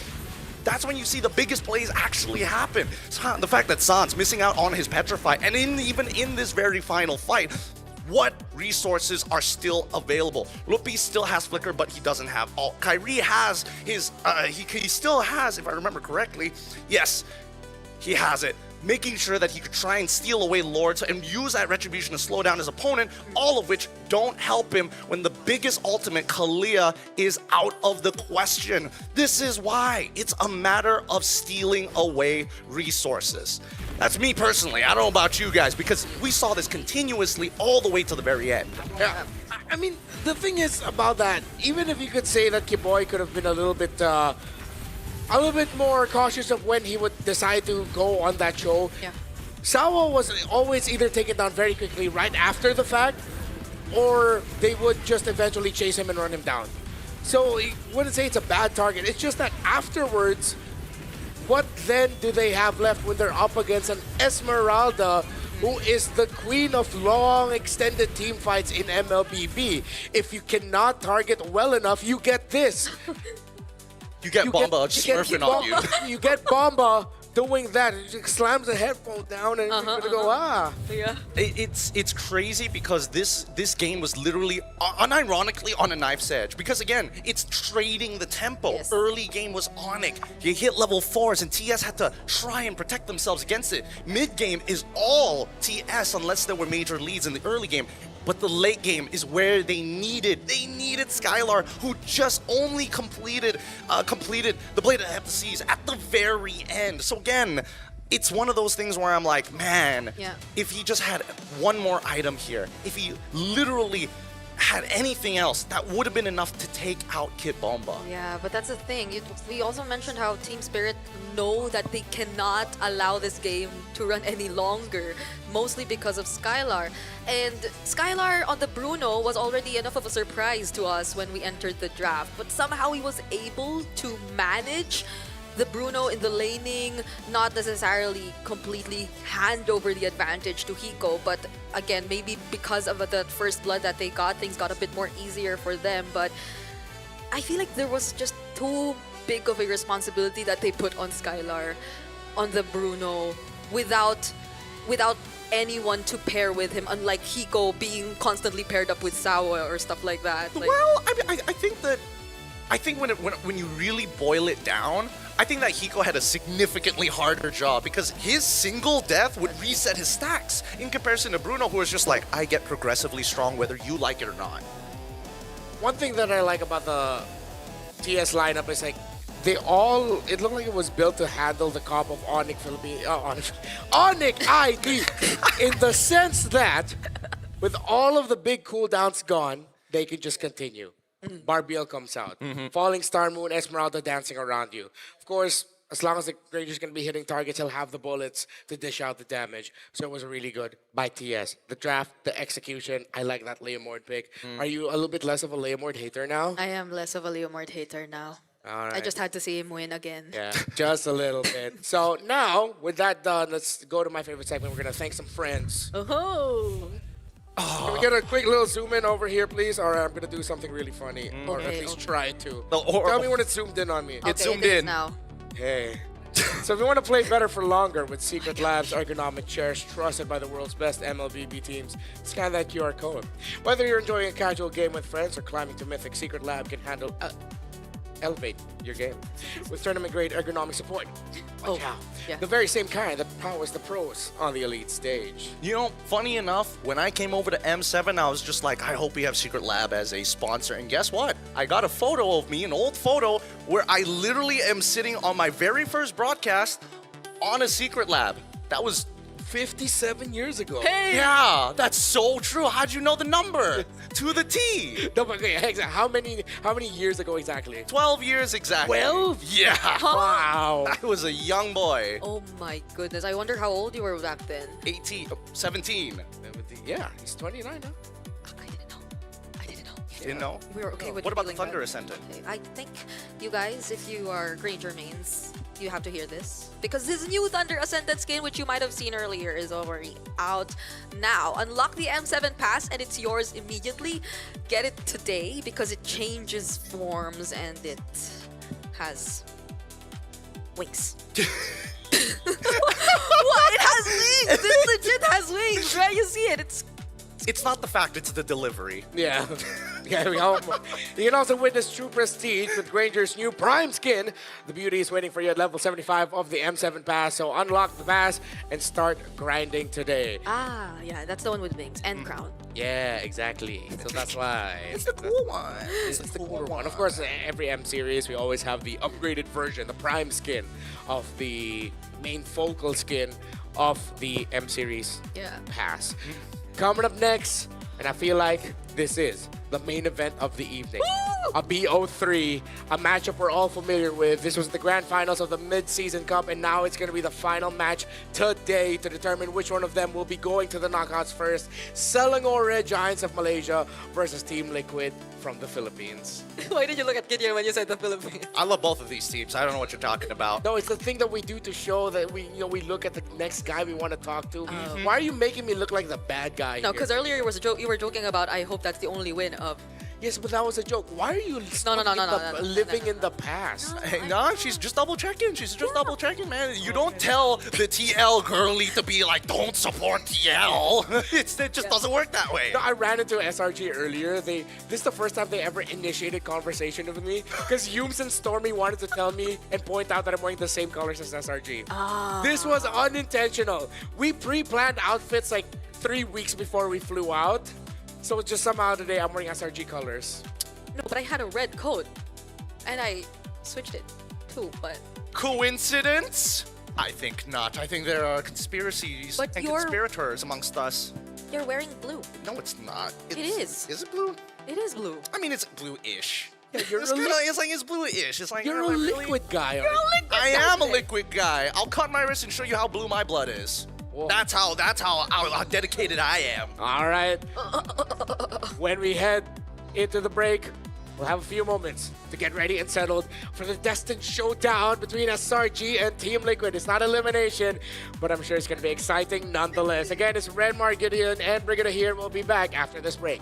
that's when you see the biggest plays actually happen. The fact that Sans missing out on his Petrify, and even in this very final fight, what resources are still available? Lupi still has Flicker, but he doesn't have Alt. Kyrie has his, he still has, if I remember correctly, yes, he has it. Making sure that he could try and steal away Lords and use that Retribution to slow down his opponent, all of which don't help him when the biggest ultimate, Kalia, is out of the question. This is why it's a matter of stealing away resources. That's me personally. I don't know about you guys, because we saw this continuously all the way to the very end. Yeah, I mean, the thing is about that, even if you could say that Kiboy could have been a little bit more cautious of when he would decide to go on that show. Yeah. Sawa was always either taken down very quickly right after the fact, or they would just eventually chase him and run him down. So I wouldn't say it's a bad target. It's just that afterwards, what then do they have left when they're up against an Esmeralda who is the queen of long extended team fights in MLBB? If you cannot target well enough, you get this. You get Bomba smurfing on you. You get Bomba doing that. It just slams the headphone down and you're gonna go, ah. Yeah. It's crazy because this game was literally unironically on a knife's edge. Because again, it's trading the tempo. Yes. Early game was Onic. You hit level 4s and TS had to try and protect themselves against it. Mid game is all TS unless there were major leads in the early game. But the late game is where they needed Skylar, who just only completed the Blade of Heptaseas at the very end. So again, it's one of those things where I'm like, man, if he just had one more item here, if he literally had anything else, that would have been enough to take out Kid Bomba. Yeah, but that's the thing. We also mentioned how Team Spirit know that they cannot allow this game to run any longer, mostly because of Skylar. And Skylar on the Bruno was already enough of a surprise to us when we entered the draft, but somehow he was able to manage the Bruno in the laning, not necessarily completely hand over the advantage to Hiko, but again, maybe because of the first blood that they got, things got a bit more easier for them. But I feel like there was just too big of a responsibility that they put on Skylar, on the Bruno, without anyone to pair with him, unlike Hiko being constantly paired up with Sawa or stuff like that. Like, Well, I think when you really boil it down, I think that Hiko had a significantly harder job because his single death would reset his stacks in comparison to Bruno, who was just like, I get progressively strong whether you like it or not. One thing that I like about the TS lineup is like it looked like it was built to handle the comp of Onic Onic ID in the sense that with all of the big cooldowns gone, they can just continue. Barbiel comes out. Falling Star Moon, Esmeralda dancing around you. Of course, as long as the Granger's going to be hitting targets, he'll have the bullets to dish out the damage. So it was really good by TS. The draft, the execution, I like that Leomord pick. Are you a little bit less of a Leomord hater now? I am less of a Leomord hater now. All right. I just had to see him win again. Yeah, just a little bit. So now, with that done, let's go to my favorite segment. We're going to thank some friends. Oh. Can we get a quick little zoom in over here, please? Or I'm going to do something really funny. Or at least try to. Tell me when it's zoomed in on me. It's zoomed in now. Hey. So if you want to play better for longer with Secret Labs ergonomic chairs trusted by the world's best MLBB teams, scan that QR code. Whether you're enjoying a casual game with friends or climbing to Mythic, Secret Lab can elevate your game with tournament-grade ergonomic support. Watch out. Yeah. The very same kind that powers the pros on the elite stage. You know, funny enough, when I came over to M7, I was just like, I hope we have Secret Lab as a sponsor. And guess what? I got a photo of me, an old photo, where I literally am sitting on my very first broadcast on a Secret Lab. That was 57 years ago. Hey! Yeah, that's so true. How'd you know the number? To the T. No, but okay, how many years ago exactly? 12 years exactly. 12? Yeah. Wow. I was a young boy. Oh my goodness. I wonder how old you were back then. 17. Yeah, he's 29 now. I didn't know. Didn't know? We're okay with What about the feeling Thunder bad. Ascendant? Okay, I think you guys, if you are Granger mains, you have to hear this. Because this new Thunder Ascendant skin, which you might have seen earlier, is already out now. Unlock the M7 pass and it's yours immediately. Get it today because it changes forms and it has wings. What? It has wings! It legit has wings, right? You see it. It's not the fact, it's the delivery. Yeah. Yeah, you can also witness true prestige with Granger's new Prime skin. The beauty is waiting for you at level 75 of the M7 pass, so unlock the pass and start grinding today. Ah, yeah, that's the one with wings and crown. Yeah, exactly. So that's why. It's the cool one. It's the cooler one. Of course, every M series, we always have the upgraded version, the Prime skin of the main focal skin of the M series pass. Coming up next, and I feel like this is the main event of the evening. A BO3, a matchup we're all familiar with. This was the grand finals of the Mid-Season Cup, and now it's going to be the final match today to determine which one of them will be going to the knockouts first. Selangor Red Giants of Malaysia versus Team Liquid from the Philippines. Why did you look at Gideon when you said the Philippines? I love both of these teams. I don't know what you're talking about. No, it's the thing that we do to show that we look at the next guy we want to talk to. Why are you making me look like the bad guy No, here? because earlier it was a joke. You were joking about, I hope that's the only win of... Yes, but that was a joke. Why are you living in the past? No, she's just double checking. She's just double checking, man. You don't tell the TL girly to be like, don't support TL. It just doesn't work that way. No, I ran into SRG earlier. This is the first time they ever initiated conversation with me because Yums and Stormy wanted to tell me and point out that I'm wearing the same colors as SRG. This was unintentional. We pre-planned outfits like 3 weeks before we flew out. So just somehow today I'm wearing SRG colors. No, but I had a red coat. And I switched it too, but... Coincidence? I think not. I think there are conspiracies But and you're- conspirators amongst us. You're wearing blue. No, it's not. It is. Is it blue? It is blue. I mean, it's blue-ish. Yeah, you're It's kinda, it's like it's blue-ish. It's like You're am a I really- liquid guy. You're a liquid I guy am a today. liquid guy. I'll cut my wrist and show you how blue my blood is. That's how dedicated I am. All right. When we head into the break, we'll have a few moments to get ready and settled for the destined showdown between SRG and Team Liquid. It's not elimination, but I'm sure it's going to be exciting nonetheless. Again, it's Redmar, Gideon, and Brigida here. We'll be back after this break.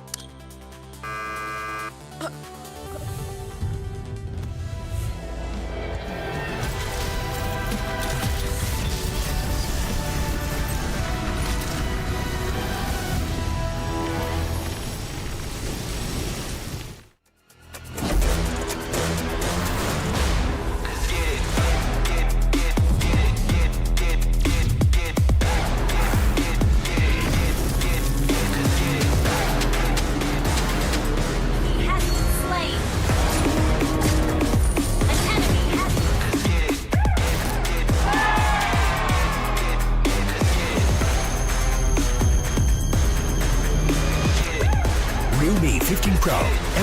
Realme 15 Pro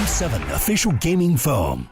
M7 official gaming foam.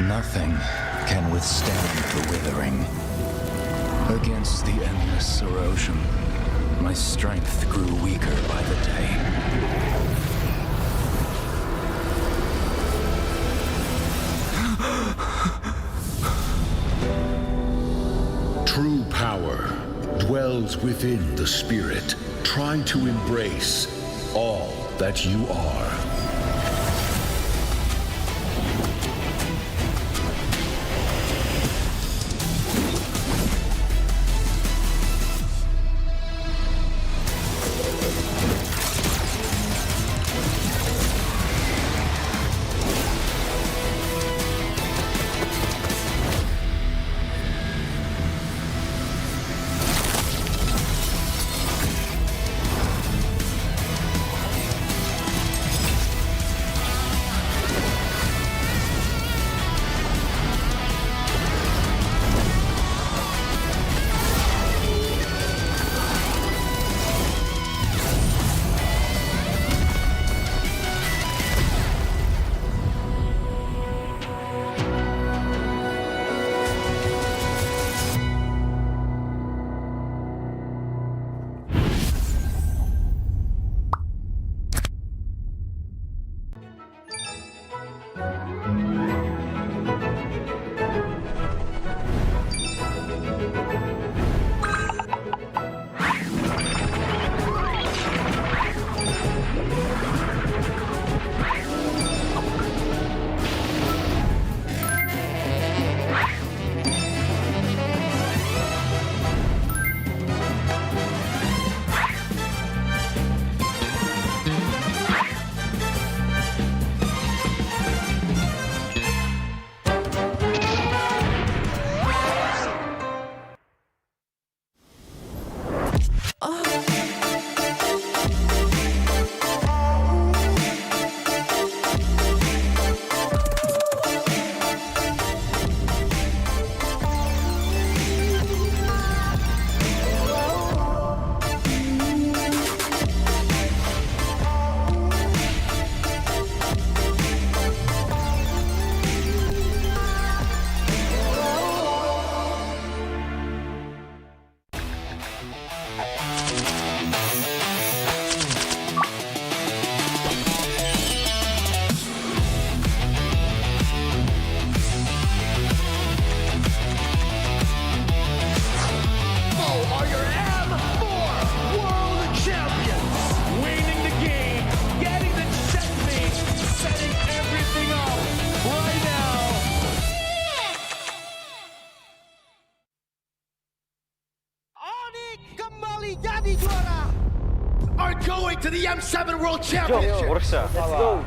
Nothing can withstand the withering. Against the endless erosion, my strength grew weaker by the day. True power dwells within the spirit. Try to embrace all that you are. Are going to the M7 World Championship. Let's go.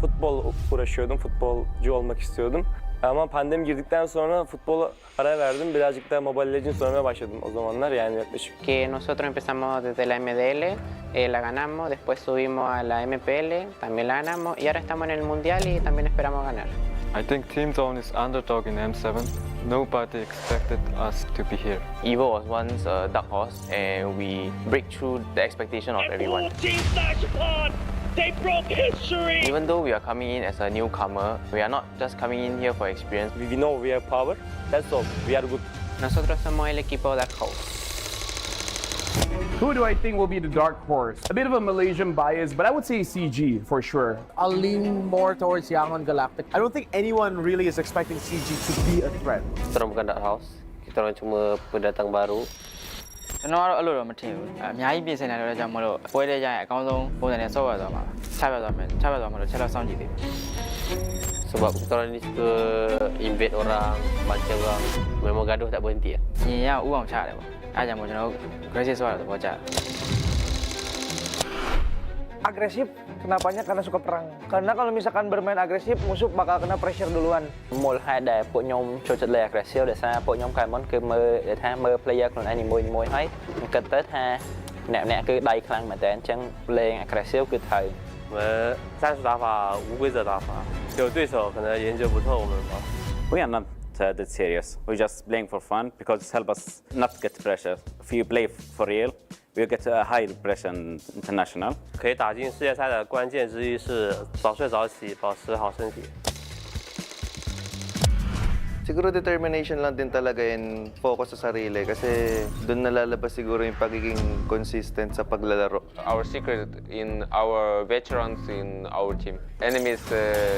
Futbol uğraşıyordum, futbolcu olmak istiyordum. Ama pandemi girdikten sonra futbola ara verdim. Birazcık da Mobile Legends oynamaya başladım o zamanlar yani yaklaşık. Que nosotros empezamos desde la MDL, la ganamos, después subimos a la MPL, también la ganamos y ahora estamos en el Mundial y también esperamos ganar. I think Team Zone is underdog in M7. Nobody expected us to be here. Evo was once a dark horse and we break through the expectation of everyone. They broke history! Even though we are coming in as a newcomer, we are not just coming in here for experience. We know we have power, that's all, we are good. Nosotros somos el equipo Dark Horse. Who do I think will be the dark horse? A bit of a Malaysian bias, but I would say CG for sure. I'll lean more towards Yangon Galactic. I don't think anyone really is expecting CG to be a threat. Kita orang bukan Dark Horse, kita orang cuma pendatang baru. ကျွန်တော်ကတော့အဲ့လိုတော့မထင်ဘူးအများကြီးပြင်ဆင်နေတာတော့ကြောင့်မလို့ပွဲတဲ့ကြရင်အကောင်းဆုံးပုံစံနဲ့ဆော့ရသွားမှာချပြသွားမှာလို့ချက်တော့စောင့်ကြည့်သေးတယ် Sebab kita orang ni suka invade orang, baca orang, memang gaduh tak berhenti. ညီရဥအောင်ချရတယ်ပေါ့အဲ့ကြောင့်မို့ကျွန်တော်တို့ aggressive ဆော့ရတဲ့ဘောကြ Agresif, kenapanya? Karena suka perang. Karena kalau misalkan bermain agresif, musuh bakal kena pressure duluan. មូលហេតុដែលពួកខ្ញុំចូលចិត្តលេង aggressive ដោយសារពួកខ្ញុំកាលមុនគឺមើលថាមើល player ខ្លួនឯងនីមួយៗហើយគិតទៅថាអ្នកៗគឺដៃខ្លាំងមែនតើអញ្ចឹងលេង aggressive គឺត្រូវមើល战术打法无规则打法就对手可能研究不透我们吧。 We are not that serious. We're just playing for fun because it helps us not get pressure. If you play for real, we get a high pressure international. 可以打进世界赛的关键之一是早睡早起，保持好身体。 Siguro determination lang din talaga and focus sa sarili kasi doon nalalabas siguro yung pagiging consistent sa paglalaro. Our secret in our veterans in our team. Enemies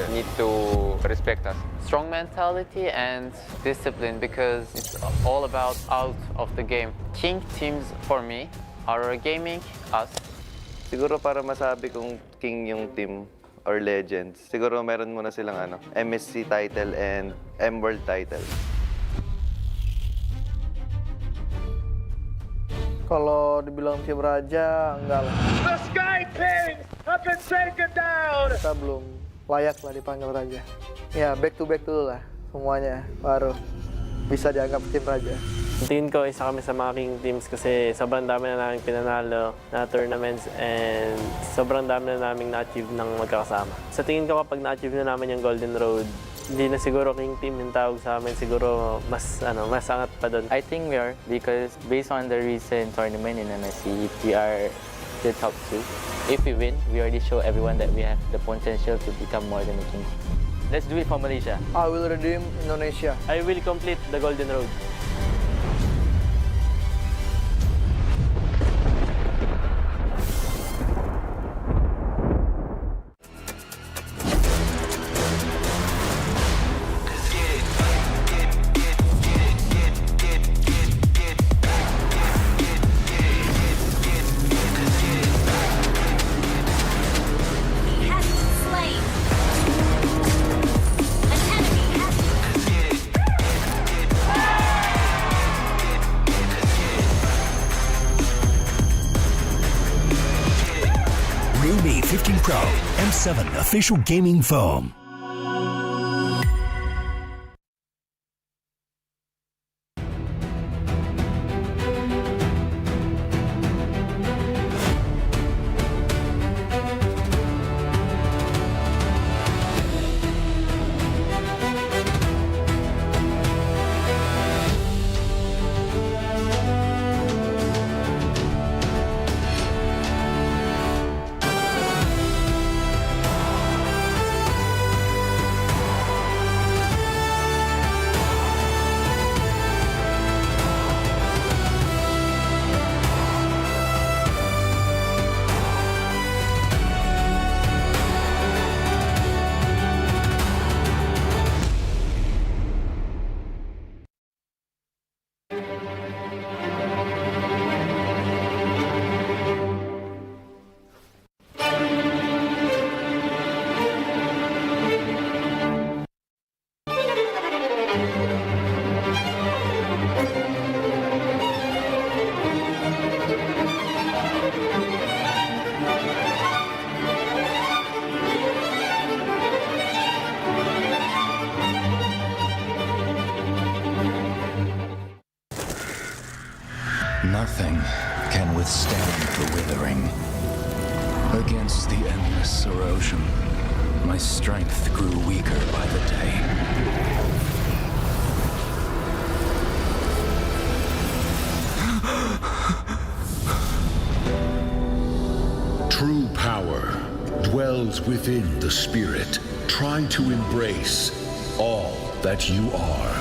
need to respect us. Strong mentality and discipline because it's all about out of the game. King teams for me are gaming us. Siguro para masabi kong king yung team or legends, siguro meron muna silang MSC title and M-World title. Kalau dibilang tim raja, enggak lah. The Sky Kings have been taken down. Kita belum layak lah dipanggil raja. Ya, back to back dulu lah semuanya, baru bisa dianggap tim raja. Tingin ko isa kami sa mga king teams kasi sobrang dami na namin pinanalo na tournaments and sobrang dami na namin na-achieve ng magkakasama. Sa tingin ko kapag na-achieve na namin yung Golden Road, hindi na siguro king team yung tawag sa amin, siguro mas angat pa doon. I think we are because based on the recent tournament in MSC, we are the top 2. If we win, we already show everyone that we have the potential to become more than a king. Let's do it for Malaysia. I will redeem Indonesia. I will complete the Golden Road. Realme 15 Pro M7 official gaming foam. Nothing can withstand the withering. Against the endless erosion, my strength grew weaker by the day. True power dwells within the spirit. Try to embrace all that you are.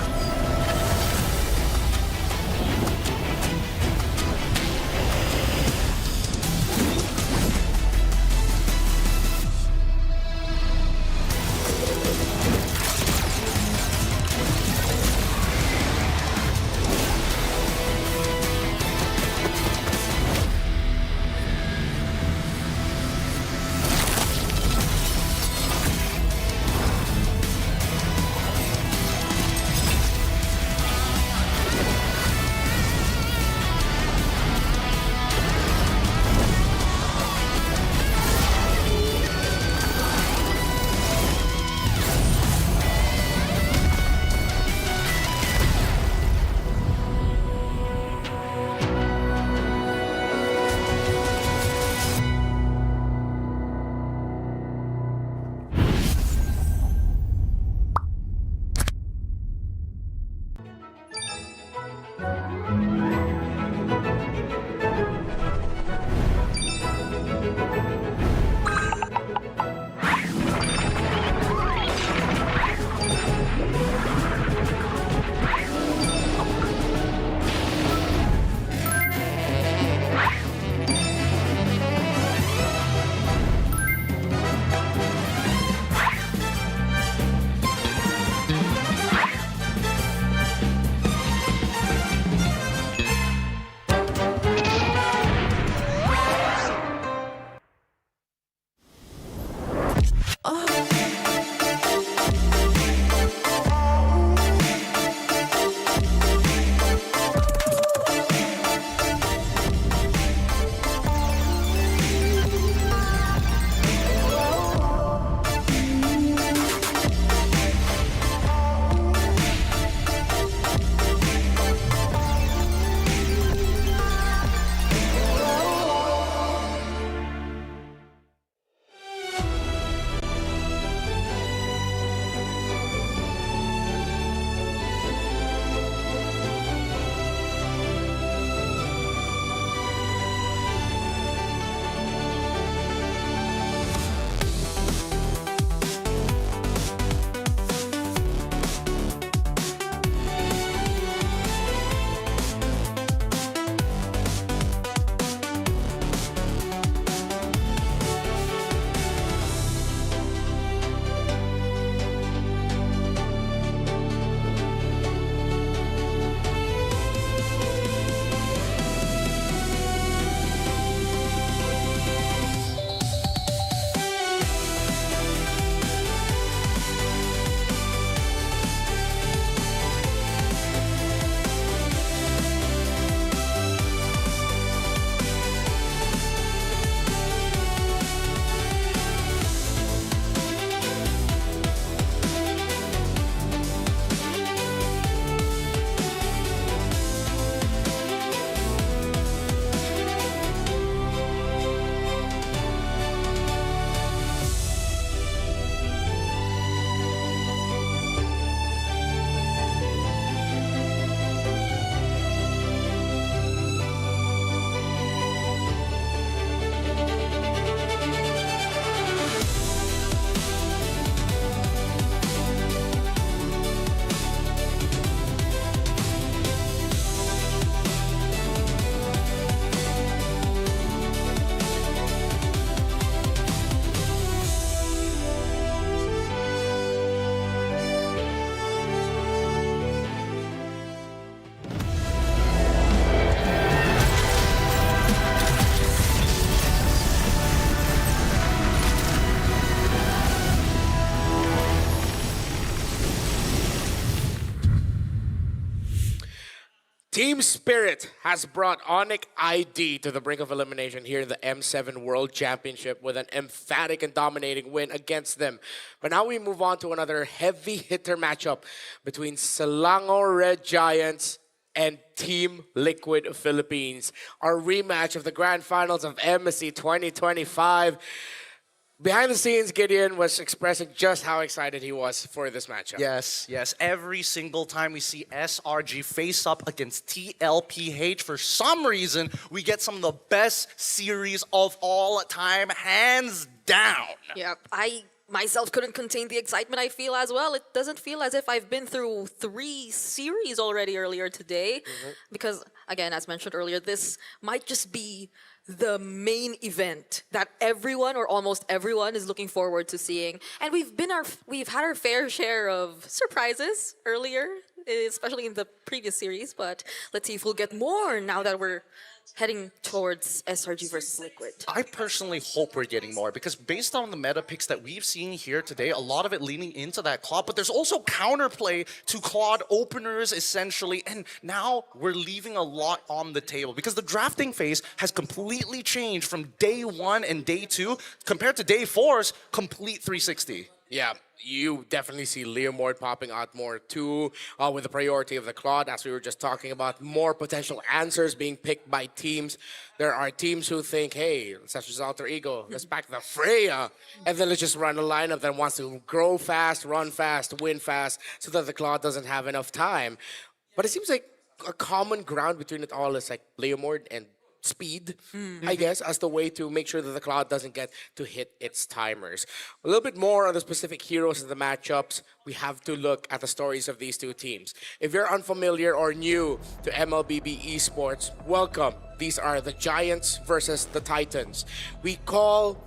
Team Spirit has brought Onyx ID to the brink of elimination here in the M7 World Championship with an emphatic and dominating win against them. But now we move on to another heavy hitter matchup between Selangor Red Giants and Team Liquid Philippines. Our rematch of the Grand Finals of MSC 2025. Behind the scenes, Gideon was expressing just how excited he was for this matchup. Yes, yes. Every single time we see SRG face up against TLPH, for some reason, we get some of the best series of all time, hands down. Yep, I myself couldn't contain the excitement I feel as well. It doesn't feel as if I've been through 3 series already earlier today. Because, again, as mentioned earlier, this might just be the main event that everyone or almost everyone is looking forward to seeing. And we've had our fair share of surprises earlier, especially in the previous series, but let's see if we'll get more now that we're heading towards SRG versus Liquid. I personally hope we're getting more because based on the meta picks that we've seen here today, a lot of it leaning into that Claude, but there's also counterplay to Claude openers essentially, and now we're leaving a lot on the table because the drafting phase has completely changed from day 1 and day 2 compared to day 4's complete 360. Yeah, you definitely see Leomord popping out more too, with the priority of the Claude, as we were just talking about, more potential answers being picked by teams. There are teams who think, hey, such as Alter Ego, let's pack the Freya, and then let's just run a lineup that wants to grow fast, run fast, win fast, so that the Claude doesn't have enough time. But it seems like a common ground between it all is like Leomord and speed, I guess, as the way to make sure that the Cloud doesn't get to hit its timers. A little bit more on the specific heroes in the matchups, we have to look at the stories of these two teams. If you're unfamiliar or new to MLBB esports, welcome. These are the Giants versus the Titans. We call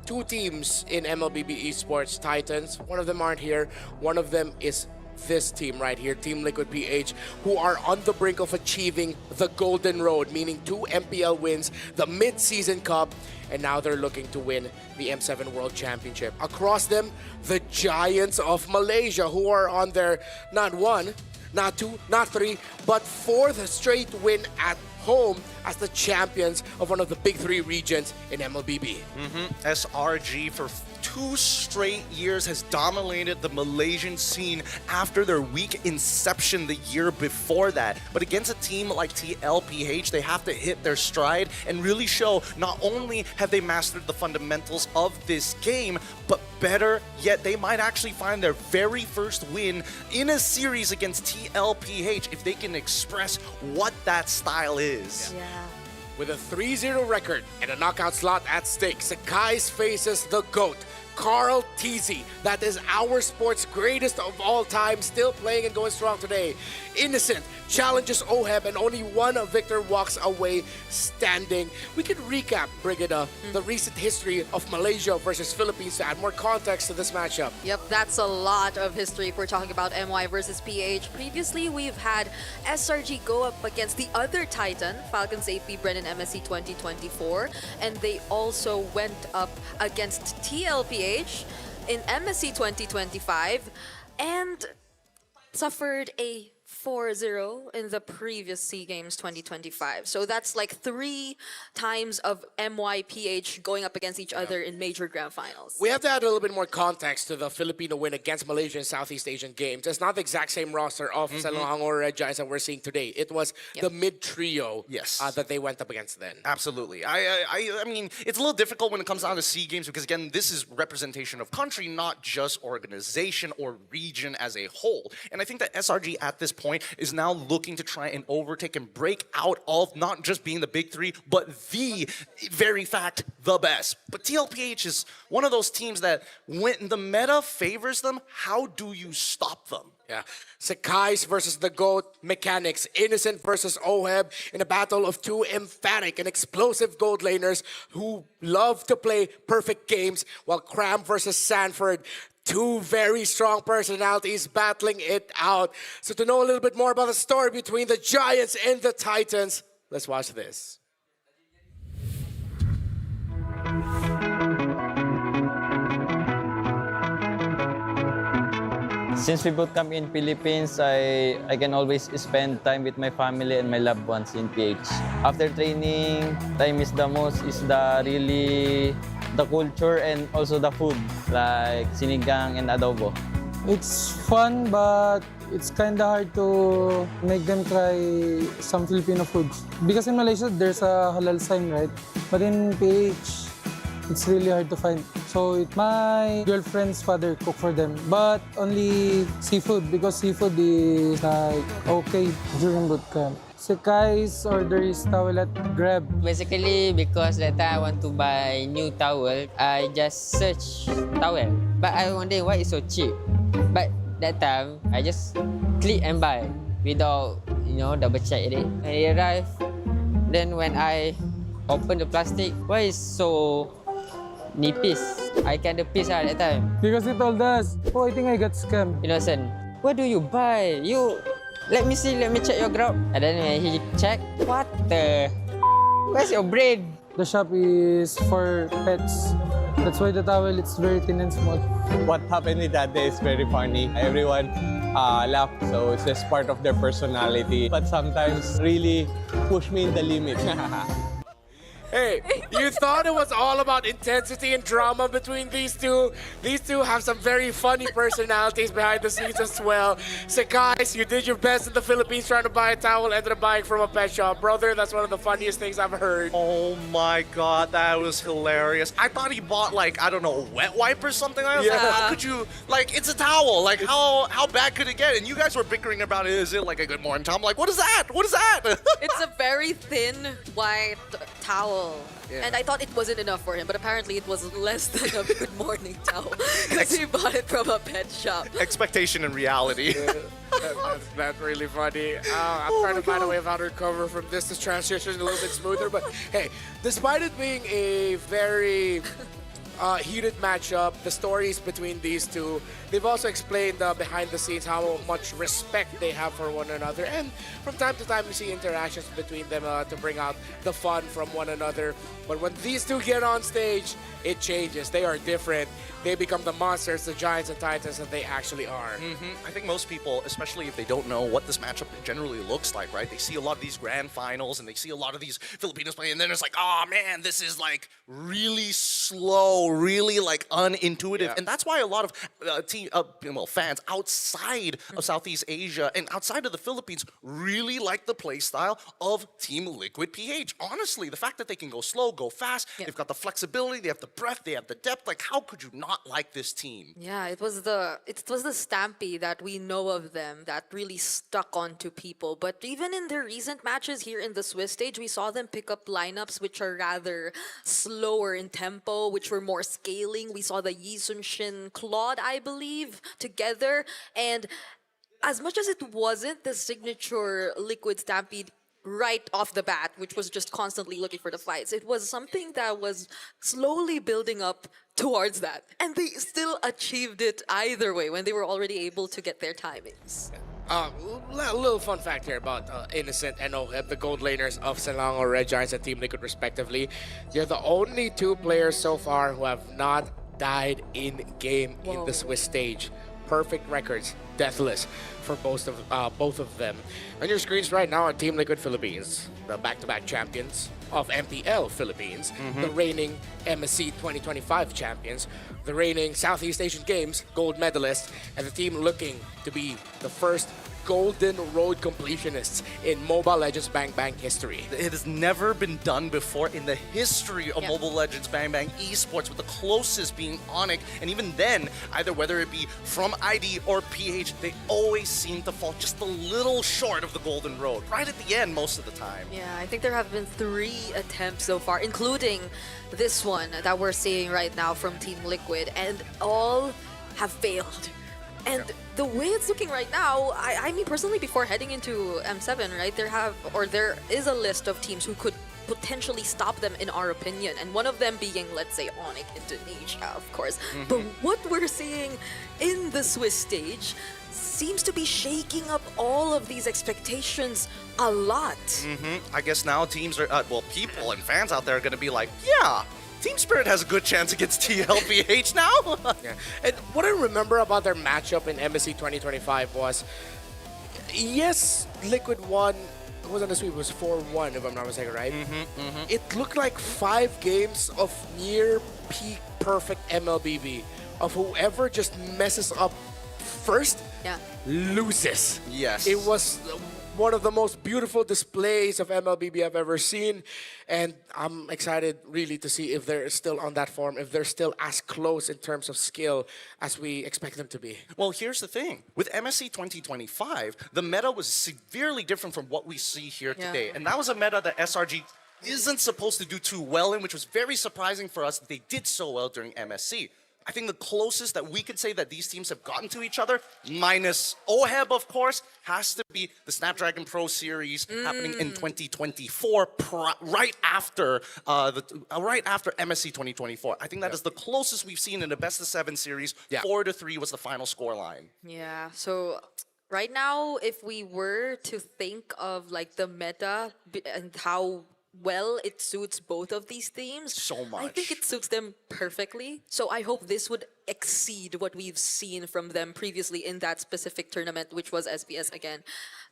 2 teams in MLBB esports Titans. One of them aren't here. One of them is this team right here, Team Liquid PH, who are on the brink of achieving the Golden Road, meaning 2 MPL wins, the Mid-Season Cup, and now they're looking to win the M7 World Championship. Across them, the Giants of Malaysia, who are on their not 1, not 2, not 3, but 4th straight win at home as the champions of one of the big 3 regions in MLBB. SRG for 2 straight years has dominated the Malaysian scene after their weak inception the year before that. But against a team like TLPH, they have to hit their stride and really show not only have they mastered the fundamentals of this game, but better yet, they might actually find their very first win in a series against TLPH if they can express what that style is. Yeah. With a 3-0 record and a knockout slot at stake, Sakai's faces the GOAT, Carl Teasy. That is our sport's greatest of all time, still playing and going strong today. Innocent challenges Oheb and only one victor walks away standing. We could recap, Brigida, the recent history of Malaysia versus Philippines to add more context to this matchup. Yep, that's a lot of history if we're talking about MY versus PH. Previously, we've had SRG go up against the other Titan, Falcons AP Brennan MSC 2024, and they also went up against TLPH in MSC 2025 and suffered a 4-0 in the previous SEA Games 2025. So that's like 3 times of MYPH going up against each other in major grand finals. We have to add a little bit more context to the Filipino win against Malaysia in Southeast Asian Games. It's not the exact same roster of Selangor Red Giants that we're seeing today. It was the mid-trio that they went up against then. Absolutely. I mean, it's a little difficult when it comes down to SEA Games because, again, this is representation of country, not just organization or region as a whole. And I think that SRG at this point is now looking to try and overtake and break out of not just being the big 3, but the very fact, the best. But TLPH is one of those teams that when the meta favors them, how do you stop them? Yeah. Sakai's versus the GOAT mechanics. Innocent versus Oheb in a battle of 2 emphatic and explosive gold laners who love to play perfect games, while Cram versus Sanford, 2 very strong personalities battling it out. So to know a little bit more about the story between the Giants and the Titans, let's watch this. Since we both come in Philippines, I can always spend time with my family and my loved ones in PH. After training, time is the most is the culture and also the food like sinigang and adobo. It's fun, but it's kind of hard to make them try some Filipino foods. Because in Malaysia, there's a halal sign, right? But in PH, it's really hard to find. So my girlfriend's father cook for them, but only seafood because seafood is like okay during boot camp. Sekai's order is towel at Grab. Basically, because that time I want to buy new towel, I just search towel. But I wonder why it's so cheap. But that time, I just click and buy without, double check it. And it arrived. Then when I open the plastic, why is so nipis? I kind of pissed at that time. Because he told us, oh, I think I got scammed. Innocent. What do you buy? Let me see, let me check your grab. And then when he checked, what the? Where's your brain? The shop is for pets. That's why the towel is very thin and small. What happened with that day is very funny. Everyone laughed, so it's just part of their personality. But sometimes really push me in the limit. Hey, you thought it was all about intensity and drama between these two? These two have some very funny personalities behind the scenes as well. So guys, you did your best in the Philippines trying to buy a towel, ended up buying from a pet shop. Brother, that's one of the funniest things I've heard. Oh my god, that was hilarious. I thought he bought like, I don't know, a wet wipe or something. I was like, how could you, like, it's a towel. Like, how bad could it get? And you guys were bickering about it. Is it like a good morning towel? I'm like, what is that? What is that? It's a very thin white towel. Yeah. And I thought it wasn't enough for him, but apparently it was less than a good morning towel because he bought it from a pet shop. Expectation and reality. That's really funny. I'm trying to find a way of how to recover from this to transition a little bit smoother. But hey, despite it being a very heated matchup, the stories between these two, they've also explained behind the scenes how much respect they have for one another. And from time to time, we see interactions between them to bring out the fun from one another. But when these two get on stage, it changes. They are different. They become the monsters, the giants and titans that they actually are. I think most people, especially if they don't know what this matchup generally looks like, right? They see a lot of these grand finals and they see a lot of these Filipinos play, and then it's like, oh man, this is like really slow, really like unintuitive. And that's why a lot of fans outside of Southeast Asia and outside of the Philippines really like the play style of Team Liquid PH. Honestly, the fact that they can go slow, go fast, they've got the flexibility, they have the breadth, they have the depth. Like, how could you not like this team? Yeah, it was the Stampy that we know of them that really stuck onto people. But even in their recent matches here in the Swiss stage, we saw them pick up lineups which are rather slower in tempo, which were more scaling. We saw the Yi Sun Shin Claude, I believe, together. And as much as it wasn't the signature Liquid Stampede right off the bat, which was just constantly looking for the fights, it was something that was slowly building up towards that. And they still achieved it either way when they were already able to get their timings. A little fun fact here about Innocent and Oheb, the gold laners of Selangor Red Giants and Team Liquid respectively. They're the only two players so far who have not died in-game in the Swiss stage. Perfect records, deathless for both of them. On your screens right now are Team Liquid Philippines, the back-to-back champions of MPL Philippines, the reigning MSC 2025 champions, the reigning Southeast Asian Games gold medalists, and the team looking to be the first Golden Road completionists in Mobile Legends Bang Bang history. It has never been done before in the history of Mobile Legends Bang Bang esports, with the closest being Onyx. And even then, either whether it be from ID or PH, they always seem to fall just a little short of the Golden Road, right at the end most of the time. Yeah, I think there have been 3 attempts so far, including this one that we're seeing right now from Team Liquid, and all have failed. And the way it's looking right now, I mean, personally, before heading into M7, right, there is a list of teams who could potentially stop them, in our opinion. And one of them being, let's say, Onyx Indonesia, of course. But what we're seeing in the Swiss stage seems to be shaking up all of these expectations a lot. I guess now teams are, people and fans out there are going to be like, yeah, Team Spirit has a good chance against TLPH now. Yeah. And what I remember about their matchup in MSC 2025 was, yes, Liquid won. It wasn't a sweep. It was 4-1, if I'm not mistaken, right? It looked like 5 games of near peak perfect MLBB, of whoever just messes up first loses. Yes. It was one of the most beautiful displays of MLBB I've ever seen, and I'm excited really to see if they're still on that form, if they're still as close in terms of skill as we expect them to be. Well, here's the thing. With MSC 2025, the meta was severely different from what we see here today. And that was a meta that SRG isn't supposed to do too well in, which was very surprising for us that they did so well during MSC. I think the closest that we could say that these teams have gotten to each other, minus OHEB, of course, has to be the Snapdragon Pro Series happening in 2024, right after MSC 2024. I think that is the closest we've seen in a best-of-7 series. 4-3 was the final scoreline. Yeah, so right now, if we were to think of like the meta and how well it suits both of these teams, so much. I think it suits them perfectly. So I hope this would exceed what we've seen from them previously in that specific tournament, which was SPS again.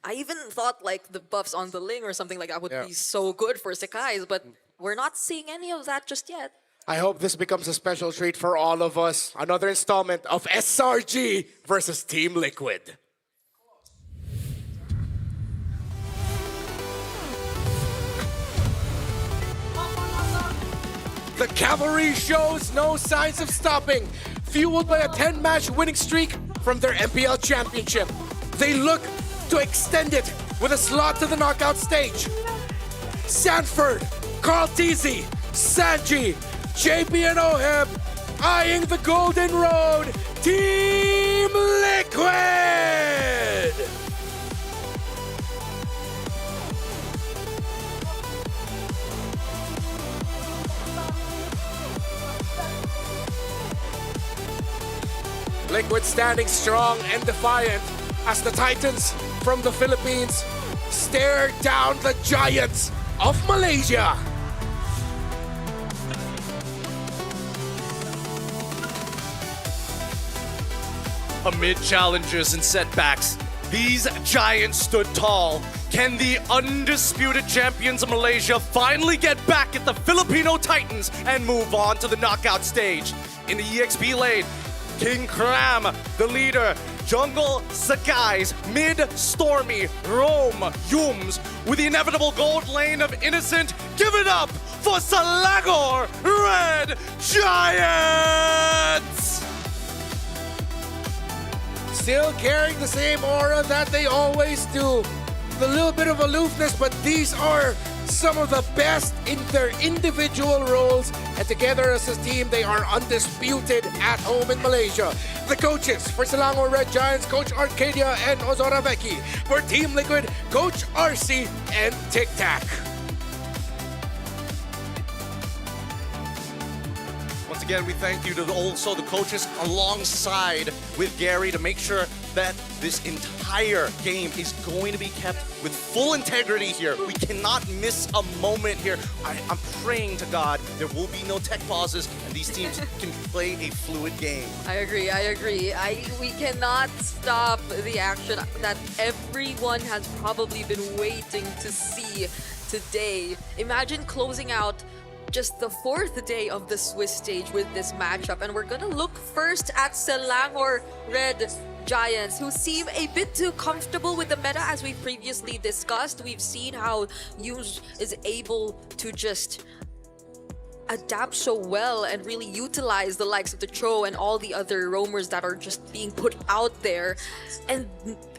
I even thought like the buffs on the Ling or something like that would be so good for Sekai's, but we're not seeing any of that just yet. I hope this becomes a special treat for all of us. Another installment of SRG versus Team Liquid. The cavalry shows no signs of stopping, fueled by a 10-match winning streak from their MPL championship. They look to extend it with a slot to the knockout stage. Sanford, Carl Teasy, Sanji, JP and Oheb eyeing the golden road. Team Liquid! Liquid standing strong and defiant as the Titans from the Philippines stare down the giants of Malaysia. Amid challenges and setbacks, these giants stood tall. Can the undisputed champions of Malaysia finally get back at the Filipino Titans and move on to the knockout stage? In the EXP lane, King Cram, the leader, Jungle Sakai's, Mid Stormy, Rome, Yums, with the inevitable gold lane of Innocent. Give it up for Selangor Red Giants! Still carrying the same aura that they always do. The little bit of aloofness, but these are some of the best in their individual roles, and together as a team, they are undisputed at home in Malaysia. The coaches for Selangor Red Giants, Coach Arcadia and Ozora Vecchi. For Team Liquid, Coach RC and Tic Tac. Once again, we thank you to also the coaches alongside with Gary to make sure that this entire game is going to be kept with full integrity here. We cannot miss a moment here. I'm praying to God there will be no tech pauses and these teams can play a fluid game. I agree. We cannot stop the action that everyone has probably been waiting to see today. Imagine closing out just the 4th day of the Swiss stage with this matchup, and we're gonna look first at Selangor Red Giants, who seem a bit too comfortable with the meta as we previously discussed. We've seen how Yums is able to just adapt so well and really utilize the likes of the Cho and all the other roamers that are just being put out there. And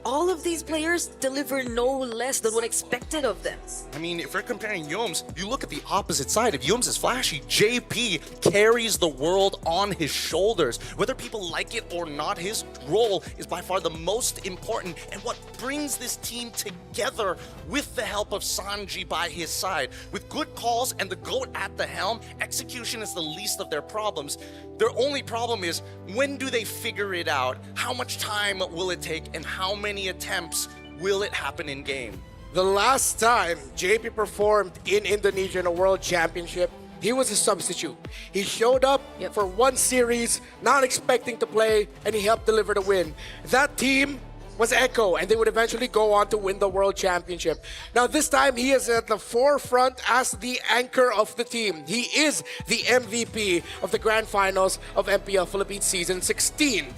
all of these players deliver no less than what expected of them. I mean, if we're comparing Yums, you look at the opposite side. If Yums is flashy, JP carries the world on his shoulders. Whether people like it or not, his role is by far the most important and what brings this team together with the help of Sanji by his side. With good calls and the GOAT at the helm, execution is the least of their problems. Their only problem is, when do they figure it out? How much time will it take and how many attempts will it happen in game? The last time JP performed in Indonesia in a World Championship he was a substitute. He showed up for one series, not expecting to play, and he helped deliver the win. That team was Echo, and they would eventually go on to win the World Championship. Now this time, he is at the forefront as the anchor of the team. He is the MVP of the Grand Finals of MPL Philippines Season 16.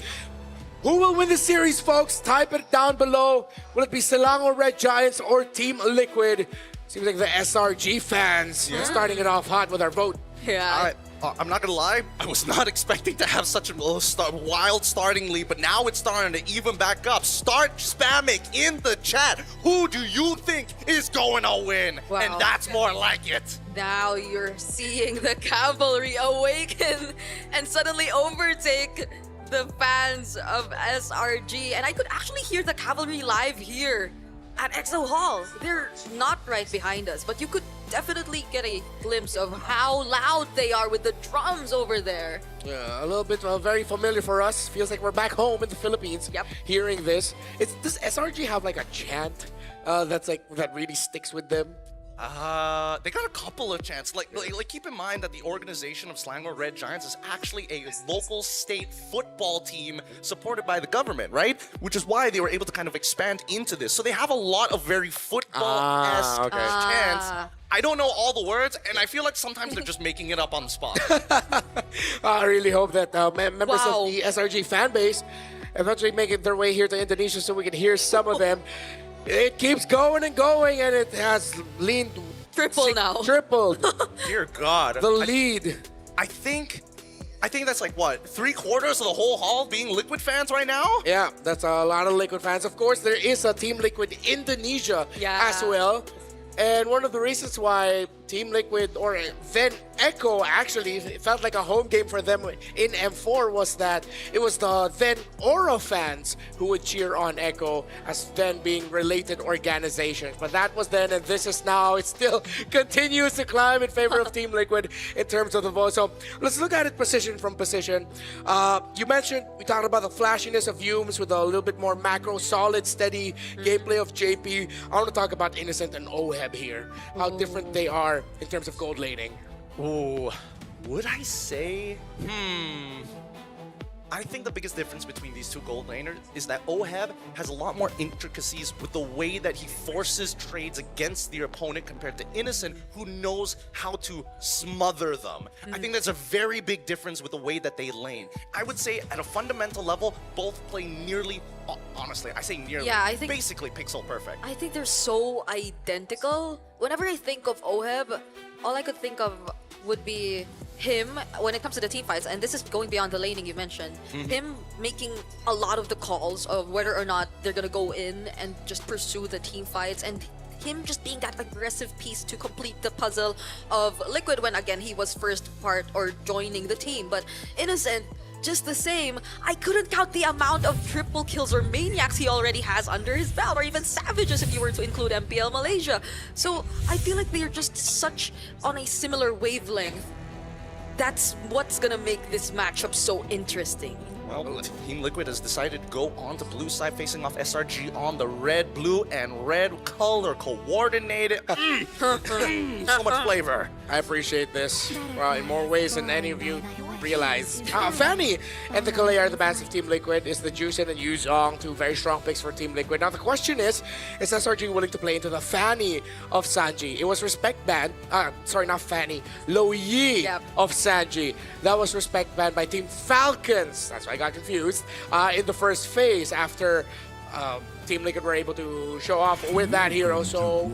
Who will win the series, folks? Type it down below. Will it be Selangor Red Giants or Team Liquid? Seems like the SRG fans are starting it off hot with our vote. Yeah. I'm not gonna lie, I was not expecting to have such a wild starting lead, but now it's starting to even back up. Start spamming in the chat. Who do you think is going to win? Wow. And that's more like it. Now you're seeing the cavalry awaken and suddenly overtake the fans of SRG. And I could actually hear the cavalry live here at EXO Hall. They're not right behind us, but you could definitely get a glimpse of how loud they are with the drums over there. Yeah, a little bit very familiar for us. Feels like we're back home in the Philippines. Yep. Hearing this. Does SRG have like a chant that really sticks with them? They got a couple of chances. Like, keep in mind that the organization of Selangor Red Giants is actually a local state football team supported by the government, right? Which is why they were able to kind of expand into this. So they have a lot of very football-esque chants. I don't know all the words, and I feel like sometimes they're just making it up on the spot. I really hope that members of the SRG fan base eventually make it their way here to Indonesia so we can hear some of them. It keeps going and going, and it has leaned tripled. Dear God. The lead. I think that's like, what, 3/4 of the whole hall being Liquid fans right now? Yeah, that's a lot of Liquid fans. Of course, there is a Team Liquid Indonesia as well. And one of the reasons why Team Liquid, or then Echo, actually felt like a home game for them in M4 was that it was the then Aura fans who would cheer on Echo as then being related organizations. But that was then, and this is now. It still continues to climb in favor of Team Liquid in terms of the vote. So let's look at it position from position. You mentioned, we talked about the flashiness of Yumes with a little bit more macro, solid, steady gameplay of JP. I want to talk about Innocent and OHEB here. How different they are in terms of gold laning. Ooh, would I say? I think the biggest difference between these two gold laners is that OHEB has a lot more intricacies with the way that he forces trades against their opponent compared to Innocent, who knows how to smother them. I think that's a very big difference with the way that they lane. I would say at a fundamental level, both play nearly, honestly, I say nearly, I think basically pixel perfect. I think they're so identical. Whenever I think of OHEB, all I could think of would be him when it comes to the team fights, and this is going beyond the laning you mentioned, him making a lot of the calls of whether or not they're gonna go in and just pursue the team fights, and him just being that aggressive piece to complete the puzzle of Liquid when again he was first part or joining the team. But Innocent, just the same, I couldn't count the amount of triple kills or maniacs he already has under his belt, or even savages if you were to include MPL Malaysia. So I feel like they're just such on a similar wavelength. That's what's gonna make this matchup so interesting. Well, Team Liquid has decided to go on to blue side, facing off SRG on the red, blue, and red color coordinated. So much flavor. I appreciate this in more ways than any of you realize. Fanny and the Kalei are the bands of Team Liquid. Is the Juicen and Yuzong, two very strong picks for Team Liquid. Now the question is SRG willing to play into the Fanny of Sanji? It was Respect Band, sorry, not Fanny, Lo Yi of Sanji. That was Respect Band by Team Falcons. That's why I got confused in the first phase after Team Liquid were able to show off with that hero. So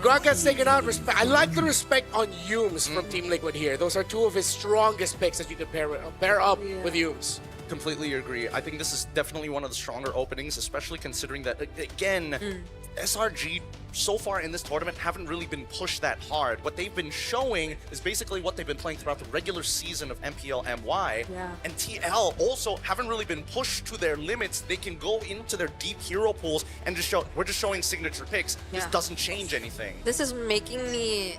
Grog gets taken out. I like the respect on Yumes from Team Liquid here. Those are two of his strongest picks that you could pair up with Yumes. Completely agree. I think this is definitely one of the stronger openings, especially considering that, again, SRG so far in this tournament haven't really been pushed that hard. What they've been showing is basically what they've been playing throughout the regular season of MPL MY. And TL also haven't really been pushed to their limits. They can go into their deep hero pools and just show, we're just showing signature picks. This doesn't change anything. This is making me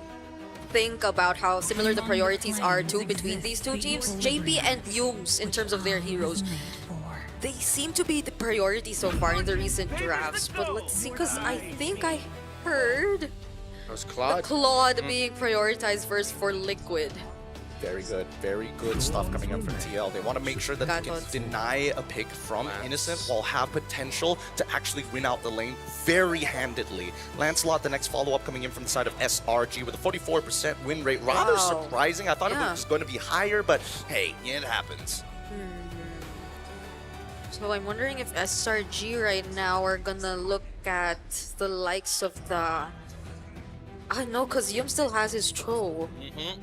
think about how similar the priorities are too between these two teams. JP and Yumes in terms of their heroes. They seem to be the priority so far in the recent drafts, but let's see, because I think I heard Claude. the Claude being prioritized first for Liquid. Very good stuff coming up from TL. They want to make sure that they can deny a pick from Innocent while have potential to actually win out the lane very handedly. Lancelot, the next follow-up coming in from the side of SRG with a 44% win rate. Rather surprising. I thought it was going to be higher, but hey, it happens. So I'm wondering if SRG right now are gonna look at the likes of the... I know, because Yum still has his Tro.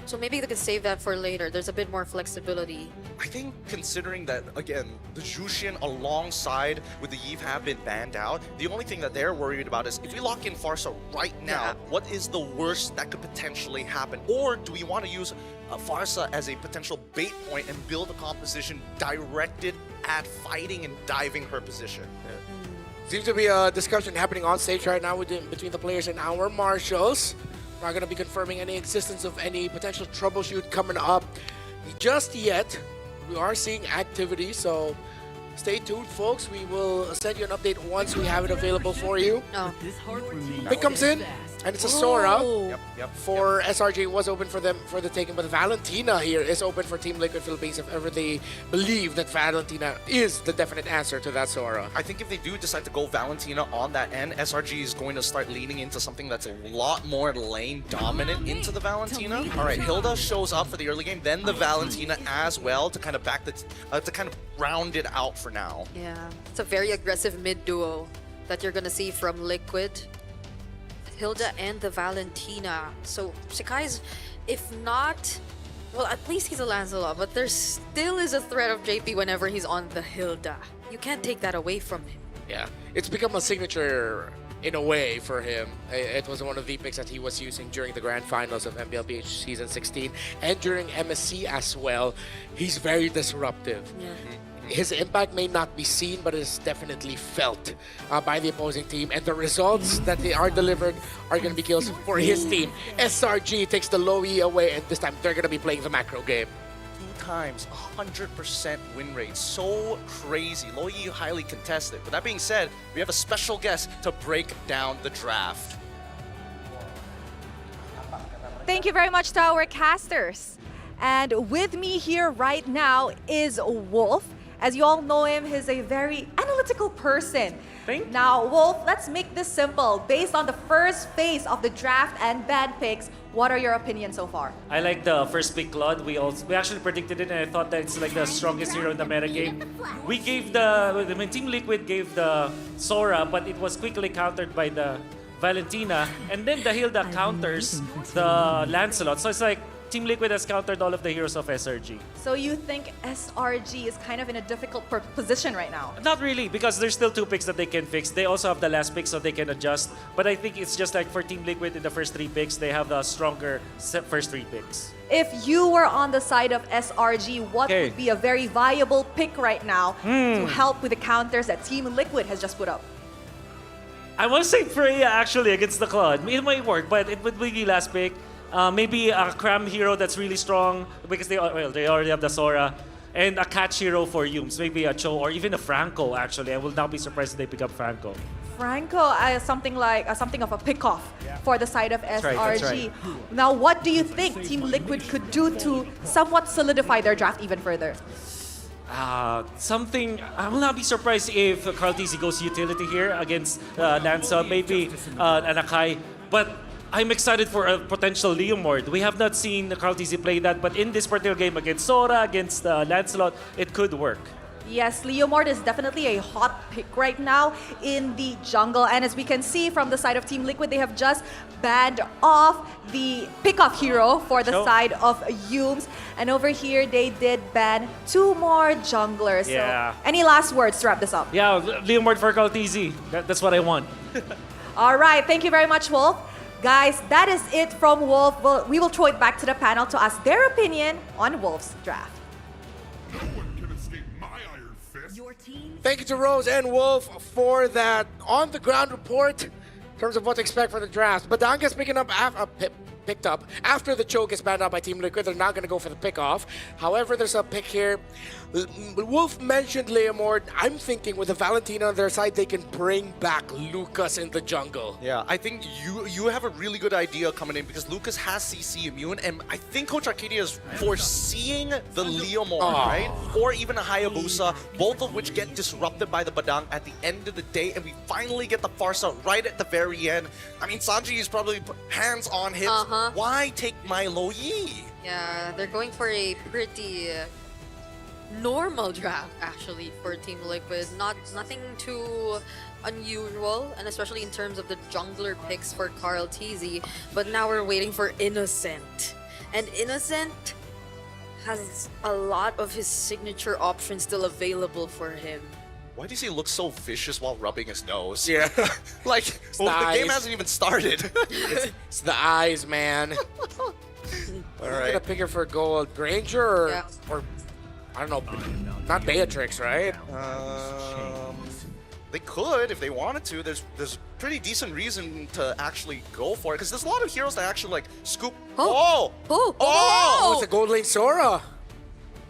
So maybe they can save that for later. There's a bit more flexibility. I think considering that, again, the Jushin alongside with the Eve have been banned out, the only thing that they're worried about is if we lock in Farsa right now, what is the worst that could potentially happen? Or do we want to use Farsa as a potential bait point and build a composition directed at fighting and diving her position? Seems to be a discussion happening on stage right now between the players and our marshals. Not going to be confirming any existence of any potential troubleshoot coming up just yet. We are seeing activity, so stay tuned, folks. We will send you an update once we have it available for you. Pick comes in, and it's a Sora. For SRG, it was open for them for the taking, but Valentina here is open for Team Liquid Philippines if ever they believe that Valentina is the definite answer to that Sora. I think if they do decide to go Valentina on that end, SRG is going to start leaning into something that's a lot more lane dominant into the Valentina. All right, Hilda shows up for the early game, then the Valentina as well to kind of back the to kind of round it out for now. Yeah, it's a very aggressive mid duo that you're gonna see from Liquid. Hilda and the Valentina. So Sekai's, if not, well, at least he's a Lancelot, but there still is a threat of JP whenever he's on the Hilda. You can't take that away from him. Yeah, it's become a signature in a way for him. It was one of the picks that he was using during the grand finals of MLBB season 16 and during MSC as well. He's very disruptive. His impact may not be seen, but is definitely felt by the opposing team. And the results that they are delivered are going to be kills for his team. SRG takes the low E away, and this time they're going to be playing the macro game. 2 times, 100% win rate. So crazy. Low E highly contested. With that being said, we have a special guest to break down the draft. Thank you very much to our casters. And with me here right now is Wolf. As you all know him, he's a very analytical person. Now, Wolf, let's make this simple. Based on the first phase of the draft and bad picks, what are your opinions so far? I like the first pick, Claude. We actually predicted it, and I thought that it's like the strongest hero in the metagame. We gave Team Liquid gave the Sora, but it was quickly countered by the Valentina, and then the Hilda counters the Lancelot. So it's like Team Liquid has countered all of the heroes of SRG. So you think SRG is kind of in a difficult position right now? Not really, because there's still 2 picks that they can fix. They also have the last pick, so they can adjust. But I think it's just like for Team Liquid in the first 3 picks, they have the stronger first 3 picks. If you were on the side of SRG, what would be a very viable pick right now to help with the counters that Team Liquid has just put up? I want to say Freya actually against the Claude. It might work, but it would be the last pick. Maybe a Cram hero that's really strong because they already have the Sora. And a catch hero for Yums. Maybe a Cho or even a Franco actually. I will not be surprised if they pick up Franco. Franco is something like something of a pick-off for the side of SRG. That's right. Now, what do you think Team Liquid could do to somewhat solidify their draft even further? Something, I will not be surprised if Carl TZ goes utility here against Lanza, maybe an Akai. But I'm excited for a potential Leomord. We have not seen Carl TZ play that, but in this particular game against Sora, against Lancelot, it could work. Yes, Leomord is definitely a hot pick right now in the jungle. And as we can see from the side of Team Liquid, they have just banned off the pick-off hero for the side of Yums. And over here, they did ban 2 more junglers. Yeah. So, any last words to wrap this up? Yeah, Leomord for Carl TZ. That's what I want. All right, thank you very much, Wolf. Guys, that is it from Wolf. We will throw it back to the panel to ask their opinion on Wolf's draft. Thank you to Rose and Wolf for that on-the-ground report in terms of what to expect for the draft. Badanga's picking up picked up. After the choke is banned out by Team Liquid, they're not going to go for the pick off. However, there's a pick here. Wolf mentioned Leomord. I'm thinking with the Valentina on their side, they can bring back Lucas in the jungle. Yeah, I think you have a really good idea coming in because Lucas has CC immune, and I think Coach Arcadia is foreseeing the Leomord, right? Or even a Hayabusa, both of which get disrupted by the Badang at the end of the day, and we finally get the Farsa right at the very end. I mean, Sanji is probably hands on hips. Why take Milo Yi? Yeah, they're going for a pretty normal draft actually for Team Liquid. Nothing too unusual, and especially in terms of the jungler picks for Carl TZ. But now we're waiting for Innocent, and Innocent has a lot of his signature options still available for him. Why does he look so vicious while rubbing his nose? Yeah. Like, the game eyes. hasn't even started. It's the eyes, man. All We're right. gonna pick her for gold. Granger or I don't know, not Beatrix, right? They could if they wanted to. There's a pretty decent reason to actually go for it because there's a lot of heroes that actually like scoop. Oh! It's a gold lane Sora.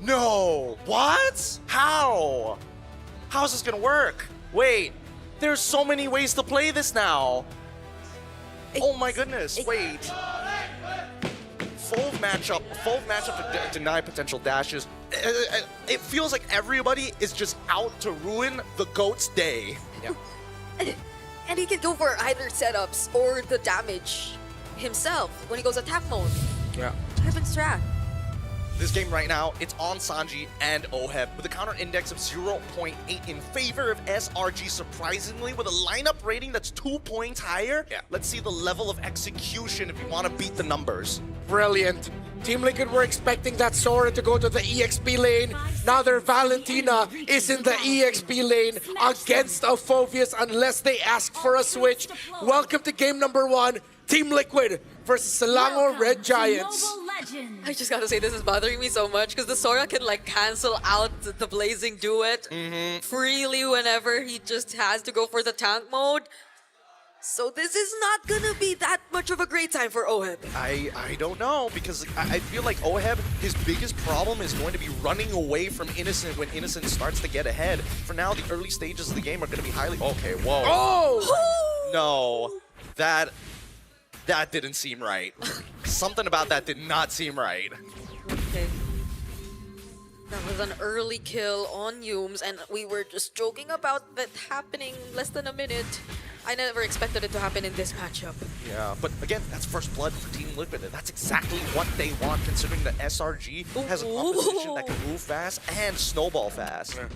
No! What? How? How is this gonna work? Wait, there's so many ways to play this now. Oh my goodness! Wait. Full matchup to deny potential dashes. It feels like everybody is just out to ruin the GOAT's day. And he can go for either setups or the damage himself when he goes attack mode. Yeah. Type and strat. This game right now, it's on Sanji and Oheb with a counter index of 0.8 in favor of SRG, surprisingly, with a lineup rating that's 2 points higher. Yeah. Let's see the level of execution if you want to beat the numbers. Brilliant. Team Liquid were expecting that Sora to go to the EXP lane. Now their Valentina is in the EXP lane against a Phoveus unless they ask for a switch. Welcome to game number 1. Team Liquid versus Selangor Red Giants. I just gotta say, this is bothering me so much because the Sora can like cancel out the Blazing Duet freely whenever he just has to go for the tank mode. So this is not gonna be that much of a great time for Oheb. I don't know, because I feel like Oheb, his biggest problem is going to be running away from Innocent when Innocent starts to get ahead. For now, the early stages of the game are going to be highly... Okay, whoa. Oh! No, that didn't seem right. Something about that did not seem right. Okay. That was an early kill on Yumes, and we were just joking about that happening less than a minute. I never expected it to happen in this matchup. Yeah, but again, that's first blood for Team Liquid, and that's exactly what they want, considering that SRG has an opposition that can move fast and snowball fast. Yeah.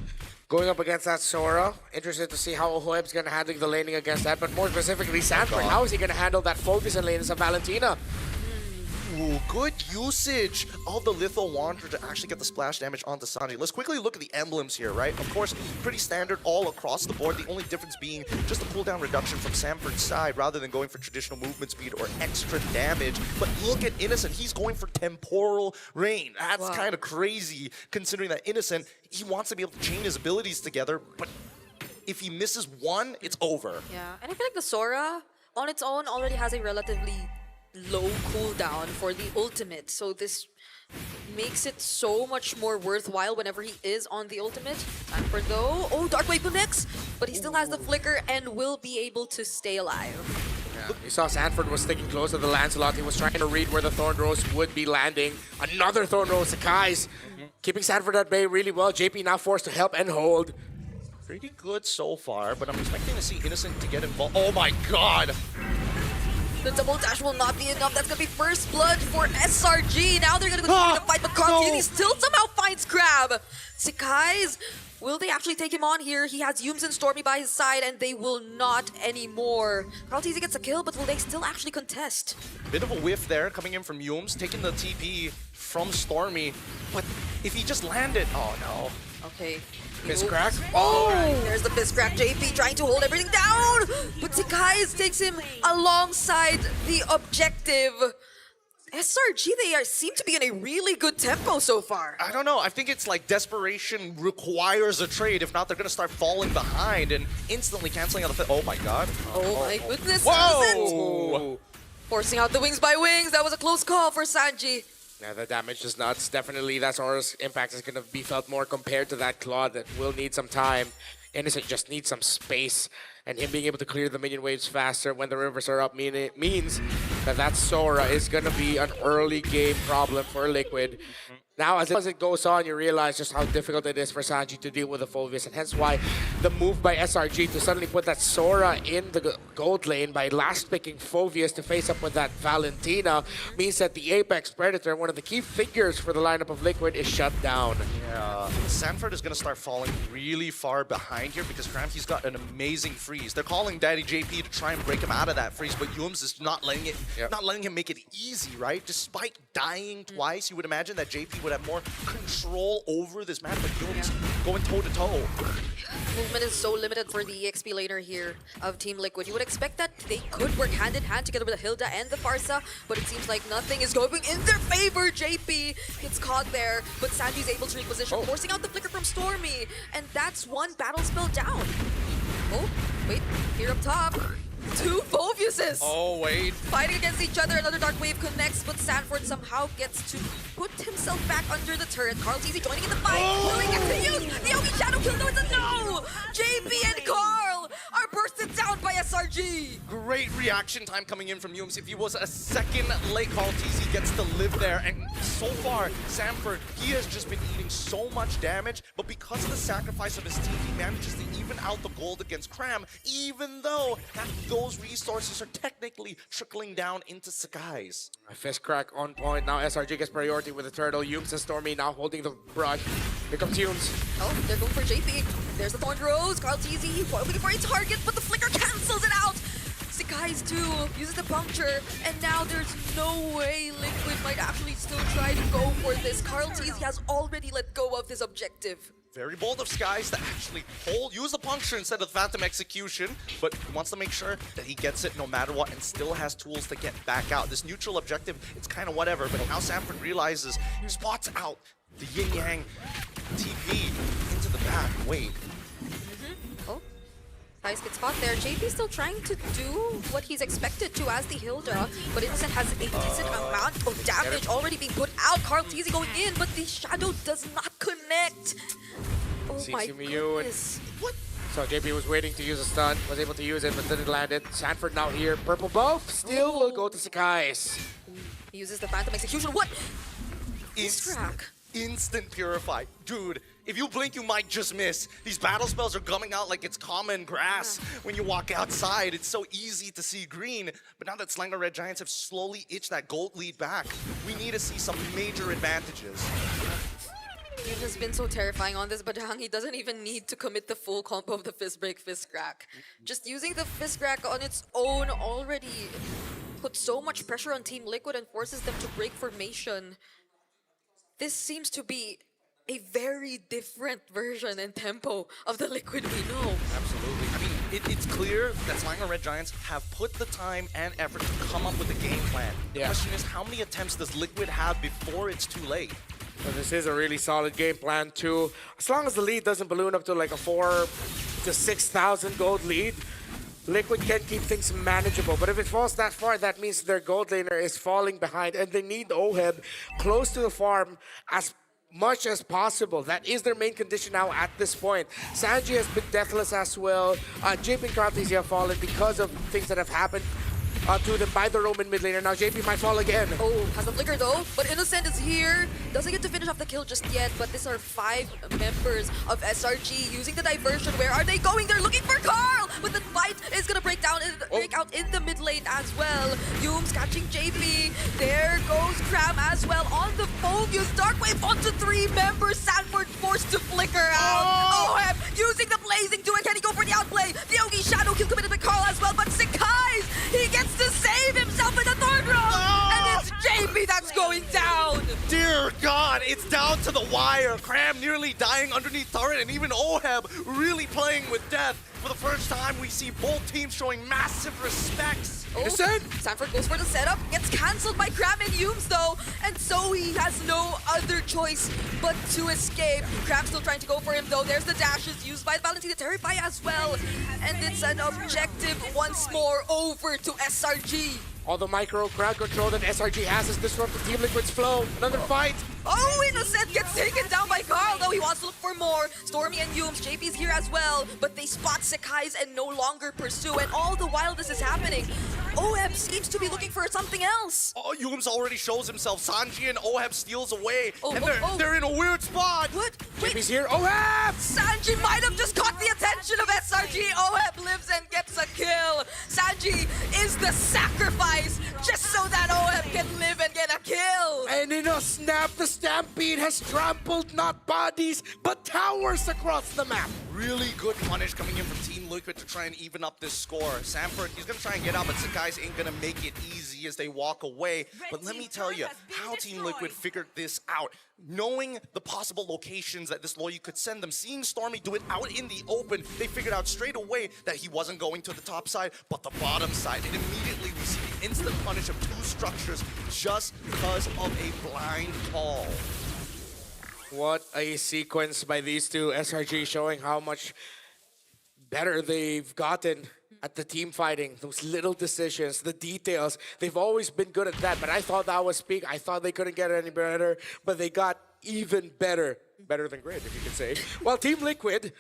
Going up against that Sora, interested to see how Oheb's going to handle the laning against that, but more specifically Sanford, how is he going to handle that focus and lane as a Valentina? Ooh, good usage of the Litho Wanderer to actually get the splash damage onto Sanji. Let's quickly look at the emblems here, right? Of course, pretty standard all across the board. The only difference being just a cooldown reduction from Sanford's side rather than going for traditional movement speed or extra damage. But look at Innocent. He's going for temporal rain. That's kind of crazy considering that Innocent, he wants to be able to chain his abilities together, but if he misses one, it's over. Yeah, and I feel like the Sora on its own already has a relatively low cooldown for the ultimate, so this makes it so much more worthwhile whenever he is on the ultimate. Sanford though, Dark Wave connects, but he still has the flicker and will be able to stay alive. Yeah, you saw Sanford was sticking close to the Lancelot. He was trying to read where the Thorn Rose would be landing. Another Thorn Rose, Sakai's keeping Sanford at bay really well. JP now forced to help and hold. Pretty good so far, but I'm expecting to see Innocent to get involved. Oh my god! The double dash will not be enough. That's gonna be first blood for SRG. Now they're gonna continue to fight, but Carl TZ still somehow finds Crab. Sakai's, will they actually take him on here? He has Yumes and Stormy by his side, and they will not anymore. Carl TZ gets a kill, but will they still actually contest? Bit of a whiff there coming in from Yumes, taking the TP from Stormy. But if he just landed, oh no. Okay. Fist crack. There's the fist crack. JP trying to hold everything down, but Sakai's takes him alongside the objective. SRG, they seem to be in a really good tempo so far. I don't know. I think it's like desperation requires a trade. If not, they're going to start falling behind and instantly canceling out the... Oh my god. Oh my goodness. Whoa! Forcing out the wings by wings. That was a close call for Sanji. Yeah, the damage is nuts. Definitely that Sora's impact is going to be felt more compared to that Claude that will need some time. Innocent just needs some space, and him being able to clear the minion waves faster when the rivers are up means that Sora is going to be an early game problem for Liquid. Now, as it goes on, you realize just how difficult it is for Sanji to deal with the Phoveus, and hence why the move by SRG to suddenly put that Sora in the gold lane by last picking Phoveus to face up with that Valentina means that the Apex Predator, one of the key figures for the lineup of Liquid, is shut down. Yeah, Sanford is going to start falling really far behind here because Cramty's got an amazing freeze. They're calling Daddy JP to try and break him out of that freeze, but Yums is not letting him make it easy, right? Despite dying twice, you would imagine that JP would have more control over this map, but Yums going toe-to-toe. Movement is so limited for the EXP laner here of Team Liquid. You would expect that they could work hand-in-hand together with the Hilda and the Farsa, but it seems like nothing is going in their favor. JP gets caught there, but Sanji's able to reposition, forcing out the flicker from Stormy, and that's one battle spell down. Oh, wait, here up top. Two Phovuses! Oh, wait. Fighting against each other, another Dark Wave connects, but Sanford somehow gets to put himself back under the turret. Carl Teasy joining in the fight. Will he get to use the Ogi Shadow Kill? No, it's a no! JP and Carl are bursted down by SRG! Great reaction time coming in from Yums. If he was a second late, Carl Teasy gets to live there, and so far, Sanford, he has just been eating so much damage, but because of the sacrifice of his team, he manages to even out the gold against Cram, even though those resources are technically trickling down into Sakai's. A fist crack on point. Now SRG gets priority with the turtle. Yums and Stormy now holding the brush. Here comes Yums. Oh, they're going for JP. There's the Thorn Rose. Carl Teasy looking for a target, but the flicker cancels it out. Sakai's too uses the puncture, and now there's no way Liquid might actually still try to go for this. Carl Teasy has already let go of his objective. Very bold of Skies to actually use the puncture instead of Phantom Execution, but he wants to make sure that he gets it no matter what and still has tools to get back out. This neutral objective, it's kind of whatever, but now Sanford realizes he spots out the Yin Yang TP into the back. Wait. Oh, nice good spot there. JP still trying to do what he's expected to as the Hilda, but Innocent has a decent amount of damage already being put out. Carl Teasy going in, but the Shadow does not connect. Oh my goodness. What? So JP was waiting to use a stun, was able to use it, but didn't land it. Sanford now here, purple buff, still will go to Sakai's. He uses the Phantom Execution. What? Instant Purify. Dude, if you blink, you might just miss. These battle spells are coming out like it's common grass. When you walk outside, it's so easy to see green. But now that Slanger Red Giants have slowly itched that gold lead back, we need to see some major advantages. It has been so terrifying on this, but Hangi doesn't even need to commit the full combo of the Fist Break, Fist Crack. Just using the Fist Crack on its own already puts so much pressure on Team Liquid and forces them to break formation. This seems to be a very different version and tempo of the Liquid we know. Absolutely. I mean, it's clear that Slanger Red Giants have put the time and effort to come up with a game plan. The question is, how many attempts does Liquid have before it's too late? So this is a really solid game plan too. As long as the lead doesn't balloon up to like a 4,000 to 6,000 gold lead, Liquid can keep things manageable. But if it falls that far, that means their gold laner is falling behind, and they need Oheb close to the farm as much as possible. That is their main condition now at this point. Sanji has been deathless as well. JP and Kratis have fallen because of things that have happened to them by the Roman mid laner. Now JP might fall again. Oh, has the flicker though, but Innocent is here. Doesn't get to finish off the kill just yet, but these are 5 members of SRG using the diversion. Where are they going? They're looking for Carl, but the fight is gonna break out in the mid lane as well. Yums catching JP. There goes Cram as well on the Phoveus. Dark Wave onto 3 members. Sanford forced to flicker out. Oh, using the blazing duet. Can he go for the outplay? The Ogi Shadow Kill committed by Carl as well, but Sakai's, he gets to save himself in the third round, and it's JP that's going down. Dear God, it's down to the wire. Cram nearly dying underneath turret, and even Oheb really playing with death. For the first time, we see both teams showing massive respects. Sanford goes for the setup, gets cancelled by Cram and Yums though, and so he has no other choice but to escape. Cram still trying to go for him though. There's the dashes used by Valentina Terrify as well, and it's an objective once more over to SRG. All the micro crowd control that SRG has has disrupted Team Liquid's flow. Another fight. Oh, Innocent gets taken down by Carl, though he wants to look for more. Stormy and Yums, JP's here as well, but they spot Sekai's and no longer pursue, and all the while this is happening, OHEB seems to be looking for something else. Oh, Yums already shows himself. Sanji and OHEB steals away, and oh. they're in a weird spot. What? JP's here. OHEB! Sanji might have just caught the attention of SRG. OHEB lives and gets a kill. Sanji is the sacrifice just so that OHEB can live and get a kill. And in a snap, the Stampede has trampled not bodies, but towers across the map. Really good punish coming in from Team Liquid to try and even up this score. Sanford, he's gonna try and get out, but Sekai's ain't gonna make it easy as they walk away. But let me tell you how Team Liquid figured this out. Knowing the possible locations that this Loyu could send them, seeing Stormy do it out in the open, they figured out straight away that he wasn't going to the top side, but the bottom side. And immediately we see the instant punish of 2 structures just because of a blind call. What a sequence by these two. SRG showing how much better they've gotten at the team fighting. Those little decisions, the details. They've always been good at that, but I thought that was peak. I thought they couldn't get any better, but they got even better. Better than great, if you could say. While Team Liquid,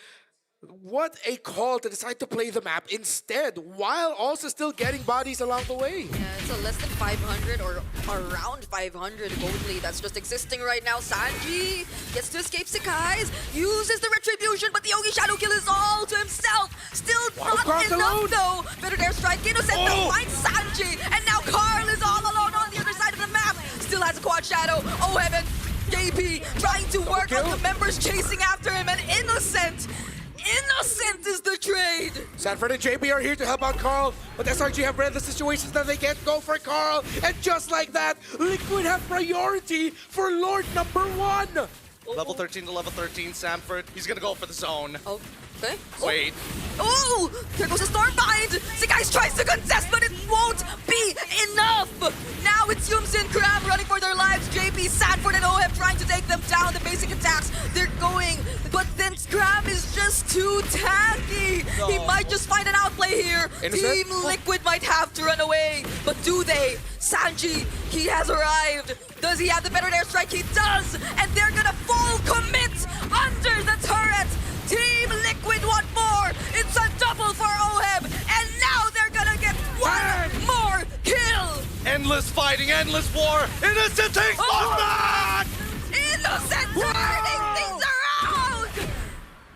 what a call to decide to play the map instead, while also still getting bodies along the way. Yeah, it's a less than 500 or around 500 gold lead that's just existing right now. Sanji gets to escape Sekai's, uses the retribution, but the Yogi Shadow Kill is all to himself. Still not enough though. Better Dare Strike, Innocent though finds Sanji, and now Carl is all alone on the other side of the map. Still has a quad shadow. Oh heaven, JP trying to work on the members chasing after him, and Innocent is the trade! Sanford and JP are here to help out Carl, but SRG have read the situations that they can't go for Carl, and just like that, Liquid have priority for Lord number 1! Level 13 to level 13, Sanford. He's gonna go for the zone. Okay. Wait. Oh! There goes a Stormbind! Sekai's tries to contest, but it won't be enough! Now it's Yums and Graham running for their lives. JP, Sanford, and OHEB trying to take them down. The basic attacks, they're going, but then Graham is just too tacky. No. He might just find an outplay here. Innocent? Team Liquid might have to run away, but do they? Sanji, he has arrived. Does he have the better Dare Strike? He does! And they're gonna full commit under the turret! Team Liquid want more! It's a double for OHEB! And now they're gonna get one more kill! Endless fighting, endless war! Innocent takes one back! Innocent turning things around!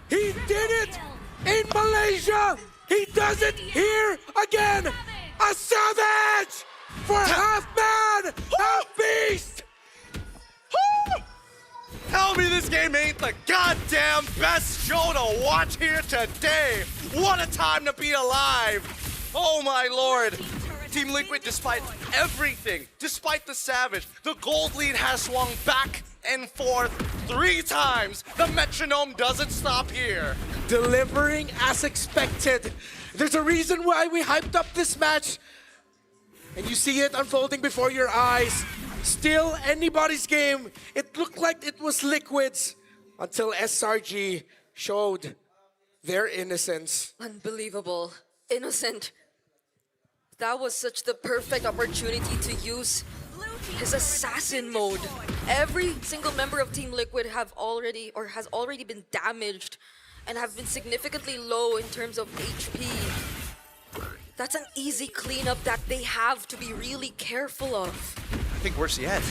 He did it in Malaysia! He does it here again! A savage! For half man, half beast! Tell me this game ain't the goddamn best show to watch here today! What a time to be alive! Oh my lord! Team Liquid, despite everything, despite the Savage, the gold lead has swung back and forth 3 times. The metronome doesn't stop here. Delivering as expected. There's a reason why we hyped up this match. And you see it unfolding before your eyes. Still anybody's game. It looked like it was Liquid's until SRG showed their innocence. Unbelievable. Innocent. That was such the perfect opportunity to use his assassin mode. Every single member of Team Liquid has already been damaged and have been significantly low in terms of HP. That's an easy cleanup that they have to be really careful of. I think worse yet.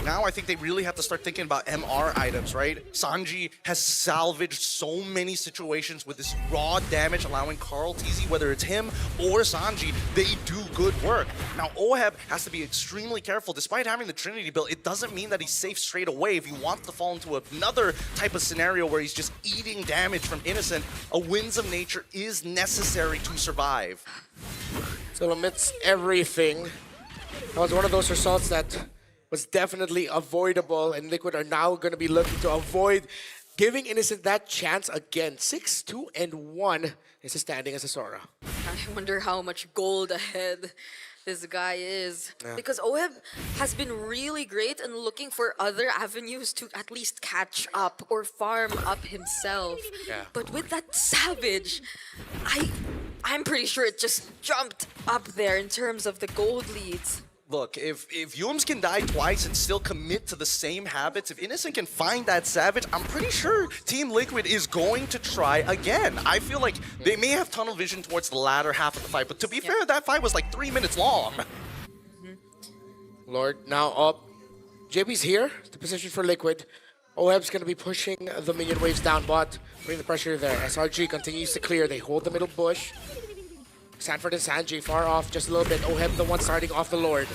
Now I think they really have to start thinking about MR items, right? Sanji has salvaged so many situations with this raw damage, allowing Carl TZ, whether it's him or Sanji, they do good work. Now OHEB has to be extremely careful. Despite having the Trinity build, it doesn't mean that he's safe straight away. If he wants to fall into another type of scenario where he's just eating damage from Innocent, a Winds of Nature is necessary to survive. So amidst everything, that was one of those results that was definitely avoidable, and Liquid are now going to be looking to avoid giving Innocent that chance again. 6-2-1 is his standing as a Sora. I wonder how much gold ahead this guy is. Yeah. Because OHEB has been really great in looking for other avenues to at least catch up or farm up himself. Yeah. But with that Savage, I I'm pretty sure it just jumped up there in terms of the gold leads. Look, if Yums can die twice and still commit to the same habits, if Innocent can find that Savage, I'm pretty sure Team Liquid is going to try again. I feel like they may have tunnel vision towards the latter half of the fight, but to be fair, that fight was like 3 minutes long. Lord now up. JP's here, the position for Liquid. Oheb's going to be pushing the minion waves down bot, putting the pressure there. SRG continues to clear. They hold the middle bush. Sanford and Sanji far off just a little bit. Oheb the one starting off the Lord.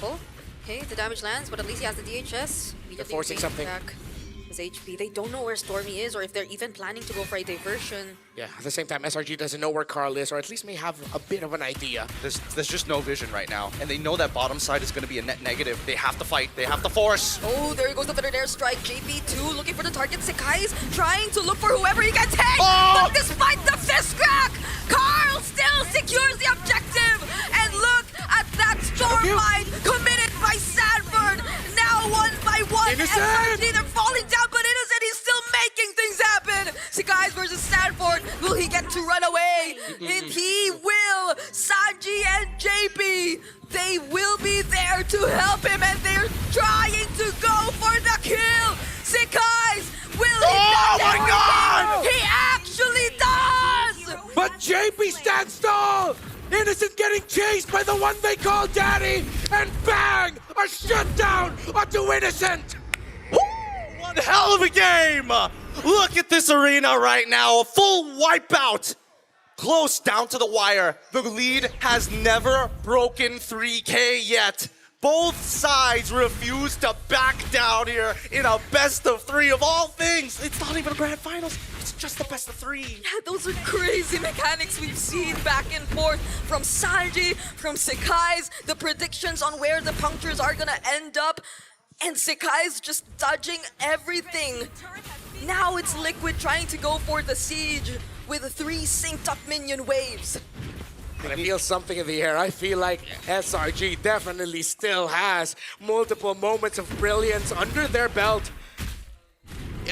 Oh, okay, the damage lands, but at least he has the DHS. They're forcing something. Back his HP. They don't know where Stormy is or if they're even planning to go for a diversion. Yeah, at the same time, SRG doesn't know where Carl is, or at least may have a bit of an idea. There's just no vision right now, and they know that bottom side is going to be a net negative. They have to fight. They have to force. Oh, there goes the feathered airstrike. JP2 looking for the target. Sekai's trying to look for whoever he can take. Oh! But despite the fist crack, Carl still secures the objective. And look at that Stormlight committed by Sanford. Now 1 by 1. SRG, they're falling down, but Innocent, he's still making things happen. Sekai's versus Sanford. Will he get to run away? And he will. Sanji and JP, they will be there to help him, and they're trying to go for the kill. Sekai's, will he? Oh my God! He actually does! But JP stands tall! Innocent getting chased by the one they call Daddy! And bang! A shutdown onto Innocent! One hell of a game! Look at this arena right now, a full wipeout! Close down to the wire. The lead has never broken 3K yet. Both sides refuse to back down here in a best of 3 of all things. It's not even a grand finals. It's just the best of 3. Yeah, those are crazy mechanics we've seen back and forth from Sanji, from Sekai's, the predictions on where the punctures are gonna end up, and Sekai's just dodging everything. Now it's Liquid trying to go for the siege with 3 synced up minion waves. I feel something in the air. I feel like SRG definitely still has multiple moments of brilliance under their belt.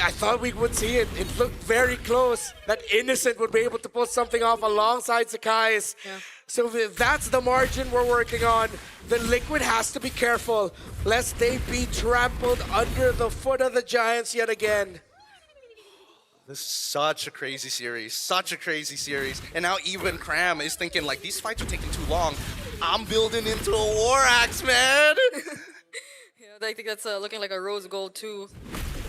I thought we would see it. It looked very close that Innocent would be able to pull something off alongside Sekai's. Yeah. So that's the margin we're working on. The Liquid has to be careful lest they be trampled under the foot of the Giants yet again. This is such a crazy series, such a crazy series. And now even Cram is thinking like, these fights are taking too long. I'm building into a War Axe, man. Yeah, I think that's looking like a rose gold too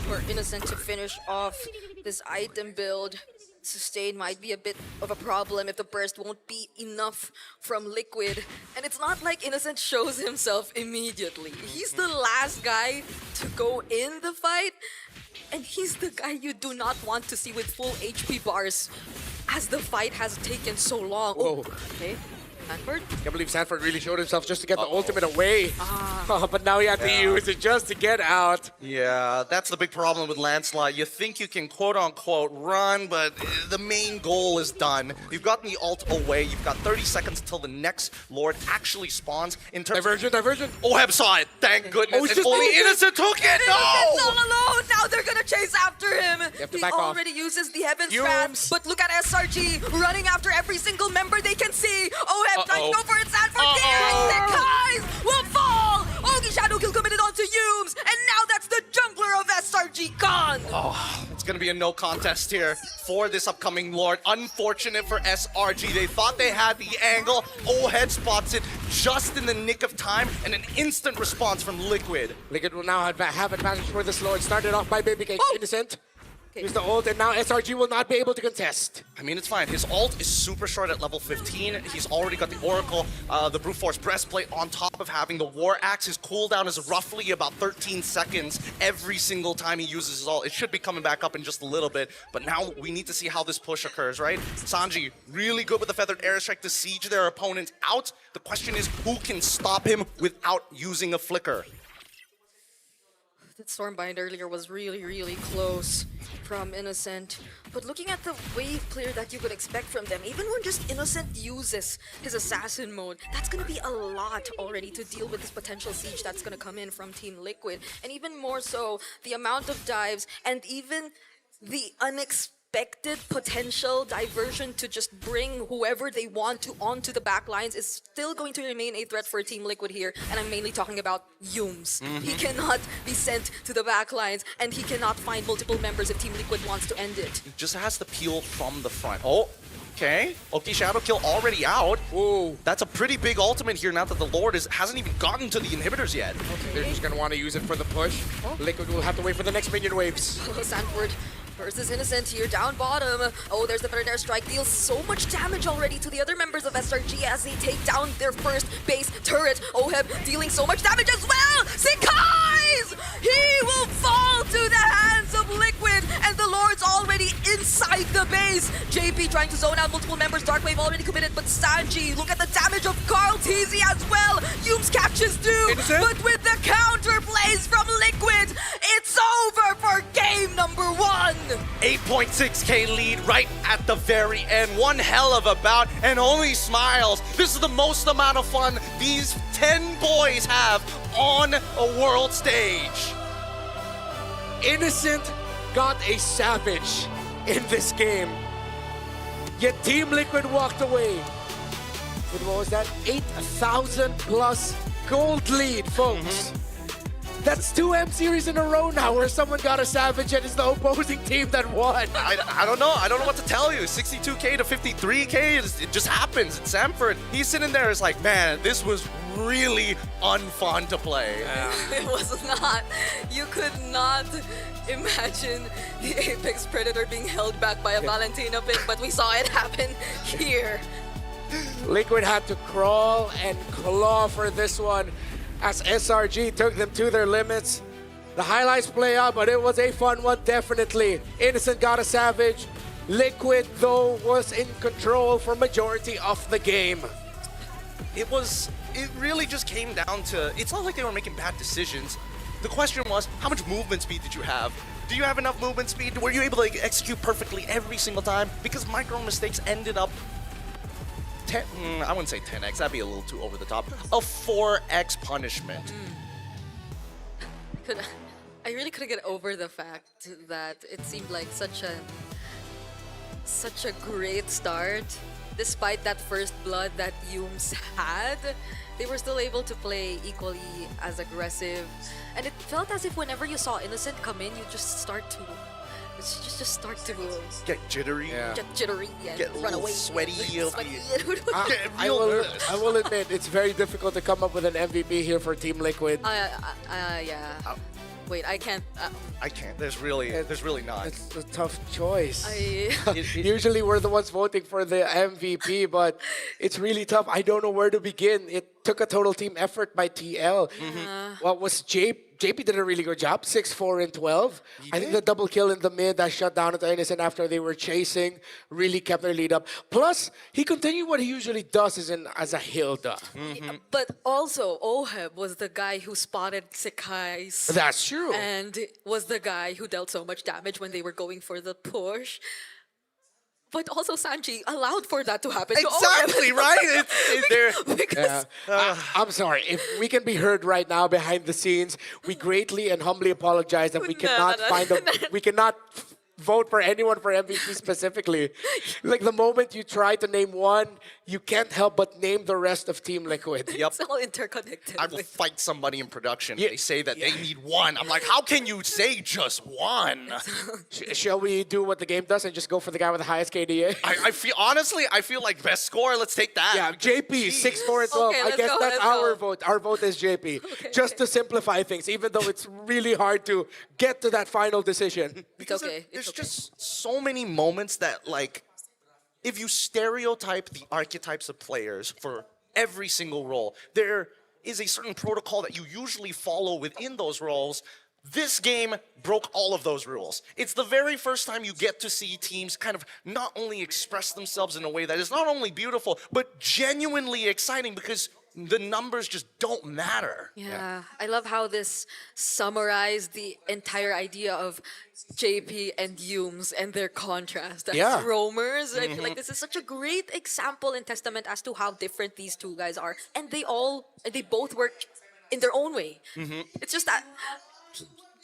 for Innocent to finish off this item build. Sustain might be a bit of a problem if the burst won't be enough from Liquid. And it's not like Innocent shows himself immediately. He's the last guy to go in the fight. And he's the guy you do not want to see with full HP bars as the fight has taken so long. Whoa. Okay. Sanford? I can't believe Sanford really showed himself just to get the ultimate away. But now he had to use it just to get out. Yeah, that's the big problem with Lancelot. You think you can quote-unquote run, but the main goal is done. You've gotten the ult away. You've got 30 seconds until the next Lord actually spawns. In terms diversion. Oheb saw it. Thank goodness. Oh, it's and just only Innocent took it. Innocent's No! all alone. Now they're gonna chase after him. to He back off. already uses the Heaven's Yums. Wrath. But look at SRG running after every single member they can see. Oheb trying to go for it. Sanford there. Sekai's will fall. Ogi Shadow Kill committed onto Yums. And now that's the jungler of SRG gone. Oh, it's gonna be a no contest here for this upcoming Lord. Unfortunate for SRG. They thought they had the angle. Oheb spots it just in the nick of time, and an instant response from Liquid. Liquid will now have advantage for this Lord. Started off by Baby Cake. Innocent. Use the ult, and now SRG will not be able to contest. I mean, it's fine. His ult is super short at level 15. He's already got the Oracle, the Brute Force Breastplate on top of having the War Axe. His cooldown is roughly about 13 seconds every single time he uses his ult. It should be coming back up in just a little bit, but now we need to see how this push occurs, right? Sanji, really good with the Feathered Airstrike to siege their opponent out. The question is, who can stop him without using a flicker? That Stormbind earlier was really, really close from Innocent. But looking at the wave clear that you could expect from them, even when just Innocent uses his assassin mode, that's gonna be a lot already to deal with this potential siege that's gonna come in from Team Liquid. And even more so, the amount of dives and even the unexpected expected potential diversion to just bring whoever they want to onto the back lines is still going to remain a threat for Team Liquid here. And I'm mainly talking about Yums. He cannot be sent to the back lines, and he cannot find multiple members if Team Liquid wants to end it. Just has to peel from the front. Oh, okay. Okay, Shadow Kill already out. Ooh. That's a pretty big ultimate here now that the Lord hasn't even gotten to the inhibitors yet. Okay. They're just going to want to use it for the push. Liquid will have to wait for the next minion waves. Sanford versus Innocent here down bottom. Oh, there's the Predator Strike. Deals so much damage already to the other members of SRG as they take down their first base turret. Oheb dealing so much damage as well. Sikai's! He will fall to the hands of Liquid, and the Lord's already inside the base. JP trying to zone out multiple members. Darkwave already committed, but Sanji, look at the damage of Carl TZ as well. Yums catches too, but with the counter plays from Liquid, it's over for game number 1. 8.6k lead right at the very end. One hell of a bout, and only smiles. This is the most amount of fun these 10 boys have on a world stage. Innocent got a savage in this game. Yet Team Liquid walked away with, what was that, 8,000 plus gold lead, folks. That's 2 M series in a row now where someone got a savage and it's the opposing team that won. I don't know. I don't know what to tell you. 62k to 53k, it just happens. It's Sanford. He's sitting there, it's like, man, this was really unfun to play. It was not. You could not imagine the Apex Predator being held back by a Valentina pick, but we saw it happen here. Liquid had to crawl and claw for this one as SRG took them to their limits. The highlights play out, but it was a fun one, definitely. Innocent got a savage. Liquid, though, was in control for majority of the game. It really just came down to, it's not like they were making bad decisions. The question was, how much movement speed did you have? Do you have enough movement speed? Were you able to execute perfectly every single time? Because micro mistakes ended up I wouldn't say 10x, that'd be a little too over the top. A 4x punishment. I really couldn't get over the fact that it seemed like such a great start. Despite that first blood that Yums had, they were still able to play equally as aggressive. And it felt as if whenever you saw Innocent come in, you just start to get jittery, get jittery, and get run away, sweaty. I will admit, it's very difficult to come up with an MVP here for Team Liquid. Yeah. Wait, I can't. I can't. There's really not. It's a tough choice. I Usually we're the ones voting for the MVP, but it's really tough. I don't know where to begin. It took a total team effort by TL. What was JP did a really good job, 6-4 and 12. I think the double kill in the mid that shut down at Innocent after they were chasing really kept their lead up. Plus, he continued what he usually does as a Hilda. But also, Oheb was the guy who spotted Sekai's. That's true. And was the guy who dealt so much damage when they were going for the push. But also Sanji allowed for that to happen. Exactly, right? I'm sorry. If we can be heard right now behind the scenes, we greatly and humbly apologize that we cannot we cannot vote for anyone for MVP specifically. Like the moment you try to name one, you can't help but name the rest of Team Liquid. It's all interconnected. I will fight somebody in production if they say that they need one. I'm like, how can you say just one? Shall we do what the game does and just go for the guy with the highest KDA? I feel like best score. Let's take that. Yeah, JP, 6-4 and 12. Okay, I guess that's our go. vote. Our vote is JP. Just to simplify things, even though it's really hard to get to that final decision. Because there's just so many moments that, like, if you stereotype the archetypes of players for every single role, there is a certain protocol that you usually follow within those roles. This game broke all of those rules. It's the very first time you get to see teams kind of not only express themselves in a way that is not only beautiful, but genuinely exciting because the numbers just don't matter. Yeah, I love how this summarized the entire idea of JP and Yums and their contrast as roamers. I feel like this is such a great example and testament as to how different these two guys are. And they both work in their own way. It's just that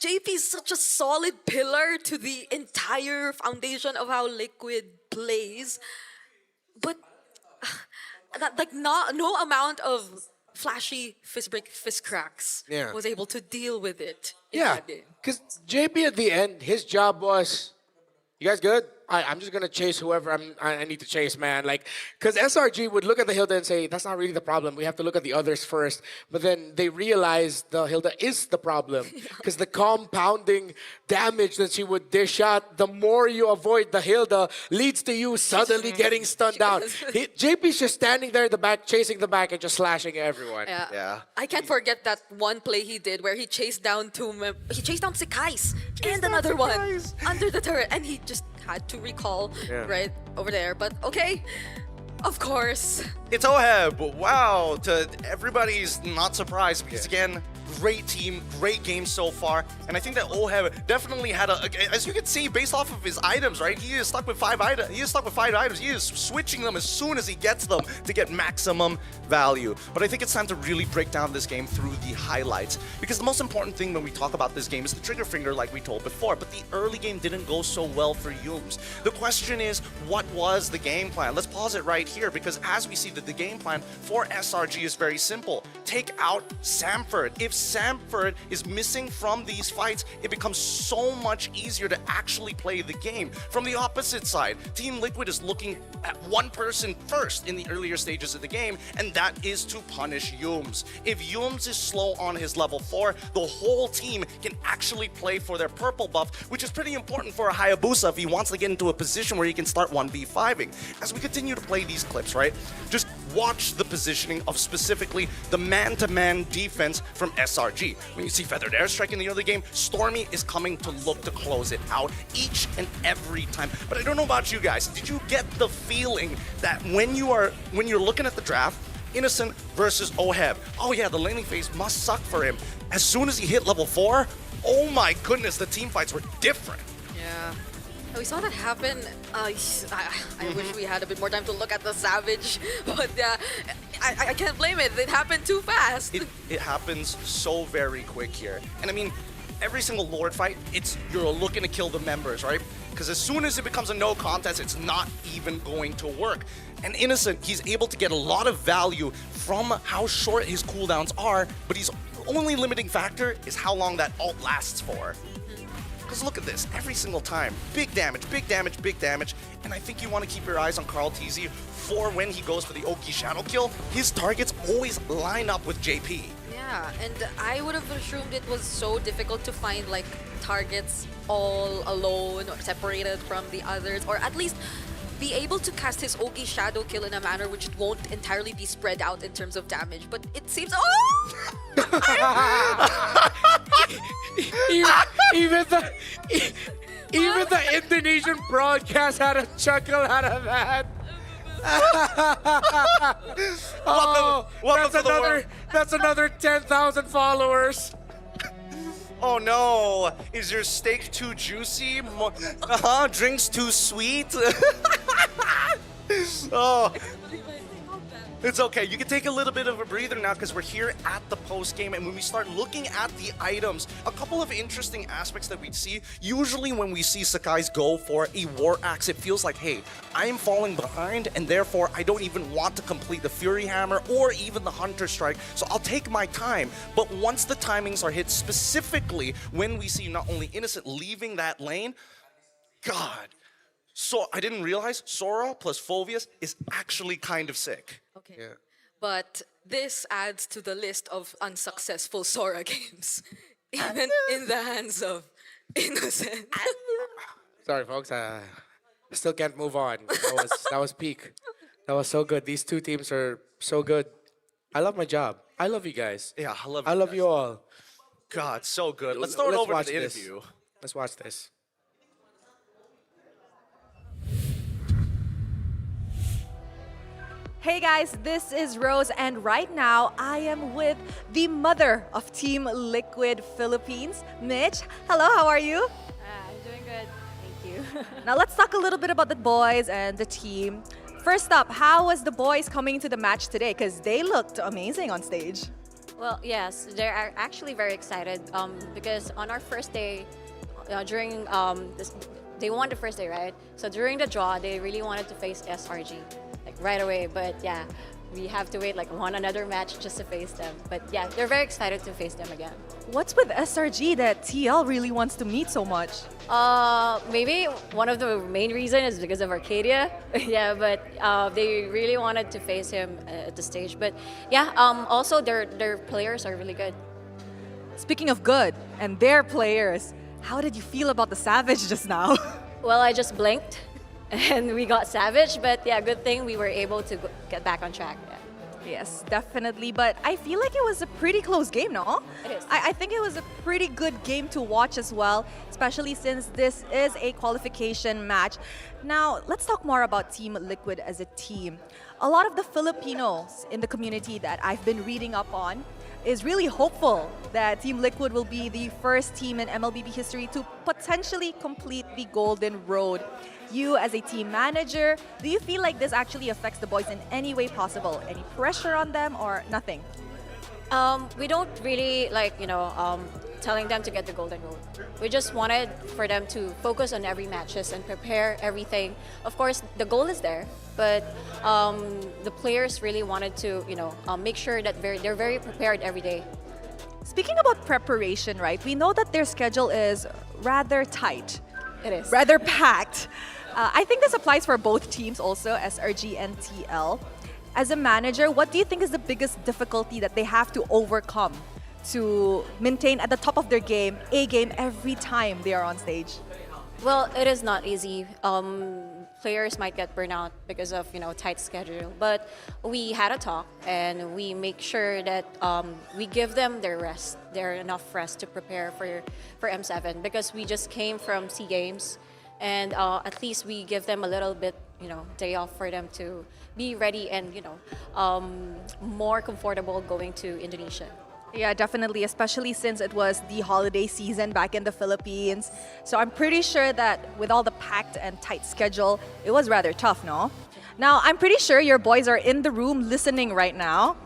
JP is such a solid pillar to the entire foundation of how Liquid plays. But no amount of flashy fist break, fist cracks Yeah. was able to deal with it in Yeah, that game. because JP at the end, his job was, you guys good? I'm just gonna chase whoever I need to chase, man. Like, because SRG would look at the Hilda and say, that's not really the problem. We have to look at the others first. But then they realize the Hilda is the problem, because the compounding damage that she would dish out, the more you avoid the Hilda, leads to you suddenly getting stunned out. JP's just standing there in the back, chasing the back and just slashing everyone. Yeah. I can't forget that one play he did where he chased down Sekais and another one under the turret, and he just had to recall right over there. But okay, of course. It's Oheb. Wow. To everybody's not surprised because again, great team, great game so far. And I think that Oheb definitely had as you can see, based off of his items, right? He is stuck with 5 items. He is switching them as soon as he gets them to get maximum value. But I think it's time to really break down this game through the highlights. Because the most important thing when we talk about this game is the trigger finger, like we told before. But the early game didn't go so well for Yums. The question is, what was the game plan? Let's pause it right here, because as we see that the game plan for SRG is very simple. Take out Samford. If Samford is missing from these fights, it becomes so much easier to actually play the game. From the opposite side, Team Liquid is looking at one person first in the earlier stages of the game, and that is to punish Yums. If Yums is slow on his level 4, the whole team can actually play for their purple buff, which is pretty important for a Hayabusa if he wants to get into a position where he can start 1v5ing. As we continue to play these clips, right, just watch the positioning of specifically the man-to-man defense from SRG. When you see Feathered Airstrike in the early game, Stormy is coming to look to close it out each and every time. But I don't know about you guys, did you get the feeling that when you're looking at the draft, Innocent versus Oheb, oh yeah, the laning phase must suck for him. As soon as he hit level 4, oh my goodness, the team fights were different. Yeah. We saw that happen. I wish we had a bit more time to look at the Savage, but I can't blame it. It happened too fast. It happens so very quick here. And I mean, every single Lord fight, you're looking to kill the members, right? Because as soon as it becomes a no contest, it's not even going to work. And Innocent, he's able to get a lot of value from how short his cooldowns are, but his only limiting factor is how long that ult lasts for. Because look at this, every single time, big damage, big damage, big damage, and I think you want to keep your eyes on Carl TZ for when he goes for the Oki Shadow kill. His targets always line up with JP. Yeah, and I would have assumed it was so difficult to find like targets all alone or separated from the others, or at least be able to cast his Ogi Shadow kill in a manner which won't entirely be spread out in terms of damage. But it seems... Oh! even the Indonesian broadcast had a chuckle out of that. That's another 10,000 followers. Oh no, is your steak too juicy? Drinks too sweet? Oh. It's okay, you can take a little bit of a breather now because we're here at the post game, and when we start looking at the items, a couple of interesting aspects that we see. Usually when we see Sekais go for a War Axe, it feels like, hey, I'm falling behind and therefore I don't even want to complete the Fury Hammer or even the Hunter Strike, so I'll take my time. But once the timings are hit, specifically when we see not only Innocent leaving that lane, God. So I didn't realize Sora plus Phoveus is actually kind of sick. Okay. Yeah. But this adds to the list of unsuccessful Sora games, even in the hands of Innocent. Sorry, folks. I still can't move on. That was peak. That was so good. These two teams are so good. I love my job. I love you guys. Yeah, I love you all. God, so good. Let's throw it over to the this. interview. Let's watch this. Hey guys, this is Rose, and right now I am with the mother of Team Liquid Philippines, Mitch. Hello, how are you? I'm doing good, thank you. Now let's talk a little bit about the boys and the team. First up, how was the boys coming to the match today? Because they looked amazing on stage. Well, yes, they are actually very excited because on our first day, during they won the first day, right? So during the draw, they really wanted to face SRG like right away. But yeah, we have to wait like another match just to face them. But yeah, they're very excited to face them again. What's with SRG that TL really wants to meet so much? Maybe one of the main reason is because of Arcadia. Yeah, but they really wanted to face him at the stage. But yeah, also their players are really good. Speaking of good and their players, how did you feel about the Savage just now? Well, I just blinked and we got Savage, but yeah, good thing we were able to get back on track. Yeah. Yes, definitely. But I feel like it was a pretty close game, no? It is. I think it was a pretty good game to watch as well, especially since this is a qualification match. Now, let's talk more about Team Liquid as a team. A lot of the Filipinos in the community that I've been reading up on is really hopeful that Team Liquid will be the first team in MLBB history to potentially complete the Golden Road. You as a team manager, do you feel like this actually affects the boys in any way possible? Any pressure on them or nothing? We don't really telling them to get the Golden Road. We just wanted for them to focus on every matches and prepare everything. Of course, the goal is there, but the players really wanted to, make sure that they're very prepared every day. Speaking about preparation, right? We know that their schedule is rather tight. It is. Rather packed. I think this applies for both teams also, SRG and TL. As a manager, what do you think is the biggest difficulty that they have to overcome to maintain at the top of their game, A game, every time they are on stage? Well, it is not easy. Players might get burnout because of tight schedule, but we had a talk and we make sure that we give them their rest, enough rest to prepare for M7 because we just came from SEA Games, and at least we give them a little bit day off for them to be ready and more comfortable going to Indonesia. Yeah, definitely, especially since it was the holiday season back in the Philippines. So I'm pretty sure that with all the packed and tight schedule, it was rather tough, no? Now, I'm pretty sure your boys are in the room listening right now.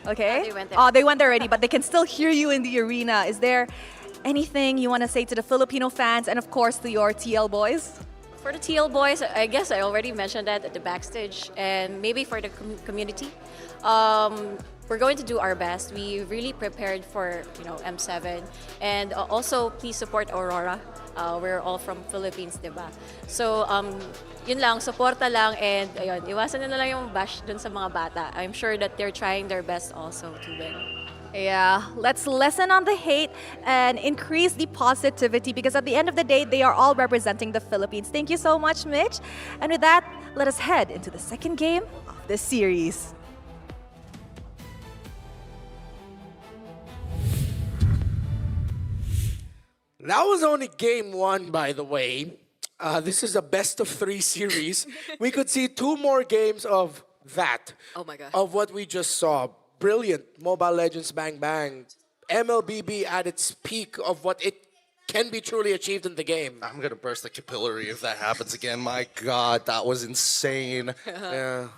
Okay? They went there. Oh, they went there already, but they can still hear you in the arena. Is there anything you want to say to the Filipino fans and, of course, to your TL boys? For the TL boys, I guess I already mentioned that at the backstage, and maybe for the community. We're going to do our best. We really prepared for M7, and also please support Aurora. We're all from Philippines, diba? So yun lang, suporta lang, and ayun, iwasan na lang yung bash dun sa mga bata. I'm sure that they're trying their best also to win. Yeah, let's lessen on the hate and increase the positivity because at the end of the day, they are all representing the Philippines. Thank you so much, Mitch. And with that, let us head into the second game of this series. That was only game one, by the way. This is a best of 3 series. We could see 2 more games of that. Oh my God. Of what we just saw. Brilliant. Mobile Legends Bang Bang. MLBB at its peak of what it can be truly achieved in the game. I'm going to burst the capillary if that happens again. My God, that was insane. Yeah.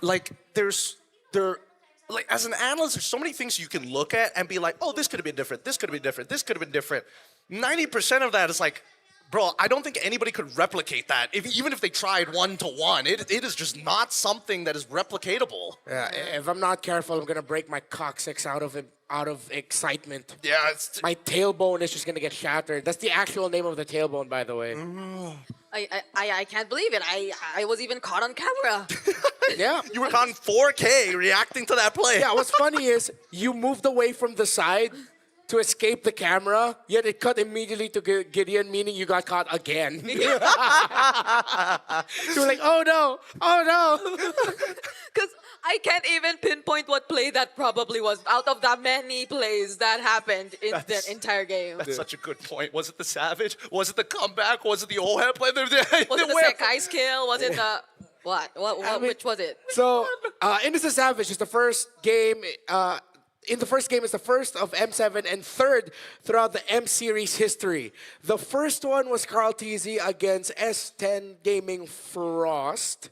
As an analyst, there's so many things you can look at and be like, oh, this could have been different, this could have been different, this could have been different. 90% of that is like, bro, I don't think anybody could replicate that. Even if they tried 1-to-1, it is just not something that is replicatable. Yeah, if I'm not careful, I'm gonna break my coccyx out of excitement. Yeah, my tailbone is just gonna get shattered. That's the actual name of the tailbone, by the way. I can't believe it. I was even caught on camera. Yeah, you were caught in 4K reacting to that play. Yeah, what's funny is you moved away from the side to escape the camera, yet it cut immediately to Gideon, meaning you got caught again. You were like, oh no, oh no. Because I can't even pinpoint what play that probably was out of the many plays that happened in the entire game. That's such a good point. Was it the Savage? Was it the comeback? Was it the old play? Was it the Sekai skill? Was it the... Which was it? So, in the Savage is the first game... in the first game, it's the first of M7 and third throughout the M series history. The first one was Carl TZ against S10 Gaming Frost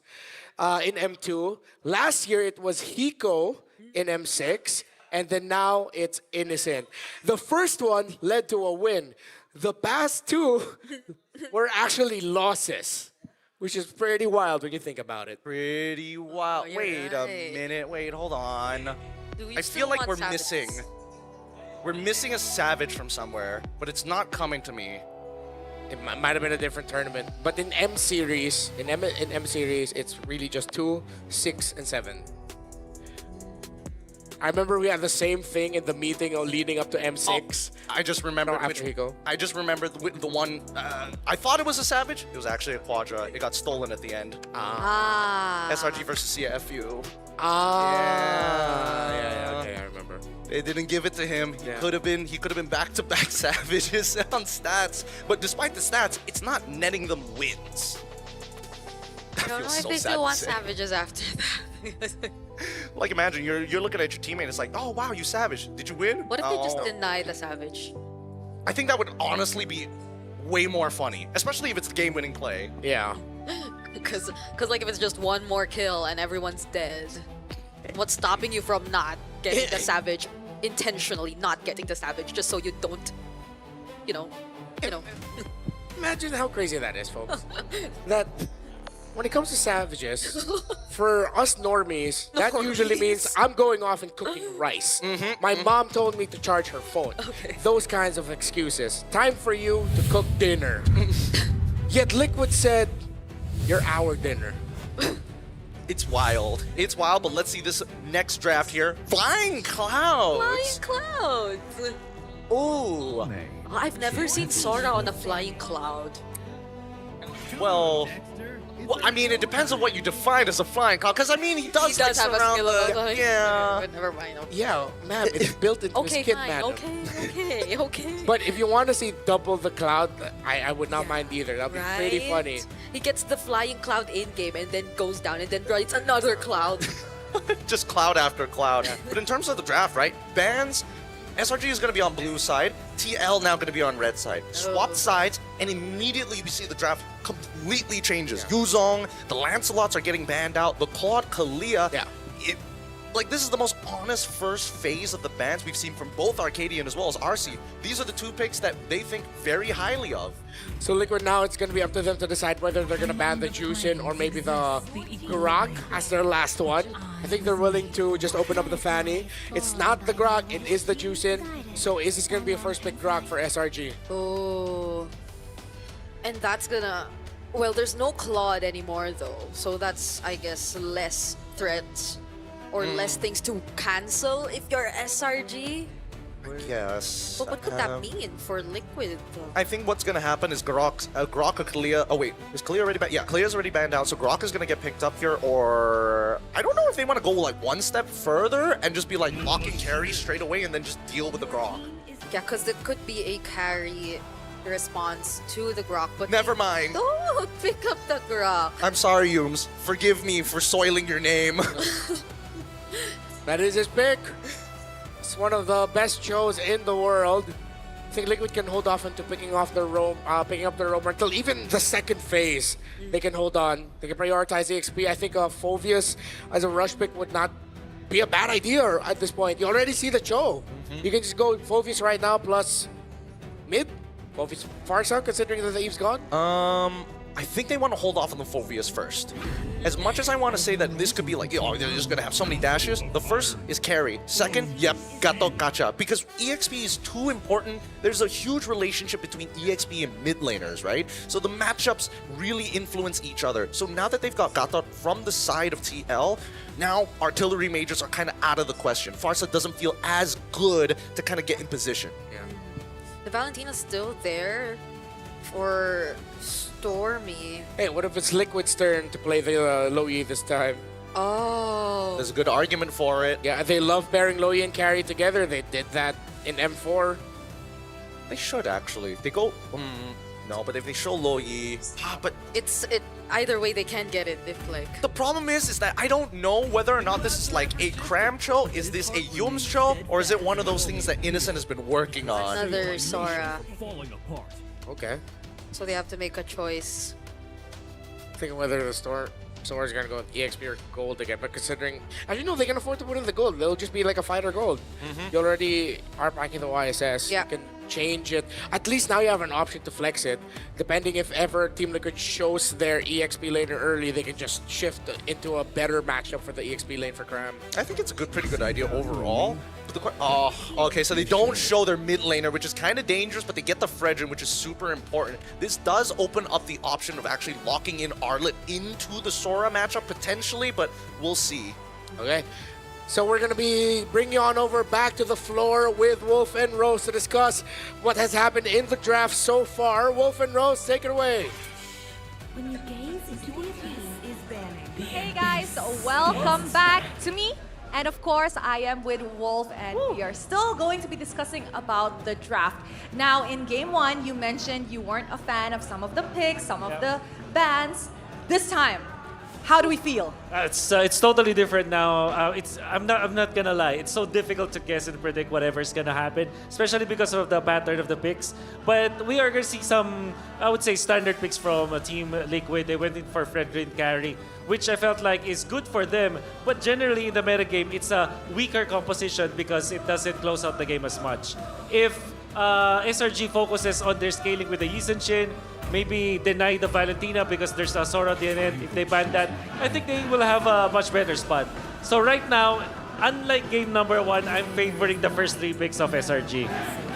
in M2. Last year, it was Hiko in M6. and then now it's Innocent. The first one led to a win. The past two were actually losses, which is pretty wild when you think about it. Pretty wild. Wait a minute. Wait, hold on. I feel like we're missing. We're missing a Savage from somewhere, but it's not coming to me. It might have been a different tournament, but in M series, in M series, it's really just 2, 6, and 7. I remember we had the same thing in the meeting leading up to M6. I just remember I just remembered the one. I thought it was a Savage. It was actually a Quadra. It got stolen at the end. SRG versus CFU. Yeah, okay, I remember. They didn't give it to him. He could have been back-to-back Savages on stats. But despite the stats, it's not netting them wins. I don't know if they still want Savages after that. Like, imagine you're looking at your teammate. It's like, oh wow, you Savage. Did you win? What if they just deny the Savage? I think that would honestly be way more funny, especially if it's the game-winning play. Yeah. Because like if it's just one more kill and everyone's dead, what's stopping you from not getting the Savage, intentionally not getting the Savage, just so you don't, you know. Imagine how crazy that is, folks. That when it comes to Savages, for us normies, that usually means I'm going off and cooking rice. My mom told me to charge her phone. Those kinds of excuses. Time for you to cook dinner. Yet Liquid said, you're our dinner. It's wild. It's wild, but let's see this next draft here. Flying Clouds! Flying Clouds! Ooh. I've never seen Sora on a flying cloud. Well, I mean, it depends on what you define as a flying cloud. Because, I mean, he does have a skill of the... Yeah. But never mind. Okay. Yeah, man, it's built into his kit, man. Okay. But if you want to see double the cloud, I would not mind either. That'd be pretty funny. He gets the flying cloud in-game and then goes down and then rides another cloud. Just cloud after cloud. But in terms of the draft, right? Bans, SRG is going to be on blue side. TL now going to be on red side. Swap sides, and immediately we see the draft completely changes. Yuzong, the Lancelots are getting banned out. The Claude Kalia. Yeah. Like, this is the most honest first phase of the bans we've seen from both Arcadian as well as RC. These are the two picks that they think very highly of. So Liquid now, it's going to be up to them to decide whether they're going to ban the Juicin or maybe the Grok as their last one. I think they're willing to just open up the Fanny. It's not the Grok, it is the Juicin. So is this going to be a first pick Grok for SRG? Oh. And that's gonna... Well, there's no Claude anymore though. So that's, I guess, less threats. Or less things to cancel if you're SRG? Yes. But what could that mean for Liquid, though? I think what's going to happen is Grok or Kalia... Oh, wait. Is Kalia already banned? Yeah, Kalia's already banned out, so Grok is going to get picked up here, or... I don't know if they want to go, like, one step further and just be, like, blocking carry straight away and then just deal with the Grok. Yeah, because it could be a carry response to the Grok, but... Never mind. Don't pick up the Grok. I'm sorry, Yums. Forgive me for soiling your name. That is his pick. It's one of the best shows in the world. I think Liquid can hold off into picking up the roamer until even the second phase. They can hold on. They can prioritize EXP. I think Phoveus as a rush pick would not be a bad idea at this point. You already see the show. You can just go Phoveus right now plus mid. Phoveus Farsa, considering that the Eve's gone. I think they want to hold off on the Phoveus first. As much as I want to say that this could be like, oh, they're just going to have so many dashes, the first is carry. Second, yep, gato gacha. Because EXP is too important. There's a huge relationship between EXP and mid laners, right? So the matchups really influence each other. So now that they've got gato from the side of TL, now artillery majors are kind of out of the question. Farsa doesn't feel as good to kind of get in position. Yeah. The Valentina's still there for Stormy. Hey, what if it's Liquid's turn to play the low E this time? Oh. There's a good argument for it. Yeah, they love pairing low E and carry together. They did that in M4. They should actually. They go... no, but if they show low E... but... Either way, they can get it if, like... The problem is that I don't know whether or not this is like a Cram show, is this a Yums show, or is it one of those things that Innocent has been working on? Another Sora. Okay. So they have to make a choice. Thinking whether to Sora's gonna go with EXP or gold again, but considering, actually no, they can afford to put in the gold. They'll just be like a fighter gold. You already are packing the YSS. Yeah. You can change it. At least now you have an option to flex it. Depending if ever Team Liquid shows their EXP laner early, they can just shift into a better matchup for the EXP lane for Cram. I think it's a pretty good idea overall. But okay, so they don't show their mid laner, which is kind of dangerous, but they get the Fredrin, which is super important. This does open up the option of actually locking in Arlet into the Sora matchup potentially, but we'll see. Okay. So we're going to be bringing you on over back to the floor with Wolf and Rose to discuss what has happened in the draft so far. Wolf and Rose, take it away. When you gaze into the abyss is banning. Hey guys, welcome back to me. And of course, I am with Wolf, and we are still going to be discussing about the draft. Now, in Game 1, you mentioned you weren't a fan of some of the picks, some of the bans. This time, how do we feel? It's totally different now. I'm not gonna lie. It's so difficult to guess and predict whatever's gonna happen, especially because of the pattern of the picks. But we are gonna see some, I would say, standard picks from Team Liquid. They went in for Fredrin carry, which I felt like is good for them. But generally in the metagame, it's a weaker composition because it doesn't close out the game as much. If SRG focuses on their scaling with the Yi Shin, maybe deny the Valentina because there's a Sora at the end. If they ban that, I think they will have a much better spot. So right now, unlike game number 1, I'm favoring the first 3 picks of SRG.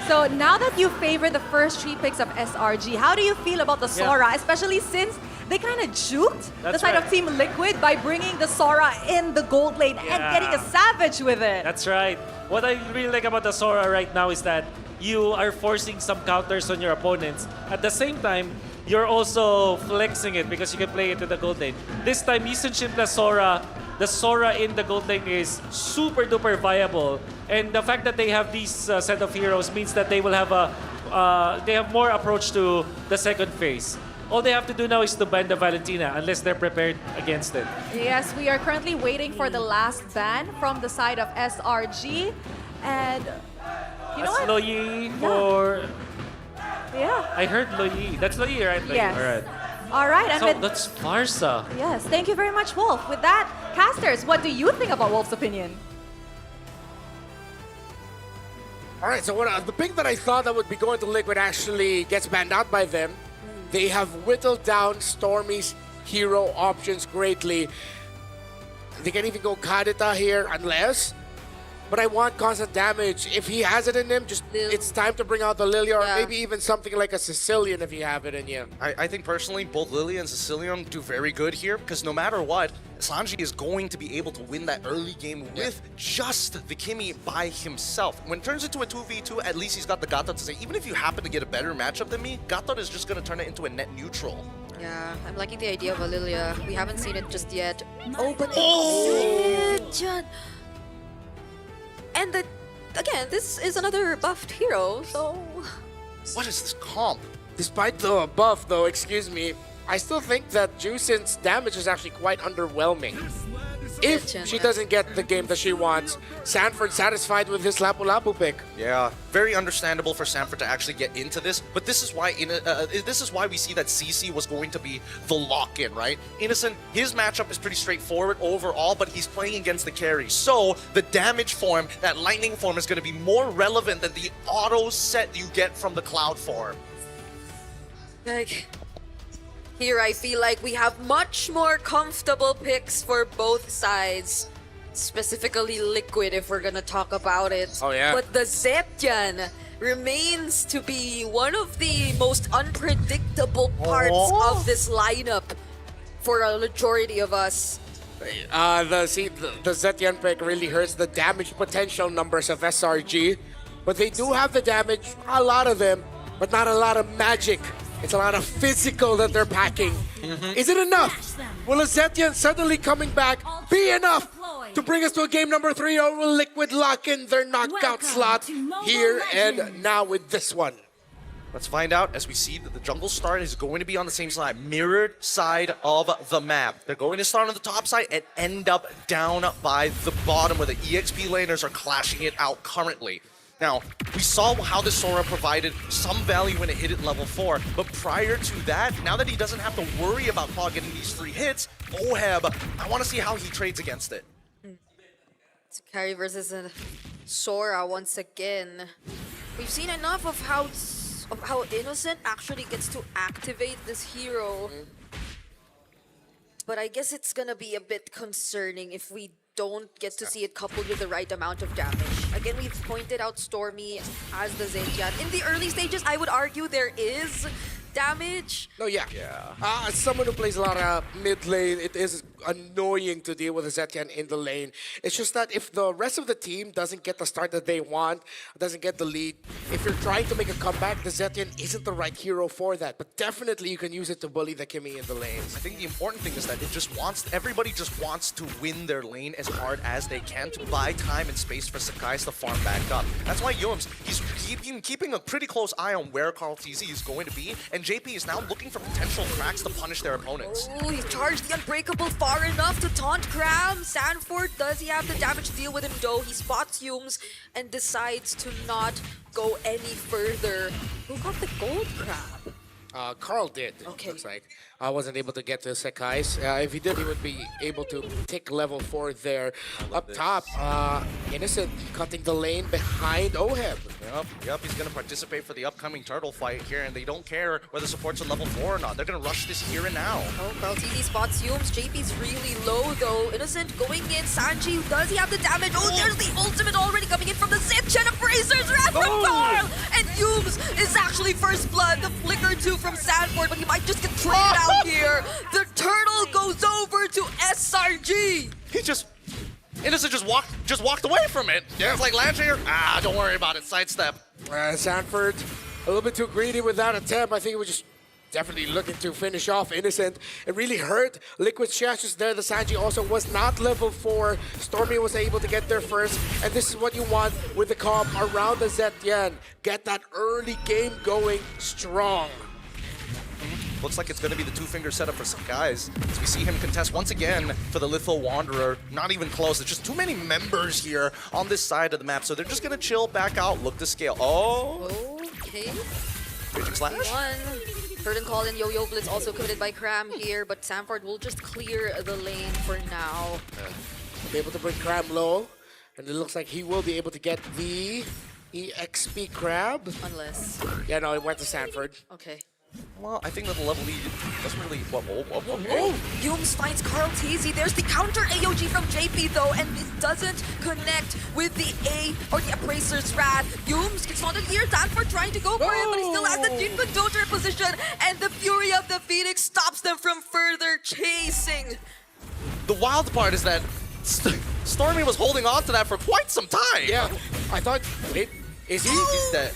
So now that you favor the first 3 picks of SRG, how do you feel about the Sora, especially since they kind of juked the side of Team Liquid by bringing the Sora in the gold lane and getting a Savage with it? That's right. What I really like about the Sora right now is that you are forcing some counters on your opponents. At the same time, you're also flexing it because you can play it to the gold lane. This time, Yi Shin plus Sora, the Sora in the gold lane is super duper viable. And the fact that they have these set of heroes means that they will have they have more approach to the second phase. All they have to do now is to ban the Valentina unless they're prepared against it. Yes, we are currently waiting for the last ban from the side of SRG. And you know That's what? Loyi for... Yeah. I heard Loyi. That's Loyi, right? Loyi. Yes. All right. All right. And So with, that's Farsa. yes, thank you very much, Wolf. With that, casters, what do you think about Wolf's opinion? All right, so the pick that I thought that would be going to Liquid actually gets banned out by them. They have whittled down Stormy's hero options greatly. They can even go Kadita here unless... But I want constant damage. If he has it in him, it's time to bring out the Lilia, or maybe even something like a Sicilian if you have it in you. I think personally, both Lilia and Sicilian do very good here because no matter what, Sanji is going to be able to win that early game with just the Kimi by himself. When it turns into a 2v2, at least he's got the Gata to say, even if you happen to get a better matchup than me, Gata is just going to turn it into a net neutral. Yeah, I'm liking the idea of a Lilia. We haven't seen it just yet. Oh, but John. And again, this is another buffed hero, so... What is this comp? Despite the buff, though, excuse me, I still think that Jusin's damage is actually quite underwhelming. If she doesn't get the game that she wants, Sanford satisfied with his Lapu Lapu pick. Yeah, very understandable for Sanford to actually get into this, but this is why we see that CC was going to be the lock-in, right? Innocent, his matchup is pretty straightforward overall, but he's playing against the carry. So the damage form, that lightning form, is going to be more relevant than the auto set you get from the cloud form. Like, here I feel like we have much more comfortable picks for both sides. Specifically Liquid, if we're gonna talk about it. Oh, yeah. But the Zetian remains to be one of the most unpredictable parts of this lineup for a majority of us. The Zetian pick really hurts the damage potential numbers of SRG. But they do have the damage, a lot of them, but not a lot of magic. It's a lot of physical that they're packing. Is it enough? Will a Zetian suddenly coming back be enough to bring us to a game number 3, or will Liquid lock in their knockout slot here and now with this one? Let's find out as we see that the jungle start is going to be on the same side, mirrored side of the map. They're going to start on the top side and end up down by the bottom where the EXP laners are clashing it out currently. Now, we saw how the Sora provided some value when it hit at level 4, but prior to that, now that he doesn't have to worry about Claw getting these free hits, Oheb, I want to see how he trades against it. It's Carry versus a Sora once again. We've seen enough of how Innocent actually gets to activate this hero. But I guess it's gonna be a bit concerning if we don't get to see it coupled with the right amount of damage. Again, we've pointed out Stormy as the Zetian. In the early stages, I would argue there is damage. No, yeah. As someone who plays a lot of mid lane, it is annoying to deal with a Zetian in the lane. It's just that if the rest of the team doesn't get the start that they want, doesn't get the lead, if you're trying to make a comeback, the Zetian isn't the right hero for that. But definitely you can use it to bully the Kimi in the lanes. I think the important thing is that everybody just wants to win their lane as hard as they can to buy time and space for Sakai's to farm back up. That's why Yomes, he's keeping a pretty close eye on where Carl TZ is going to be, and JP is now looking for potential cracks to punish their opponents. Oh, he charged the Unbreakable far enough to taunt Cram. Sanford, does he have the damage to deal with him though? He spots Humes and decides to not go any further. Who got the gold crab? Carl did, okay. Looks like. I wasn't able to get to Sakai's. If he did, he would be able to tick level 4 there. Up top, Innocent cutting the lane behind Oheb. Yep, he's going to participate for the upcoming turtle fight here, and they don't care whether support's on level 4 or not. They're going to rush this here and now. Oh, Carl TZ spots Humes. JP's really low though. Innocent going in. Sanji, does he have the damage? Oh, there's the ultimate already coming in from the Zip. Chen Appraisers ran from Carl! And Humes is actually first blood. The flicker too from Sanford, but he might just get traded out here. The turtle goes over to SRG. Innocent just walked away from it. Yeah. It's like land here. Don't worry about it. Sidestep. Sanford, a little bit too greedy with that attempt. I think he was just definitely looking to finish off Innocent. It really hurt Liquid's chances there. The Sanji also was not level 4. Stormy was able to get there first. And this is what you want with the comp around the Zetian. Get that early game going strong. Looks like it's going to be the two-finger setup for some guys. As we see him contest once again for the Litho Wanderer. Not even close. There's just too many members here on this side of the map. So they're just going to chill back out, look to scale. Oh! Okay. Raging Slash? Curtain call and Yo-Yo Blitz also committed by Cram here, but Sanford will just clear the lane for now. Be able to bring Crab low, and it looks like he will be able to get the EXP Crab. Unless. Yeah, no, it went to Sanford. Okay. Well, I think that the level lead doesn't really... Humes finds Carl TZ. There's the counter AOG from JP though, and it doesn't connect with the A or the Appraiser's Wrath. Humes gets on here. Sanford trying to go for it, but he still has the Deep Conductor position, and the Fury of the Phoenix stops them from further chasing. The wild part is that Stormy was holding on to that for quite some time. Yeah, I thought... Wait, is he? He's dead.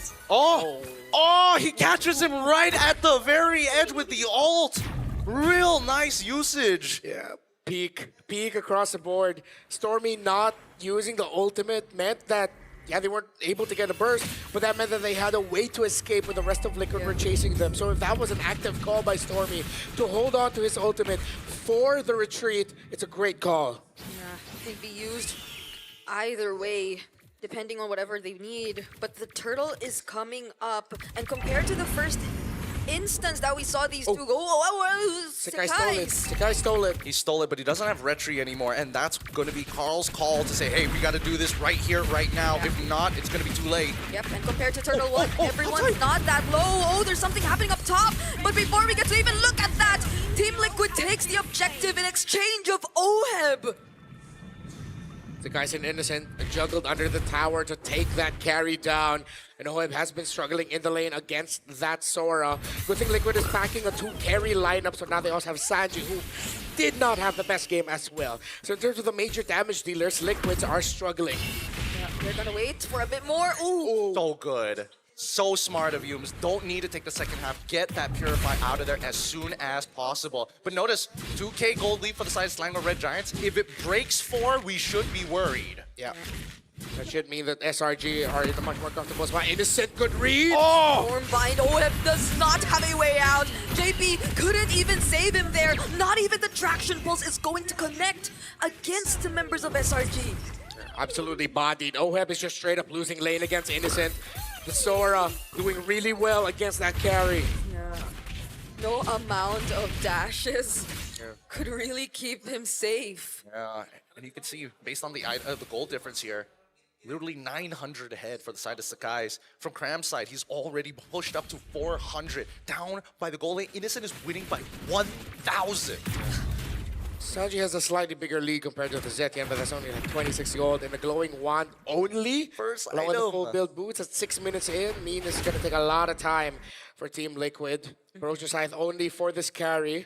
Oh, he catches him right at the very edge with the ult. Real nice usage. Yeah, peak across the board. Stormy not using the ultimate meant that, yeah, they weren't able to get a burst, but that meant that they had a way to escape when the rest of Liquid were chasing them. So if that was an active call by Stormy to hold on to his ultimate for the retreat, it's a great call. Yeah, it can be used either way, depending on whatever they need. But the turtle is coming up, and compared to the first instance that we saw these two go, Sakai stole it. Sakai stole it. He stole it, but he doesn't have Retri anymore, and that's going to be Carl's call to say, hey, we got to do this right here, right now. Yeah. If not, it's going to be too late. Yep, and compared to Turtle 1, everyone's not that low. Oh, there's something happening up top. But before we get to even look at that, Team Liquid takes the objective in exchange of Oheb. The guys in Innocent juggled under the tower to take that carry down. And Oheb has been struggling in the lane against that Sora. Good thing Liquid is packing a 2-carry lineup, so now they also have Sanji, who did not have the best game as well. So in terms of the major damage dealers, Liquids are struggling. Yeah, they're gonna wait for a bit more. Ooh. So good. So smart of Humes. Don't need to take the second half. Get that Purify out of there as soon as possible. But notice, 2K gold lead for the side of Slango Red Giants. If it breaks 4, we should be worried. Yeah. That should mean that SRG are in a much more comfortable spot. Innocent, good read. Stormbind, Oheb does not have a way out. JP couldn't even save him there. Not even the traction pulse is going to connect against the members of SRG. absolutely bodied. Oheb is just straight up losing lane against Innocent. The Sora doing really well against that carry. Yeah. No amount of dashes could really keep him safe. Yeah, and you can see, based on the goal difference here, literally 900 ahead for the side of Sakai's. From Cram's side, he's already pushed up to 400. Down by the goal lane, Innocent is winning by 1,000. Sanji has a slightly bigger lead compared to the Zetian, but that's only like 26 gold. And the glowing wand only, first along with the item. full build boots at 6 minutes in, mean this is going to take a lot of time for Team Liquid. Ferocious Scythe only for this carry,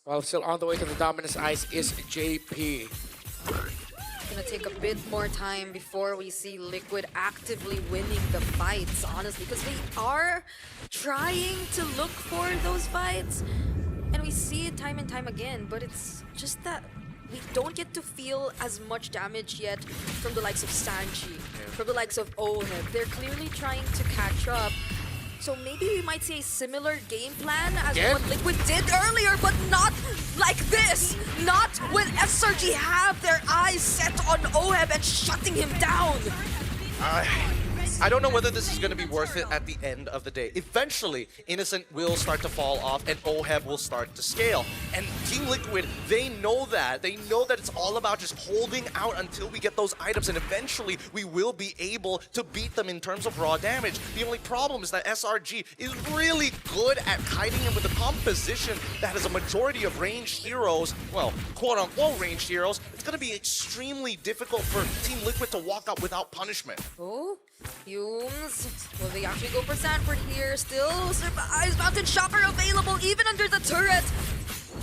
while still on the way to the Dominus Ice is JP. It's gonna take a bit more time before we see Liquid actively winning the fights, honestly, because they are trying to look for those fights. And we see it time and time again, but it's just that we don't get to feel as much damage yet from the likes of Sanji, from the likes of Oheb. They're clearly trying to catch up. So maybe we might see a similar game plan as what Liquid did earlier, but not like this. Not when SRG have their eyes set on Oheb and shutting him down. I don't know whether this is going to be worth it at the end of the day. Eventually, Innocent will start to fall off and Oheb will start to scale. And Team Liquid, they know that. They know that it's all about just holding out until we get those items, and eventually we will be able to beat them in terms of raw damage. The only problem is that SRG is really good at kiting him with a composition that has a majority of ranged heroes, well, quote-unquote ranged heroes. It's going to be extremely difficult for Team Liquid to walk out without punishment. Oh, Humes. Will they actually go for Sanford here? Still survives. Mountain Shocker available even under the turret.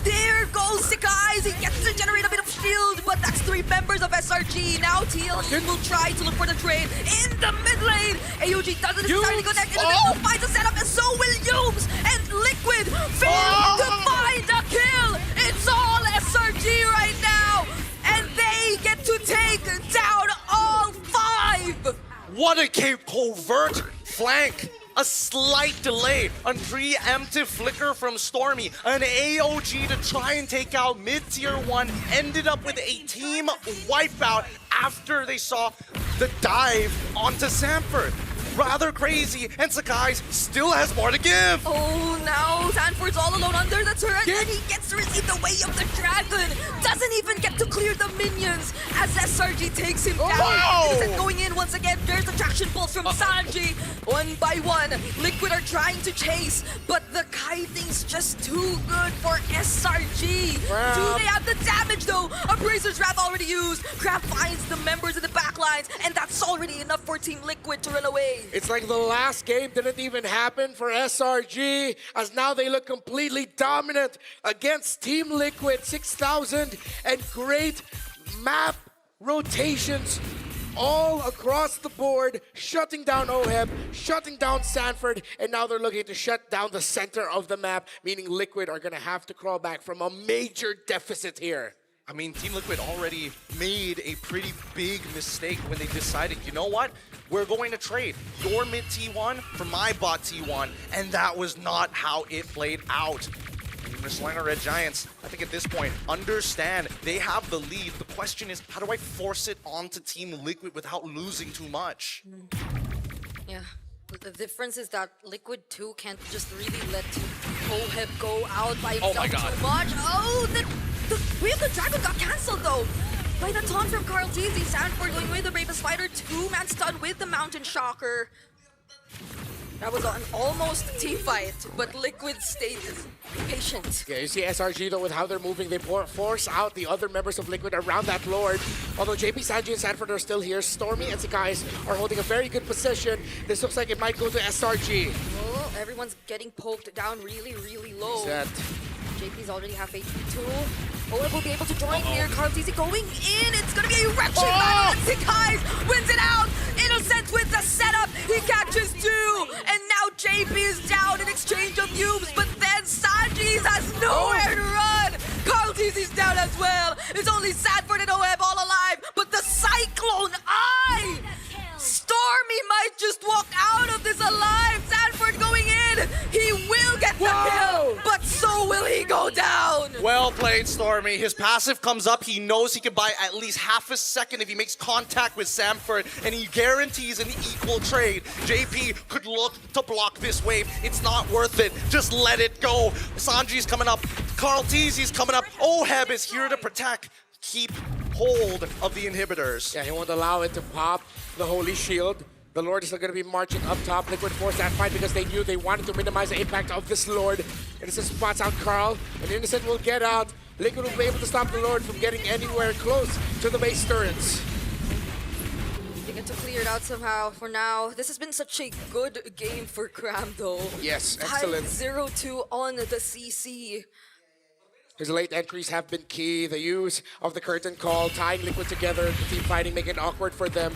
There goes Sakai's. He gets to generate a bit of shield, but that's 3 members of SRG. Now TL will try to look for the trade in the mid lane. AUG doesn't necessarily connect into the finds a setup, and so will Humes. And Liquid fail to find a kill. It's all SRG right now, and they get to take down all 5. What a covert flank! A slight delay, a preemptive flicker from Stormy, an AOG to try and take out mid-tier 1, ended up with a team wipeout after they saw the dive onto Sanford. Rather crazy, and Sakai's still has more to give. Oh, now Sanford's all alone under the turret, and he gets to receive the way of the dragon. Doesn't even get to clear the minions as SRG takes him down. Innocent going in once again. There's the traction pulse from Sanji. One by one, Liquid are trying to chase, but the kiting's just too good for SRG. Do they have the damage though? Abraser's Wrath already used. Crab finds the members of the backlines, and that's already enough for Team Liquid to run away. It's like the last game didn't even happen for SRG, as now they look completely dominant against Team Liquid. 6,000 and great map rotations all across the board, shutting down Oheb, shutting down Sanford, and now they're looking to shut down the center of the map, meaning Liquid are going to have to crawl back from a major deficit here. I mean, Team Liquid already made a pretty big mistake when they decided, you know what? We're going to trade your mid T1 for my bot T1, and that was not how it played out. Misliner Red Giants, I think at this point, understand they have the lead. The question is, how do I force it onto Team Liquid without losing too much? Yeah. But the difference is that Liquid 2 can't just really let Oheb go out by himself too much. Oh, the Way of the Dragon got cancelled though. By the taunt from Carl TZ, Sanford going with the Bravest Spider, 2-man stun with the Mountain Shocker. That was an almost team fight, but Liquid stayed patient. Yeah, you see SRG though with how they're moving, they force out the other members of Liquid around that Lord. Although JP, Sanji, and Sanford are still here, Stormy and Sakai's are holding a very good position. This looks like it might go to SRG. Oh, everyone's getting poked down really, really low. Set. JP's already half HP too. Oheb will be able to join here. Carl TZ going in. It's gonna be a erection battle. And Sakai's wins it out. Innocent with the setup. He catches 2. And now JP is down in exchange of Humes. But then Sanji has nowhere to run. Carl TZ's down as well. It's only Sanford and Oheb all alive. But the Cyclone Eye! Stormy might just walk out of this alive. Sanford going in. He will get the kill. But so will he. Stormy go down! Well played, Stormy. His passive comes up. He knows he can buy at least half a second if he makes contact with Sanford, and he guarantees an equal trade. JP could look to block this wave. It's not worth it. Just let it go. Sanji's coming up. Carl Teasy's coming up. Oheb is here to protect. Keep hold of the inhibitors. Yeah, he won't allow it to pop the Holy Shield. The Lord is still going to be marching up top. Liquid forced that fight because they knew they wanted to minimize the impact of this Lord. Innocent spots out Carl, and Innocent will get out. Liquid will be able to stop the Lord from getting anywhere close to the base turrets. They get to clear it out somehow. For now, this has been such a good game for Cram, though. Yes, excellent. 5-0-2 on the CC. His late entries have been key. The use of the curtain call, tying Liquid together, the team fighting, making it awkward for them.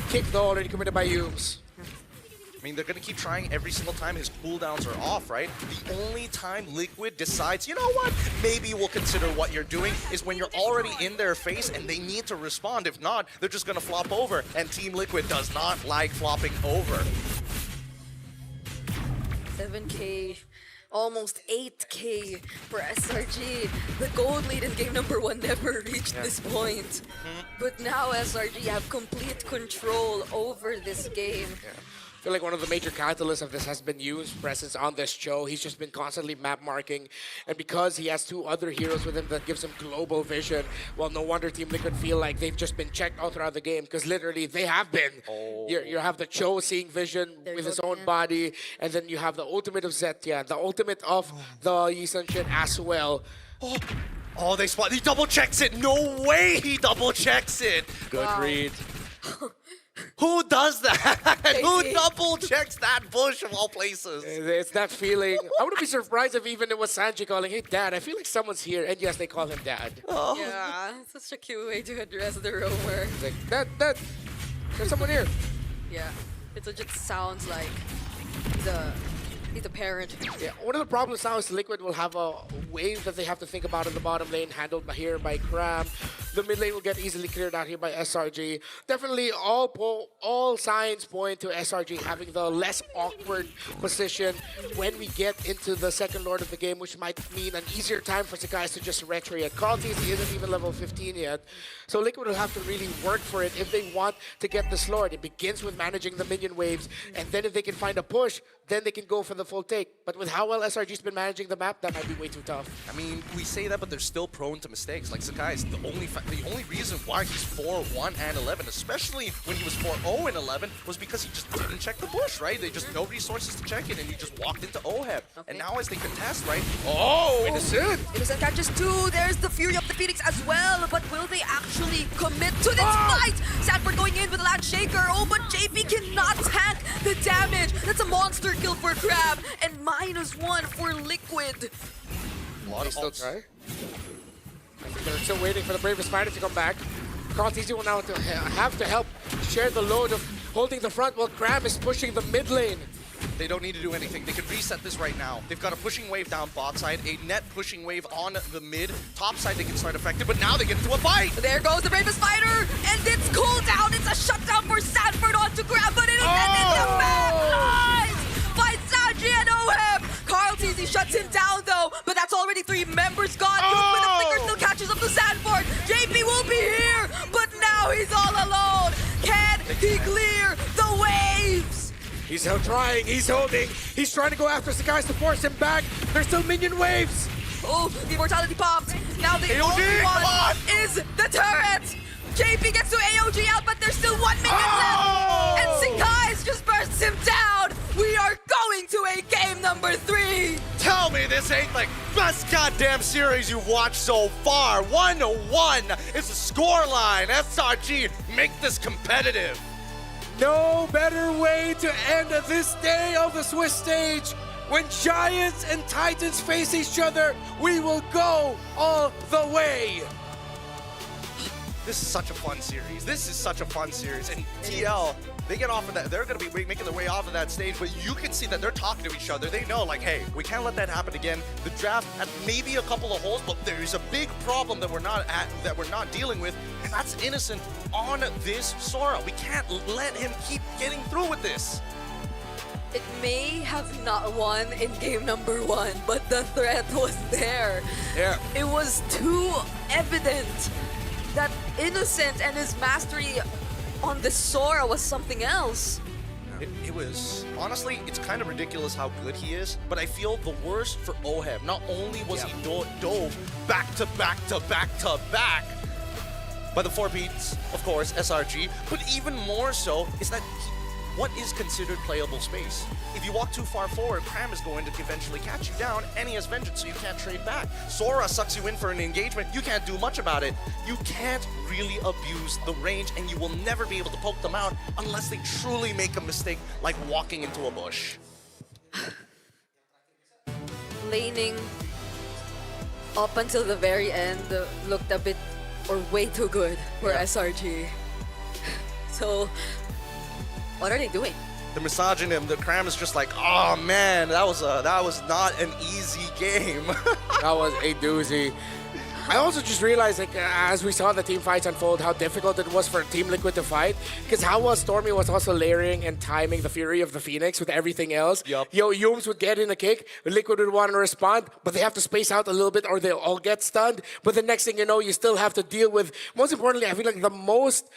Kick though already committed by Humes. I mean, they're going to keep trying every single time his cooldowns are off, right? The only time Liquid decides, you know what, maybe we'll consider what you're doing is when you're already in their face and they need to respond. If not, they're just going to flop over. And Team Liquid does not like flopping over. 7K, almost 8K for SRG. The gold lead in game number 1 never reached this point. But now SRG have complete control over this game. I feel like one of the major catalysts of this has been Yu's presence on this show. He's just been constantly map marking, and because he has 2 other heroes with him that gives him global vision, well, no wonder Team Liquid feel like they've just been checked all throughout the game, because literally they have been. You have the Cho seeing vision with his own body, and then you have the ultimate of Zetya, the ultimate of the Yi Sun-Shin as well. Oh, they spot. He double checks it. No way he double checks it. Good read. Who does that? Who double checks that bush of all places? It's that feeling. I wouldn't be surprised if even it was Sanji calling, "Hey, Dad, I feel like someone's here." And yes, they call him Dad. Yeah, such a cute way to address the roamer. It's like, Dad, there's someone here. Yeah, it just sounds like he's a parent. Yeah, one of the problems now is Liquid will have a wave that they have to think about in the bottom lane, handled by Cram. The mid lane will get easily cleared out here by SRG. Definitely all signs point to SRG having the less awkward position when we get into the second Lord of the game, which might mean an easier time for Sakai's to just retro yet. Carl TC isn't even level 15 yet, so Liquid will have to really work for it if they want to get this Lord. It begins with managing the minion waves, and then if they can find a push, then they can go for the full take. But with how well SRG's been managing the map, that might be way too tough. I mean, we say that, but they're still prone to mistakes. Like Sakai is the only reason why he's 4-1 and 11, especially when he was 4-0 and 11, was because he just didn't check the bush, right? They just no resources to check it, and he just walked into Oheb. And now as they contest, right? Oh, Innocent! Innocent catches 2. There's the Fury of the Phoenix as well. But will they actually commit to this fight? Sanford going in with a Land Shaker. Oh, but JP cannot tank the damage. That's a monster kill for Crab, and -1 for Liquid. They still try. They're still waiting for the Bravest Fighter to come back. Carl TC will now have to help share the load of holding the front while Cram is pushing the mid lane. They don't need to do anything. They could reset this right now. They've got a pushing wave down bot side, a net pushing wave on the mid. Top side they can start effective, but now they get into a fight. There goes the Bravest Fighter, and it's cooldown. It's a shutdown for Sanford onto Grab, but it is in the back lines. Fights Sanji and Oheb. Carl TZ shuts him down though, but that's already 3 members gone. But the flicker still catches up to Sanford. JP will be here, but now he's all alone. Can he clear the waves? He's still trying, he's holding, he's trying to go after Sakai's to force him back. There's still minion waves. Oh, the immortality popped. Now the only one is the turret. JP gets to AOG out, but there's still 1 minion left. And Sakai's just bursts him down. We are going to a game number 3. Tell me this ain't like best goddamn series you've watched so far. 1-1 is the scoreline. SRG make this competitive. No better way to end this day of the Swiss stage. When giants and titans face each other, we will go all the way. This is such a fun series. This is such a fun series. And TL, they get off of that. They're going to be making their way off of that stage, but you can see that they're talking to each other. They know, like, hey, we can't let that happen again. The draft had maybe a couple of holes, but there's a big problem that we're not dealing with, and that's Innocent on this Sora. We can't let him keep getting through with this. It may have not won in game number 1, but the threat was there. Yeah. It was too evident that Innocent and his mastery on the Sora was something else. It was, honestly, it's kind of ridiculous how good he is, but I feel the worst for Oheb. Not only was he dove back to back to back to back by the 4 beats, of course, SRG, but even more so is that what is considered playable space? If you walk too far forward, Cram is going to eventually catch you down, and he has Vengeance, so you can't trade back. Sora sucks you in for an engagement, you can't do much about it. You can't really abuse the range, and you will never be able to poke them out unless they truly make a mistake, like walking into a bush. Laning up until the very end looked a bit or way too good for SRG. So, what are they doing? The massaging him, the Cram is just like, oh man, that was not an easy game. That was a doozy. I also just realized, like, as we saw the team fights unfold, how difficult it was for Team Liquid to fight. Because how Stormy was also layering and timing the Fury of the Phoenix with everything else. Yup. Yooms would get in a kick, Liquid would want to respond, but they have to space out a little bit or they'll all get stunned. But the next thing you know, you still have to deal with, most importantly, I feel like the most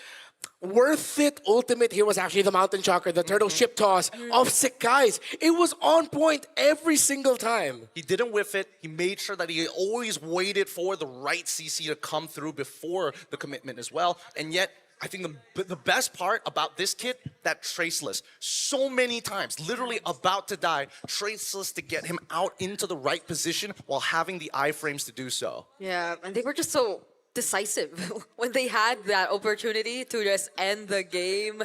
worth it ultimate here was actually the Mountain Shocker, the turtle ship toss of Sekai's. It was on point every single time. He didn't whiff it. He made sure that he always waited for the right CC to come through before the commitment as well. And yet, I think the best part about this kit, that Traceless. So many times, literally about to die, Traceless to get him out into the right position while having the iframes to do so. Yeah, and they were just so decisive when they had that opportunity to just end the game.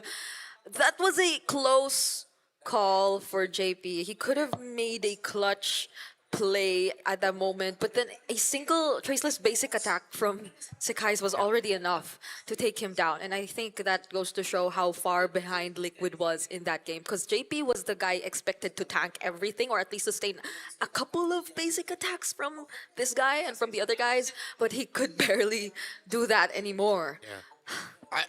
That was a close call for JP. He could have made a clutch play at that moment, but then a single Traceless basic attack from Sekai's was already enough to take him down. And I think that goes to show how far behind Liquid was in that game, because JP was the guy expected to tank everything or at least sustain a couple of basic attacks from this guy and from the other guys, but he could barely do that anymore. Yeah.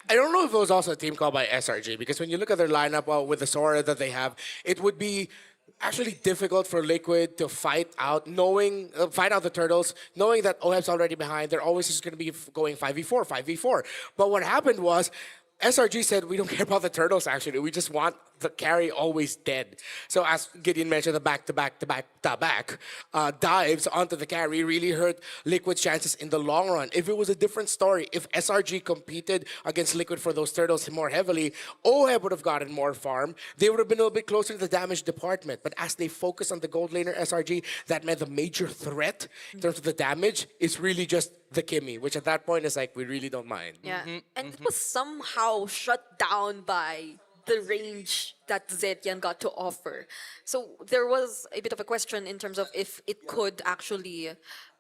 I don't know if it was also a team call by SRG, because when you look at their lineup with the Sora that they have, it would be actually difficult for Liquid to fight out the turtles, knowing that Oheb's already behind. They're always just going to be going 5v4, 5v4. But what happened was, SRG said, we don't care about the turtles, actually. We just want the carry always dead. So as Gideon mentioned, the back-to-back dives onto the carry really hurt Liquid's chances in the long run. If it was a different story, if SRG competed against Liquid for those turtles more heavily, Oheb would have gotten more farm. They would have been a little bit closer to the damage department. But as they focus on the gold laner SRG, that meant the major threat in terms of the damage is really just the Kimmy, which at that point is like, we really don't mind. Yeah, and it was somehow shut down by the range that Zetian got to offer. So there was a bit of a question in terms of if it could actually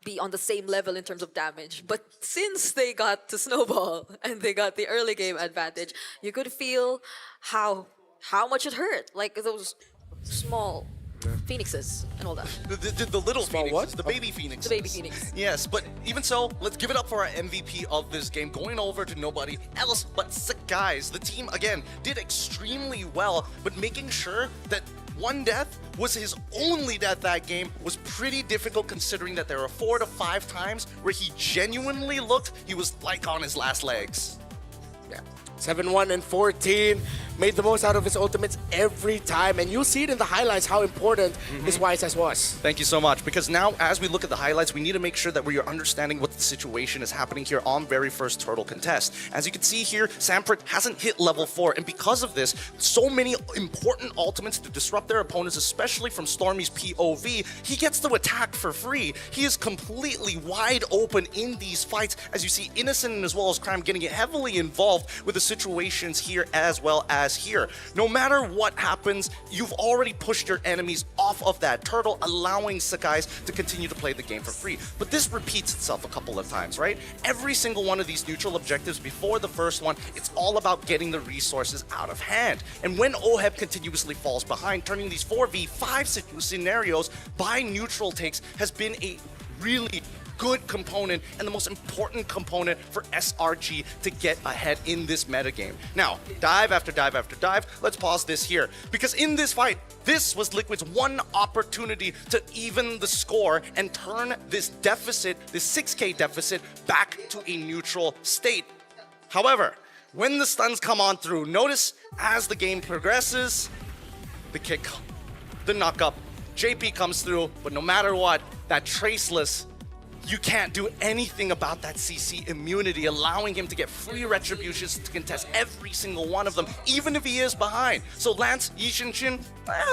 be on the same level in terms of damage. But since they got to Snowball and they got the early game advantage, you could feel how much it hurt. Like those small phoenixes and all that. The little phoenix, the baby phoenix. The baby phoenix. Yes, but even so, let's give it up for our MVP of this game, going over to nobody else but Sekai's. The team, again, did extremely well, but making sure that one death was his only death that game was pretty difficult, considering that there were 4 to 5 times where he genuinely looked he was like on his last legs. Yeah. 7-1 and 14. Made the most out of his ultimates every time. And you'll see it in the highlights how important his YSS was. Thank you so much. Because now, as we look at the highlights, we need to make sure that we are understanding what the situation is happening here on very first Turtle Contest. As you can see here, Samprit hasn't hit level 4. And because of this, so many important ultimates to disrupt their opponents, especially from Stormy's POV, he gets to attack for free. He is completely wide open in these fights. As you see, Innocent as well as Crime getting heavily involved with the situations here as well as here. No matter what happens, you've already pushed your enemies off of that turtle, allowing Sekai's to continue to play the game for free. But this repeats itself a couple of times, right? Every single one of these neutral objectives before the first one, it's all about getting the resources out of hand. And when Oheb continuously falls behind, turning these 4v5 scenarios by neutral takes has been a really good component and the most important component for SRG to get ahead in this metagame. Now, dive after dive after dive, let's pause this here. Because in this fight, this was Liquid's one opportunity to even the score and turn this deficit, this 6K deficit, back to a neutral state. However, when the stuns come on through, notice as the game progresses, the kick, the knock-up, JP comes through, but no matter what, that Traceless, you can't do anything about that CC immunity, allowing him to get free retributions to contest every single one of them, even if he is behind. So Lance, Yishin,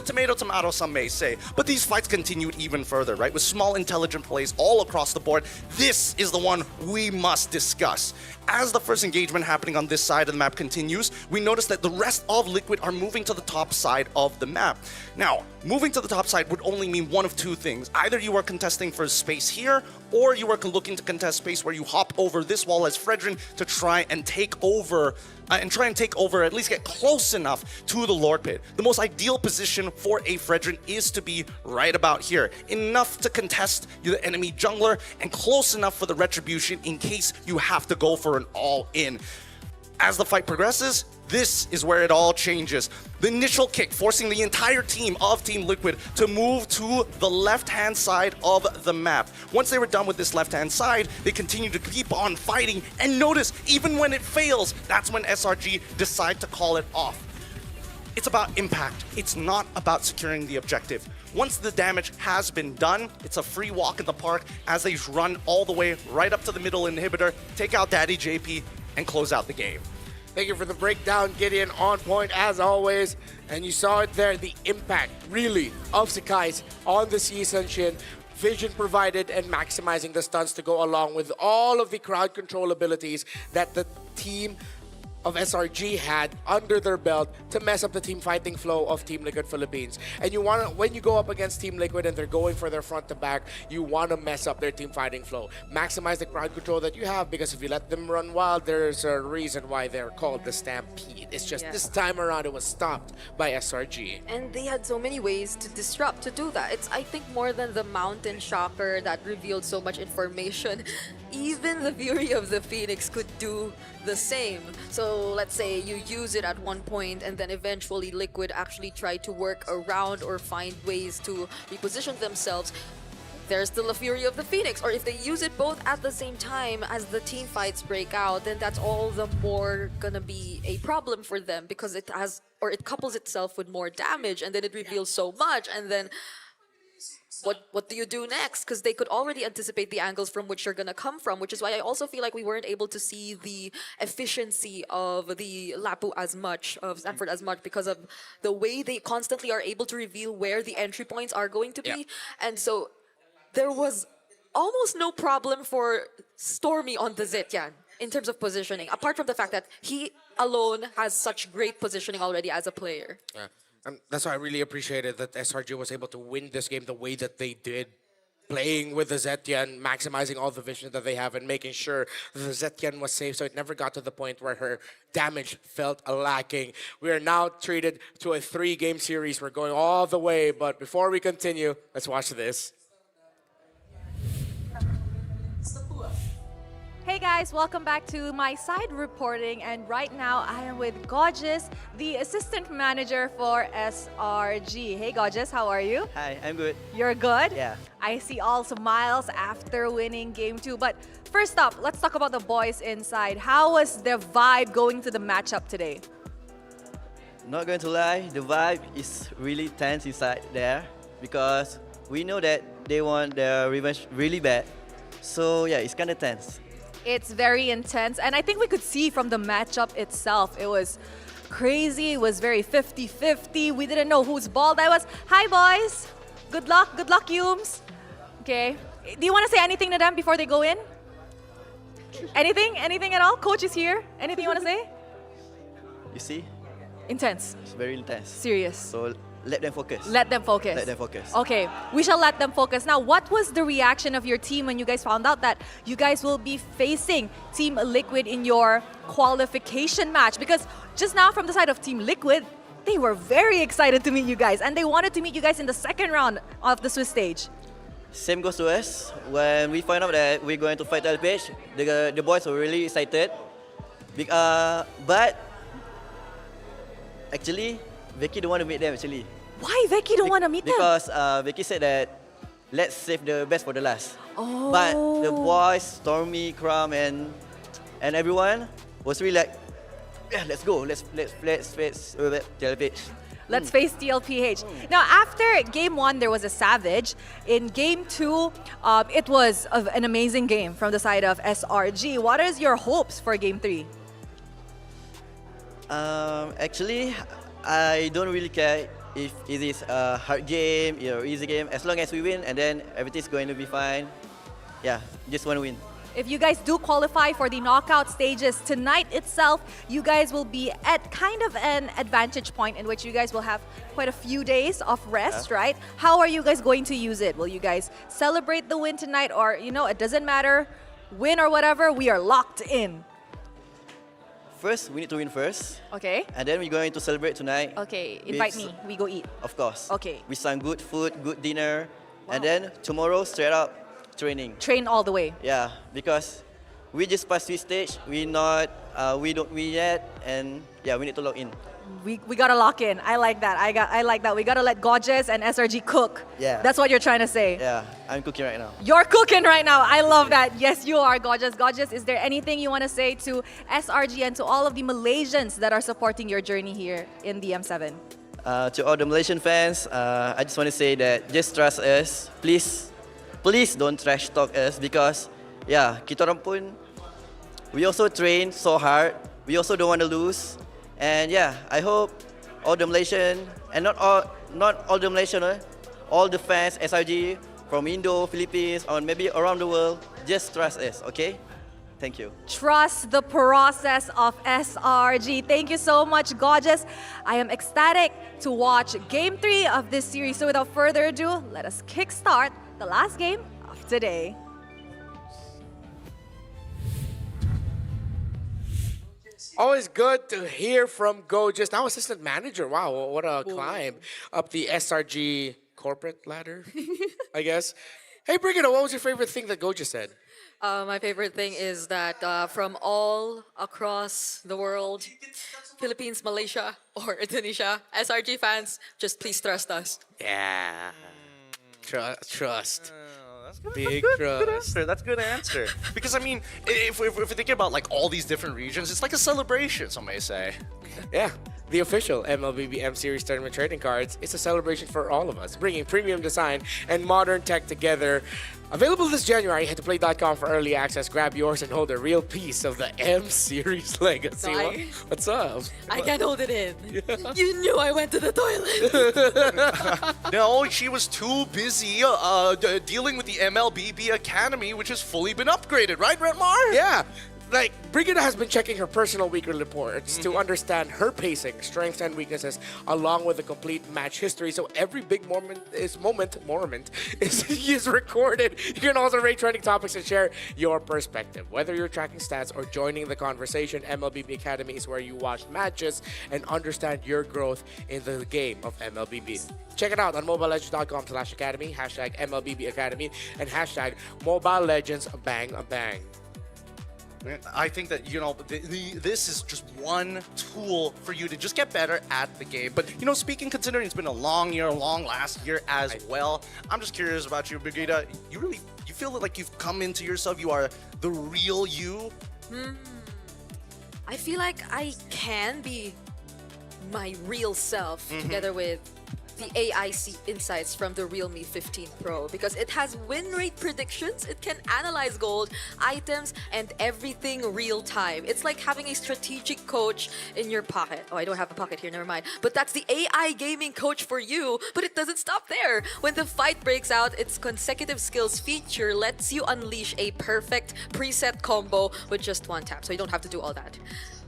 tomato, tomato, some may say. But these fights continued even further, right? With small, intelligent plays all across the board. This is the one we must discuss. As the first engagement happening on this side of the map continues, we notice that the rest of Liquid are moving to the top side of the map. Now, moving to the top side would only mean one of two things. Either you are contesting for space here, or you are looking to contest space where you hop over this wall as Fredrin to try and take over, at least get close enough to the Lord Pit. The most ideal position for a Fredrin is to be right about here. Enough to contest the enemy jungler and close enough for the retribution in case you have to go for an all-in. As the fight progresses, this is where it all changes. The initial kick forcing the entire team of Team Liquid to move to the left-hand side of the map. Once they were done with this left-hand side, they continue to keep on fighting. And notice, even when it fails, that's when SRG decide to call it off. It's about impact. It's not about securing the objective. Once the damage has been done, it's a free walk in the park as they run all the way right up to the middle inhibitor, take out Daddy JP, and close out the game. Thank you for the breakdown, Gideon, on point as always. And you saw it there, the impact, really, of Sakai's on the season Shin. Vision provided and maximizing the stunts to go along with all of the crowd control abilities that the team of SRG had under their belt to mess up the team fighting flow of Team Liquid Philippines. And you want to, when you go up against Team Liquid and they're going for their front to back, you want to mess up their team fighting flow. Maximize the crowd control that you have, because if you let them run wild, there's a reason why they're called the Stampede. It's just this time around it was stopped by SRG. And they had so many ways to disrupt, to do that. It's, I think, more than the Mountain Shocker that revealed so much information. Even the Fury of the Phoenix could do the same. So let's say you use it at one point and then eventually Liquid actually try to work around or find ways to reposition themselves. There's still a Fury of the Phoenix. Or if they use it both at the same time as the team fights break out, then that's all the more gonna be a problem for them, because it has, or it couples itself with more damage, and then it reveals so much, and then what do you do next? Because they could already anticipate the angles from which you're going to come from, which is why I also feel like we weren't able to see the efficiency of the Lapu as much, of Stanford as much, because of the way they constantly are able to reveal where the entry points are going to be. And so there was almost no problem for Stormy on the Zetian in terms of positioning, apart from the fact that he alone has such great positioning already as a player. And that's why I really appreciated that SRG was able to win this game the way that they did, playing with the Zetian, maximizing all the vision that they have and making sure the Zetian was safe, so it never got to the point where her damage felt lacking. We are now treated to a 3-game series. We're going all the way, but before we continue, let's watch this. Hey guys, welcome back to my side reporting, and right now I am with Gorgeous, the assistant manager for SRG. Hey Gorgeous, how are you? Hi, I'm good. You're good? Yeah. I see all smiles after winning game 2, but first up, let's talk about the boys inside. How was the vibe going to the matchup today? Not going to lie, the vibe is really tense inside there because we know that they want their revenge really bad. So yeah, it's kind of tense. It's very intense, and I think we could see from the matchup itself, it was crazy. It was very 50-50. We didn't know whose ball that was. Hi, boys. Good luck, Yums. Okay. Do you want to say anything to them before they go in? Anything? Anything at all? Coach is here. Anything you want to say? You see? Intense. It's very intense. Serious. So let them focus. Let them focus. Let them focus. Okay, we shall let them focus. Now, what was the reaction of your team when you guys found out that you guys will be facing Team Liquid in your qualification match? Because just now from the side of Team Liquid, they were very excited to meet you guys, and they wanted to meet you guys in the second round of the Swiss stage. same goes to us. When we find out that we're going to fight LPH, the boys were really excited. But actually, Vicky don't want to meet them actually. Why Vicky don't want to meet them? Because Vicky said that let's save the best for the last. Oh. But the boys, Stormy, Kram, and everyone was really like, yeah, let's go. Let's face LPH. Let's face TLPH. Now, after Game 1, there was a savage. In Game 2, it was an amazing game from the side of SRG. What is your hopes for Game 3? Actually, I don't really care if it is a hard game or easy game. As long as we win, and then everything's going to be fine. Yeah, just want to win. If you guys do qualify for the knockout stages tonight itself, you guys will be at kind of an advantage point in which you guys will have quite a few days of rest, right? How are you guys going to use it? Will you guys celebrate the win tonight, or, it doesn't matter, win or whatever, we are locked in? First, we need to win first. Okay. And then we're going to celebrate tonight. Okay, invite me. We go eat. Of course. Okay. With some good food, good dinner. And then tomorrow, straight up, training. Train all the way. Yeah, because we just passed this stage. We don't yet, and yeah, we need to lock in. We gotta lock in. I like that. I like that. We gotta let Gorgeous and SRG cook. Yeah. That's what you're trying to say. Yeah, I'm cooking right now. You're cooking right now. I love that. Yes, you are, Gorgeous. Gorgeous, is there anything you want to say to SRG and to all of the Malaysians that are supporting your journey here in the M7? To all the Malaysian fans, I just want to say that just trust us. Please don't trash talk us, because yeah, kita orang pun, we also train so hard. We also don't want to lose. And yeah, I hope all the Malaysian, and not all the Malaysian, all the fans, SRG, from Indo, Philippines, or maybe around the world, just trust us, okay? Thank you. Trust the process of SRG. Thank you so much, Gorgeous. I am ecstatic to watch Game 3 of this series. So without further ado, let us kickstart the last game of today. Always good to hear from Gorgeous. Now assistant manager. Wow, what a climb up the SRG corporate ladder, I guess. Hey, Brigitte, what was your favorite thing that Gorgeous said? My favorite thing is that from all across the world, Philippines, Malaysia, or Indonesia, SRG fans, just please trust us. Yeah. Trust. Big trust. That's a good answer. Because I mean, if we're thinking about like all these different regions, it's like a celebration, some may say. Yeah, the official MLBB M Series Tournament trading cards. It's a celebration for all of us, bringing premium design and modern tech together. Available this January. Head to play.com for early access. Grab yours and hold a real piece of the M Series legacy. What's up? I can't hold it in. You knew I went to the toilet. No, she was too busy dealing with the MLBB Academy, which has fully been upgraded, right, Retmar? Yeah. Like, Brigitte has been checking her personal weekly reports to understand her pacing, strengths, and weaknesses, along with the complete match history. So every big moment is recorded. You can also rate trending topics and share your perspective. Whether you're tracking stats or joining the conversation, MLBB Academy is where you watch matches and understand your growth in the game of MLBB. Check it out on mobilelegends.com/academy, #MLBB Academy, and #MobileLegendsBangBang. I think that, this is just one tool for you to just get better at the game. But, speaking, considering it's been a long last year as well, I'm just curious about you, Brigitte. You feel like you've come into yourself? You are the real you? I feel like I can be my real self together with the AIC insights from the Realme 15 Pro, because it has win rate predictions, it can analyze gold, items, and everything real time. It's like having a strategic coach in your pocket. Oh, I don't have a pocket here, never mind. But that's the AI gaming coach for you, but it doesn't stop there. When the fight breaks out, its consecutive skills feature lets you unleash a perfect preset combo with just one tap, so you don't have to do all that.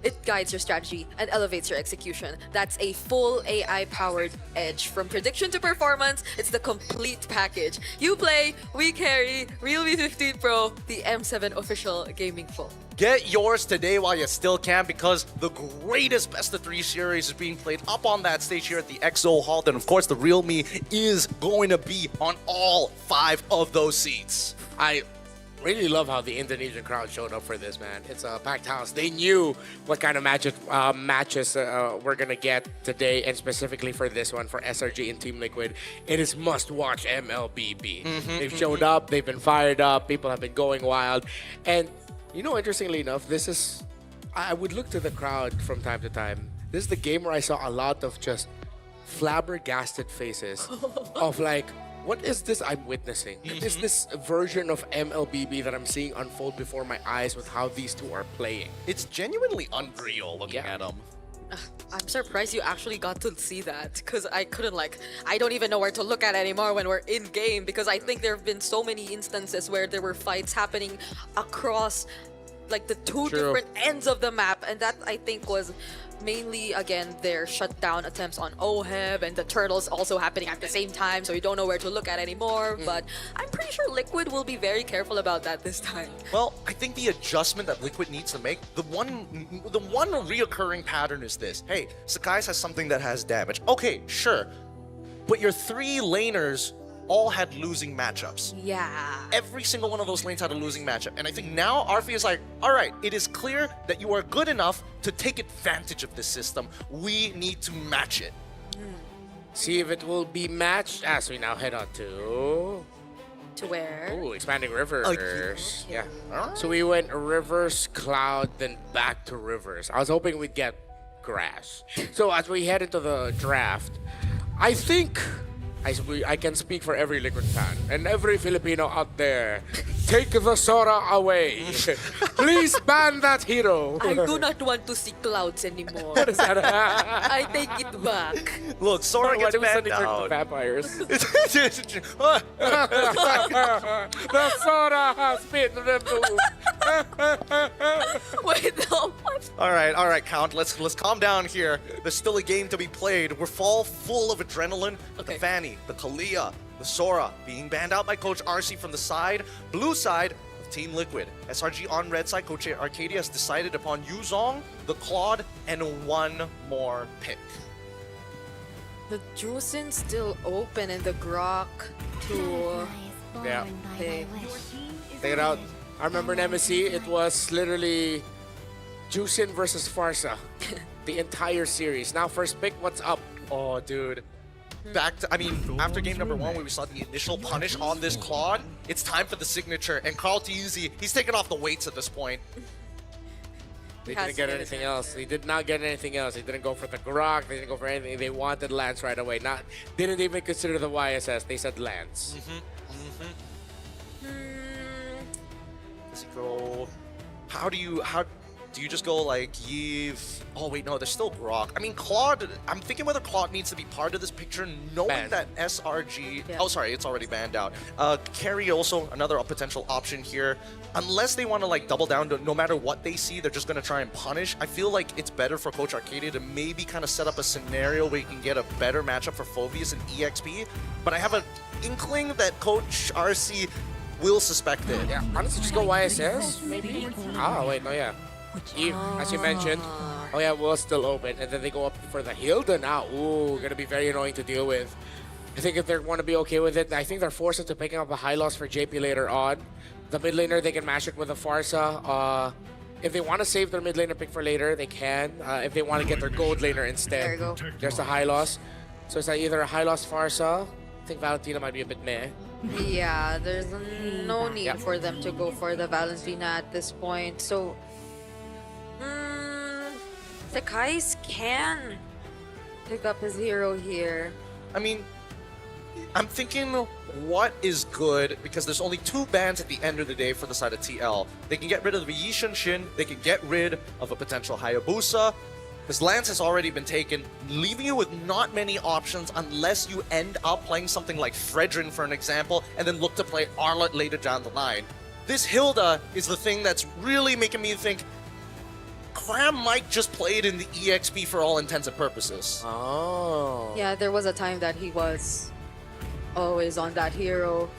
It guides your strategy and elevates your execution. That's a full AI-powered edge. From prediction to performance, it's the complete package. You play, we carry, Realme 15 Pro, the M7 official gaming phone. Get yours today while you still can, because the greatest best of 3 series is being played up on that stage here at the EXO Hall. And of course, the Realme is going to be on all 5 of those seats. I really love how the Indonesian crowd showed up for this, man. It's a packed house. They knew what kind of matches we're going to get today, and specifically for this one, for SRG and Team Liquid. It is must-watch MLBB. They've showed up. They've been fired up. People have been going wild. And, you know, interestingly enough, this is... I would look to the crowd from time to time. This is the game where I saw a lot of just flabbergasted faces of like, what is this I'm witnessing? What is this version of MLBB that I'm seeing unfold before my eyes with how these two are playing? It's genuinely unreal looking at them. I'm surprised you actually got to see that, because I couldn't I don't even know where to look at anymore when we're in game, because I think there have been so many instances where there were fights happening across like the two different ends of the map, and that I think was mainly, again, their shutdown attempts on OHEB, and the turtles also happening at the same time, so you don't know where to look at anymore. But I'm pretty sure Liquid will be very careful about that this time. Well, I think the adjustment that Liquid needs to make, the one reoccurring pattern is this. Hey, Sakai's has something that has damage. Okay, sure. But your 3 laners all had losing matchups. Yeah. Every single one of those lanes had a losing matchup. And I think now Arfi is like, all right, it is clear that you are good enough to take advantage of this system. We need to match it. See if it will be matched as we now head on to... To where? Ooh, expanding rivers. Yeah. So we went rivers, cloud, then back to rivers. I was hoping we'd get grass. So as we head into the draft, I think... I can speak for every Liquid fan and every Filipino out there. Take the Sora away. Please ban that hero. I do not want to see clouds anymore. What is that? I take it back. Look, Sora gets banned out. out. Vampires. The Sora has been removed. Wait, no, what? All right, Count. Let's calm down here. There's still a game to be played. We're all full of adrenaline. But the Fanny, the Kalia, the Sora being banned out by Coach RC from the side, blue side of Team Liquid. SRG on red side, Coach Arcadia has decided upon Yuzong, the Claude, and one more pick. The Juicin still open and the Grok to... Yeah. Hey. Take it out. I remember in MSC, it was literally Juicin versus Farsa. The entire series. Now first pick, what's up? Oh, dude. After game number 1, where we saw the initial punish on this Claude, it's time for the signature. And Carl Teasy, he's taking off the weights at this point. They didn't get anything else. They did not get anything else. They didn't go for the Grok. They didn't go for anything. They wanted Lance right away. Didn't even consider the YSS. They said Lance. Does he go? How do you just go like Yves? Oh wait, no, there's still Grok. I mean, Claude, I'm thinking whether Claude needs to be part of this picture, knowing that SRG, oh sorry, it's already banned out. Carry also another potential option here. Unless they want to like double down, no matter what they see, they're just going to try and punish. I feel like it's better for Coach Arcadia to maybe kind of set up a scenario where you can get a better matchup for Phoveus and EXP. But I have an inkling that Coach RC will suspect it. Yeah, honestly, just go YSS, maybe? Ah, wait, no, yeah. Eve, as you mentioned, oh yeah, was still open, and then they go up for the Hilda now. Ooh, gonna be very annoying to deal with. I think if they want to be okay with it, I think they're forced into picking up a high loss for JP later on. The mid laner, they can mash it with a Farsa. If they want to save their mid laner pick for later, they can. If they want to get their gold laner instead, there you go. There's a high loss. So it's either a high loss Farsa. I think Valentina might be a bit meh. Yeah, there's no need for them to go for the Valentina at this point. So, Sakai's can pick up his hero here. I mean, I'm thinking what is good, because there's only 2 bans at the end of the day for the side of TL. They can get rid of the Yishin Shin, they can get rid of a potential Hayabusa. This Lance has already been taken, leaving you with not many options unless you end up playing something like Fredrin, for an example, and then look to play Arlott later down the line. This Hilda is the thing that's really making me think, Cram might just play it in the EXP for all intents and purposes. Oh. Yeah, there was a time that he was always on that hero.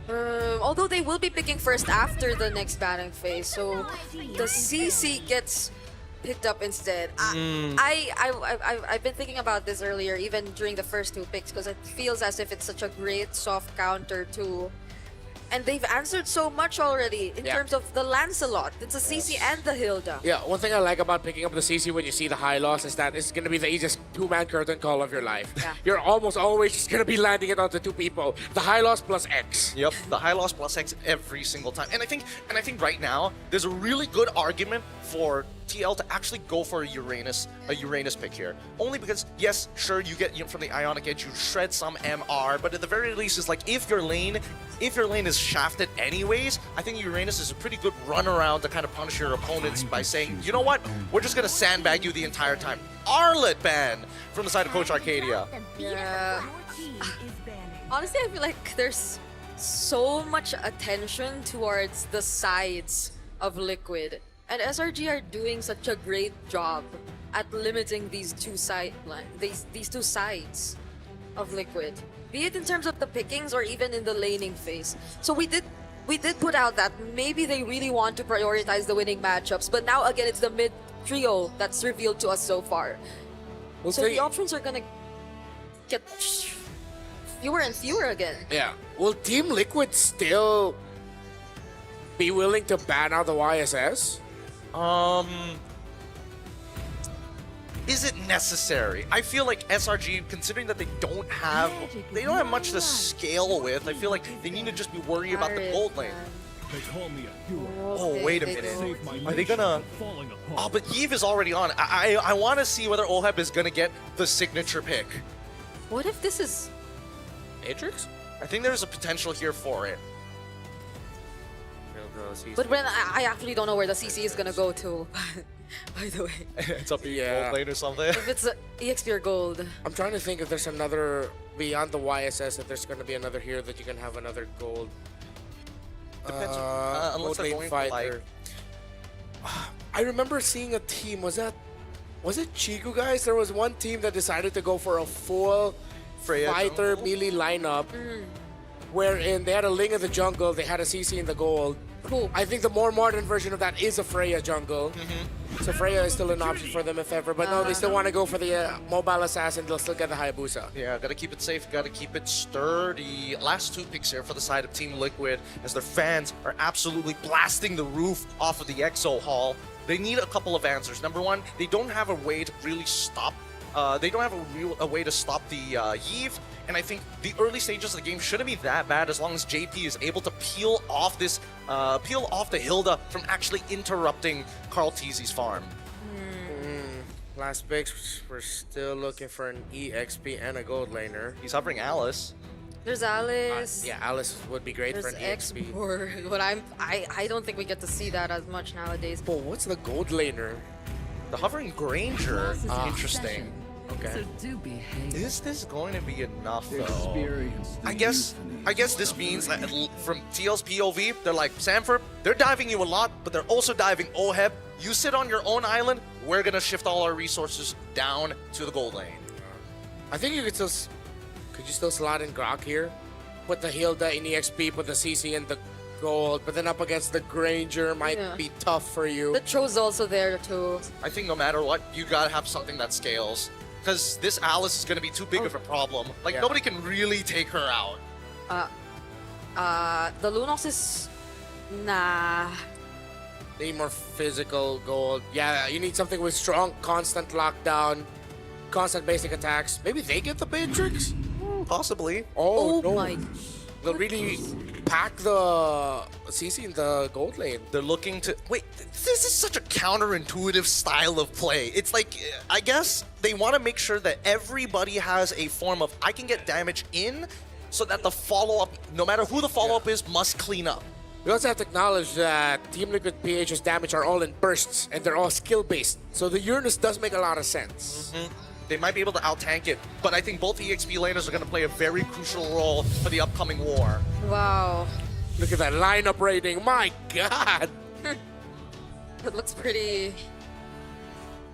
Although they will be picking first after the next banning phase, so the CC gets picked up instead. I've been thinking about this earlier, even during the first two picks, because it feels as if it's such a great soft counter to. And they've answered so much already in terms of the Lancelot. It's a CC and the Hilda. Yeah, one thing I like about picking up the CC when you see the high loss is that it's going to be the easiest two-man curtain call of your life. Yeah. You're almost always just going to be landing it onto two people. The high loss plus X. Yep, the high loss plus X every single time. And I think right now there's a really good argument for TL to actually go for a Uranus pick here. Only because, yes, sure, you get from the Ionic Edge, you shred some MR, but at the very least, it's like if your lane is shafted anyways, I think Uranus is a pretty good runaround to kind of punish your opponents by saying, you know what, we're just gonna sandbag you the entire time. Arlet ban from the side of Coach Arcadia. Yeah. Honestly, I feel like there's so much attention towards the sides of Liquid. And SRG are doing such a great job at limiting these two these two sides of Liquid, be it in terms of the pickings or even in the laning phase. So we did put out that maybe they really want to prioritize the winning matchups, but now again it's the mid trio that's revealed to us so far. So the options are gonna get fewer and fewer again. Yeah. Will Team Liquid still be willing to ban out the YSS? Is it necessary? I feel like SRG, considering that they don't have much to scale with, I feel like they need to just be worried about the gold lane. Oh, wait a minute. Are they gonna... Oh, but Yves is already on. I want to see whether Oheb is gonna get the signature pick. What if this is... Matrix? I think there's a potential here for it. But when I actually don't know where the CC is gonna go to, by the way. It's up to gold lane or something. If it's EXP or gold. I'm trying to think if there's another, beyond the YSS, if there's going to be another here that you can have another gold. Depends unless they're going for like... I remember seeing a team, was it Chigu, guys? There was one team that decided to go for a full Freya fighter melee lineup, wherein they had a Ling in the jungle, they had a CC in the gold. Cool. I think the more modern version of that is a Freya jungle. So Freya is still an option for them if ever, but no, they still want to go for the mobile assassin, they'll still get the Hayabusa. Yeah, gotta keep it safe, gotta keep it sturdy. Last two picks here for the side of Team Liquid as their fans are absolutely blasting the roof off of the Exo Hall. They need a couple of answers. Number one, they don't have a way to really stop a way to stop the Yves, and I think the early stages of the game shouldn't be that bad as long as JP is able to peel off the Hilda from actually interrupting Carl Teasy's farm. Last picks, we're still looking for an EXP and a gold laner. He's hovering Alice. There's Alice. Yeah, Alice would be great for an EXP. But I don't think we get to see that as much nowadays. But what's the gold laner? The hovering Granger. Interesting. Okay. Is this going to be enough though? I guess this means that from TL's POV, they're like, Sanford, they're diving you a lot, but they're also diving Oheb. You sit on your own island, we're gonna shift all our resources down to the gold lane. I think you could you still slot in Grok here? Put the Hilda in EXP, put the CC in the gold, but then up against the Granger might be tough for you. The Tro's also there too. I think no matter what, you gotta have something that scales. Because this Alice is gonna be too big of a problem. Like, nobody can really take her out. The Lunox is... Nah. They need more physical gold. Yeah, you need something with strong, constant lockdown, constant basic attacks. Maybe they get the Matrix? Possibly. Oh no. My... They'll really pack the CC in the gold lane. They're looking to... Wait, this is such a counterintuitive style of play. It's like, I guess they want to make sure that everybody has a form of, I can get damage in, so that the follow-up, no matter who the follow-up is, must clean up. We also have to acknowledge that Team Liquid PH's damage are all in bursts, and they're all skill-based. So the Uranus does make a lot of sense. They might be able to out-tank it, but I think both EXP laners are going to play a very crucial role for the upcoming war. Wow. Look at that lineup rating. My God. It looks pretty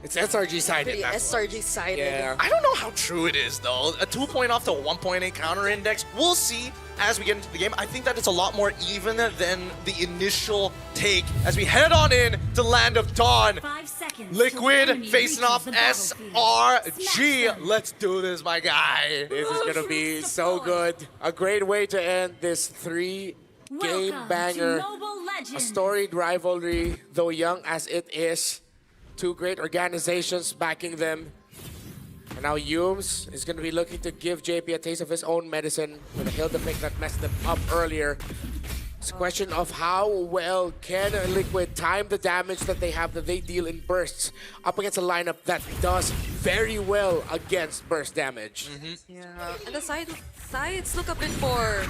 It's SRG sided. Pretty SRG sided. Yeah. I don't know how true it is, though. A 2-point off to a 1.8 counter index. We'll see as we get into the game. I think that it's a lot more even than the initial take as we head on in to Land of Dawn. 5 seconds. Liquid facing off SRG. Let's do this, my guy. This is going to be so good. A great way to end this 3-game banger. A storied rivalry, though young as it is. Two great organizations backing them. And now Yums is going to be looking to give JP a taste of his own medicine with a Hilda pick that messed them up earlier. It's a question of how well can Liquid time the damage that they have that they deal in bursts up against a lineup that does very well against burst damage. Yeah, and the sides look a bit more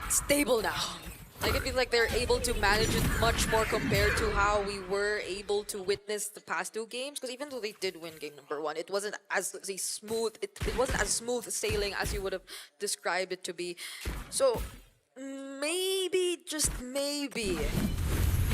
stable now. Like, I feel like they're able to manage it much more compared to how we were able to witness the past 2 games. Because even though they did win game number 1, it wasn't as smooth. It wasn't as smooth sailing as you would have described it to be. So maybe, just maybe,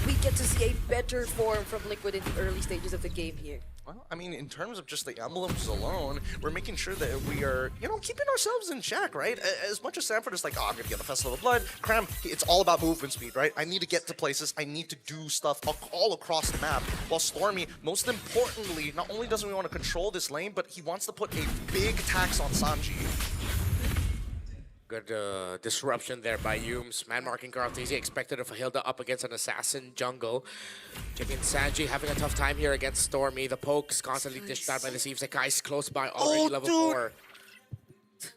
we get to see a better form from Liquid in the early stages of the game here. Well, I mean, in terms of just the emblems alone, we're making sure that we are, keeping ourselves in check, right? As much as Sanford is like, oh, I'm going to get the Festival of Blood, Cram, it's all about movement speed, right? I need to get to places, I need to do stuff all across the map. While Stormy, most importantly, not only doesn't he want to control this lane, but he wants to put a big tax on Sanji. Good disruption there by Yums. Man marking Karltese expected of Hilda up against an assassin jungle. JP and Sanji having a tough time here against Stormy. The pokes constantly dished out by the Thieves. Sekai's close by, already level 4.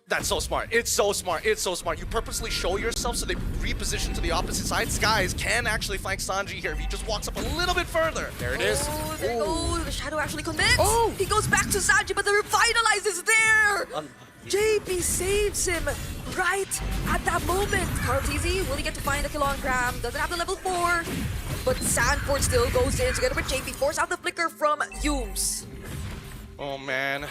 That's so smart. It's so smart. It's so smart. You purposely show yourself so they reposition to the opposite side. Skies can actually flank Sanji here if he just walks up a little bit further. There it is. Oh, there you go. The Shadow actually commits. Oh! He goes back to Sanji, but the Revitalize is there! JP saves him right at that moment. Karltese, will he get to find the kill on Cram? Doesn't have the level 4. But Sanford still goes in together with JP. Force out the flicker from Yums. Oh man,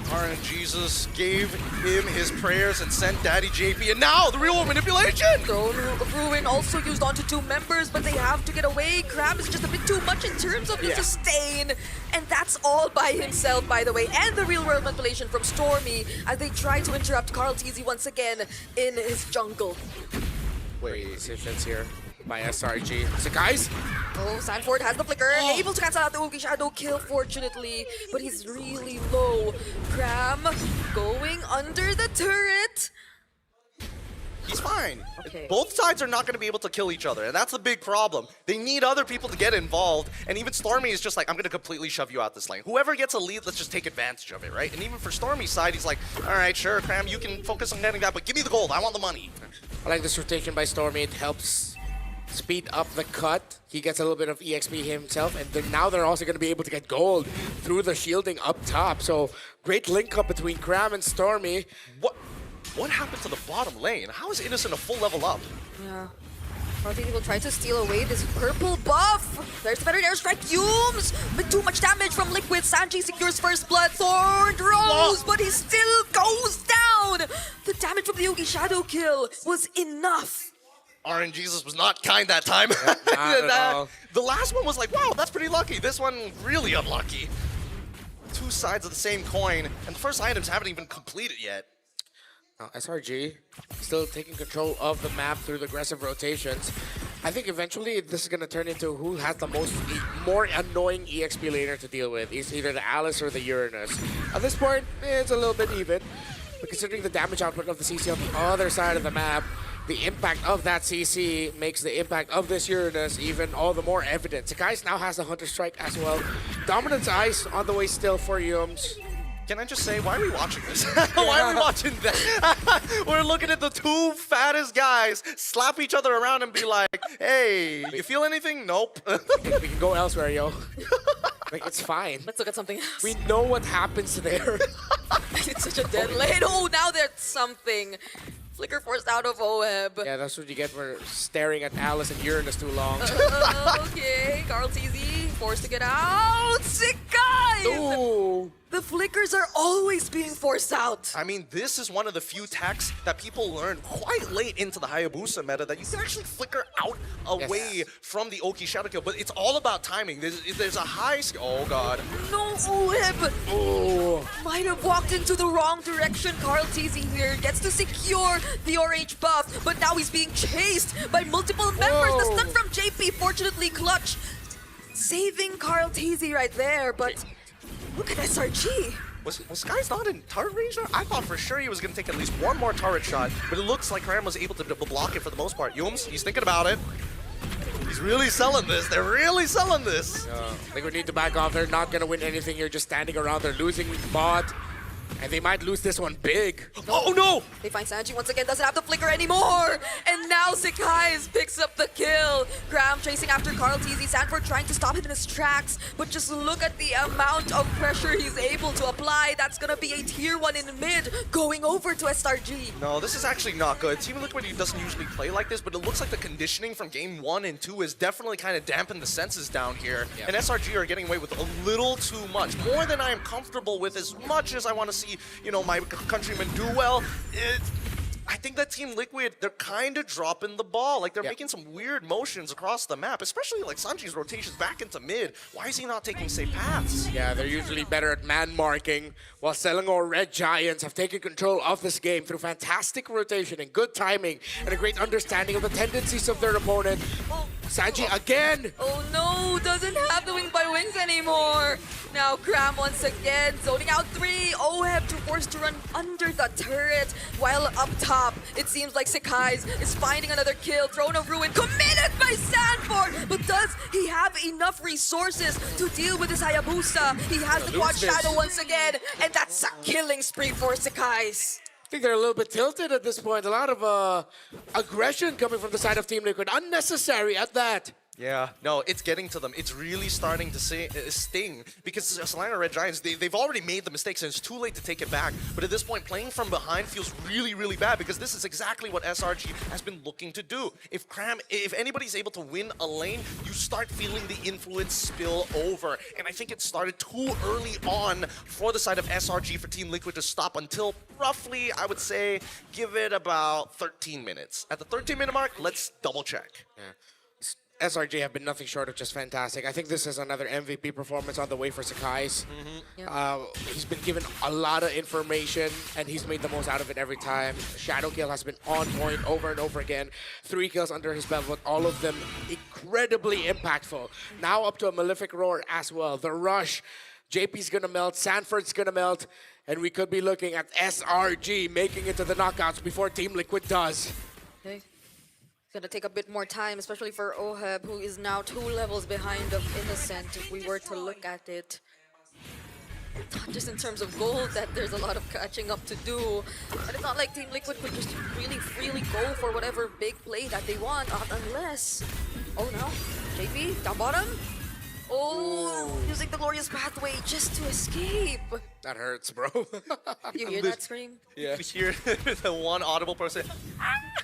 RNGesus gave him his prayers and sent Daddy JP, and now the real world manipulation! Throne of Ruin also used onto 2 members, but they have to get away. Crab is just a bit too much in terms of the sustain, and that's all by himself, by the way. And the real world manipulation from Stormy as they try to interrupt Karltese once again in his jungle. Wait, decisions here by SRG. Sekai's? Oh, Sanford has the flicker, able to cancel out the Oogie Shadow kill, fortunately, but he's really low. Cram going under the turret. He's fine. Okay. Both sides are not going to be able to kill each other, and that's the big problem. They need other people to get involved, and even Stormy is just like, I'm going to completely shove you out this lane. Whoever gets a lead, let's just take advantage of it, right? And even for Stormy's side, he's like, all right, sure, Cram, you can focus on getting that, but give me the gold. I want the money. I like this rotation by Stormy. It helps speed up the cut. He gets a little bit of EXP himself, and then now they're also going to be able to get gold through the shielding up top. So great link up between Cram and Stormy. What happened to the bottom lane? How is Innocent a full level up? Yeah. Karltese will try to steal away this purple buff. There's the better airstrike. Yums with too much damage from Liquid. Sanji secures first blood. Thorn throws, but he still goes down. The damage from the Oogie Shadow kill was enough. RNGesus was not kind that time. Not at all. The last one was like, wow, that's pretty lucky. This one, really unlucky. 2 sides of the same coin, and the first items haven't even completed yet. SRG still taking control of the map through the aggressive rotations. I think eventually this is going to turn into who has the more annoying EXP laner to deal with. It's either the Alice or the Uranus. At this point, it's a little bit even. But considering the damage output of the CC on the other side of the map, the impact of that CC makes the impact of this Uranus even all the more evident. Sekai's now has the Hunter Strike as well. Dominance Ice on the way still for Yums. Can I just say, why are we watching this? Why are we watching that? We're looking at the 2 fattest guys slap each other around and be like, hey, you feel anything? Nope. We can go elsewhere, yo. Like, it's fine. Let's look at something else. We know what happens there. It's such a dead lane. Oh, now there's something. Flicker forced out of OEB. Yeah, that's what you get for staring at Alice and Uranus too long. Okay, Karltese forced to get out. Sekai! Sikai's! The flickers are always being forced out. I mean, this is one of the few techs that people learned quite late into the Hayabusa meta that you can actually flicker out away from the Oki Shadow Kill, but it's all about timing. There's a high... Oh, God. No, Oheb! Oh. Might have walked into the wrong direction. Carl Teasy here gets to secure the orange buff, but now he's being chased by multiple members. The stun from JP, fortunately clutch, saving Carl Teasy right there, but look at SRG. Was Sky's not in turret range there? I thought for sure he was going to take at least one more turret shot, but it looks like Ram was able to block it for the most part. Yums, he's thinking about it. He's really selling this. They're really selling this. I think we need to back off. They're not going to win anything here just standing around. They're losing bot. And they might lose this one big. Oh no! They find Sanji once again, doesn't have the flicker anymore. And now Sikai's picks up the kill. Graham chasing after Carl Teasy. Sanford trying to stop him in his tracks. But just look at the amount of pressure he's able to apply. That's gonna be a tier 1 in mid going over to SRG. No, this is actually not good. Team Liquid doesn't usually play like this, but it looks like the conditioning from game 1 and 2 is definitely kind of dampened the senses down here. Yep. And SRG are getting away with a little too much. More than I am comfortable with, as much as I want to see, you know, my countrymen do well. I think that Team Liquid, they're kind of dropping the ball. Like, they're making some weird motions across the map, especially like Sanji's rotations back into mid. Why is he not taking safe paths? Yeah, they're usually better at man marking, while Selangor Red Giants have taken control of this game through fantastic rotation and good timing and a great understanding of the tendencies of their opponent. Sanji again! Oh no, doesn't have the wing by wings anymore. Now Graham once again zoning out 3. Oheb forced to run under the turret, while up top it seems like Sikai's is finding another kill. Throne of Ruin committed by Sanford, but does he have enough resources to deal with his Hayabusa? He has the quad shadow once again, and that's a killing spree for Sikai's. I think they're a little bit tilted at this point. A lot of aggression coming from the side of Team Liquid. Unnecessary at that. Yeah, no, it's getting to them. It's really starting to sting because Selangor Red Giants, they've already made the mistakes and it's too late to take it back. But at this point, playing from behind feels really, really bad because this is exactly what SRG has been looking to do. If anybody's able to win a lane, you start feeling the influence spill over. And I think it started too early on for the side of SRG for Team Liquid to stop until roughly, I would say, give it about 13 minutes. At the 13-minute mark, let's double check. Yeah. SRJ have been nothing short of just fantastic. I think this is another MVP performance on the way for Sakai's. He's been given a lot of information, and he's made the most out of it every time. Shadow Kill has been on point over and over again. 3 kills under his belt, but all of them incredibly impactful. Now up to a Malefic Roar as well. The rush. JP's gonna melt, Sanford's gonna melt, and we could be looking at SRG making it to the knockouts before Team Liquid does. Okay. It's gonna take a bit more time, especially for Oheb, who is now 2 levels behind of Innocent, if we were to look at it. Not just in terms of gold, that there's a lot of catching up to do, but it's not like Team Liquid could just really freely go for whatever big play that they want, unless... Oh no, JP, down bottom? Oh, using the glorious pathway just to escape. That hurts, bro. You hear that scream? Yeah. You hear the one audible person.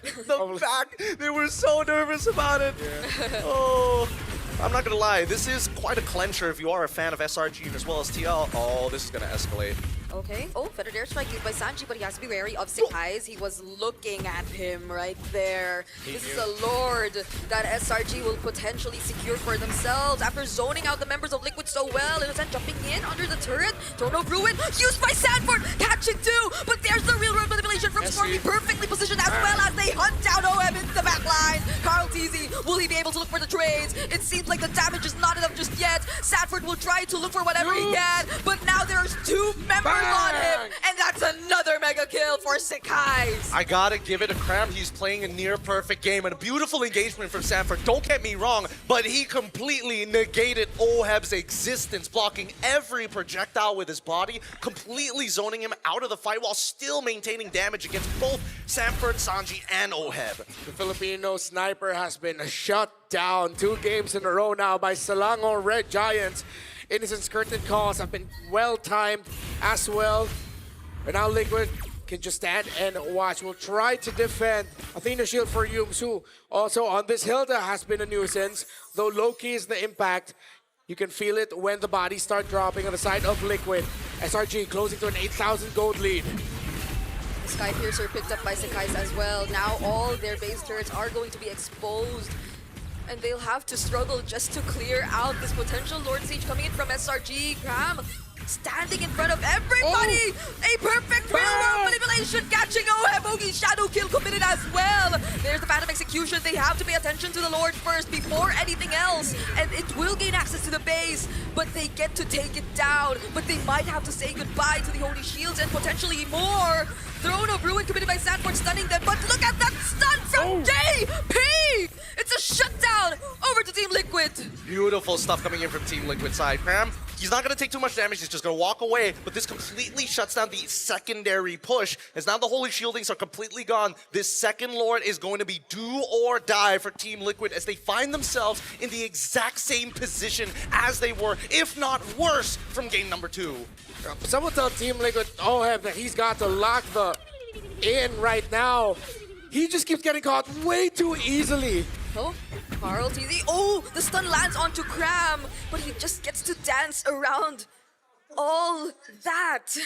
The back, they were so nervous about it. Yeah. Oh, I'm not gonna lie. This is quite a clencher if you are a fan of SRG as well as TL. Oh, this is gonna escalate. Okay. Oh, feathered airstrike used by Sanji, but he has to be wary of Sikai's. He was looking at him right there. This is a lord that SRG will potentially secure for themselves after zoning out the members of Liquid so well. Innocent jumping in under the turret. Throne of Ruin used by Sanford, catching 2, but there's the real world manipulation from Stormy, perfectly positioned as well as they hunt down OM into the back line. Carl Teasy, will he be able to look for the trades? It seems like the damage is not enough just yet. Sanford will try to look for whatever he can, but now there's 2 members on him, and that's another mega kill for Sikai's. I gotta give it a Cram. He's playing a near perfect game and a beautiful engagement from Sanford. Don't get me wrong, but he completely negated Oheb's existence, blocking every projectile with his body, completely zoning him out of the fight while still maintaining damage against both Sanford, Sanji, and Oheb. The Filipino sniper has been shut down 2 games in a row now by Selangor Red Giants. Innocent's curtain calls have been well-timed as well. And now Liquid can just stand and watch. We'll try to defend Athena Shield for Yums, who also on this Hilda has been a nuisance, though low-key is the impact. You can feel it when the bodies start dropping on the side of Liquid. SRG closing to an 8,000 gold lead. Sky Piercer picked up by Sakai's as well. Now all their base turrets are going to be exposed. And they'll have to struggle just to clear out this potential Lord Siege coming in from SRG. Graham standing in front of everybody. A perfect real-world manipulation catching Bogey shadow kill committed as well. There's the Phantom Execution. They have to pay attention to the Lord first before anything else. And it will gain access to the base, but they get to take it down. But they might have to say goodbye to the Holy Shields and potentially more. Throne of Ruin committed by Sanford, stunning them. But look at that stun from JP! It's a shutdown over to Team Liquid. Beautiful stuff coming in from Team Liquid side. Cram, he's not going to take too much damage. He's just going to walk away. But this completely shuts down the secondary push. As now the Holy Shieldings are completely gone. This second Lord is going to be do or die for Team Liquid as they find themselves in the exact same position as they were, if not worse, from game number 2. Someone tell Team Liquid, that he's got to lock the in right now. He just keeps getting caught way too easily. Oh, Carl TZ. Oh, the stun lands onto Cram, but he just gets to dance around all that.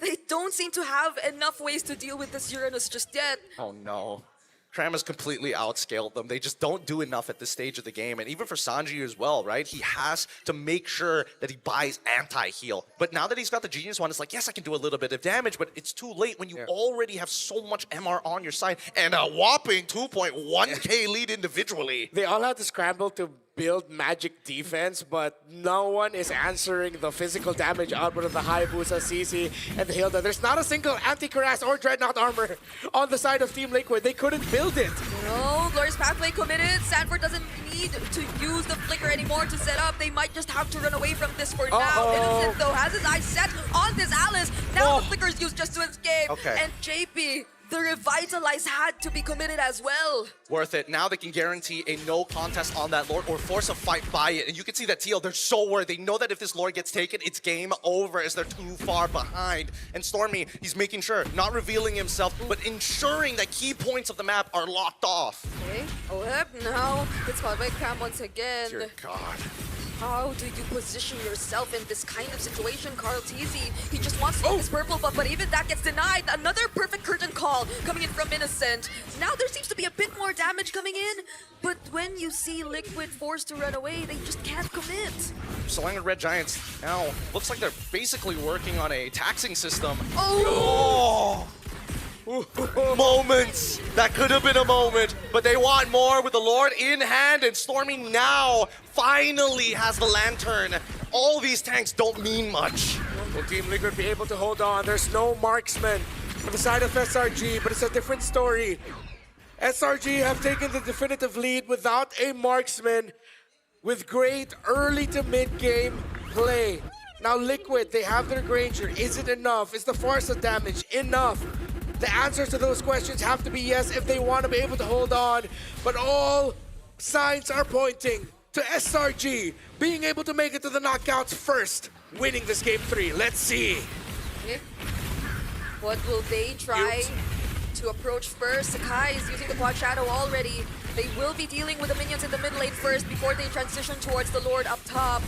They don't seem to have enough ways to deal with this Uranus just yet. Oh no. Cram has completely outscaled them. They just don't do enough at this stage of the game. And even for Sanji as well, right? He has to make sure that he buys anti-heal. But now that he's got the Genius one, it's like, yes, I can do a little bit of damage, but it's too late when you already have so much MR on your side and a whopping 2.1k lead individually. They all have to scramble to build magic defense, but no one is answering the physical damage output of the Hayabusa, CC, and the Hilda. There's not a single anti-Cuirass or Dreadnought armor on the side of Team Liquid. They couldn't build it. No, Glorious Pathway committed. Sanford doesn't need to use the Flicker anymore to set up. They might just have to run away from this for now. Innocent, though, has his eyes set on this Alice. Now the Flicker is used just to escape. And JP, the Revitalize had to be committed as well. Worth it. Now they can guarantee a no contest on that Lord or force a fight by it. And you can see that TL, they're so worried. They know that if this Lord gets taken, it's game over as they're too far behind. And Stormy, he's making sure, not revealing himself, but ensuring that key points of the map are locked off. Okay, now it's caught by Cram once again. Dear God. How do you position yourself in this kind of situation, Carl TZ? He just wants to take his purple buff, but even that gets denied. Another perfect curtain call coming in from Innocent. Now there seems to be a bit more damage coming in, but when you see Liquid forced to run away, they just can't commit. Select Red Giants now looks like they're basically working on a taxing system. Moments! That could have been a moment, but they want more with the Lord in hand, and Stormy now finally has the Lantern. All these tanks don't mean much. Will Team Liquid be able to hold on? There's no marksman on the side of SRG, but it's a different story. SRG have taken the definitive lead without a marksman with great early to mid-game play. Now Liquid, they have their Granger. Is it enough? Is the force of damage enough? The answers to those questions have to be yes if they want to be able to hold on. But all signs are pointing to SRG being able to make it to the knockouts first, winning this game 3. Let's see. Okay. What will they try to approach first? Sakai is using the Quad Shadow already. They will be dealing with the minions in the mid lane first before they transition towards the Lord up top.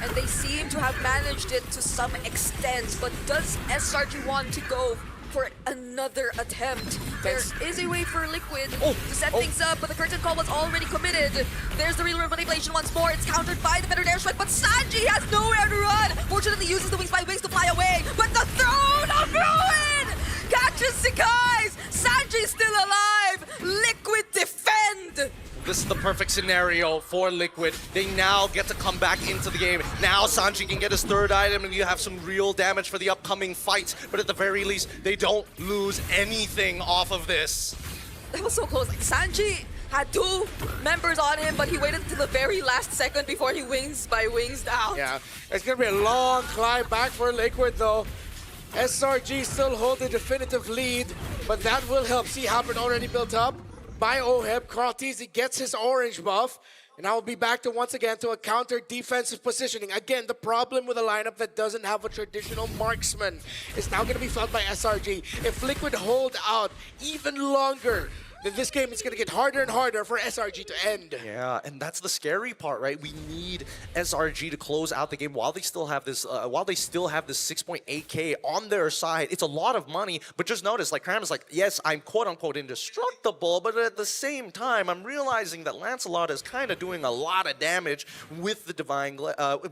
And they seem to have managed it to some extent. But does SRG want to go for another attempt? There is a way for Liquid to set things up, but the curtain call was already committed. There's the real manipulation once more. It's countered by the better airstrike, but Sanji has nowhere to run. Fortunately uses the wings by wings to fly away, but the Throne of Ruin catches Sakai's. Sanji's still alive. Liquid defend. This is the perfect scenario for Liquid. They now get to come back into the game. Now Sanji can get his third item and you have some real damage for the upcoming fight. But at the very least, they don't lose anything off of this. That was so close. Sanji had 2 members on him, but he waited until the very last second before he wings by wings down. Yeah, it's going to be a long climb back for Liquid though. SRG still hold the definitive lead, but that will help. See Halberd already built up by Oheb. Carl TZ gets his orange buff, and I will be back to once again to a counter defensive positioning. Again, the problem with a lineup that doesn't have a traditional marksman is now going to be felt by SRG. If Liquid hold out even longer, then this game is going to get harder and harder for SRG to end. Yeah, and that's the scary part, right? We need SRG to close out the game while they still have this 6.8K on their side. It's a lot of money, but just notice, like Cram is like, yes, I'm quote-unquote indestructible, but at the same time, I'm realizing that Lancelot is kind of doing a lot of damage with the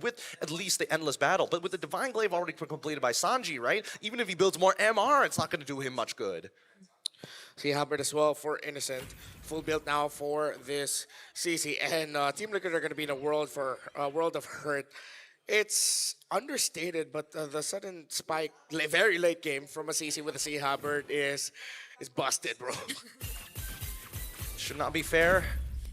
with at least the Endless Battle. But with the Divine Glaive already completed by Sanji, right? Even if he builds more MR, it's not going to do him much good. See Halberd as well for Innocent. Full build now for this CC. And Team Liquid are going to be in a world of hurt. It's understated, but the sudden spike, very late game from a CC with a C Halberd is busted, bro. Should not be fair.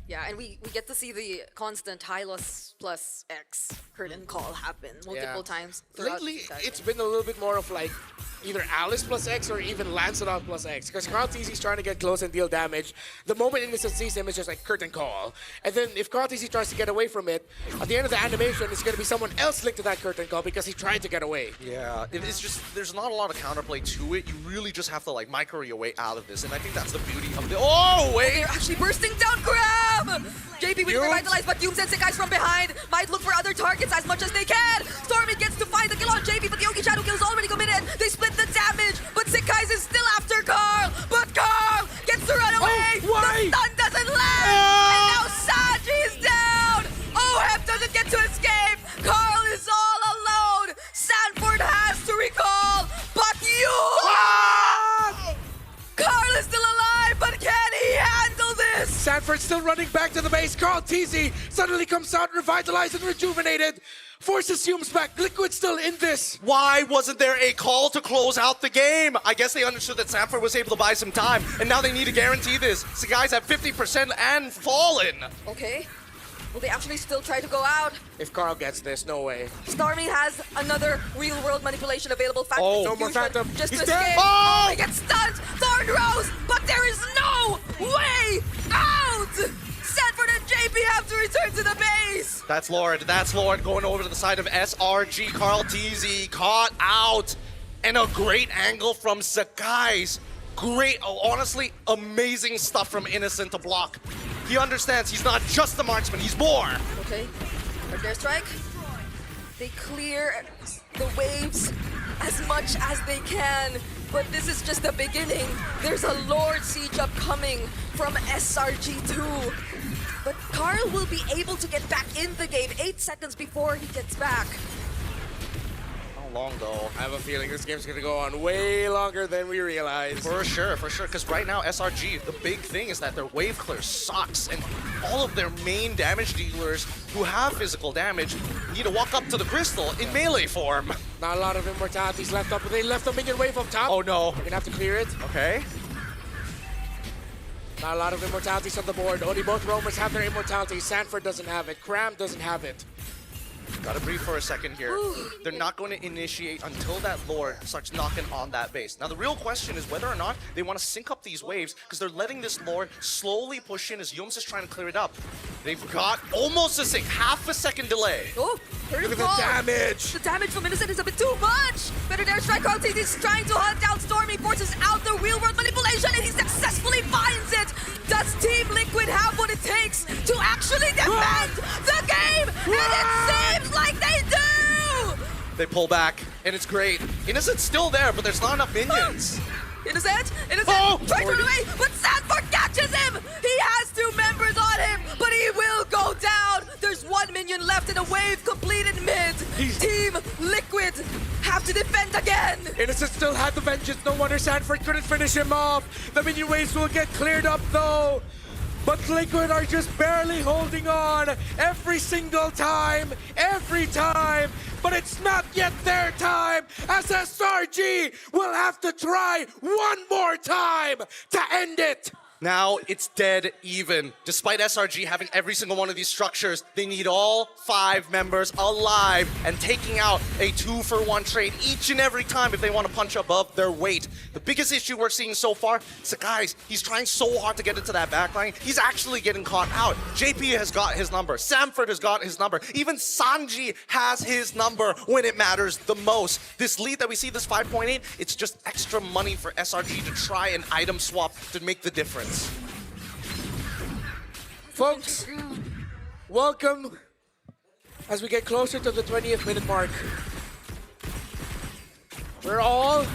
Yeah, and we get to see the constant Hylos plus X curtain call happen multiple times. Lately, it's been a little bit more of like either Alice plus X or even Lancelot plus X. Because Carl TZ is trying to get close and deal damage. The moment Innocent sees him, it's just like curtain call. And then if Carl TZ tries to get away from it, at the end of the animation, it's going to be someone else linked to that curtain call because he tried to get away. Yeah, it's just, there's not a lot of counterplay to it. You really just have to like micro your way out of this. And I think that's the beauty of the... Oh, wait! They're actually bursting down Grab! JP with revitalized, but Yumes and Sekai's from behind. Might look for other targets as much as they can. Stormy gets to find the kill on JP, but the Yogi Shadow kill is already committed. They split the damage, but Sekai's is still after Carl. But Carl gets to run away. The stun doesn't land. And now Sanji is down. Oheb doesn't get to escape. Carl is all alone. Sanford has to recall, but Carl is still alive, but can he handle this? Sanford's still running back to the base. Carl TZ suddenly comes out revitalized and rejuvenated. Forces Humes back. Liquid still in this. Why wasn't there a call to close out the game? I guess they understood that Sanford was able to buy some time, and now they need to guarantee this. So guys have 50% and fallen. Okay. Will they actually still try to go out? If Carl gets this, no way. Stormy has another real-world manipulation available. Oh, no more Phantom. Just He's to dead. escape. Oh! He gets stunned. Thorn Rose, but there is no way out. Sanford and JP have to return to the base. That's Lord. That's Lord going over to the side of SRG. Carl TZ caught out. And a great angle from Sakai's. Great, honestly, amazing stuff from Innocent to block. He understands he's not just the marksman, he's more. Okay, right there, strike. They clear the waves as much as they can, but this is just the beginning. There's a Lord Siege upcoming from SRG2. But Carl will be able to get back in the game 8 seconds before he gets back. Long though. I have a feeling this game's gonna go on way longer than we realize. For sure, because right now SRG, the big thing is that their wave clear sucks, and all of their main damage dealers who have physical damage need to walk up to the crystal in melee form. Not a lot of immortalities left up, but they left a minion wave up top. Oh no. We're gonna have to clear it. Okay. Not a lot of immortalities on the board. Only both roamers have their immortality. Sanford doesn't have it. Cram doesn't have it. Gotta breathe for a second here. They're not going to initiate until that Lord starts knocking on that base. Now the real question is whether or not they want to sync up these waves, because they're letting this Lord slowly push in as Yumes is trying to clear it up. They've got almost a sync, half a second delay. Oh, look at the damage. The damage from Innocent is a bit too much. Better there, strike. Carl TZ is trying to hunt down Stormy, forces out the real-world manipulation, and he successfully finds it. Does Team Liquid have what it takes to actually defend the game? And it seems like they do! They pull back, and it's great. Innocent's still there, but there's not enough minions. Innocent, Oh! try to run away, but Sanford catches him! He has 2 members on him, but he will go down! There's 1 minion left in a wave completed mid. Team Liquid have to defend again! Innocent still had the vengeance. No wonder Sanford couldn't finish him off. The minion waves will get cleared up though. But Liquid are just barely holding on every single time, every time. But it's not yet their time, as SRG will have to try one more time to end it. Now it's dead even. Despite SRG having every single one of these structures, they need all 5 members alive and taking out a 2-for-1 trade each and every time if they want to punch above their weight. The biggest issue we're seeing so far is guys, he's trying so hard to get into that backline. He's actually getting caught out. JP has got his number. Sanford has got his number. Even Sanji has his number when it matters the most. This lead that we see, this 5.8, it's just extra money for SRG to try and item swap to make the difference. Folks, welcome as we get closer to the 20th minute mark. We're all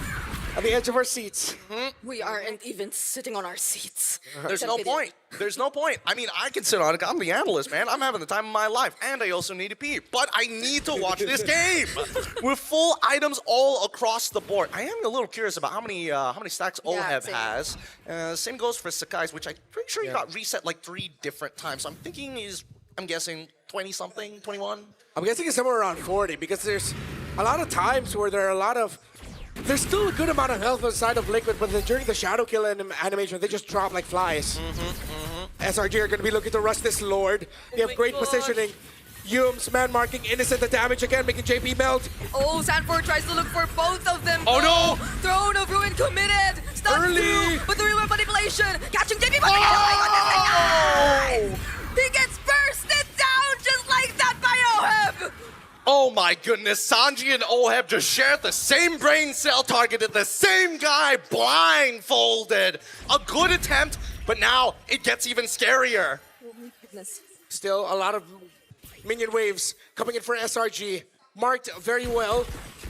at the edge of our seats. We aren't even sitting on our seats. There's no point. There's no point. I mean, I can sit on it. I'm the analyst, man. I'm having the time of my life. And I also need to pee. But I need to watch this game. With full items all across the board. I am a little curious about how many stacks Oheb has. Same goes for Sakai's, which I'm pretty sure he got reset like 3 different times. So I'm guessing 20-something, 21? I'm guessing it's somewhere around 40 because there's a lot of times where there are a lot of... There's still a good amount of health on the side of Liquid, but then during the shadow kill animation, they just drop like flies. SRG are going to be looking to rush this Lord. They have great positioning. Yums, man marking Innocent, the damage again, making JP melt. Oh, Sanford tries to look for both of them. Oh no! Throne of Ruin committed. Stun through, but the rewind manipulation. Catching JP, but he gets bursted down just like that by Oheb. Oh my goodness, Sanji and Oheb just shared the same brain cell, targeted the same guy, blindfolded. A good attempt, but now it gets even scarier. Oh my goodness. Still a lot of minion waves coming in for SRG. Marked very well.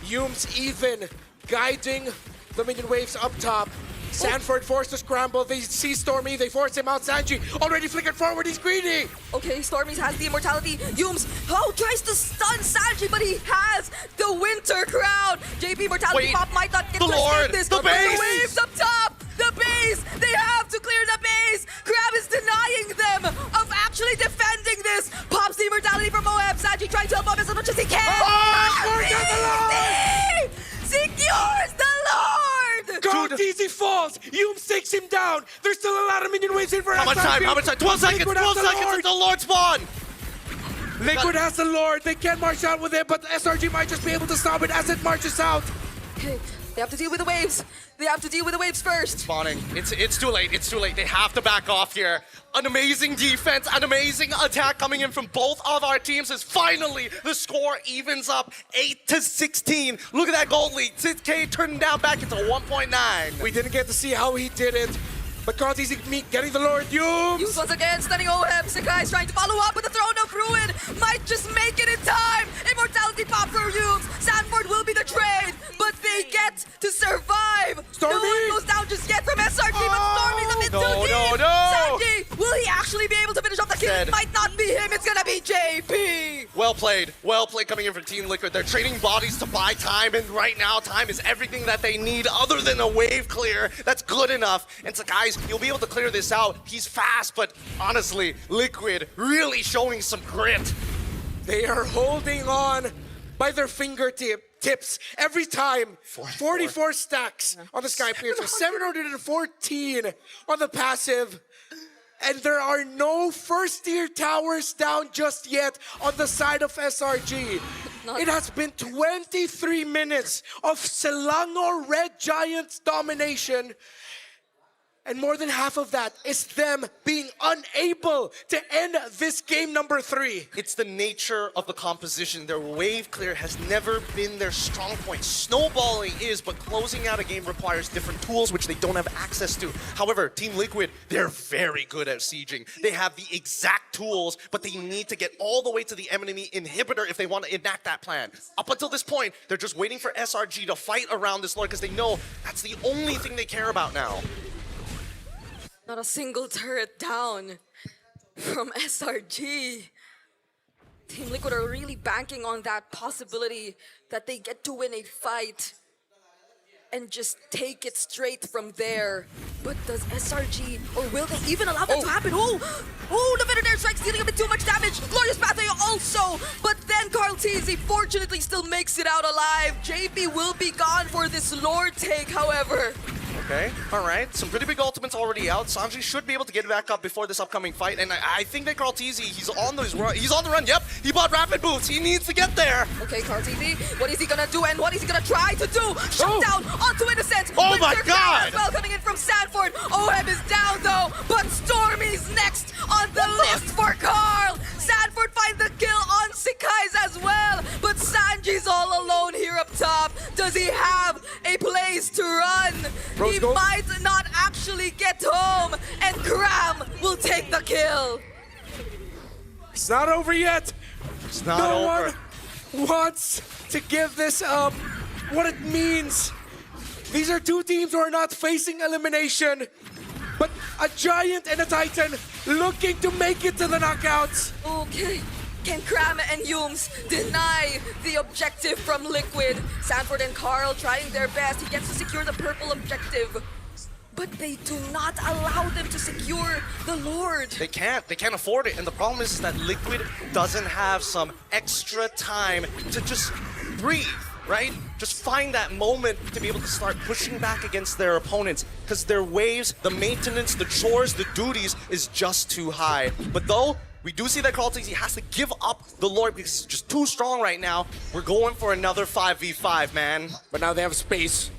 Yums even guiding the minion waves up top. Sanford forced to scramble. They see Stormy. They force him out. Sanji already flickered forward. He's greedy. Okay, Stormy has the immortality. Yums, tries to stun Sanji, but he has the Winter Crown. JP mortality pop might not get to escape this. The base! The waves up top. The base. They have to clear the base. Crab is denying them of actually defending this. Pops the immortality from Oheb. Sanji trying to help him as much as he can. Secures the Lord! Easy falls! Yums takes him down! There's still a lot of minion waves in for How much time? 12 seconds! 12 seconds until Lord spawn! Liquid has the Lord. They can march out with it, but SRG might just be able to stop it as it marches out. Okay, they have to deal with the waves. They have to deal with the waves first. Spawning. It's too late. It's too late. They have to back off here. An amazing defense, an amazing attack coming in from both of our teams as finally the score evens up 8-16. Look at that gold lead. 6K turning down back into 1.9. We didn't get to see how he did it, but Conti's getting the Lord. Yums once again stunning Oheb. Sakai's trying to follow up with the Throne of Ruin. Might just make it in time. Immortality pop for Yums. Sanford will be the trade, but they get to survive. Stormy! No one goes down just yet from SRG, but Stormy's a bit too deep. Sanji, will he actually be able to finish off the kill? It might not be him. It's gonna be JP. Well played coming in from Team Liquid. They're trading bodies to buy time, and right now time is everything that they need other than a wave clear. That's good enough. And so guys, you'll be able to clear this out. He's fast, but honestly, Liquid really showing some grit. They are holding on by their fingertips every time. 44 stacks on the Sky Piercer, 714 on the passive. And there are no first-tier towers down just yet on the side of SRG. It has been 23 minutes of Selangor Red Giants domination. And more than half of that is them being unable to end this game number 3. It's the nature of the composition. Their wave clear has never been their strong point. Snowballing is, but closing out a game requires different tools which they don't have access to. However, Team Liquid, they're very good at sieging. They have the exact tools, but they need to get all the way to the enemy inhibitor if they want to enact that plan. Up until this point, they're just waiting for SRG to fight around this Lord because they know that's the only thing they care about now. Not a single turret down from SRG. Team Liquid are really banking on that possibility that they get to win a fight and just take it straight from there. But does SRG, or will they even allow that to happen? Oh, the Veterinary Strike's dealing a bit too much damage. Glorious Pathway also, but then Carl Teasy fortunately still makes it out alive. JP will be gone for this Lord take, however. Okay, all right. Some pretty big ultimates already out. Sanji should be able to get back up before this upcoming fight. And I think that Carl Teasy, he's on the run. Yep, he bought rapid boots. He needs to get there. Okay, Carl Teasy, what is he gonna do and what is he gonna try to do? Shut down onto Innocent. Oh my God! As well coming in from Sanford. Oheb is down though, but Stormy's next on the list for Carl. Sanford finds the kill on Sakai's as well, but Sanji's all alone here up top. Does he have a place to run? He might not actually get home, and Cram will take the kill. It's not over yet. It's not no over. one wants to give this up. What it means. These are two teams who are not facing elimination, but a Giant and a Titan looking to make it to the knockouts. Okay. Can Kram and Yums deny the objective from Liquid? Sanford and Carl trying their best. He gets to secure the purple objective. But they do not allow them to secure the Lord. They can't afford it. And the problem is that Liquid doesn't have some extra time to just breathe, right? Just find that moment to be able to start pushing back against their opponents, because their waves, the maintenance, the chores, the duties is just too high. But though, we do see that Carl-Tizzy has to give up the Lord because he's just too strong right now. We're going for another 5v5, man. But now they have space.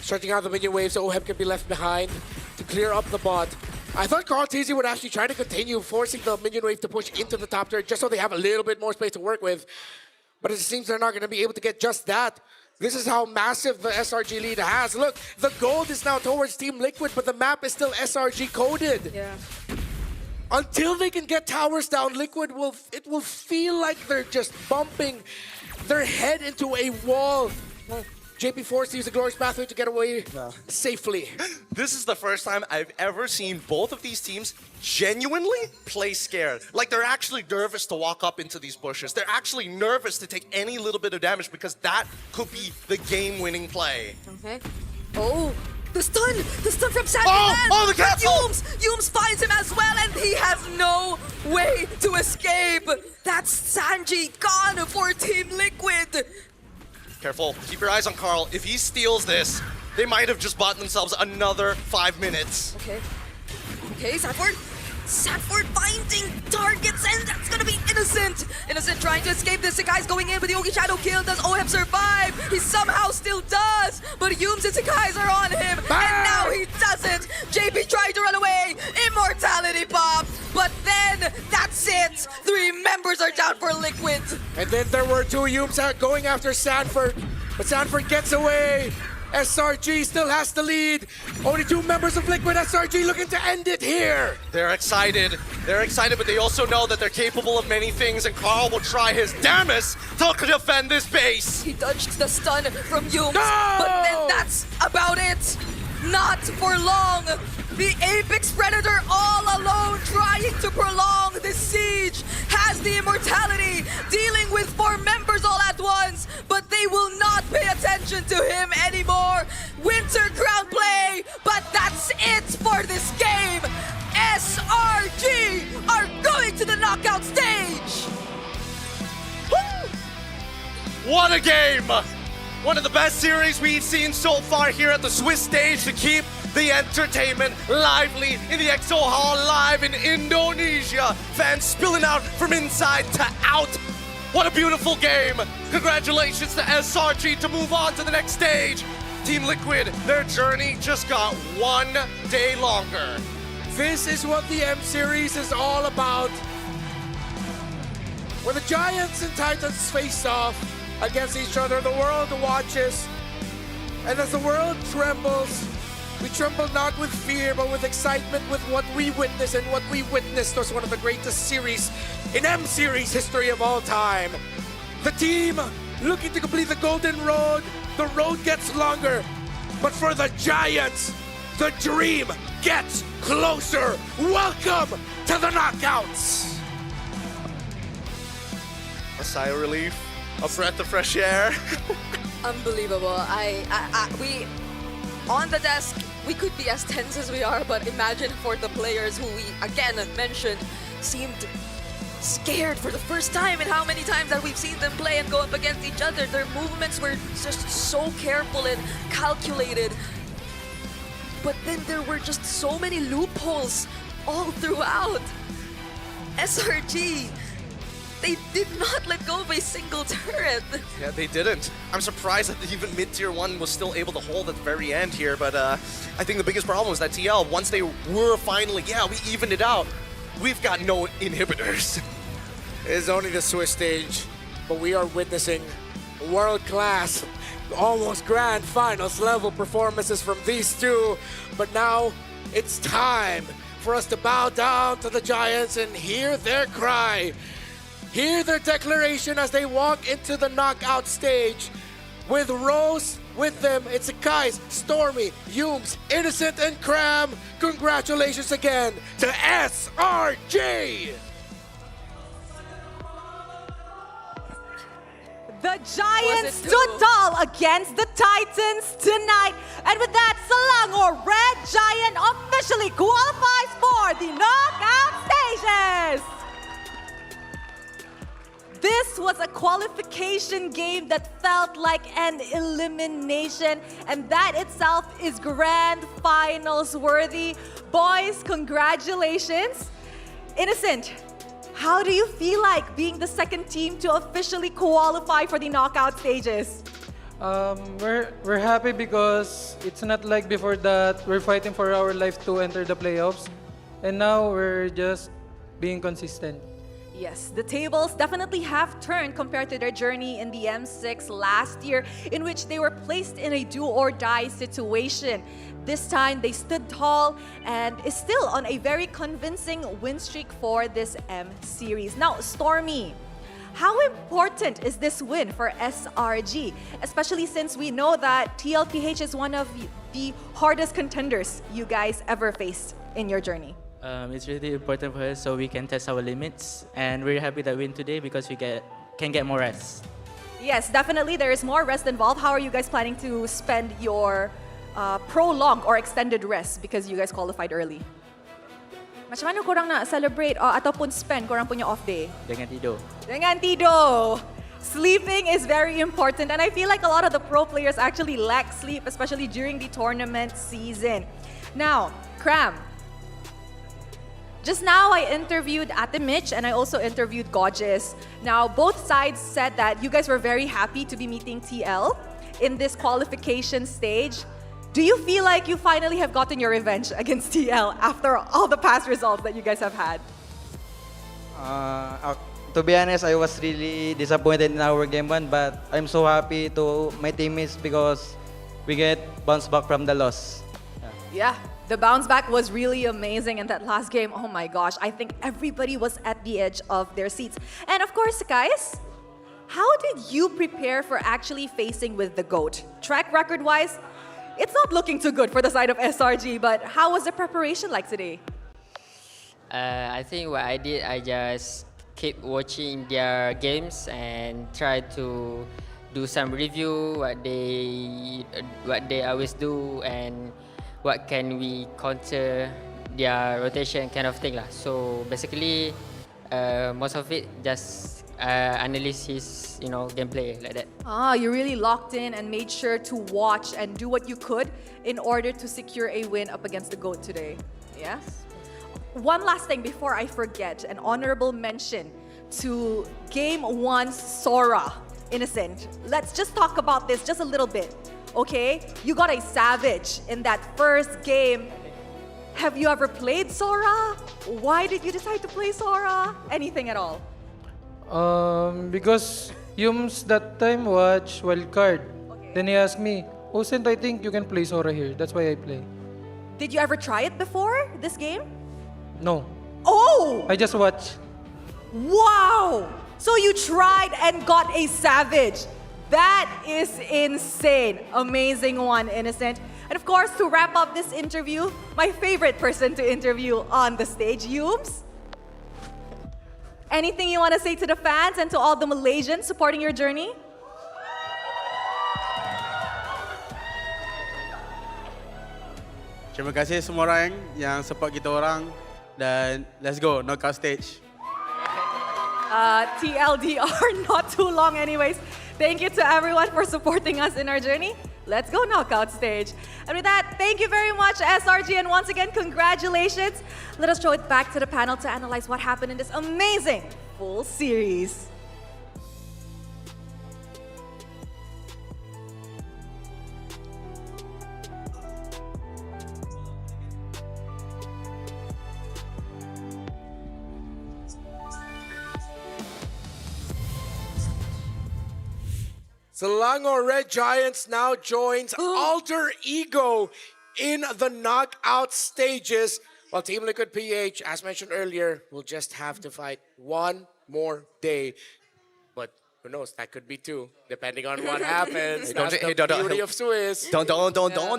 Stretching out the minion waves so Oheb can be left behind to clear up the bot. I thought Carl-Tizzy would actually try to continue forcing the minion wave to push into the top turret just so they have a little bit more space to work with. But it seems they're not going to be able to get just that. This is how massive the SRG lead has. Look, the gold is now towards Team Liquid, but the map is still SRG coded. Yeah. Until they can get towers down, Liquid will feel like they're just bumping their head into a wall. JP forced to use the glorious pathway to get away safely. This is the first time I've ever seen both of these teams genuinely play scared. Like they're actually nervous to walk up into these bushes. They're actually nervous to take any little bit of damage because that could be the game-winning play. Okay. Oh, the stun from Sandy. Oh, the capsule! Yums finds him as well, and he has no way to escape. That's Sanji gone for Team Liquid. Careful, keep your eyes on Carl. If he steals this, they might have just bought themselves another 5 minutes. Okay. Okay, Sanford finding targets, and that's gonna be Innocent. Innocent trying to escape this. The guy's going in with the Yogi Shadow kill. Does Oheb survive? He somehow still does, but Yums and Sakai's are on him, and now he doesn't. JP tried to run away. Immortality pop, but then that's it. 3 members are down for Liquid. And then there were 2 Yums out going after Sanford, but Sanford gets away. SRG still has the lead. Only 2 members of Liquid. SRG looking to end it here. They're excited, but they also know that they're capable of many things, and Carl will try his damnedest to defend this base. He dodged the stun from Yums, but then that's about it. Not for long. The Apex Predator all alone trying to prolong the siege has the immortality, dealing with 4 members all at once, but they will not pay attention to him anymore. Winter Crown play, but that's it for this game. SRG are going to the knockout stage. Woo! What a game! One of the best series we've seen so far here at the Swiss stage to keep the entertainment lively in the EXO Hall live in Indonesia. Fans spilling out from inside to out. What a beautiful game. Congratulations to SRG to move on to the next stage. Team Liquid, their journey just got 1 day longer. This is what the M Series is all about. When the Giants and Titans face off against each other, the world watches. And as the world trembles, we tremble not with fear, but with excitement with what we witnessed. And what we witnessed was one of the greatest series in M Series history of all time. The team looking to complete the Golden Road. The road gets longer, but for the Giants, the dream gets closer. Welcome to the knockouts. A sigh of relief, a breath of fresh air. Unbelievable. We on the desk, we could be as tense as we are, but imagine for the players who we again mentioned seemed scared for the first time, and how many times that we've seen them play and go up against each other. Their movements were just so careful and calculated. But then there were just so many loopholes all throughout. SRG, they did not let go of a single turret. Yeah, they didn't. I'm surprised that even mid-tier 1 was still able to hold at the very end here, but I think the biggest problem was that TL, once they were finally, we evened it out, we've got no inhibitors. It is only the Swiss stage, but we are witnessing world-class, almost grand finals level performances from these 2. But now it's time for us to bow down to the Giants and hear their cry. Hear their declaration as they walk into the knockout stage. With Rose with them, it's Kais, Stormy, Humes, Innocent, and Cram. Congratulations again to SRG! The Giants stood tall against the Titans tonight. And with that, Selangor Red Giant officially qualifies for the knockout stages. This was a qualification game that felt like an elimination, and that itself is grand finals worthy. Boys, congratulations. Innocent, how do you feel like being the second team to officially qualify for the knockout stages? We're happy because it's not like before that we're fighting for our life to enter the playoffs, and now we're just being consistent. Yes, the tables definitely have turned compared to their journey in the M6 last year, in which they were placed in a do-or-die situation. This time, they stood tall and is still on a very convincing win streak for this M Series. Now, Stormy, how important is this win for SRG? Especially since we know that TLPH is one of the hardest contenders you guys ever faced in your journey. It's really important for us so we can test our limits, and we're happy that we win today because we can get more rest. Yes, definitely there is more rest involved. How are you guys planning to spend your prolonged or extended rest because you guys qualified early? Macam mana korang nak celebrate ataupun spend korang punya off day? Dengan tidur. Dengan tidur. Sleeping is very important, and I feel like a lot of the pro players actually lack sleep, especially during the tournament season. Now, Cram, just now I interviewed Ate Mitch and I also interviewed Gorgeous. Now, both sides said that you guys were very happy to be meeting TL in this qualification stage. Do you feel like you finally have gotten your revenge against TL after all the past results that you guys have had? To be honest, I was really disappointed in our game one, but I'm so happy to my teammates because we get bounced back from the loss. Yeah, the bounce back was really amazing in that last game. Oh my gosh, I think everybody was at the edge of their seats. And of course, guys, how did you prepare for actually facing with the GOAT? Track record-wise, it's not looking too good for the side of SRG, but how was the preparation like today? I think what I did, I just keep watching their games and try to do some review what they always do and what can we counter their rotation kind of thing lah. So basically, most of it just analysis, gameplay like that. You really locked in and made sure to watch and do what you could in order to secure a win up against the GOAT today. Yes. One last thing before I forget, an honorable mention to Game 1 Sora. Innocent. Let's just talk about this just a little bit. Okay, you got a savage in that first game. Have you ever played Sora? Why did you decide to play Sora? Anything at all? Because Yums that time watch Wildcard. Okay. Then he asked me, "Oh, Sent, I think you can play Sora here." That's why I play. Did you ever try it before this game? No. Oh! I just watch. Wow! So you tried and got a savage. That is insane. Amazing one, Innocent. And of course, to wrap up this interview, my favorite person to interview on the stage, Yums. Anything you want to say to the fans and to all the Malaysians supporting your journey? Terima kasih semua orang yang support kita orang dan let's go knockout stage. TLDR, not too long anyways. Thank you to everyone for supporting us in our journey. Let's go knockout stage. And with that, thank you very much, SRG, and once again, congratulations. Let us throw it back to the panel to analyze what happened in this amazing full series. Selangor Red Giants now joins Alter Ego in the knockout stages. Well, Team Liquid PH, as mentioned earlier, will just have to fight one more day. But who knows? That could be two, depending on what happens. That's the beauty of Swiss. Don't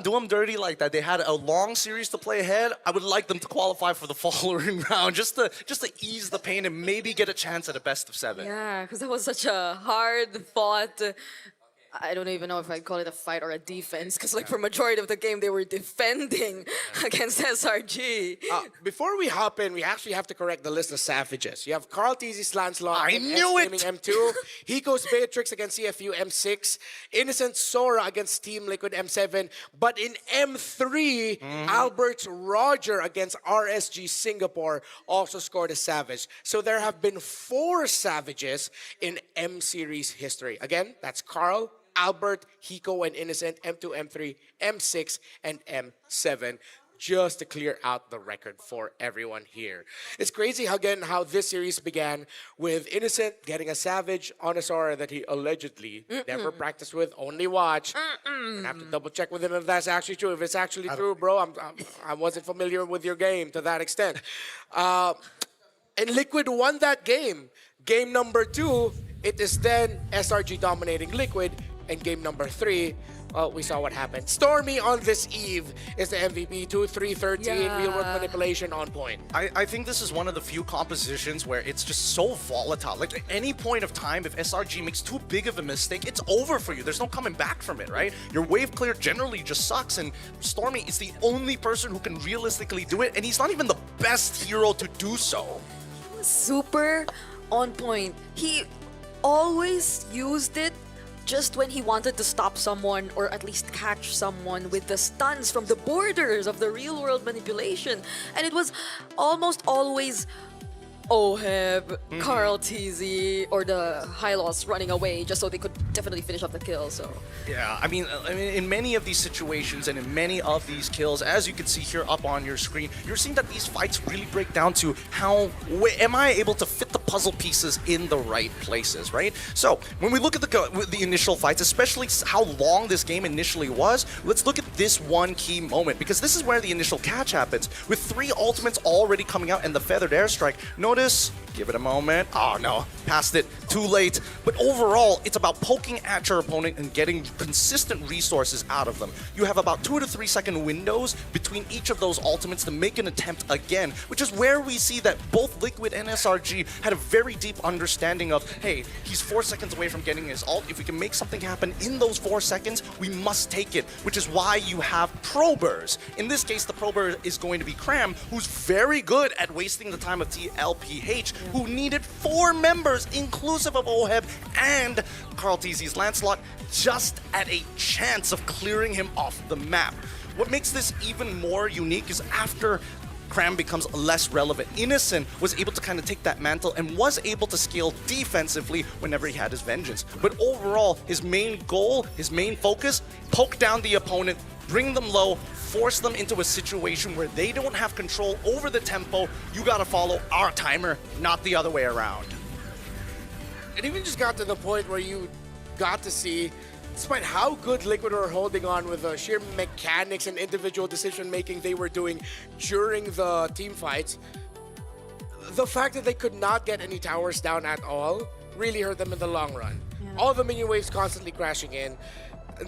do them dirty like that. They had a long series to play ahead. I would like them to qualify for the following round, just to ease the pain and maybe get a chance at a best of 7. Yeah, because that was such a hard fought. I don't even know if I'd call it a fight or a defense, because like for majority of the game they were defending against SRG. Before we hop in, we actually have to correct the list of savages. You have Carl Teasy, Lancelot, I knew it! M2, Hiko's Beatrix against CFU M6, Innocent Sora against Team Liquid M7, but in M3, Albert's Roger against RSG Singapore also scored a savage. So there have been 4 savages in M Series history. Again, that's Carl, Albert, Hiko, and Innocent, M2, M3, M6, and M7, just to clear out the record for everyone here. It's crazy how this series began with Innocent getting a savage on a Sora that he allegedly never practiced with, only watched. I have to double check with him if that's actually true. If it's actually true, bro, I wasn't familiar with your game to that extent. And Liquid won that game. Game number 2, it is then SRG dominating Liquid. And game number 3, we saw what happened. Stormy on this eve is the MVP, 2-3-13, real world manipulation on point. I think this is one of the few compositions where it's just so volatile. Like at any point of time, if SRG makes too big of a mistake, it's over for you. There's no coming back from it, right? Your wave clear generally just sucks, and Stormy is the only person who can realistically do it, and he's not even the best hero to do so. Super on point. He always used it just when he wanted to stop someone or at least catch someone with the stuns from the borders of the real world manipulation. And it was almost always Oheb, Carl TZ, or the Hylos running away just so they could definitely finish off the kill. So yeah, I mean, in many of these situations and in many of these kills, as you can see here up on your screen, you're seeing that these fights really break down to how am I able to fit the puzzle pieces in the right places, right? So when we look at the initial fights, especially how long this game initially was, let's look at this one key moment, because this is where the initial catch happens. With 3 ultimates already coming out and the feathered airstrike, notice, give it a moment. Oh no, passed it too late. But overall, it's about poking at your opponent and getting consistent resources out of them. You have about 2 to 3 second windows between each of those ultimates to make an attempt again, which is where we see that both Liquid and SRG had a very deep understanding of, hey, he's 4 seconds away from getting his ult. If we can make something happen in those 4 seconds, we must take it, which is why you have probers. In this case, the prober is going to be Cram, who's very good at wasting the time of TLPH, who needed 4 members, inclusive of Oheb and Carl TZ's Lancelot, just at a chance of clearing him off the map. What makes this even more unique is after Cram becomes less relevant, Innocent was able to kind of take that mantle and was able to scale defensively whenever he had his vengeance. But overall, his main goal, his main focus, poke down the opponent, bring them low, force them into a situation where they don't have control over the tempo. You gotta follow our timer, not the other way around. It even just got to the point where you got to see, despite how good Liquid were holding on with the sheer mechanics and individual decision-making they were doing during the team fights, the fact that they could not get any towers down at all really hurt them in the long run. All the minion waves constantly crashing in.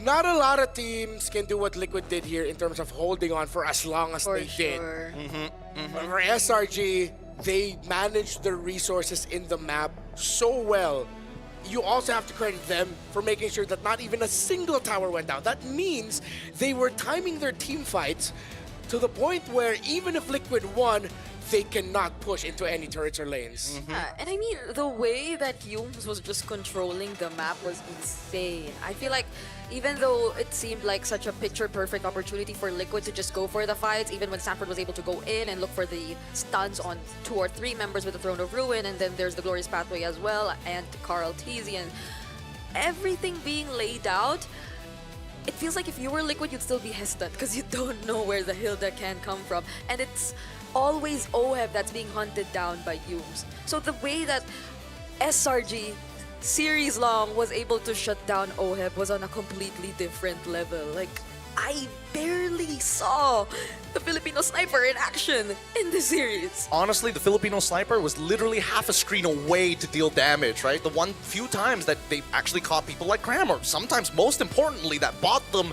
Not a lot of teams can do what Liquid did here in terms of holding on for as long as they did. But for SRG, they managed the resources in the map so well. You also have to credit them for making sure that not even a single tower went down. That means they were timing their team fights to the point where even if Liquid won, they cannot push into any turrets or lanes. And I mean, the way that Humes was just controlling the map was insane. I feel like even though it seemed like such a picture-perfect opportunity for Liquid to just go for the fights, even when Stanford was able to go in and look for the stuns on 2 or 3 members with the Throne of Ruin, and then there's the Glorious Pathway as well, and Carl TZ, and everything being laid out, it feels like if you were Liquid, you'd still be hesitant because you don't know where the Hilda can come from. And it's always Oheb that's being hunted down by Humes. So the way that SRG series long was able to shut down Oheb was on a completely different level. Like, I barely saw the Filipino sniper in action in this series. Honestly, the Filipino sniper was literally half a screen away to deal damage, right? The few times that they actually caught people like Cram, or sometimes most importantly, that bought them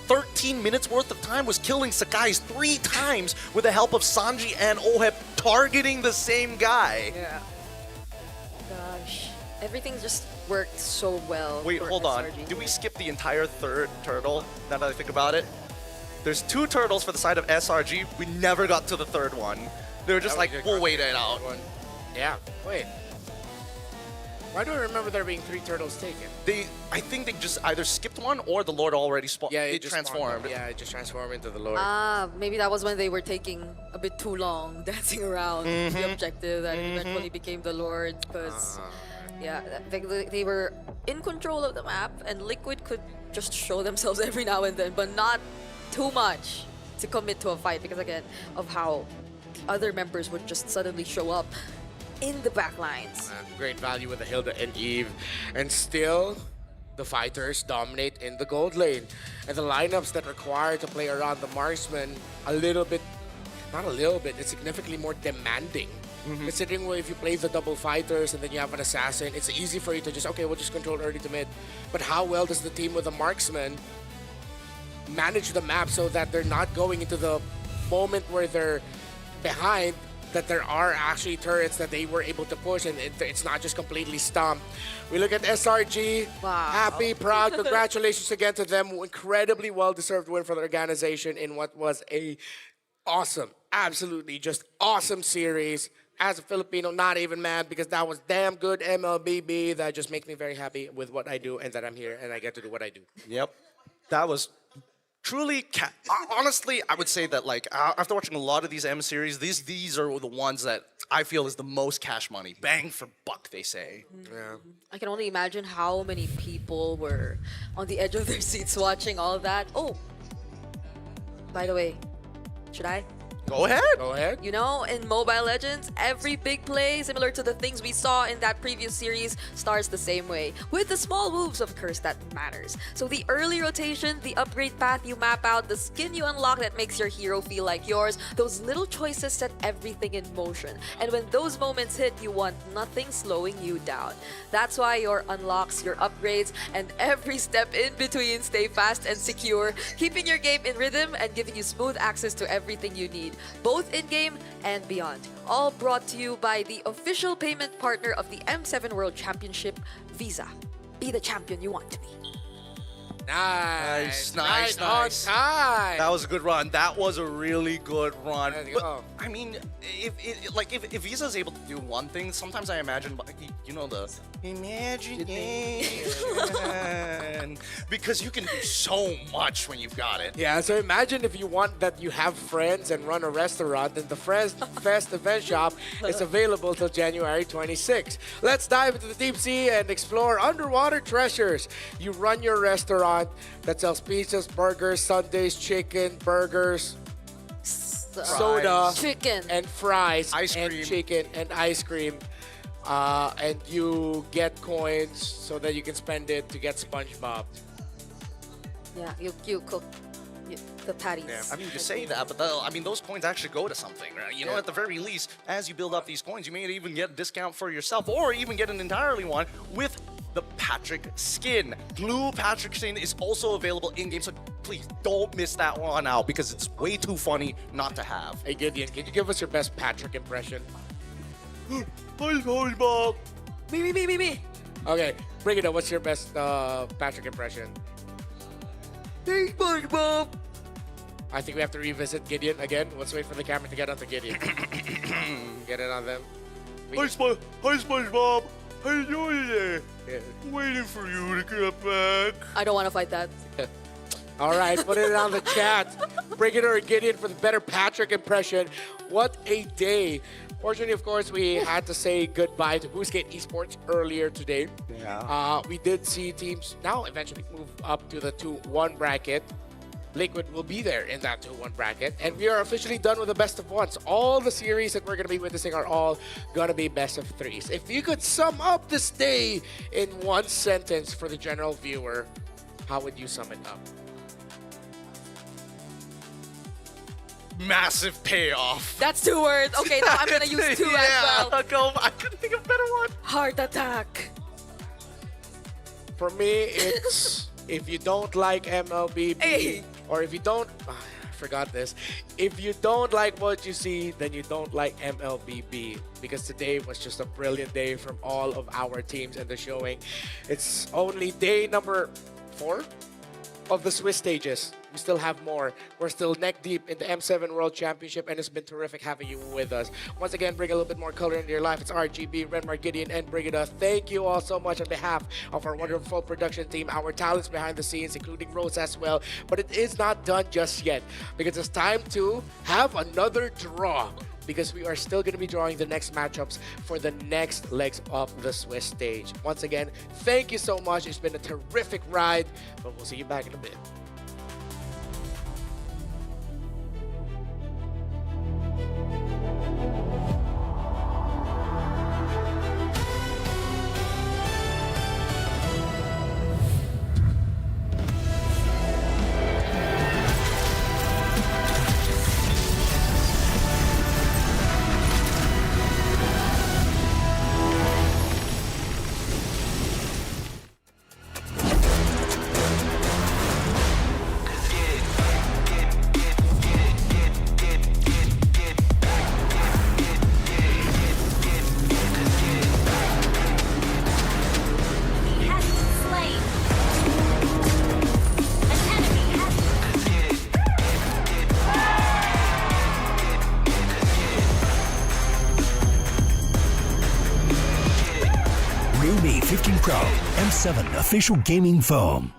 13 minutes worth of time, was killing Sakai's 3 times with the help of Sanji and Ohep targeting the same guy. Yeah. Gosh, everything just worked so well. Wait, for hold on. SRG. Did we skip the entire third turtle, now that I think about it? There's 2 turtles for the side of SRG. We never got to the third one. They were just like, we'll wait it out. Yeah, wait. Why do I remember there being 3 turtles taken? I think they just either skipped one or the Lord already spawned. Yeah, it just transformed. Yeah, it just transformed into the Lord. Maybe that was when they were taking a bit too long dancing around the objective that eventually became the Lord, because yeah, they were in control of the map, and Liquid could just show themselves every now and then, but not too much to commit to a fight because, again, of how the other members would just suddenly show up in the back lines. Great value with the Hilda and Eve. And still, the fighters dominate in the gold lane. And the lineups that require to play around the marksman it's significantly more demanding. Considering if you play the double fighters and then you have an assassin, it's easy for you to just, okay, we'll just control early to mid. But how well does the team with a marksman manage the map so that they're not going into the moment where they're behind, that there are actually turrets that they were able to push, and it's not just completely stomped. We look at SRG. Wow. Happy, proud, congratulations again to them. Incredibly well-deserved win for the organization in what was a awesome, absolutely just awesome series. As a Filipino, not even mad, because that was damn good MLBB. That just makes me very happy with what I do and that I'm here and I get to do what I do. Yep. That was truly, honestly, I would say that, like, after watching a lot of these M series, these are the ones that I feel is the most cash money. Bang for buck, they say. Yeah. I can only imagine how many people were on the edge of their seats watching all of that. Oh, by the way, should I? Go ahead. Go ahead. You know, in Mobile Legends, every big play, similar to the things we saw in that previous series, starts the same way, with the small moves, of course, that matters. So the early rotation, the upgrade path you map out, the skin you unlock that makes your hero feel like yours, those little choices set everything in motion. And when those moments hit, you want nothing slowing you down. That's why your unlocks, your upgrades, and every step in between stay fast and secure, keeping your game in rhythm and giving you smooth access to everything you need, both in-game and beyond. All brought to you by the official payment partner of the M7 World Championship, Visa. Be the champion you want to be. Nice. Nice. On time. That was a good run. That was a really good run. There you But, go. I mean, if Visa is able to do one thing, sometimes I imagine, you know, the imagination, because you can do so much when you've got it. Yeah, so imagine if you want that you have friends and run a restaurant, then the Fest event shop is available till January 26. Let's dive into the deep sea and explore underwater treasures. You run your restaurant that sells pizzas, burgers, sundaes, chicken, burgers, soda, chicken, and fries, Ice and cream. chicken, and ice cream. And you get coins so that you can spend it to get SpongeBob. Yeah, you cook the patties. Yeah, I mean, you say that, but those coins actually go to something, right? You know, at the very least, as you build up these coins, you may even get a discount for yourself, or even get an entirely one with the Patrick skin. Blue Patrick skin is also available in-game, so please don't miss that one out, because it's way too funny not to have. Hey Gideon, can you give us your best Patrick impression? Hi, SpongeBob. Me. Okay, bring it up. What's your best Patrick impression? Hey, SpongeBob. I think we have to revisit Gideon again. Let's wait for the camera to get onto Gideon. Get it on them. Hi, SpongeBob. How you doing today? Yeah. Waiting for you to get back. I don't want to fight that. All right, put it on the chat. Bring it or Gideon for the better Patrick impression. What a day. Fortunately, of course, we had to say goodbye to Boostgate Esports earlier today. Yeah. We did see teams now eventually move up to the 2-1 bracket. Liquid will be there in that 2-1 bracket. And we are officially done with the best of ones. All the series that we're going to be witnessing are all going to be best of threes. If you could sum up this day in one sentence for the general viewer, how would you sum it up? massive payoff. That's 2 words. Okay, now I'm gonna use 2 as well. Go, I couldn't think of a better one. Heart attack. For me, it's if you don't like MLBB, Hey. or if you don't, I forgot this. If you don't like what you see, then you don't like MLBB, because today was just a brilliant day from all of our teams and the showing. It's only day number 4 of the Swiss stages. We still have more. We're still neck deep in the M7 World Championship, and it's been terrific having you with us. Once again, bring a little bit more color into your life. It's RGB, Renmar, Gideon, and Brigida. Thank you all so much on behalf of our wonderful production team, our talents behind the scenes, including Rose as well. But it is not done just yet, because it's time to have another draw, because we are still going to be drawing the next matchups for the next legs of the Swiss stage. Once again, thank you so much. It's been a terrific ride, but we'll see you back in a bit. Realme 15 Pro M7 official gaming foam.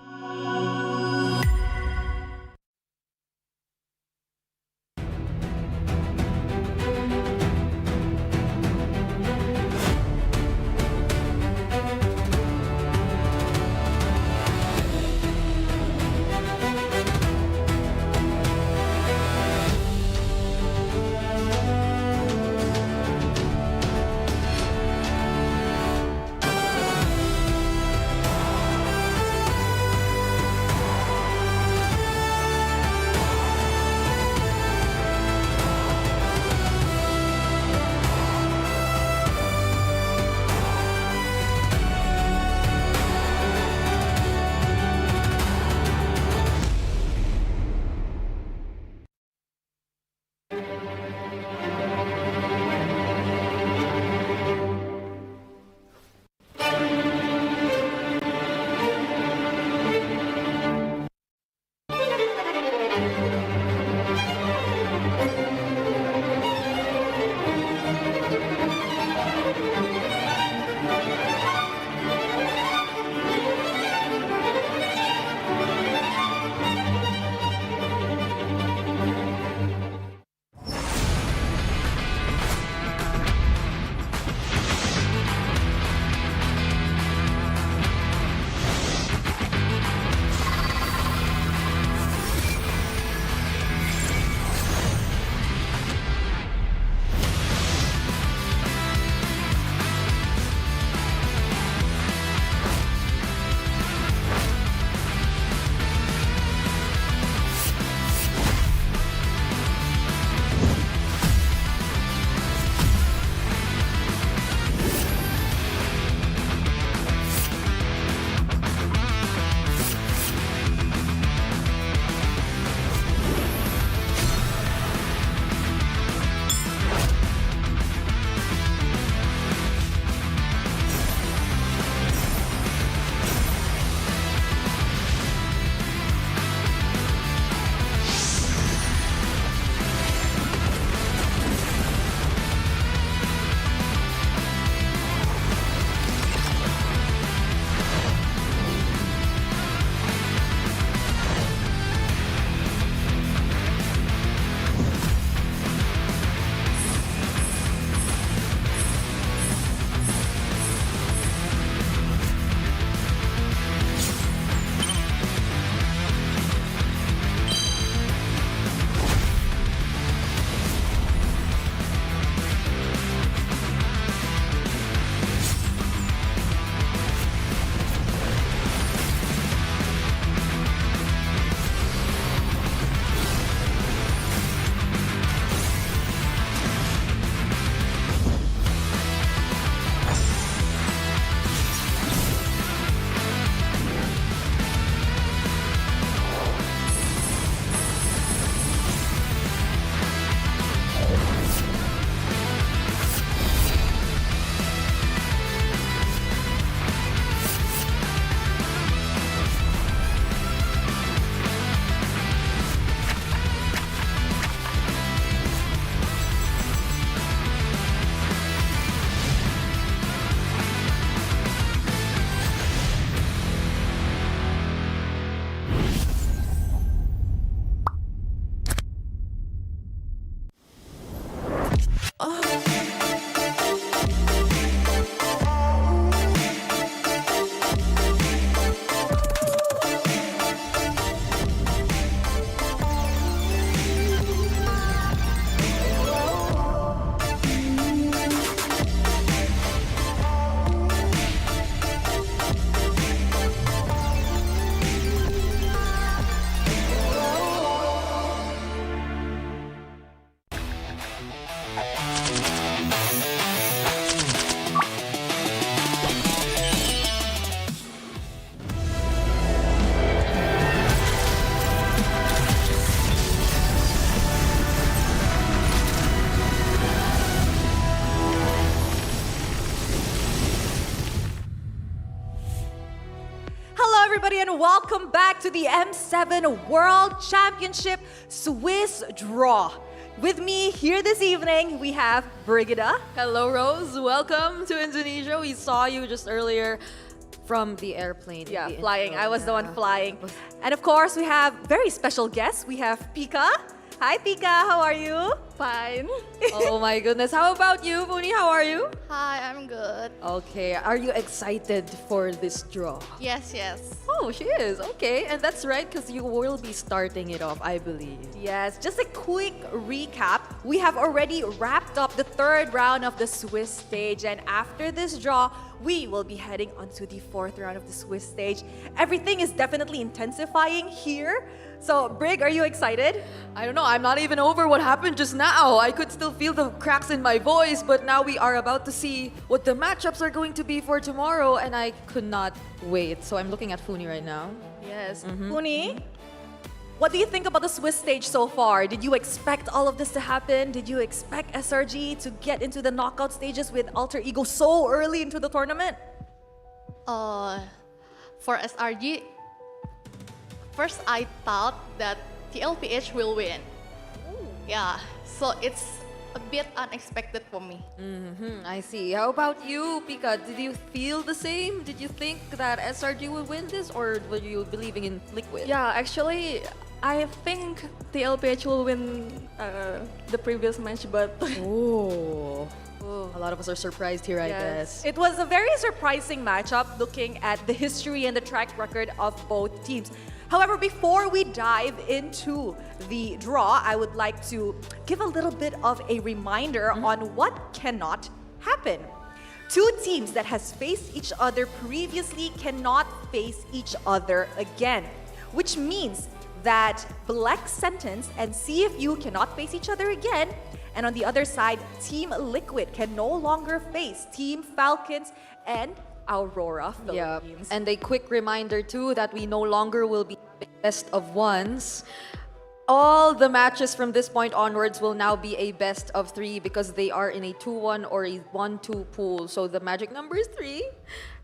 everybody, and welcome back to the M7 World Championship Swiss Draw. With me here this evening, we have Brigida. Hello, Rose. Welcome to Indonesia. We saw you just earlier from the airplane. Yeah, The flying. intro. I was the one Yeah. flying. And of course, we have very special guests. We have Pika. Hi, Pika. How are you? Fine. Oh my goodness. How about you, Puni? How are you? Hi, I'm good. Okay. Are you excited for this draw? Yes, yes. Oh, she is. Okay. And that's right, because you will be starting it off, I believe. Yes, just a quick recap. We have already wrapped up the third round of the Swiss stage, and after this draw, we will be heading onto the fourth round of the Swiss stage. Everything is definitely intensifying here. So, Brig, are you excited? I don't know. I'm not even over what happened just now. I could still feel the cracks in my voice, but now we are about to see what the matchups are going to be for tomorrow, and I could not wait. So I'm looking at Funi right now. Yes. Mhm. Funi, what do you think about the Swiss stage so far? Did you expect all of this to happen? Did you expect SRG to get into the knockout stages with Alter Ego so early into the tournament? For SRG, first I thought that TLPH will win. Yeah, so it's a bit unexpected for me. I see. How about you, Pika? Did you feel the same? Did you think that SRG would win this, or were you believing in Liquid? Yeah, actually, I think the LPH will win the previous match, but Oh. A lot of us are surprised here, I guess. It was a very surprising matchup looking at the history and the track record of both teams. However, before we dive into the draw, I would like to give a little bit of a reminder on what cannot happen. Two teams that has faced each other previously cannot face each other again, which means that Black Sentence and CFU cannot face each other again. And on the other side, Team Liquid can no longer face Team Falcons and Aurora Philippines. And a quick reminder too that we no longer will be best of ones. All the matches from this point onwards will now be a best of 3 because they are in a 2-1 or a 1-2 pool. So the magic number is 3.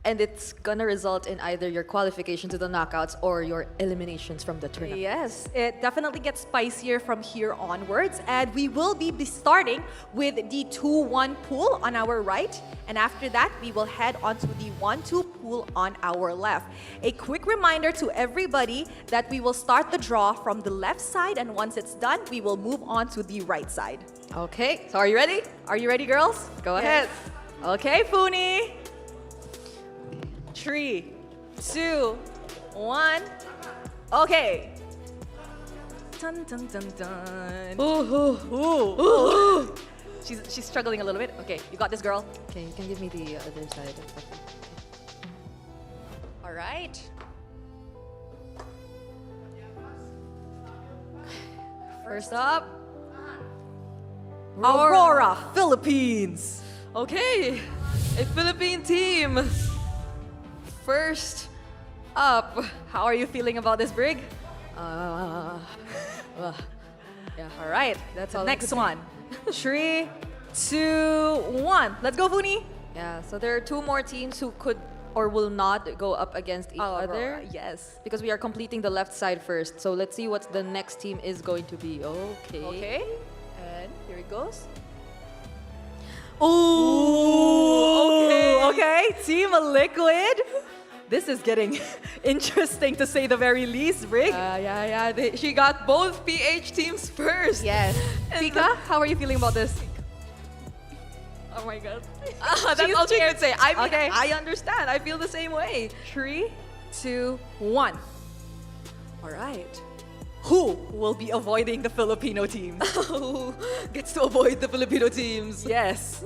And it's gonna result in either your qualification to the knockouts or your eliminations from the tournament. Yes, it definitely gets spicier from here onwards. And we will be starting with the 2-1 pool on our right. And after that, we will head onto the 1-2 pool on our left. A quick reminder to everybody that we will start the draw from the left side. And once it's done, we will move on to the right side. Okay, so are you ready? Are you ready, girls? Go ahead. Okay, Funi. 3, 2, 1. Okay. Dun, dun, dun, dun. Ooh. She's struggling a little bit. Okay, you got this, girl. Okay, you can give me the other side. All right. First up, Aurora, Philippines. Okay, a Philippine team. First up. How are you feeling about this, Brig? Yeah. All right, That's the all I next could say. one. 3, 2, 1. Let's go, Funi. Yeah, so there are 2 more teams who could or will not go up against each other. Aurora, yes. Because we are completing the left side first. So let's see what the next team is going to be. Okay. Okay, and here it goes. Ooh, Okay, Team Liquid. This is getting interesting to say the very least, Brig. Yeah. She got both PH teams first. Yes. Pika, how are you feeling about this? oh my god. That's all she could say. I mean, Okay. I understand. I feel the same way. 3, 2, 1. All right. Who will be avoiding the Filipino teams? Who gets to avoid the Filipino teams? Yes.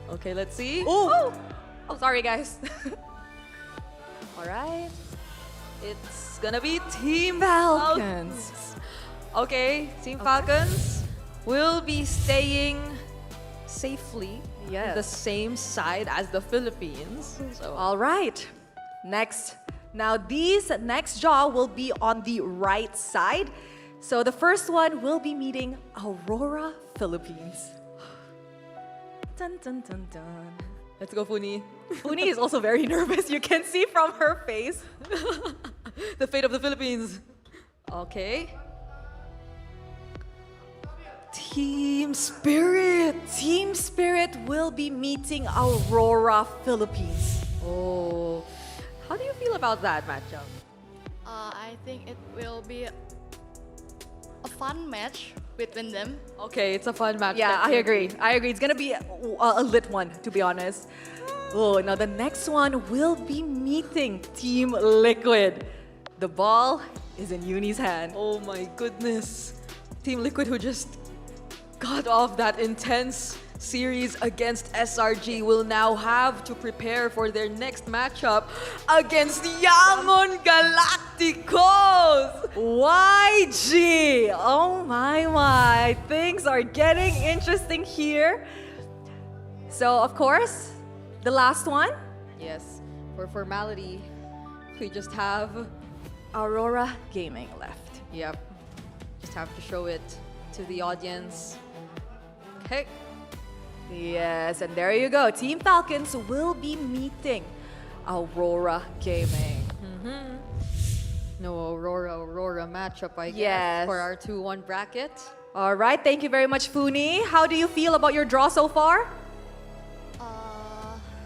Okay, let's see. Oh, sorry, guys. All right. It's gonna be Team Falcons. Okay, Team Falcons will be staying safely on the same side as the Philippines. So All right. Next. Now, these next draw will be on the right side. So the first one will be meeting Aurora, Philippines. Dun, dun, dun, dun. Let's go, Funi. Funi is also very nervous. You can see from her face. The fate of the Philippines. Okay. Team Spirit. Team Spirit will be meeting Aurora, Philippines. Oh, how do you feel about that matchup? I think it will be a fun match between them. Okay, it's a fun match. Yeah, I agree. It's gonna be a lit one, to be honest. Oh, now the next one will be meeting Team Liquid. The ball is in Uni's hand. Oh my goodness. Team Liquid, who just got off that intense series against SRG, will now have to prepare for their next matchup against Yangon Galacticos. YG! Oh my. Things are getting interesting here. So, of course, the last one. Yes, for formality, we just have Aurora Gaming left. Yep. Just have to show it to the audience. Okay. Yes, and there you go. Team Falcons will be meeting Aurora Gaming. No Aurora matchup, I guess, Yes. for our 2-1 bracket. All right, thank you very much, Funi. How do you feel about your draw so far?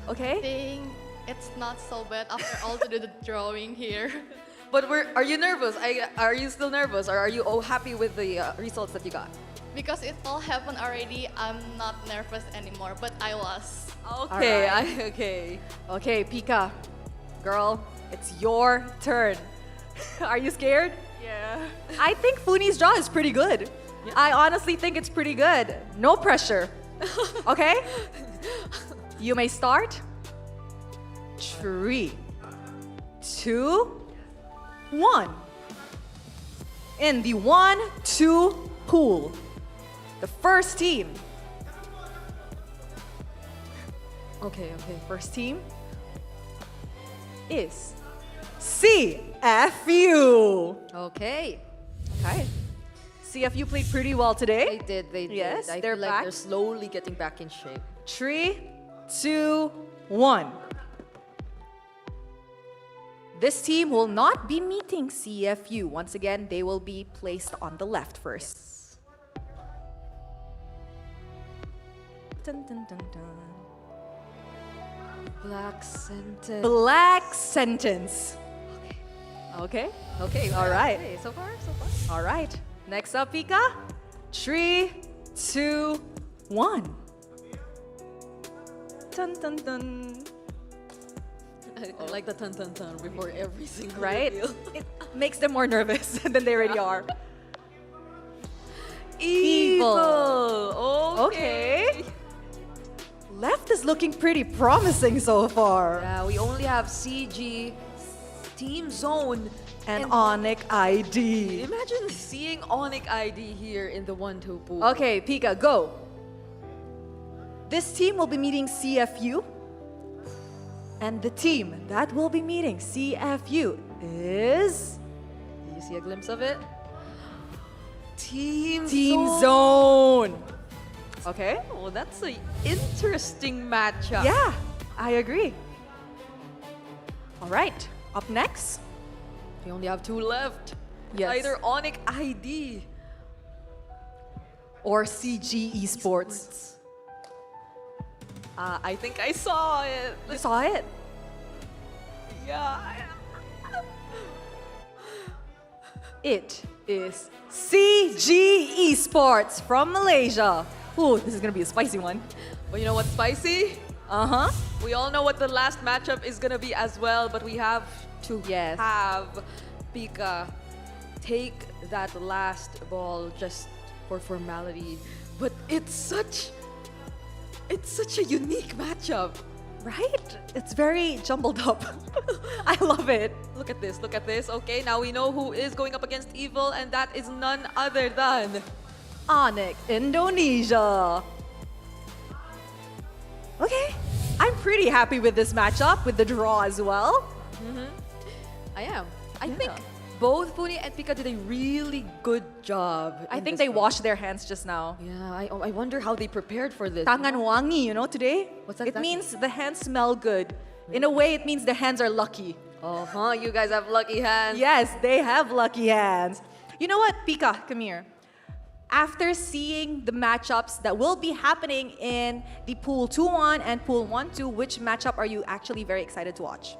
Okay. I think it's not so bad after all the drawing here. But are you nervous? Are you still nervous, or are you happy with the results that you got? Because it all happened already, I'm not nervous anymore, but I was. Okay, Alright. okay, Pika, girl, it's your turn. Are you scared? Yeah. I think Funi's draw is pretty good. I honestly think it's pretty good. No pressure. Okay? You may start. 3, 2, 1. In the 1-2 pool, the first team. Okay, first team is CFU. Okay. CFU played pretty well today. They did. Yes, I they're feel like back. they're slowly getting back in shape. 3, 2, 1. This team will not be meeting CFU. Once again, they will be placed on the left first. Dun, dun, dun, dun. Black sentence. Black sentence. Okay. All right. Okay, so far. All right. Next up, Pika. 3, 2, 1. Dun, dun, dun. I like the tan before every single Right? reveal. It makes them more nervous than they already are. Evil. Okay. Left is looking pretty promising so far. Yeah, we only have CG, Team Zone, And Onyx ID. Imagine seeing Onyx ID here in the 1-2 pool. Okay, Pika, go. This team will be meeting CFU. And the team that will be meeting CFU is... Do you see a glimpse of it? Team Zone. Okay. Oh, that's an interesting matchup. Yeah, I agree. All right, up next. We only have 2 left. Yes. Either Onyx ID or CG Esports. I think I saw it. You saw it? Yeah. It is CG Esports from Malaysia. Ooh, this is gonna be a spicy one. But you know what's spicy? Uh-huh. We all know what the last matchup is gonna be as well, but we have to have Pika take that last ball just for formality. But it's such a unique matchup. Right? It's very jumbled up. I love it. Look at this. Okay, now we know who is going up against Evil, and that is none other than Onyx Indonesia. Okay, I'm pretty happy with this matchup, with the draw as well. I am. I think both Funi and Pika did a really good job. I in think this they round. washed their hands just now. Yeah, I wonder how they prepared for this. Tangan wangi, you know, today? What's that? It means the hands smell good. In a way, it means the hands are lucky. Uh-huh, you guys have lucky hands. Yes, they have lucky hands. You know what, Pika, come here. After seeing the matchups that will be happening in the Pool 2-1 and Pool 1-2, which matchup are you actually very excited to watch?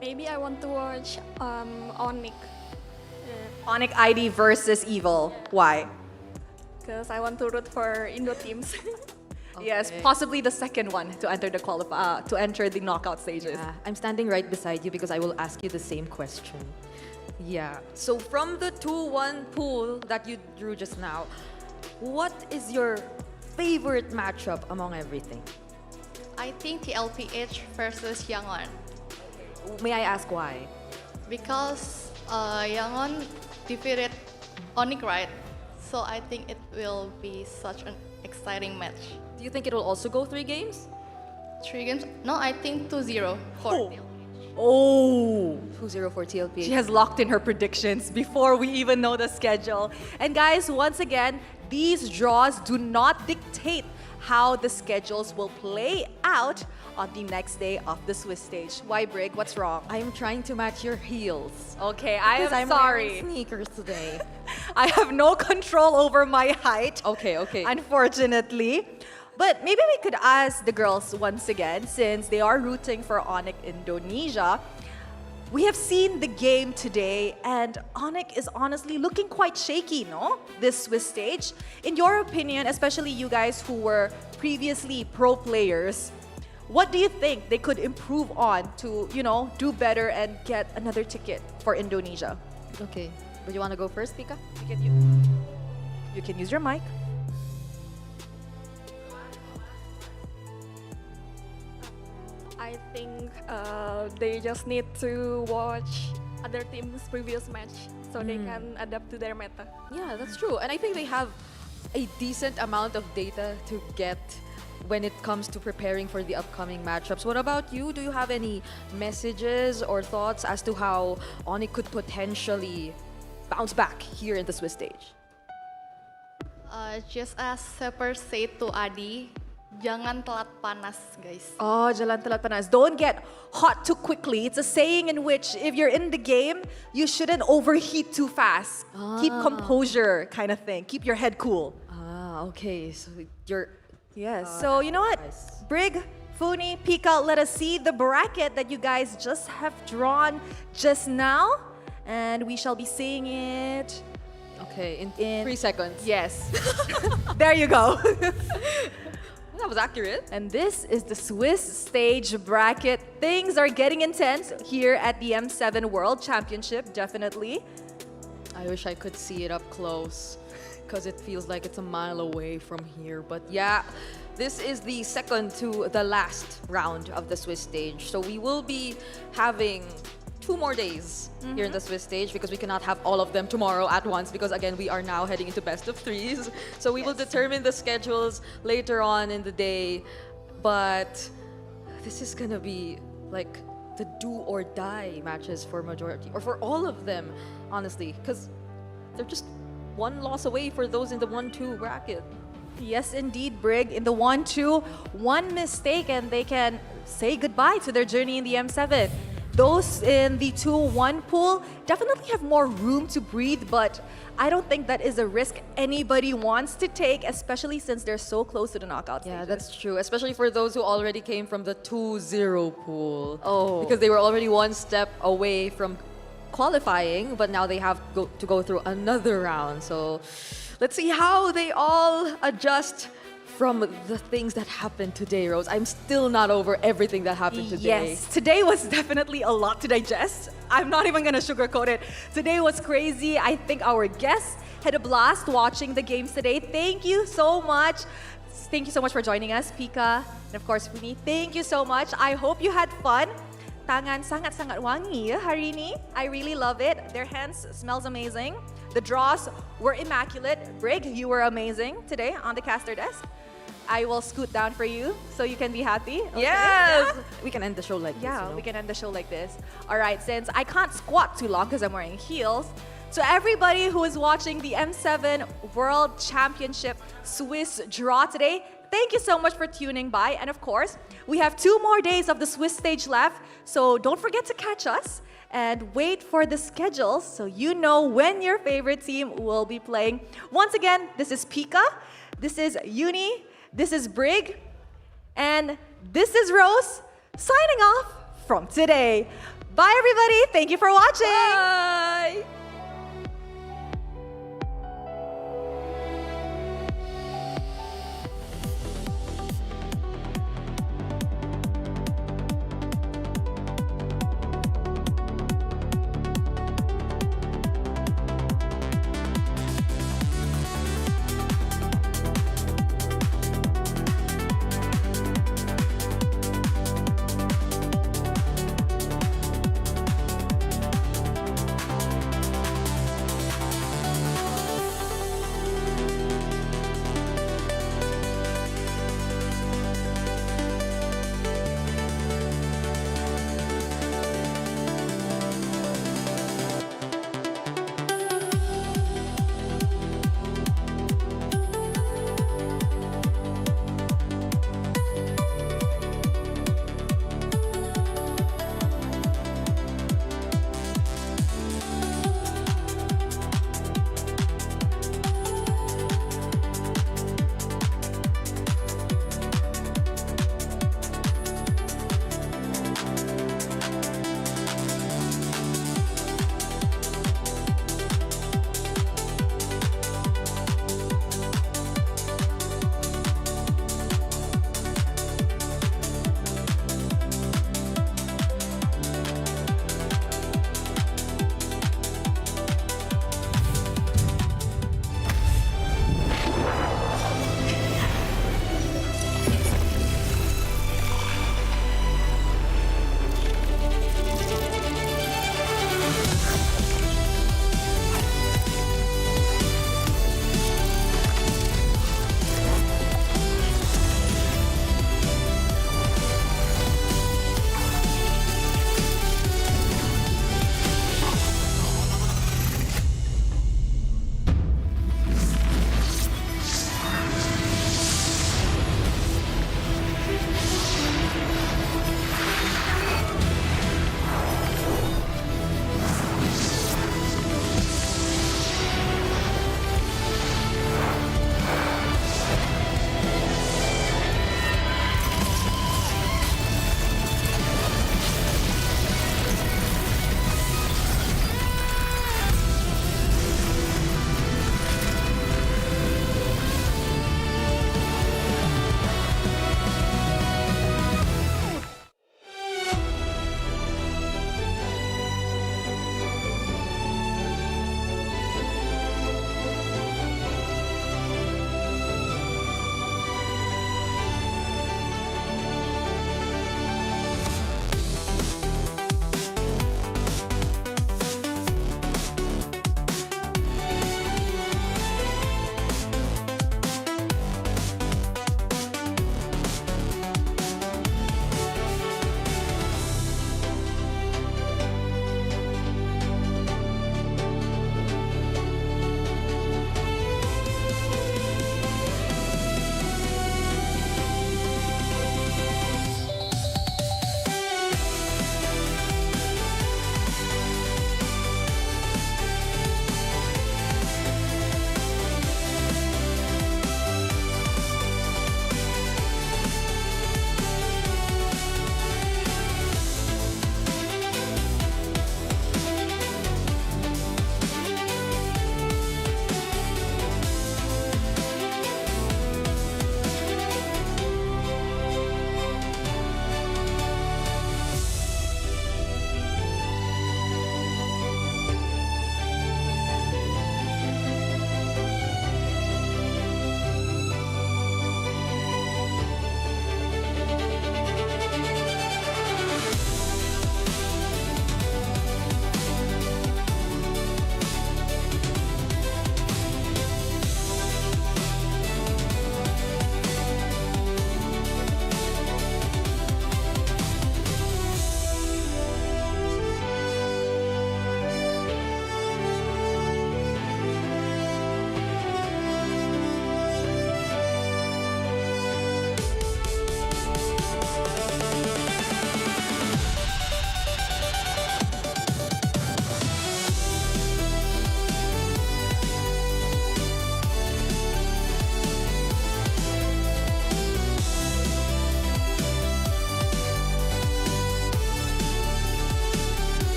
Maybe I want to watch Onyx. Onyx ID versus Evil. Why? Because I want to root for Indo teams. Yes, possibly the second one to enter the knockout stages. Yeah, I'm standing right beside you because I will ask you the same question. Yeah. So from the 2-1 pool that you drew just now, what is your favorite matchup among everything? I think TLPH versus Yangon. May I ask why? Because Yangon defeated Onyx, right? So I think it will be such an exciting match. Do you think it will also go 3 games? 3 games? No, I think 2-0 for TLPH. Oh! 2-0 for TLPH. She has locked in her predictions before we even know the schedule. And guys, once again, these draws do not dictate how the schedules will play out on the next day of the Swiss stage. Why, Brig? What's wrong? I'm trying to match your heels. Okay, I am I'm sorry. wearing sneakers today. I have no control over my height. Okay. Unfortunately. But maybe we could ask the girls once again, since they are rooting for Onyx Indonesia. We have seen the game today, and Onyx is honestly looking quite shaky, no? This Swiss stage. In your opinion, especially you guys who were previously pro players, what do you think they could improve on to, do better and get another ticket for Indonesia? Okay. Would you want to go first, Pika? You can use your mic. I think they just need to watch other teams' previous match so they can adapt to their meta. Yeah, that's true. And I think they have a decent amount of data to get when it comes to preparing for the upcoming matchups. What about you? Do you have any messages or thoughts as to how Onyx could potentially bounce back here in the Swiss stage? Just as Seper said to Adi, jangan telat panas, guys. Oh, jalan telat panas. Don't get hot too quickly. It's a saying in which if you're in the game, you shouldn't overheat too fast. Keep composure, kind of thing. Keep your head cool. Okay. So you're... Yes. So you know what? Brig, Funi, Pika, let us see the bracket that you guys just have drawn just now. And we shall be seeing it... Okay, in 3 seconds. Yes. There you go. That was accurate. And this is the Swiss stage bracket. Things are getting intense here at the M7 World Championship, definitely. I wish I could see it up close because it feels like it's a mile away from here. But yeah, this is the second to the last round of the Swiss stage. So we will be having 2 more days here in the Swiss stage because we cannot have all of them tomorrow at once because again we are now heading into best of 3s. So we will determine the schedules later on in the day. But this is gonna be like the do or die matches for majority or for all of them, honestly, because they're just 1 loss away for those in the 1-2 bracket. Yes, indeed, Brig. In the 1-2, 1 mistake and they can say goodbye to their journey in the M7. Those in the 2-1 pool definitely have more room to breathe, but I don't think that is a risk anybody wants to take, especially since they're so close to the knockout stages. Yeah, that's true. Especially for those who already came from the 2-0 pool. Oh. Because they were already 1 step away from qualifying, but now they have to go through another round. So let's see how they all adjust from the things that happened today, Rose. I'm still not over everything that happened today. Yes, today was definitely a lot to digest. I'm not even gonna sugarcoat it. Today was crazy. I think our guests had a blast watching the games today. Thank you so much. Thank you so much for joining us, Pika. And of course, Funi, thank you so much. I hope you had fun. Tangan sangat-sangat wangi ya hari ini. I really love it. Their hands smells amazing. The draws were immaculate. Brig, you were amazing today on the caster desk. I will scoot down for you so you can be happy. Okay? Yes! Yeah? We can end the show like this. Yeah, you know? we can end the show like this. All right, since I can't squat too long because I'm wearing heels, to everybody who is watching the M7 World Championship Swiss draw today, thank you so much for tuning by. And of course, we have 2 more days of the Swiss stage left, so don't forget to catch us and wait for the schedules so you know when your favorite team will be playing. Once again, this is Pika, this is Uni, this is Brig, and this is Rose, signing off from today. Bye, everybody. Thank you for watching. Bye.